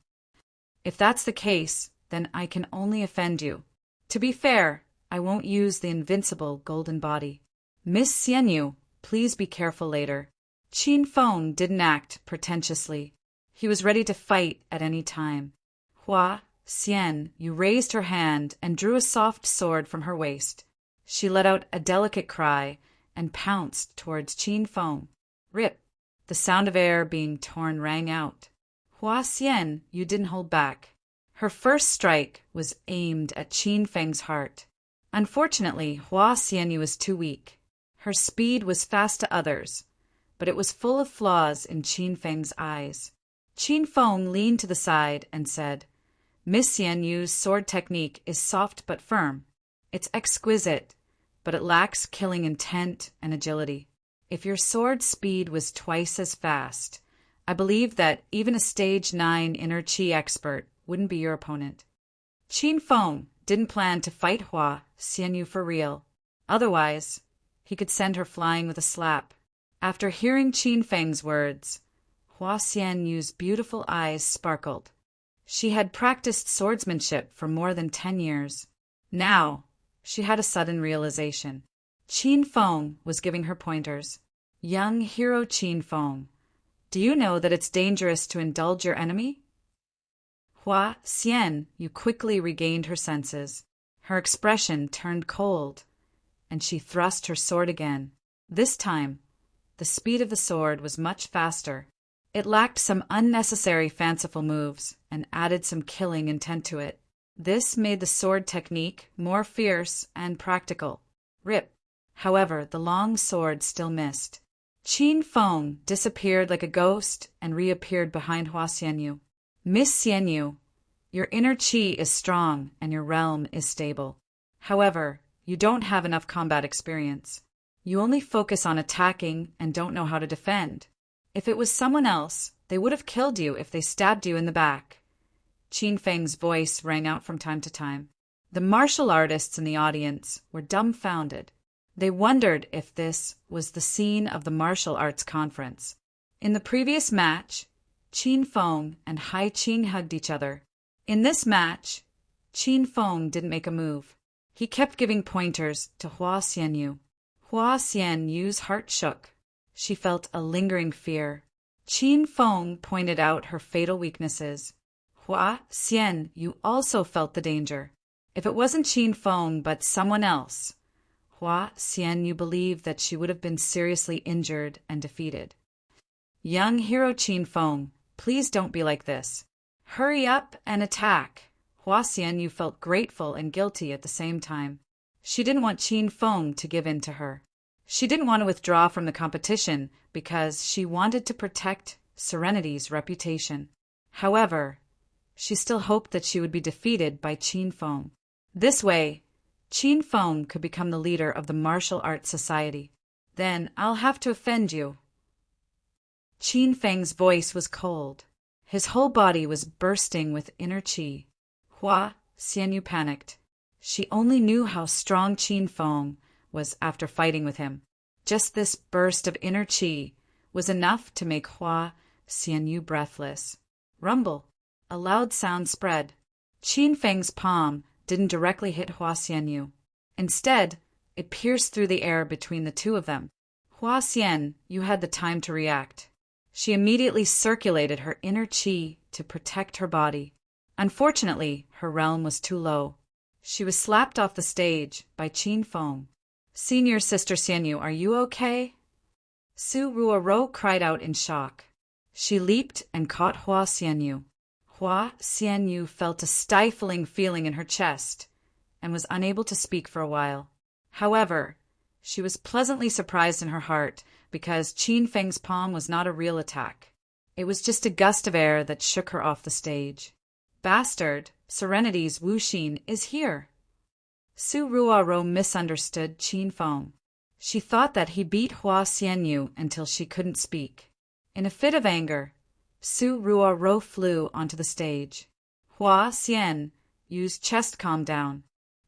If that's the case, then I can only offend you. To be fair, I won't use the invincible golden body. Miss Xianyu, please be careful later. Qin Feng didn't act pretentiously. He was ready to fight at any time. Hua Xianyu raised her hand and drew a soft sword from her waist. She let out a delicate cry and pounced towards Qin Feng. Rip! The sound of air being torn rang out. Hua Xianyu didn't hold back. Her first strike was aimed at Qin Feng's heart. Unfortunately, Hua Xianyu was too weak. Her speed was fast to others, but it was full of flaws in Qin Feng's eyes. Qin Feng leaned to the side and said, Miss Xianyu's sword technique is soft but firm. It's exquisite, but it lacks killing intent and agility. If your sword speed was twice as fast, I believe that even a stage 9 inner qi expert wouldn't be your opponent. Qin Feng didn't plan to fight Hua Xianyu for real. Otherwise, he could send her flying with a slap. After hearing Qin Feng's words, Hua Xianyu's beautiful eyes sparkled. She had practiced swordsmanship for more than 10 years. Now, she had a sudden realization. Qin Feng was giving her pointers. Young hero Qin Feng, do you know that it's dangerous to indulge your enemy? Hua Xianyu quickly regained her senses. Her expression turned cold, and she thrust her sword again. This time, the speed of the sword was much faster. It lacked some unnecessary fanciful moves and added some killing intent to it. This made the sword technique more fierce and practical. Rip! However, the long sword still missed. Qin Feng disappeared like a ghost and reappeared behind Hua Xianyu. Miss Xianyu, your inner qi is strong and your realm is stable. However, you don't have enough combat experience. You only focus on attacking and don't know how to defend. If it was someone else, they would have killed you if they stabbed you in the back. Qin Feng's voice rang out from time to time. The martial artists in the audience were dumbfounded. They wondered if this was the scene of the martial arts conference. In the previous match, Qin Feng and Hai Qing hugged each other. In this match, Qin Feng didn't make a move. He kept giving pointers to Hua Xianyu. Hua Xianyu's heart shook. She felt a lingering fear. Qin Feng pointed out her fatal weaknesses. Hua Xianyu also felt the danger. If it wasn't Qin Feng but someone else, Hua Xianyu believed that she would have been seriously injured and defeated. Young hero Qin Feng, please don't be like this. Hurry up and attack. Hua Xianyu felt grateful and guilty at the same time. She didn't want Qin Feng to give in to her. She didn't want to withdraw from the competition because she wanted to protect Serenity's reputation. However, She still hoped that she would be defeated by Qin Feng. This way, Qin Feng could become the leader of the martial arts society. Then I'll have to offend you. Qin Feng's voice was cold. His whole body was bursting with inner qi. Hua Xianyu panicked. She only knew how strong Qin Feng was after fighting with him. Just this burst of inner qi was enough to make Hua Xianyu breathless. Rumble. A loud sound spread. Qin Feng's palm didn't directly hit Hua Xianyu. Instead, it pierced through the air between the two of them. Hua Xian, you had the time to react. She immediately circulated her inner qi to protect her body. Unfortunately, her realm was too low. She was slapped off the stage by Qin Feng. Senior Sister Xianyu, are you okay? Su Ruoro cried out in shock. She leaped and caught Hua Xianyu. Hua Xianyu felt a stifling feeling in her chest and was unable to speak for a while. However, she was pleasantly surprised in her heart because Qin Feng's palm was not a real attack. It was just a gust of air that shook her off the stage. Bastard, Serenity's Wu Xin is here. Su Ruoro misunderstood Qin Feng. She thought that he beat Hua Xianyu until she couldn't speak. In a fit of anger, Su Ruoro flew onto the stage. Hua Xian used chest calm down.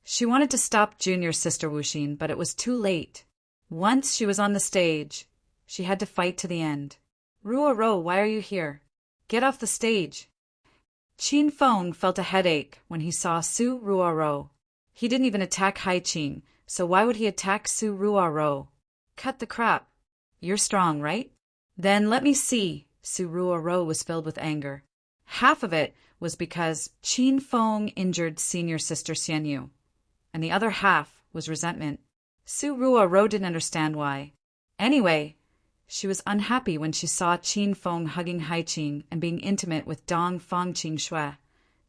She wanted to stop junior sister Wu Xin, but it was too late. Once she was on the stage, she had to fight to the end. Ruoro, why are you here? Get off the stage. Qin Feng felt a headache when he saw Su Ruoro. He didn't even attack Hai Qing, so why would he attack Su Ruoro? Cut the crap. You're strong, right? Then let me see. Su Ruoro was filled with anger. Half of it was because Qin Feng injured senior sister Xianyu, and the other half was resentment. Su Ruoro didn't understand why. Anyway, she was unhappy when she saw Qin Feng hugging Hai Qing and being intimate with Dong Fangqing Shui.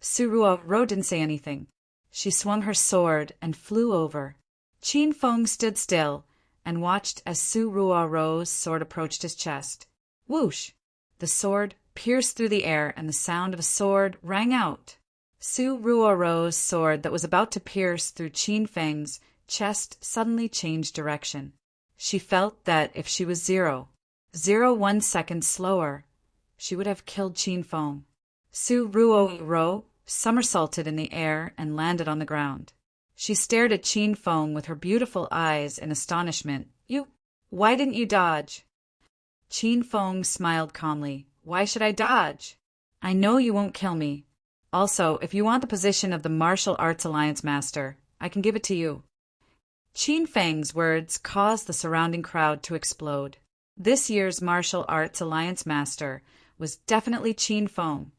Su Ruoro didn't say anything. She swung her sword and flew over. Qin Feng stood still and watched as Su Ruoro's sword approached his chest. Whoosh! The sword pierced through the air and the sound of a sword rang out. Su Ruoro's sword that was about to pierce through Qin Feng's chest suddenly changed direction. She felt that if she was 0.01 seconds slower, she would have killed Qin Feng. Su Ruoro somersaulted in the air and landed on the ground. She stared at Qin Feng with her beautiful eyes in astonishment. Why didn't you dodge? Qin Feng smiled calmly. Why should I dodge? I know you won't kill me. Also, if you want the position of the Martial Arts Alliance Master, I can give it to you. Qin Feng's words caused the surrounding crowd to explode. This year's Martial Arts Alliance Master was definitely Qin Feng,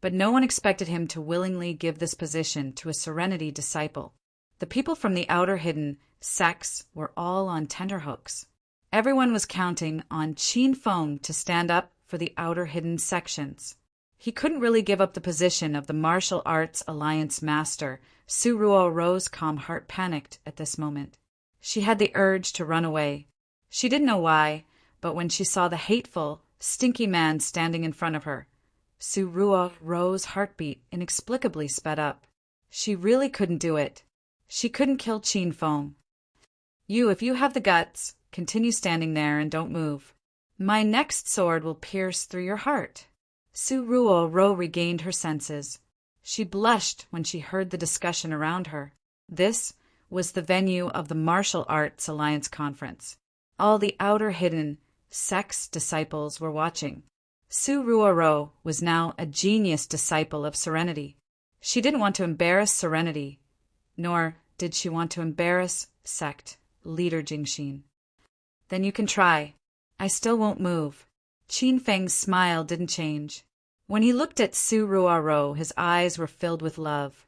but no one expected him to willingly give this position to a Serenity disciple. The people from the outer hidden sects were all on tenterhooks. Everyone was counting on Qin Feng to stand up for the outer hidden sections. He couldn't really give up the position of the Martial Arts Alliance Master. Su Ruoro's calm heart panicked at this moment. She had the urge to run away. She didn't know why, but when she saw the hateful, stinky man standing in front of her, Su Ruoro's heartbeat inexplicably sped up. She really couldn't do it. She couldn't kill Qin Feng. If you have the guts, continue standing there and don't move. My next sword will pierce through your heart. Su Ruoro regained her senses. She blushed when she heard the discussion around her. This was the venue of the Martial Arts Alliance Conference. All the outer hidden sects disciples were watching. Su Ruoro was now a genius disciple of Serenity. She didn't want to embarrass Serenity, nor did she want to embarrass sect leader Jingxin. Then you can try. I still won't move. Qin Feng's smile didn't change. When he looked at Su Ruoro, his eyes were filled with love.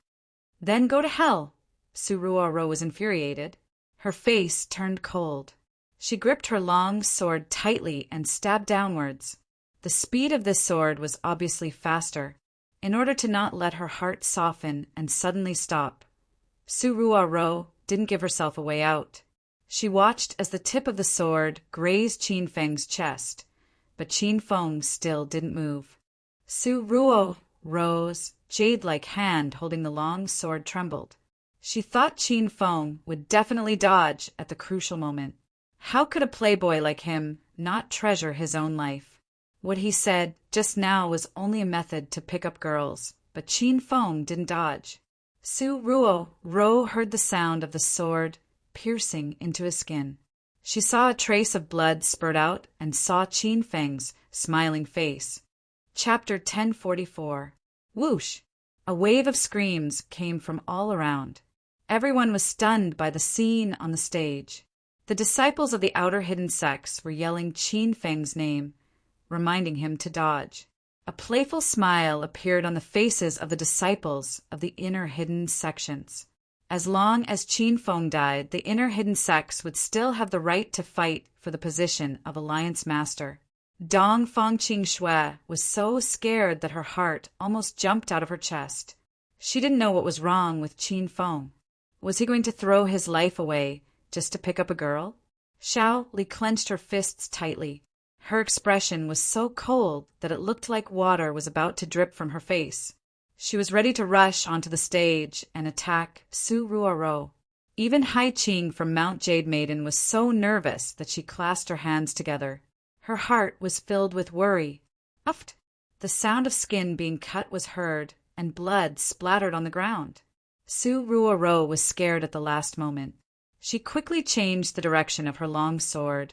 Then go to hell. Su Ruoro was infuriated. Her face turned cold. She gripped her long sword tightly and stabbed downwards. The speed of this sword was obviously faster. In order to not let her heart soften and suddenly stop, Su Ruoro didn't give herself a way out. She watched as the tip of the sword grazed Qin Feng's chest, but Qin Feng still didn't move. Su Ro's jade-like hand holding the long sword trembled. She thought Qin Feng would definitely dodge at the crucial moment. How could a playboy like him not treasure his own life? What he said just now was only a method to pick up girls, but Qin Feng didn't dodge. Ro heard the sound of the sword piercing into his skin. She saw a trace of blood spurt out and saw Qin Feng's smiling face. Chapter 1044. Whoosh! A wave of screams came from all around. Everyone was stunned by the scene on the stage. The disciples of the outer hidden sects were yelling Qin Feng's name, reminding him to dodge. A playful smile appeared on the faces of the disciples of the inner hidden sections. As long as Qin Feng died, the inner hidden sects would still have the right to fight for the position of Alliance Master. Dong Fangqing Shui was so scared that her heart almost jumped out of her chest. She didn't know what was wrong with Qin Feng. Was he going to throw his life away just to pick up a girl? Xiao Li clenched her fists tightly. Her expression was so cold that it looked like water was about to drip from her face. She was ready to rush onto the stage and attack Su Ruoro. Even Hai Qing from Mount Jade Maiden was so nervous that she clasped her hands together. Her heart was filled with worry. Uft! The sound of skin being cut was heard, and blood splattered on the ground. Su Ruoro was scared at the last moment. She quickly changed the direction of her long sword,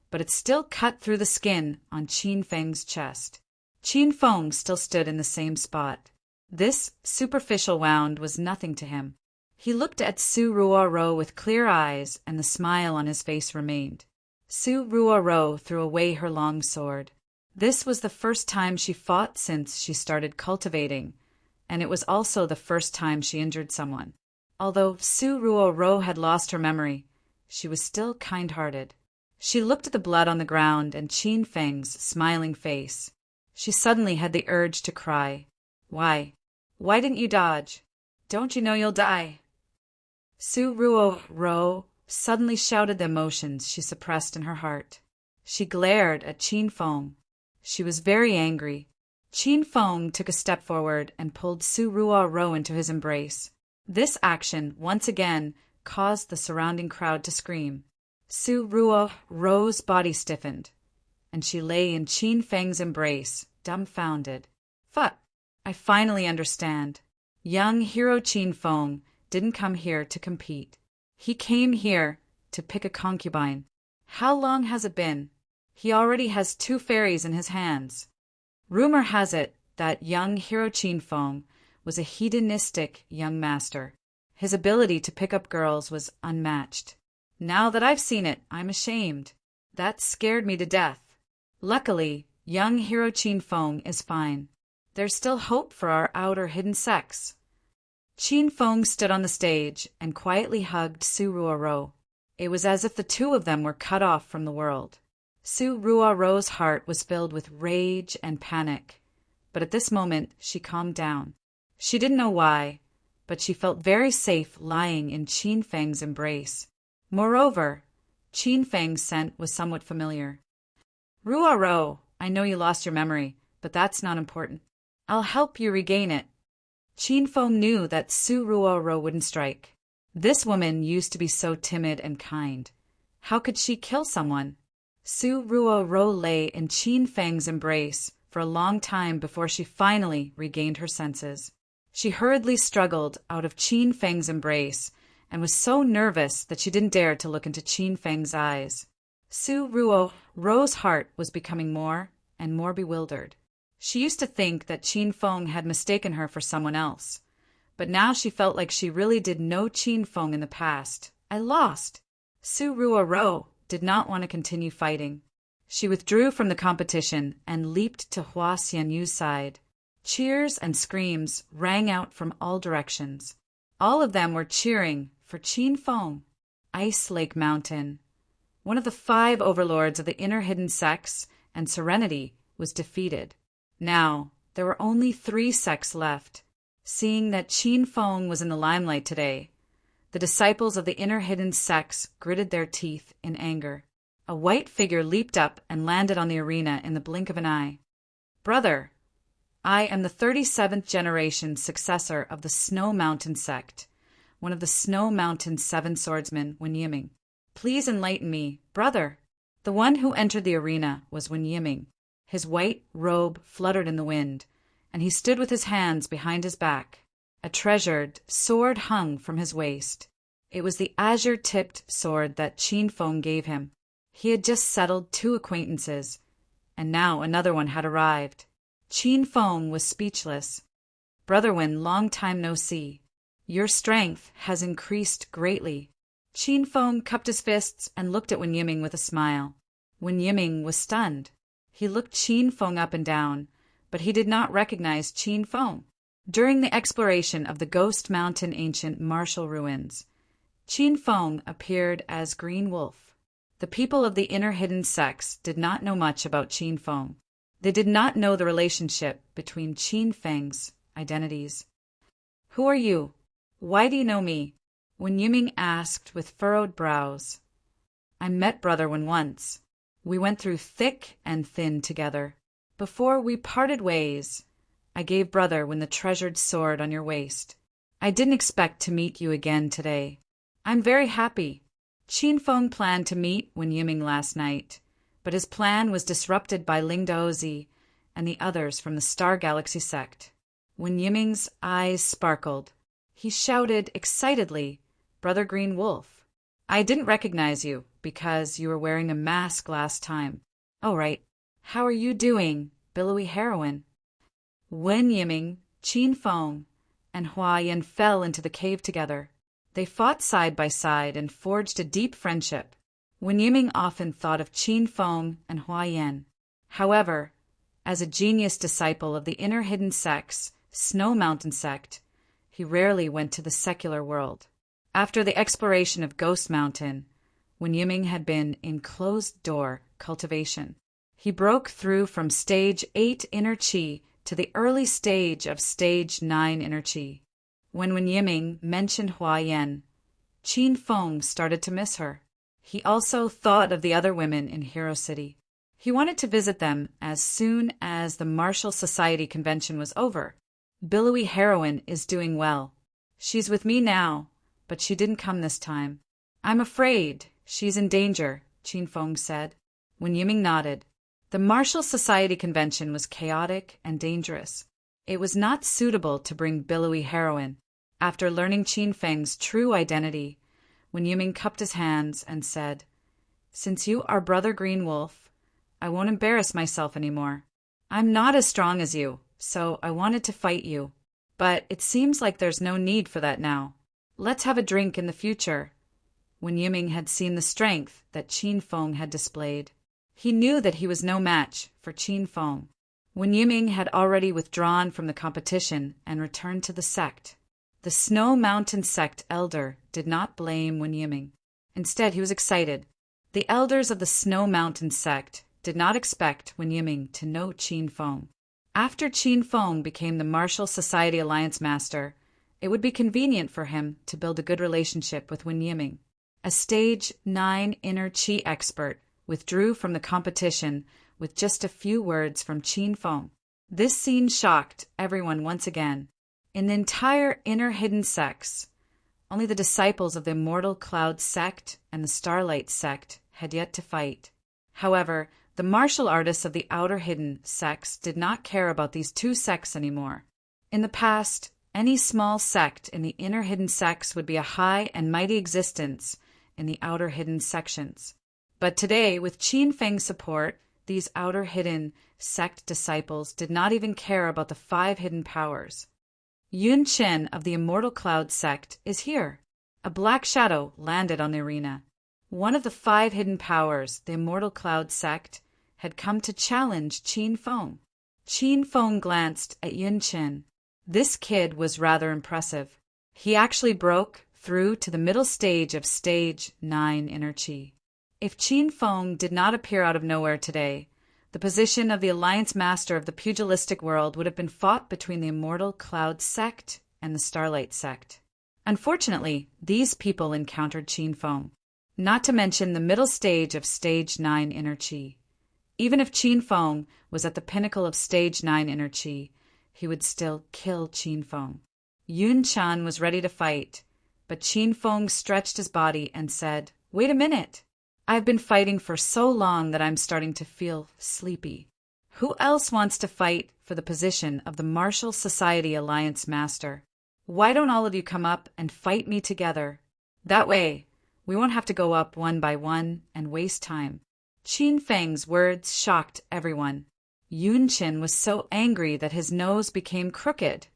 but it still cut through the skin on Qin Feng's chest. Qin Feng still stood in the same spot. This superficial wound was nothing to him. He looked at Su Ruoro with clear eyes, and the smile on his face remained. Su Ruoro threw away her long sword. This was the first time she fought since she started cultivating, and it was also the first time she injured someone. Although Su Ruoro had lost her memory, she was still kind-hearted. She looked at the blood on the ground and Qin Feng's smiling face. She suddenly had the urge to cry. Why? Why didn't you dodge? Don't you know you'll die? Su Ruoro suddenly shouted the emotions she suppressed in her heart. She glared at Qin Feng. She was very angry. Qin Feng took a step forward and pulled Su Ruoro into his embrace. This action, once again, caused the surrounding crowd to scream. Su Ruoro's body stiffened, and she lay in Qin Feng's embrace, dumbfounded. Fuck! I finally understand. Young hero Qin Feng didn't come here to compete. He came here to pick a concubine. How long has it been? He already has 2 fairies in his hands. Rumor has it that young hero Qin Feng was a hedonistic young master. His ability to pick up girls was unmatched. Now that I've seen it, I'm ashamed. That scared me to death. Luckily, young hero Qin Feng is fine. There's still hope for our outer hidden sects. Qin Feng stood on the stage and quietly hugged Su Ruoro. It was as if the 2 of them were cut off from the world. Su Ruoro's heart was filled with rage and panic, but at this moment she calmed down. She didn't know why, but she felt very safe lying in Qin Feng's embrace. Moreover, Qin Feng's scent was somewhat familiar. Ruoro, I know you lost your memory, but that's not important. I'll help you regain it. Qin Feng knew that Su Ruoro wouldn't strike. This woman used to be so timid and kind. How could she kill someone? Su Ruoro lay in Qin Feng's embrace for a long time before she finally regained her senses. She hurriedly struggled out of Qin Feng's embrace and was so nervous that she didn't dare to look into Qin Feng's eyes. Su Ruoro's heart was becoming more and more bewildered. She used to think that Qin Feng had mistaken her for someone else, but now she felt like she really did know Qin Feng in the past. I lost. Su Ruoro did not want to continue fighting. She withdrew from the competition and leaped to Hua Xianyu's side. Cheers and screams rang out from all directions. All of them were cheering for Qin Feng. Ice Lake Mountain, one of the 5 overlords of the inner hidden sects and Serenity, was defeated. Now, there were only 3 sects left. Seeing that Qin Feng was in the limelight today, the disciples of the inner hidden sects gritted their teeth in anger. A white figure leaped up and landed on the arena in the blink of an eye. Brother, I am the 37th generation successor of the Snow Mountain sect, one of the Snow Mountain's 7 swordsmen, Wen Yiming. Please enlighten me, brother." The one who entered the arena was Wen Yiming. His white robe fluttered in the wind, and he stood with his hands behind his back. A treasured sword hung from his waist. It was the azure-tipped sword that Qin Feng gave him. He had just settled 2 acquaintances, and now another one had arrived. Qin Feng was speechless. "Brother Wen, long time no see. Your strength has increased greatly." Qin Feng cupped his fists and looked at Wen Yiming with a smile. Wen Yiming was stunned. He looked Qin Feng up and down, but he did not recognize Qin Feng. During the exploration of the Ghost Mountain ancient martial ruins, Qin Feng appeared as Green Wolf. The people of the inner hidden sects did not know much about Qin Feng. They did not know the relationship between Qin Feng's identities. "Who are you? Why do you know me?" Wen Yiming asked with furrowed brows. "I met Brother Wen once. We went through thick and thin together. Before we parted ways, I gave Brother Wen the treasured sword on your waist. I didn't expect to meet you again today. I'm very happy." Qin Feng planned to meet Wen Yiming last night, but his plan was disrupted by Ling Daozi and the others from the Star Galaxy sect. Wen Yiming's eyes sparkled. He shouted excitedly, "Brother Green Wolf, I didn't recognize you because you were wearing a mask last time. Oh, right. How are you doing, billowy heroine?" Wen Yiming, Qin Feng, and Hua Yin fell into the cave together. They fought side by side and forged a deep friendship. Wen Yiming often thought of Qin Feng and Hua Yin. However, as a genius disciple of the inner hidden sect's Snow Mountain sect, he rarely went to the secular world. After the exploration of Ghost Mountain, Wen Yiming had been in closed-door cultivation. He broke through from Stage 8 Inner Qi to the early stage of Stage 9 Inner Qi. When Wen Yiming mentioned Hua Yin, Qin Feng started to miss her. He also thought of the other women in Hero City. He wanted to visit them as soon as the Martial Society convention was over. Billowy Heroine is doing well. She's with me now, but she didn't come this time. "I'm afraid she's in danger," Qin Feng said. Wen Yiming nodded. The Martial Society convention was chaotic and dangerous. It was not suitable to bring Billowy Heroine. After learning Qin Feng's true identity, Wen Yiming cupped his hands and said, "Since you are Brother Green Wolf, I won't embarrass myself anymore. I'm not as strong as you, so I wanted to fight you. But it seems like there's no need for that now. Let's have a drink in the future." Wen Yiming had seen the strength that Qin Feng had displayed. He knew that he was no match for Qin Feng. Wen Yiming had already withdrawn from the competition and returned to the sect. The Snow Mountain sect elder did not blame Wen Yiming. Instead, he was excited. The elders of the Snow Mountain sect did not expect Wen Yiming to know Qin Feng. After Qin Feng became the Martial Society Alliance Master, it would be convenient for him to build a good relationship with Wen Yiming. A Stage 9 Inner Qi expert withdrew from the competition with just a few words from Qin Feng. This scene shocked everyone once again. In the entire inner hidden sects, only the disciples of the Immortal Cloud sect and the Starlight sect had yet to fight. However, the martial artists of the outer hidden sects did not care about these 2 sects anymore. In the past, any small sect in the inner hidden sects would be a high and mighty existence in the outer hidden sections. But today, with Qin Feng's support, these outer hidden sect disciples did not even care about the 5 hidden powers. Yun Chen of the Immortal Cloud sect is here. A black shadow landed on the arena. One of the 5 hidden powers, the Immortal Cloud sect, had come to challenge Qin Feng. Qin Feng glanced at Yun Chen. This kid was rather impressive. He actually broke through to the middle stage of Stage 9 Inner Qi. If Qin Feng did not appear out of nowhere today, the position of the Alliance Master of the pugilistic world would have been fought between the Immortal Cloud sect and the Starlight sect. Unfortunately, these people encountered Qin Feng, not to mention the middle stage of Stage 9 Inner Qi. Even if Qin Feng was at the pinnacle of Stage 9 Inner Qi, he would still kill Qin Feng. Yun Chan was ready to fight, but Qin Feng stretched his body and said, "Wait a minute. I've been fighting for so long that I'm starting to feel sleepy. Who else wants to fight for the position of the Martial Society Alliance Master? Why don't all of you come up and fight me together? That way, we won't have to go up one by one and waste time." Qin Feng's words shocked everyone. Yun Qin was so angry that his nose became crooked.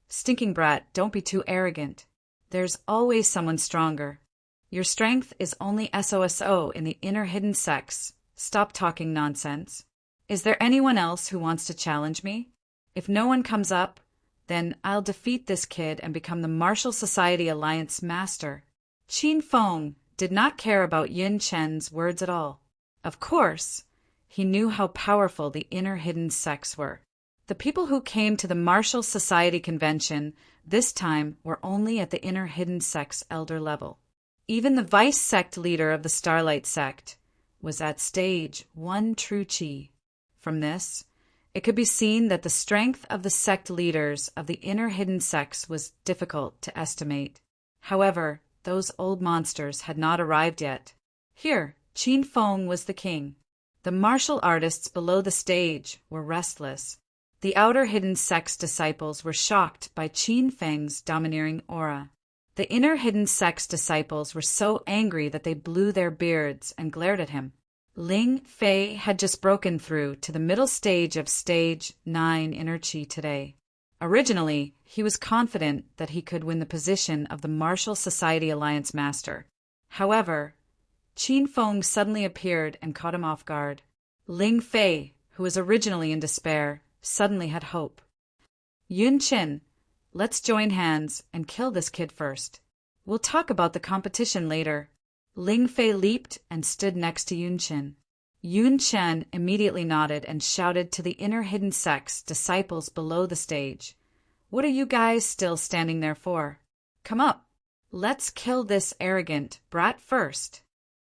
"Stinking brat, don't be too arrogant. There's always someone stronger. Your strength is only SOSO in the inner hidden sex. Stop talking nonsense. Is there anyone else who wants to challenge me? If no one comes up, then I'll defeat this kid and become the Martial Society Alliance Master." Qin Feng did not care about Yun Chen's words at all. Of course, he knew how powerful the inner hidden sects were. The people who came to the Martial Society convention this time were only at the inner hidden sect's elder level. Even the vice sect leader of the Starlight sect was at stage 1 true chi. From this, it could be seen that the strength of the sect leaders of the inner hidden sects was difficult to estimate. However, those old monsters had not arrived yet. Here, Qin Feng was the king. The martial artists below the stage were restless. The outer hidden sect's disciples were shocked by Qin Feng's domineering aura. The inner hidden sect's disciples were so angry that they blew their beards and glared at him. Ling Fei had just broken through to the middle stage of stage 9 inner chi today. Originally, he was confident that he could win the position of the Martial Society Alliance Master. However, Qin Feng suddenly appeared and caught him off guard. Ling Fei, who was originally in despair, suddenly had hope. "Yun Qin, let's join hands and kill this kid first. We'll talk about the competition later." Ling Fei leaped and stood next to Yun Qin. Yun Chen immediately nodded and shouted to the inner hidden sect's disciples below the stage, "What are you guys still standing there for? Come up. Let's kill this arrogant brat first."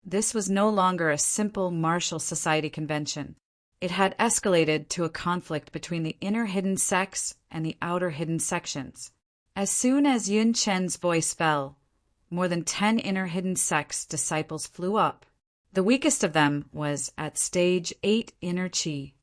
This was no longer a simple martial society convention. It had escalated to a conflict between the inner hidden sects and the outer hidden sections. As soon as Yun Chen's voice fell, more than 10 inner hidden sects disciples flew up. The weakest of them was at stage 8 inner chi.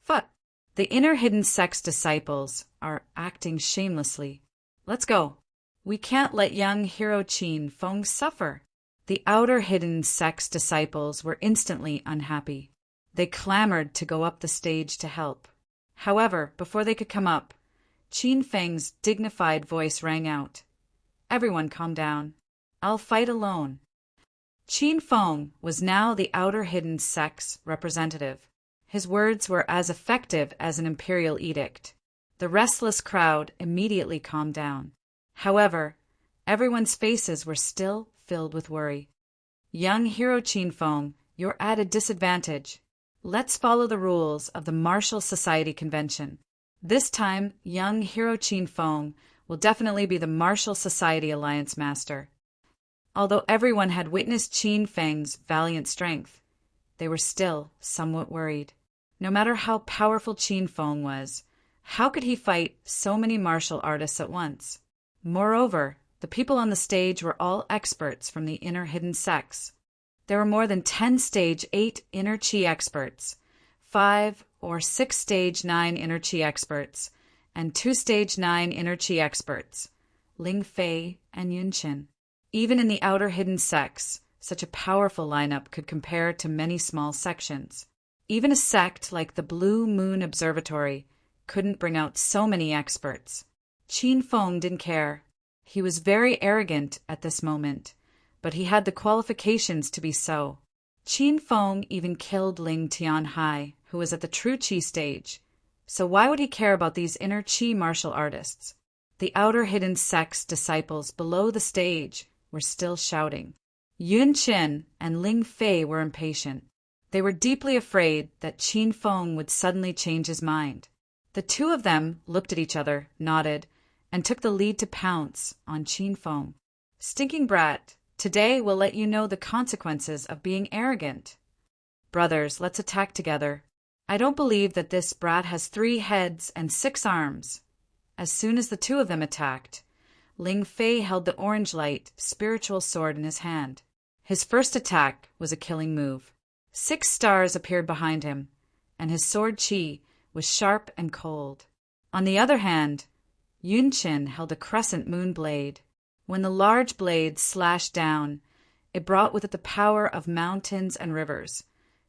But the inner hidden sects disciples are acting shamelessly. Let's go. We can't let young hero Qin Feng suffer. The outer hidden sects disciples were instantly unhappy. They clamored to go up the stage to help. However, before they could come up, Qin Feng's dignified voice rang out. "Everyone calm down. I'll fight alone." Qin Feng was now the outer hidden sect's representative. His words were as effective as an imperial edict. The restless crowd immediately calmed down. However, everyone's faces were still filled with worry. "Young hero Qin Feng, you're at a disadvantage. Let's follow the rules of the Martial Society Convention. This time, young hero Qin Feng will definitely be the Martial Society Alliance Master." Although everyone had witnessed Qin Feng's valiant strength, they were still somewhat worried. No matter how powerful Qin Feng was, how could he fight so many martial artists at once? Moreover, the people on the stage were all experts from the inner hidden sects. There were more than 10 stage 8 inner chi experts, 5 or 6 stage 9 inner chi experts, and 2 stage 9 inner chi experts, Ling Fei and Yun Qin. Even in the outer hidden sects, such a powerful lineup could compare to many small sections. Even a sect like the Blue Moon Observatory couldn't bring out so many experts. Qin Feng didn't care. He was very arrogant at this moment, but he had the qualifications to be so. Qin Feng even killed Ling Tianhai, who was at the true Qi stage. So why would he care about these inner Qi martial artists? The outer hidden sect's disciples below the stage were still shouting. Yun Qin and Ling Fei were impatient. They were deeply afraid that Qin Feng would suddenly change his mind. The two of them looked at each other, nodded, and took the lead to pounce on Qin Feng. "Stinking brat, today we'll let you know the consequences of being arrogant. Brothers, let's attack together. I don't believe that this brat has 3 heads and 6 arms. As soon as the 2 of them attacked, Ling Fei held the orange light, spiritual sword in his hand. His first attack was a killing move. 6 stars appeared behind him, and his sword Qi was sharp and cold. On the other hand, Yun Qin held a crescent moon blade. When the large blade slashed down, it brought with it the power of mountains and rivers,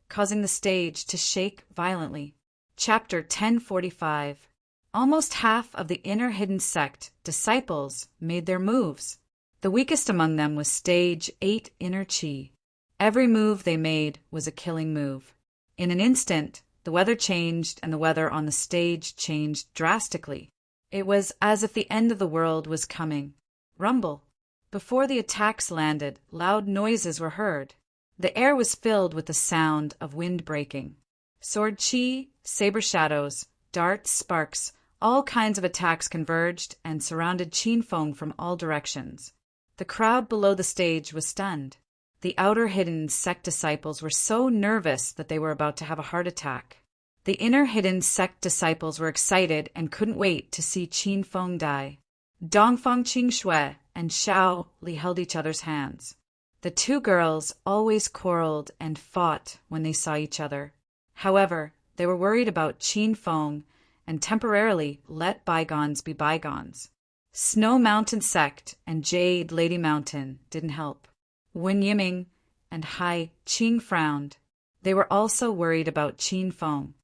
causing the stage to shake violently. Chapter 1045. Almost half of the inner hidden sect disciples made their moves. The weakest among them was stage 8 inner Qi. Every move they made was a killing move. In an instant, the weather changed and the weather on the stage changed drastically. It was as if the end of the world was coming. Rumble. Before the attacks landed, loud noises were heard. The air was filled with the sound of wind breaking. Sword Qi, saber shadows, darts, sparks, all kinds of attacks converged and surrounded Qin Feng from all directions. The crowd below the stage was stunned. The outer hidden sect disciples were so nervous that they were about to have a heart attack. The inner hidden sect disciples were excited and couldn't wait to see Qin Feng die. Dongfang Qingxue and Xiao Li held each other's hands. The 2 girls always quarreled and fought when they saw each other. However, they were worried about Qin Feng and temporarily let bygones be bygones. Snow Mountain Sect and Jade Lady Mountain didn't help. Wen Yiming and Hai Qing frowned. They were also worried about Qin Feng.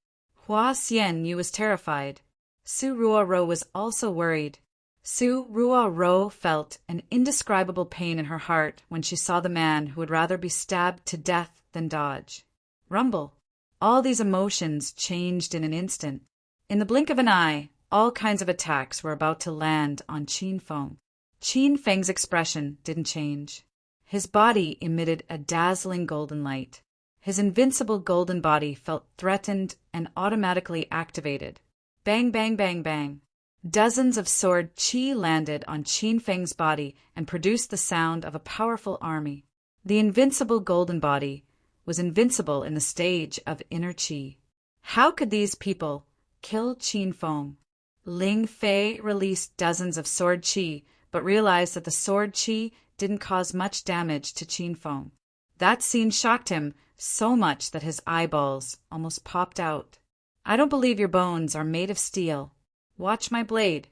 Hua Xianyu was terrified. Su Ruoro was also worried. Su Ruoro felt an indescribable pain in her heart when she saw the man who would rather be stabbed to death than dodge. Rumble. All these emotions changed in an instant. In the blink of an eye, all kinds of attacks were about to land on Qin Feng. Qin Feng's expression didn't change. His body emitted a dazzling golden light. His invincible golden body felt threatened and automatically activated. Bang, bang, bang, bang. Dozens of sword Qi landed on Qin Feng's body and produced the sound of a powerful army. The invincible golden body was invincible in the stage of inner Qi. How could these people kill Qin Feng? Ling Fei released dozens of sword Qi, but realized that the sword Qi didn't cause much damage to Qin Feng. That scene shocked him so much that his eyeballs almost popped out. I don't believe your bones are made of steel. Watch my blade.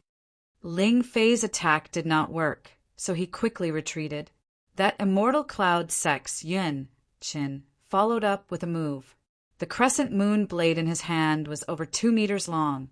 Ling Fei's attack did not work, so he quickly retreated. That immortal cloud sex Yun Qin followed up with a move. The crescent moon blade in his hand was over 2 meters long,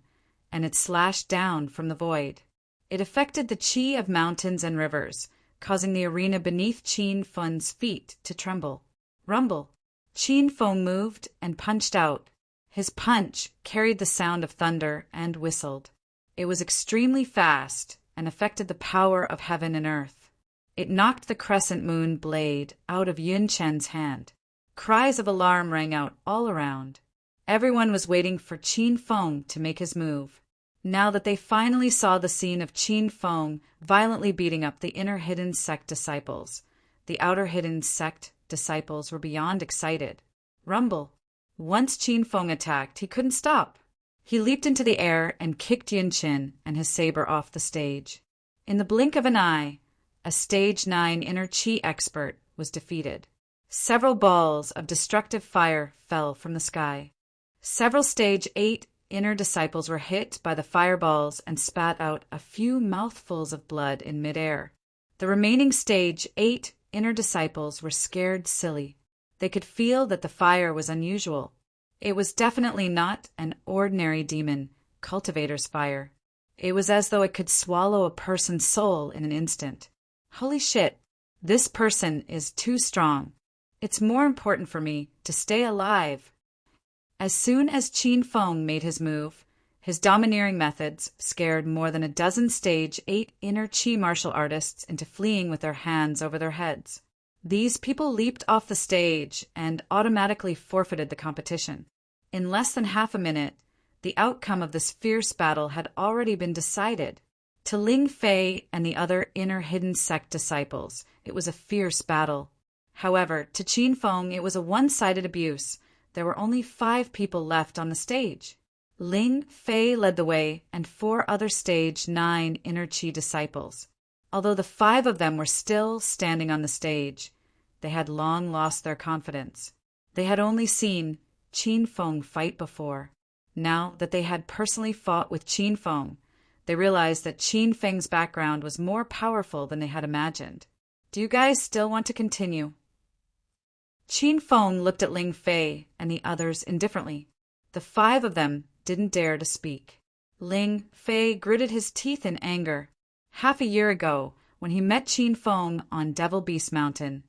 and it slashed down from the void. It affected the Qi of mountains and rivers, causing the arena beneath Qin Feng's feet to tremble. Rumble. Qin Feng moved and punched out. His punch carried the sound of thunder and whistled. It was extremely fast and affected the power of heaven and earth. It knocked the crescent moon blade out of Yun Chen's hand. Cries of alarm rang out all around. Everyone was waiting for Qin Feng to make his move. Now that they finally saw the scene of Qin Feng violently beating up the inner hidden sect disciples, the outer hidden sect disciples were beyond excited. Rumble. Once Qin Feng attacked, he couldn't stop. He leaped into the air and kicked Yun Qin and his saber off the stage. In the blink of an eye, a stage 9 inner Qi expert was defeated. Several balls of destructive fire fell from the sky. Several stage 8 inner disciples were hit by the fireballs and spat out a few mouthfuls of blood in midair. The remaining stage 8 inner disciples were scared silly. They could feel that the fire was unusual. It was definitely not an ordinary demon cultivator's fire. It was as though it could swallow a person's soul in an instant. Holy shit, this person is too strong. It's more important for me to stay alive. As soon as Qin Feng made his move, his domineering methods scared more than a dozen stage 8 inner Qi martial artists into fleeing with their hands over their heads. These people leaped off the stage and automatically forfeited the competition. In less than half a minute, the outcome of this fierce battle had already been decided. To Ling Fei and the other inner hidden sect disciples, it was a fierce battle. However, to Qin Feng, it was a one-sided abuse. there were only 5 people left on the stage. Ling Fei led the way, and 4 other stage 9 inner chi disciples. Although the 5 of them were still standing on the stage, they had long lost their confidence. They had only seen Qin Feng fight before. Now that they had personally fought with Qin Feng, they realized that Qin Feng's background was more powerful than they had imagined. Do you guys still want to continue? Qin Feng looked at Ling Fei and the others indifferently. The 5 of them didn't dare to speak. Ling Fei gritted his teeth in anger. Half a year ago, when he met Qin Feng on Devil Beast Mountain,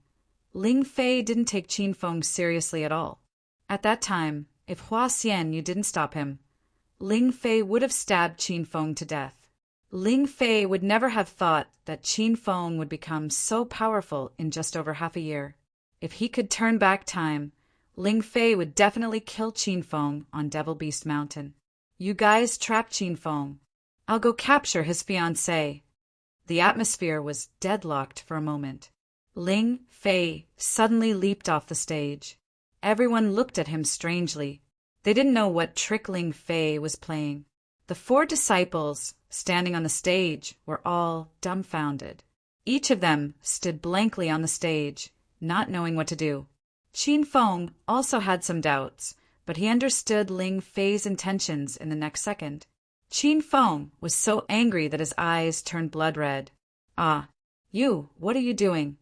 Ling Fei didn't take Qin Feng seriously at all. At that time, if Hua Xianyu didn't stop him, Ling Fei would have stabbed Qin Feng to death. Ling Fei would never have thought that Qin Feng would become so powerful in just over half a year. If he could turn back time, Ling Fei would definitely kill Qin Feng on Devil Beast Mountain. You guys trap Qin Feng. I'll go capture his fiancée. The atmosphere was deadlocked for a moment. Ling Fei suddenly leaped off the stage. Everyone looked at him strangely. They didn't know what trick Ling Fei was playing. The 4 disciples standing on the stage were all dumbfounded. Each of them stood blankly on the stage, not knowing what to do. Qin Feng also had some doubts, but he understood Ling Fei's intentions in the next second. Qin Feng was so angry that his eyes turned blood red. "Ah, you, what are you doing?"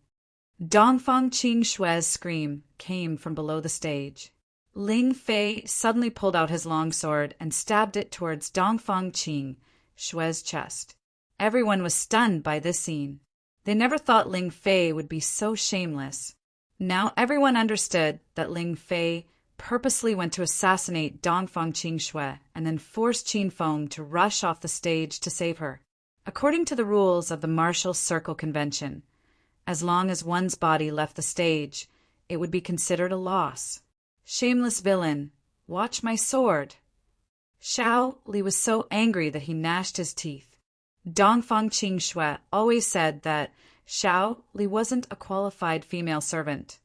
Dongfang Qing Shue's scream came from below the stage. Ling Fei suddenly pulled out his long sword and stabbed it towards Dongfang Qing Shue's chest. Everyone was stunned by this scene. They never thought Ling Fei would be so shameless. Now everyone understood that Ling Fei purposely went to assassinate Dongfang Qing Shue and then forced Qin Feng to rush off the stage to save her. According to the rules of the Martial Circle Convention, as long as one's body left the stage, it would be considered a loss. Shameless villain, watch my sword. Xiao Li was so angry that he gnashed his teeth. Dongfang Qing Shue always said that Xiao Li wasn't a qualified female servant.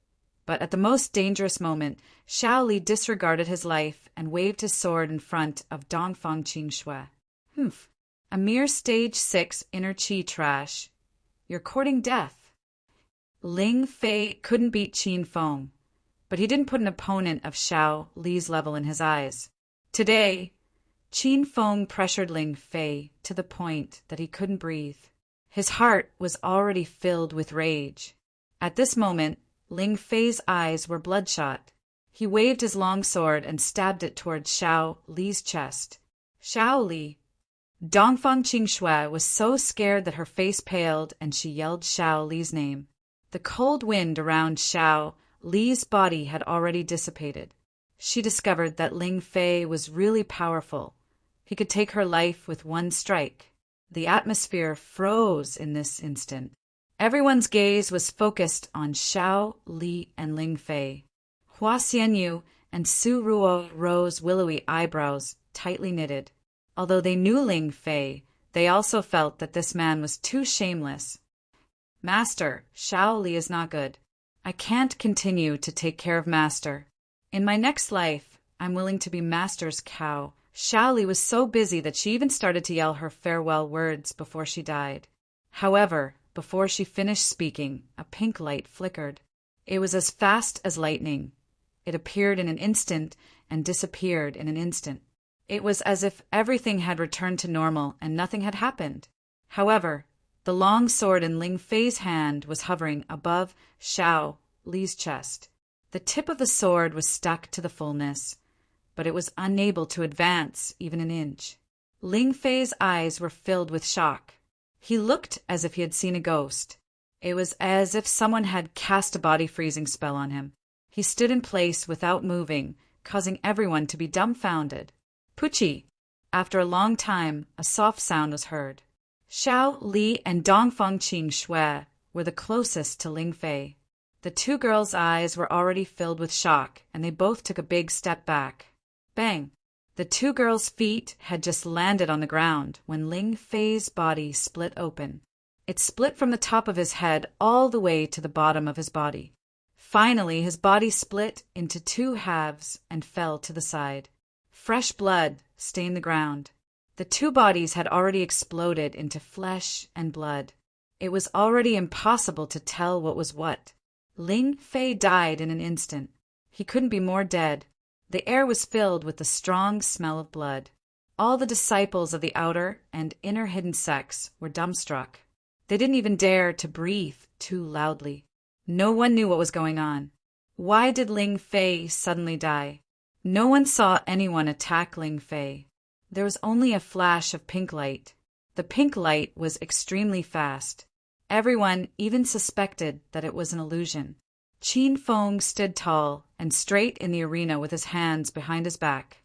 But at the most dangerous moment, Xiao Li disregarded his life and waved his sword in front of Dongfang Qing Shue. Humph, a mere stage 6 inner chi trash. You're courting death. Ling Fei couldn't beat Qin Feng, but he didn't put an opponent of Xiao Li's level in his eyes. Today, Qin Feng pressured Ling Fei to the point that he couldn't breathe. His heart was already filled with rage. At this moment, Ling Fei's eyes were bloodshot. He waved his long sword and stabbed it towards Xiao Li's chest. Xiao Li. Dongfang Qing Shue was so scared that her face paled and she yelled Xiao Li's name. The cold wind around Xiao Li's body had already dissipated. She discovered that Ling Fei was really powerful. He could take her life with one strike. The atmosphere froze in this instant. Everyone's gaze was focused on Xiao Li and Ling Fei. Hua Xianyu and Su Ruo Ro's willowy eyebrows tightly knitted. Although they knew Ling Fei, they also felt that this man was too shameless. Master, Xiao Li is not good. I can't continue to take care of Master. In my next life, I'm willing to be Master's cow. Xiao Li was so busy that she even started to yell her farewell words before she died. However, before she finished speaking, a pink light flickered. It was as fast as lightning. It appeared in an instant and disappeared in an instant. It was as if everything had returned to normal and nothing had happened. However, the long sword in Ling Fei's hand was hovering above Xiao Li's chest. The tip of the sword was stuck to the fullness, but it was unable to advance even an inch. Ling Fei's eyes were filled with shock. He looked as if he had seen a ghost. It was as if someone had cast a body-freezing spell on him. He stood in place without moving, causing everyone to be dumbfounded. Puchi! After a long time, a soft sound was heard. Xiao Li and Dongfang Qing Shue were the closest to Ling Fei. The 2 girls' eyes were already filled with shock, and they both took a big step back. Bang! The 2 girls' feet had just landed on the ground when Ling Fei's body split open. It split from the top of his head all the way to the bottom of his body. Finally, his body split into two halves and fell to the side. Fresh blood stained the ground. The two bodies had already exploded into flesh and blood. It was already impossible to tell what was what. Ling Fei died in an instant. He couldn't be more dead. The air was filled with the strong smell of blood. All the disciples of the outer and inner hidden sects were dumbstruck. They didn't even dare to breathe too loudly. No one knew what was going on. Why did Ling Fei suddenly die? No one saw anyone attack Ling Fei. There was only a flash of pink light. The pink light was extremely fast. Everyone even suspected that it was an illusion. Qin Feng stood tall and straight in the arena with his hands behind his back.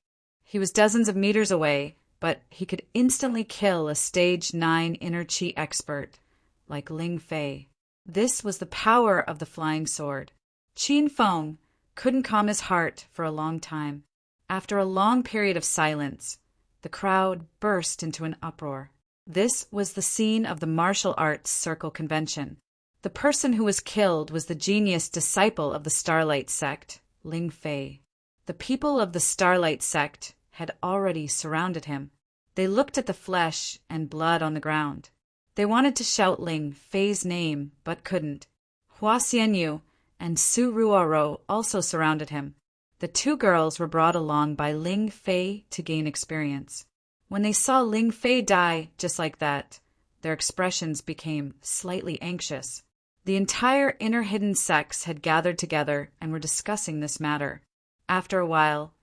He was dozens of meters away, but he could instantly kill a stage 9 inner chi expert like Ling Fei. This was the power of the flying sword. Qin Feng couldn't calm his heart for a long time. After a long period of silence, the crowd burst into an uproar. This was the scene of the martial arts circle convention. The person who was killed was the genius disciple of the Starlight sect, Ling Fei. The people of the Starlight sect had already surrounded him. They looked at the flesh and blood on the ground. They wanted to shout Ling Fei's name, but couldn't. Hua Xianyu and Su Ruoro also surrounded him. The two girls were brought along by Ling Fei to gain experience. When they saw Ling Fei die just like that, their expressions became slightly anxious. The entire inner hidden sects had gathered together and were discussing this matter. After a while,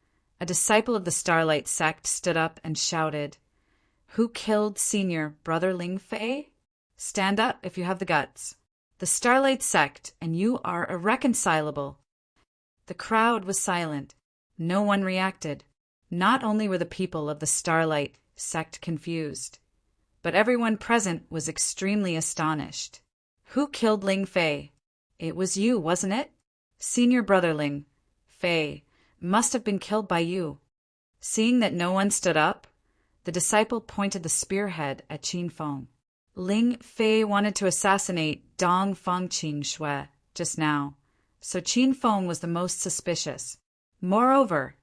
a disciple of the Starlight sect stood up and shouted, "Who killed Senior Brother Ling Fei? Stand up if you have the guts. The Starlight sect and you are irreconcilable." The crowd was silent. No one reacted. Not only were the people of the Starlight sect confused, but everyone present was extremely astonished. "Who killed Ling Fei? It was you, wasn't it? Senior Brother Ling Fei must have been killed by you." Seeing that no one stood up, the disciple pointed the spearhead at Qin Feng. Ling Fei wanted to assassinate Dong Fangqing Shui just now, so Qin Feng was the most suspicious. Moreover,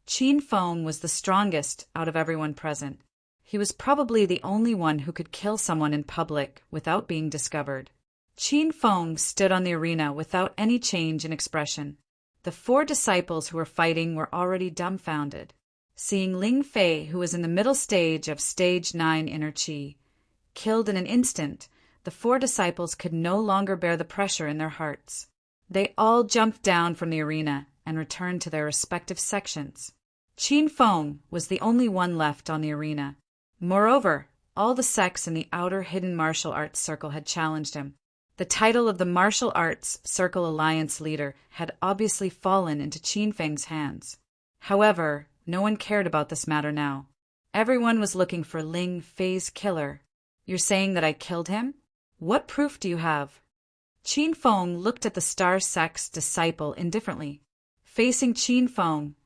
Qin Feng was the strongest out of everyone present. He was probably the only one who could kill someone in public without being discovered. Qin Feng stood on the arena without any change in expression. The four disciples who were fighting were already dumbfounded. Seeing Ling Fei, who was in the middle stage of stage 9 inner chi, killed in an instant, the four disciples could no longer bear the pressure in their hearts. They all jumped down from the arena and returned to their respective sections. Qin Feng was the only one left on the arena. Moreover, all the sects in the outer hidden martial arts circle had challenged him. The title of the Martial Arts Circle Alliance leader had obviously fallen into Qin Feng's hands. However, no one cared about this matter now. Everyone was looking for Ling Fei's killer. "You're saying that I killed him? What proof do you have?" Qin Feng looked at the Star Sect's disciple indifferently. Facing Qin Feng,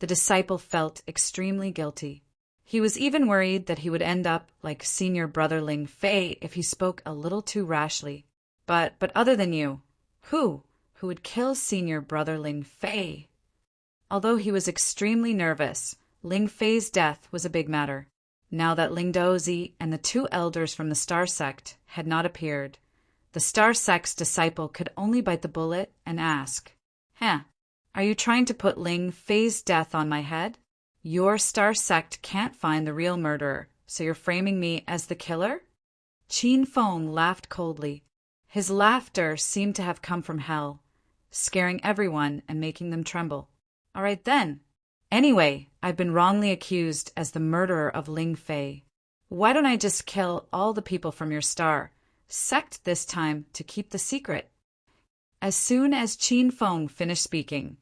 the disciple felt extremely guilty. He was even worried that he would end up like Senior Brother Ling Fei if he spoke a little too rashly. But other than you, who would kill Senior Brother Ling Fei? Although he was extremely nervous, Ling Fei's death was a big matter. Now that Ling Dozi and the two elders from the Star Sect had not appeared, the Star Sect's disciple could only bite the bullet and ask, "Are you trying to put Ling Fei's death on my head? Your Star Sect can't find the real murderer, so you're framing me as the killer?" Qin Feng laughed coldly. His laughter seemed to have come from hell, scaring everyone and making them tremble. "All right then. Anyway, I've been wrongly accused as the murderer of Ling Fei. Why don't I just kill all the people from your Star Sect this time to keep the secret?" As soon as Qin Feng finished speaking,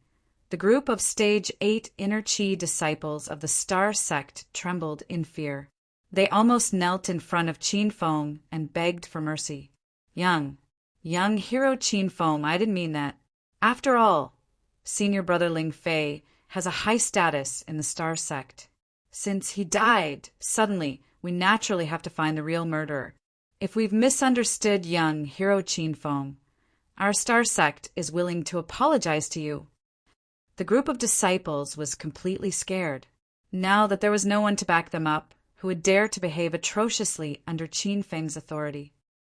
the group of Stage 8 Inner Chi disciples of the Star Sect trembled in fear. They almost knelt in front of Qin Feng and begged for mercy. Young hero Qin Feng, I didn't mean that. After all, Senior Brother Ling Fei has a high status in the Star Sect. Since he died suddenly, we naturally have to find the real murderer. If we've misunderstood young hero Qin Feng, Our star sect is willing to apologize to you." The group of disciples was completely scared, now that there was no one to back them up who would dare to behave atrociously under Qin Feng's authority.